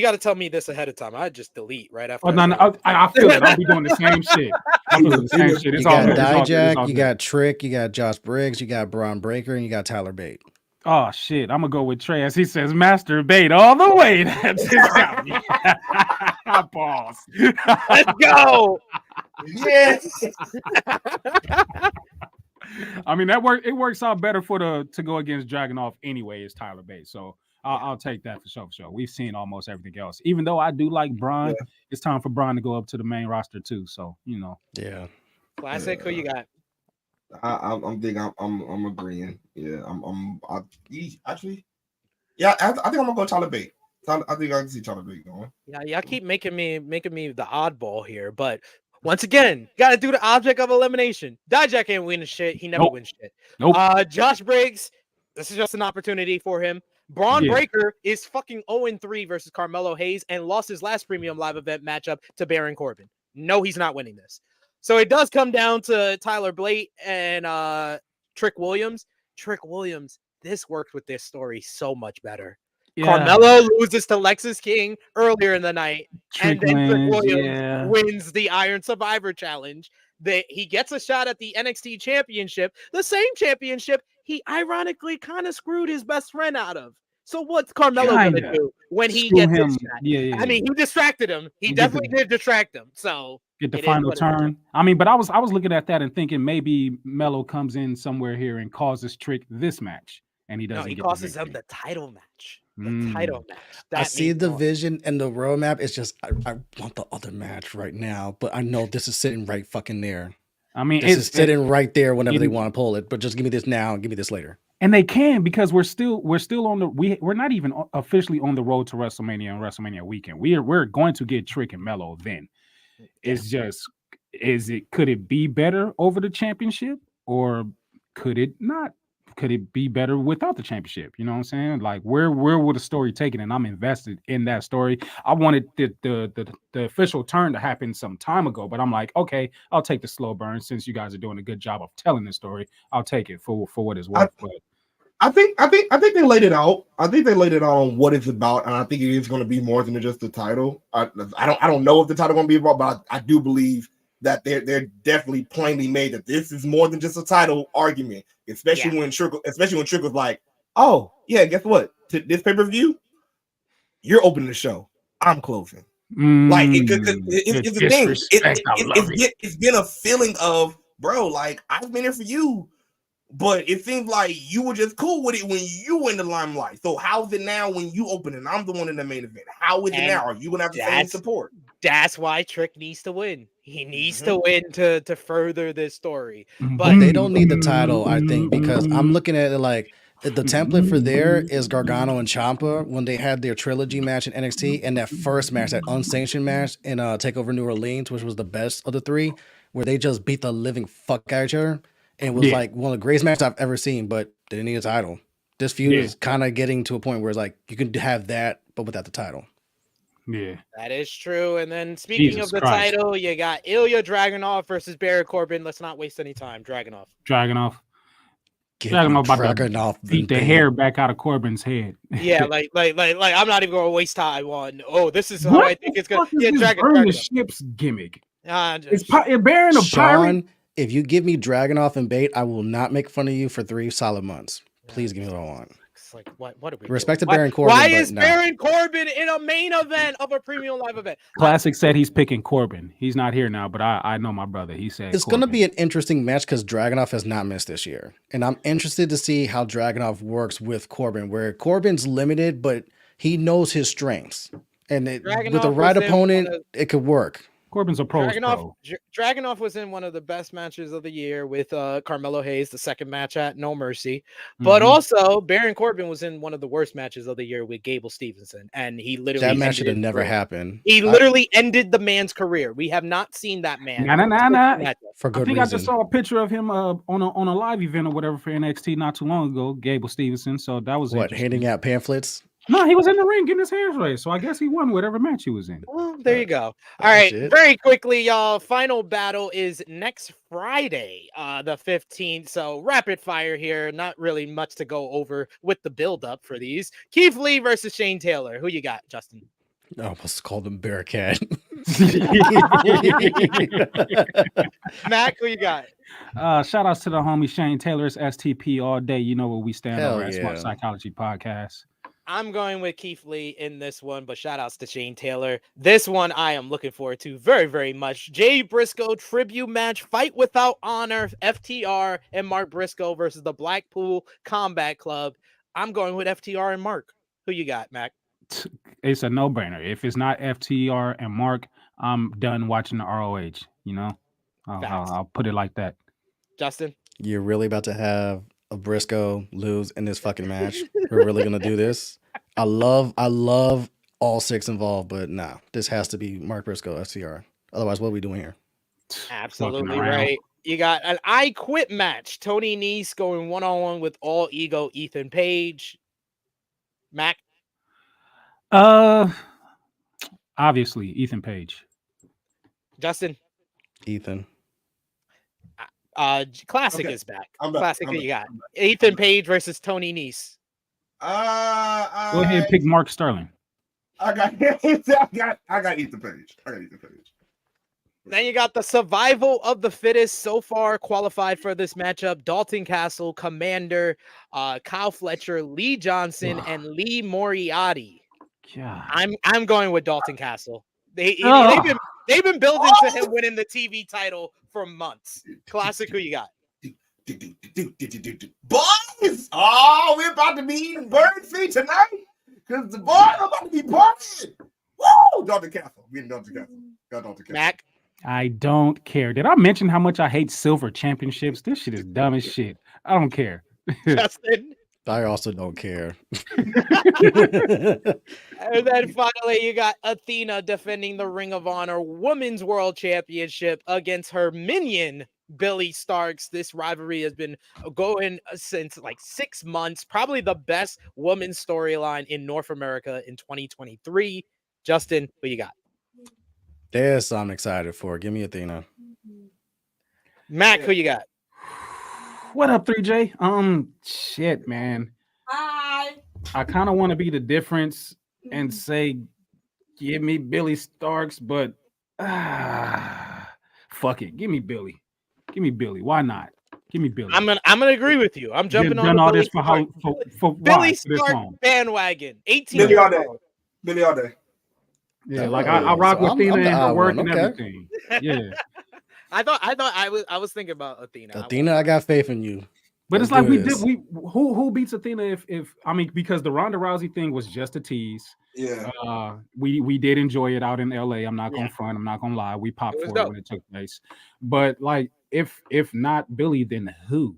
gotta tell me this ahead of time. I just delete right after. Oh no, I feel it. I'll be doing the same shit. I'm doing the same shit. It's You all got good. It's all good. It's Dijak, all you good. got Trick, you got Josh Briggs, you got Braun Breaker, and you got Tyler Bate. Oh shit, I'm gonna go with Trey as he says masturbate all the way. That's his Pause. Let's go. Yes. I mean it works out better to go against Dragunov anyway as Tyler Bate. So I'll take that for sure. We've seen almost everything else. Even though I do like Braun, it's time for Braun to go up to the main roster too. So Yeah. Classic, who you got? I'm agreeing. Yeah, I think I'm gonna go Tyler Bate. I think I can see Tyler Bate going. Yeah, y'all keep making me the oddball here, but once again, gotta do the object of elimination. Dijak ain't winning shit. He never wins shit. Nope. Josh Briggs, this is just an opportunity for him. Braun Breaker is fucking 0-3 versus Carmelo Hayes and lost his last premium live event matchup to Baron Corbin. No, he's not winning this. So it does come down to Tyler Bate and Trick Williams. Trick Williams, this worked with this story so much better. Yeah. Carmelo loses to Lexis King earlier in the night, and then Trick Williams wins the Iron Survivor Challenge. He gets a shot at the NXT Championship, the same championship he ironically kind of screwed his best friend out of. So what's Carmelo going to do when he gets his shot? Yeah. I mean, he distracted him. He definitely did distract him. So get the final turn. I mean, but I was looking at that and thinking maybe Melo comes in somewhere here and causes Trick this match, and he doesn't. No, he causes him the title match. The title match. I see the vision and the roadmap. It's just I want the other match right now, but I know this is sitting right fucking there. I mean, it's sitting right there whenever they want to pull it. But just give me this now and give me this later. And they can, because we're still on the we're not even officially on the road to WrestleMania and WrestleMania weekend. We're going to get Trick and Melo then. It's just could it be better over the championship, or could it not? Could it be better without the championship? You know what I'm saying? Like where would the story take it? And I'm invested in that story. I wanted the official turn to happen some time ago, but I'm like, okay, I'll take the slow burn since you guys are doing a good job of telling the story. I'll take it for what it's worth. I think they laid it out. I think they laid it out on what it's about, and I think it is going to be more than just the title. I don't know if the title going to be about, but I do believe that they're definitely plainly made that this is more than just a title argument, especially when Trick was like, oh yeah, guess what? This pay-per-view, you're opening the show. I'm closing. Like it's the thing. It's been a feeling of, bro, like I've been here for you, but it seems like you were just cool with it when you were in the limelight. So how's it now when you open it? I'm the one in the main event. How is it now? Are you gonna have the same support? That's why Trick needs to win. He needs to win to further this story. But they don't need the title, I think, because I'm looking at it like the template for there is Gargano and Ciampa when they had their trilogy match in NXT, and that first match, that unsanctioned match in TakeOver New Orleans, which was the best of the three, where they just beat the living fuck out of each other. And it was like one of the greatest matches I've ever seen, but they didn't need a title. This feud is kind of getting to a point where it's like you can have that, but without the title. Yeah, that is true. And then speaking of the title, you got Ilya Dragunov versus Baron Corbin. Let's not waste any time. Dragunov about to beat the hair back out of Corbin's head. Yeah, like I'm not even going to waste time on. Oh, this is how I think it's going. Yeah, Dragunov. The ship's gimmick. It's Baron a pirate. If you give me Dragunov and Bate, I will not make fun of you for 3 solid months. Please give me what I want. It's like, what are we Respect to doing? Baron Corbin. Why but is no. Baron Corbin in a main event of a premium live event? Classic said he's picking Corbin. He's not here now, but I know my brother. He said It's going to be an interesting match because Dragunov has not missed this year. And I'm interested to see how Dragunov works with Corbin, where Corbin's limited, but he knows his strengths. And with the right opponent, it could work. Corbin's a pro. Dragunov was in one of the best matches of the year with Carmelo Hayes, the second match at No Mercy. But also, Baron Corbin was in one of the worst matches of the year with Gable Stevenson. And he literally... That match should have never happened. He literally ended the man's career. We have not seen that man. For good reason. I just saw a picture of him on a live event or whatever for NXT not too long ago, Gable Stevenson. So that was what, handing out pamphlets? No, he was in the ring getting his hands raised. So I guess he won whatever match he was in. Well, there you go. All right. Very quickly, y'all. Final battle is next Friday, the 15th. So rapid fire here. Not really much to go over with the build-up for these. Keith Lee versus Shane Taylor. Who you got, Justin? I almost called him Bearcat. Mac, who you got? Shout outs to the homie Shane Taylor's STP all day. You know what we stand over at Smark Psychology Podcast. I'm going with Keith Lee in this one, but shout outs to Shane Taylor. This one I am looking forward to very, very much. Jay Briscoe tribute match, Fight Without Honor, FTR and Mark Briscoe versus the Blackpool Combat Club. I'm going with FTR and Mark. Who you got, Mac? It's a no-brainer. If it's not FTR and Mark, I'm done watching the ROH. You know, I'll put it like that. Justin, you're really about to have a Briscoe lose in this fucking match? We're really gonna do this? I love all six involved, but nah, this has to be Mark Briscoe, FTR. Otherwise, what are we doing here? Absolutely right. You got an I Quit match. Tony Nese going one-on-one with All Ego Ethan Page. Mac? Obviously, Ethan Page. Justin? Ethan. Classic is back. Classic you got. Ethan Page versus Tony Nese. Go ahead and pick Mark Sterling. I got Ethan Page. Then you got the survival of the fittest so far qualified for this matchup. Dalton Castle, Commander, Kyle Fletcher, Lee Johnson, and Lee Moriarty. God. I'm going with Dalton Castle. They've been building to him winning the TV title for months. Classic, who you got? Boys! Oh, we're about to be eating bird feet tonight because the boys are about to be partying. Woo! Dalton Castle. We Dalton Castle. Got Dalton Castle. Mac? I don't care. Did I mention how much I hate silver championships? This shit is dumb as shit. I don't care. Justin? I also don't care. And then finally, you got Athena defending the Ring of Honor Women's World Championship against her minion, Billy Starks. This rivalry has been going since like 6 months. Probably the best women's storyline in North America in 2023. Justin, who you got? This I'm excited for. Give me Athena. Mac, who you got? What up, 3J? Shit, man. Hi. I kind of want to be the difference and say, give me Billy Starks, but fuck it. Give me Billy. Why not? Give me Billy. I'm gonna agree with you. I'm jumping on all Billy this for Billy Stark bandwagon. 18 Billy all day. Billy all day. Yeah, like I rock with Athena and her work and everything. Yeah. I was thinking about Athena. Athena, I got faith in you. But it's like who beats Athena if I mean, because the Ronda Rousey thing was just a tease. Yeah. We did enjoy it out in LA. I'm not gonna front, I'm not gonna lie. We popped for it when it took place. But like if not Billy, then who?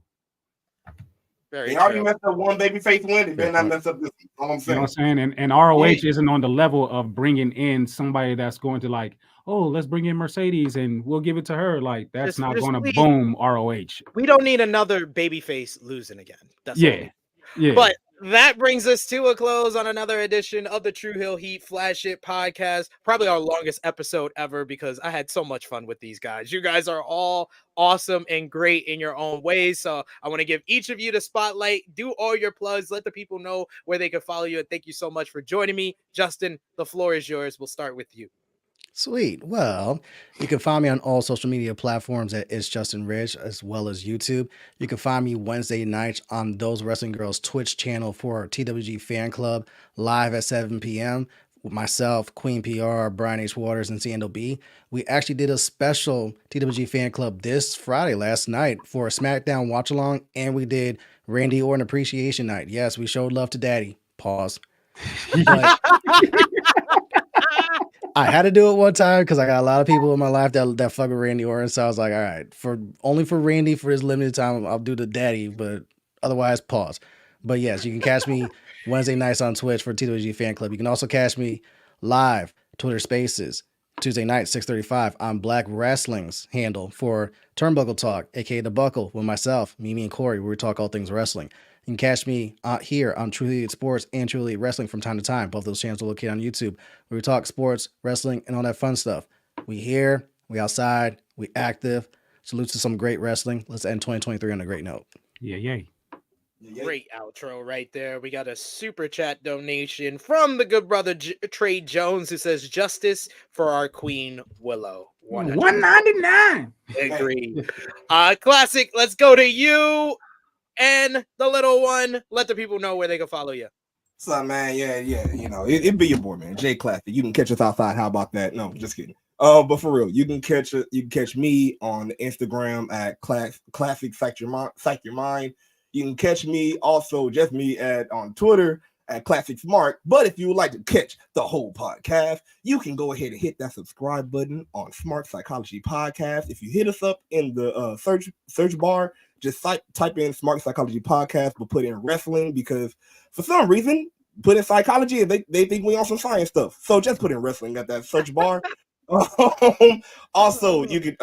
They already messed up one babyface win. They better not mess up this. All I'm saying. You know what I'm saying? And ROH isn't on the level of bringing in somebody that's going to like, oh, let's bring in Mercedes and we'll give it to her. Like that's not going to boom ROH. We don't need another babyface losing again. That's yeah. But that brings us to a close on another edition of the Tru Heel Heat Flagship Podcast. Probably our longest episode ever because I had so much fun with these guys. You guys are all awesome and great in your own ways. So I want to give each of you the spotlight. Do all your plugs. Let the people know where they can follow you. And thank you so much for joining me. Justin, the floor is yours. We'll start with you. Sweet. Well, you can find me on all social media platforms at It's Justin Ritch, as well as YouTube. You can find me Wednesday nights on Those Wrestling Girls Twitch channel for TWG Fan Club, live at 7 p.m. with myself, Queen PR, Brian H. Waters, and CNOB. We actually did a special TWG Fan Club this Friday, last night, for a SmackDown watch along, and we did Randy Orton Appreciation Night. Yes, we showed love to Daddy. Pause. But I had to do it one time because I got a lot of people in my life that fuck with Randy Orton. So I was like, all right, for Randy for his limited time, I'll do the Daddy, but otherwise, pause. But yes, you can catch me Wednesday nights on Twitch for TWG Fan Club. You can also catch me live Twitter Spaces Tuesday night 6:35 on Black Wrestling's handle for Turnbuckle Talk, aka The Buckle, with myself, Mimi, and Corey, where we talk all things wrestling. You can catch me here on Tru Heel Heat Sports and Tru Heel Heat Wrestling from time to time. Both those channels are located on YouTube, where we talk sports, wrestling, and all that fun stuff. We here, we outside, we active. Salute to some great wrestling. Let's end 2023 on a great note. Yeah. Great outro right there. We got a super chat donation from the good brother Trey Jones, who says justice for our Queen Willow. $199. Agreed. Classic. Let's go to you and the little one. Let the people know where they can follow you. What's up, man? Yeah. You know, it be your boy, man. Jay Classic. You can catch us outside. How about that? No, just kidding. But for real, you can catch me on Instagram at Classic Psych Your Mind. You can catch me also just me on Twitter at Classic Smark. But if you would like to catch the whole podcast, you can go ahead and hit that subscribe button on Smark Psychology Podcast. If you hit us up in the search bar, just type in Smark Psychology Podcast, but put in wrestling, because for some reason, put in psychology and they think we on some science stuff. So just put in wrestling at that search bar. Also, you can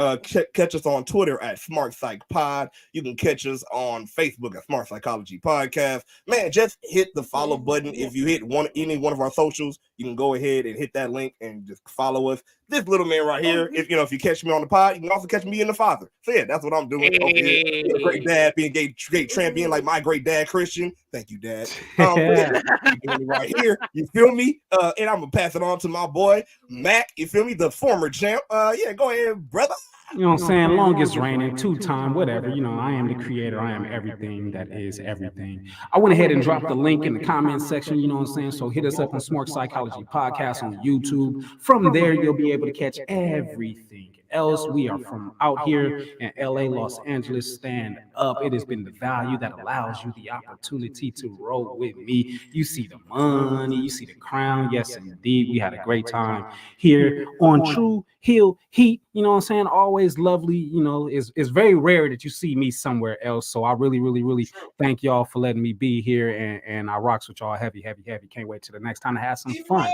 catch us on Twitter at Smark Psych Pod. You can catch us on Facebook at Smark Psychology Podcast. Man, just hit the follow button. If you hit any one of our socials, you can go ahead and hit that link and just follow us. This little man right here, if you catch me on the pod, you can also catch me in the father. So yeah, that's what I'm doing over here. Being a great dad, being a great champion, like my great dad Christian. Thank you, Dad. Right here, you feel me? And I'm gonna pass it on to my boy Mac. You feel me? The former champ. Yeah, go ahead, brother. You know what I'm saying? Longest reigning, two-time, whatever. You know, I am the creator. I am everything that is everything. I went ahead and dropped the link in the comment section. You know what I'm saying? So hit us up on Smark Psychology Podcast on YouTube. From there, you'll be able to catch everything else. We are from out here in LA, Los Angeles. Stand up. It has been the value that allows you the opportunity to roll with me. You see the money, you see the crown. Yes, indeed. We had a great time here on Tru Heel Heat. You know what I'm saying? Always lovely. You know, it's very rare that you see me somewhere else. So I really thank y'all for letting me be here, and I rocks with y'all heavy. Can't wait till the next time to have some fun.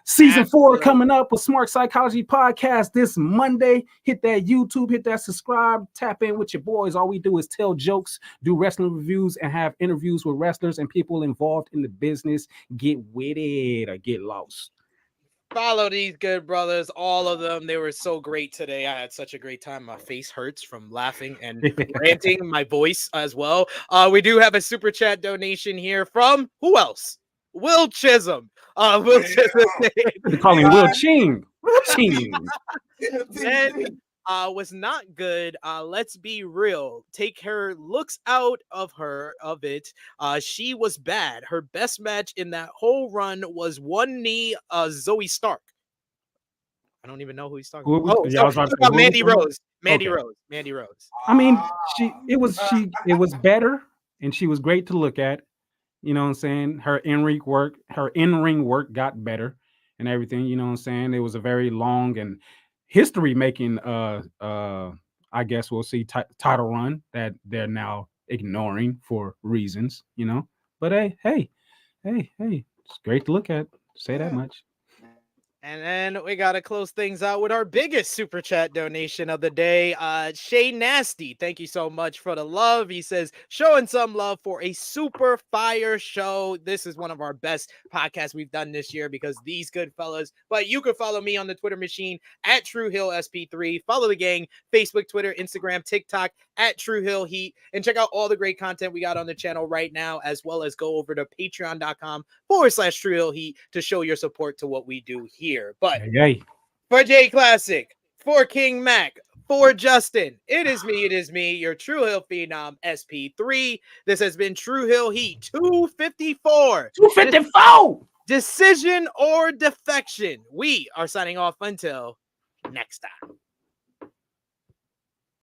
Season 4 coming up with Smark Psychology Podcast this Monday. Hit that YouTube, hit that subscribe, tap in with your boys. All we do is tell jokes, do wrestling reviews, and have interviews with wrestlers and people involved in the business. Get with it or get lost. Follow these good brothers, all of them. They were so great today. I had such a great time. My face hurts from laughing and ranting, my voice as well. We do have a super chat donation here from who else? Will Chisholm. Will Chisholm. They call him Will Ching. Ching. And was not good. Let's be real. Take her looks out of it. She was bad. Her best match in that whole run was one knee Zoe Stark. I don't even know who he's talking about. I was about Mandy Rose. Mandy Rose. I mean, it was better, and she was great to look at. You know what I'm saying? Her in-ring work got better and everything. You know what I'm saying? It was a very long and history-making, I guess we'll see, title run that they're now ignoring for reasons, you know. But hey, it's great to look at. Say that much. And then we got to close things out with our biggest super chat donation of the day. Shay Nasty, thank you so much for the love. He says, showing some love for a super fire show. This is one of our best podcasts we've done this year because these good fellas. But you can follow me on the Twitter machine at Tru Heel SP3. Follow the gang, Facebook, Twitter, Instagram, TikTok at Tru Heel Heat. And check out all the great content we got on the channel right now, as well as go over to patreon.com/Tru Heel Heat to show your support to what we do here. But For Jade Classic, for King Mac, for Justin, it is me, your Tru Heel Phenom SP3. This has been Tru Heel Heat 254. 254! Decision or defection. We are signing off until next time.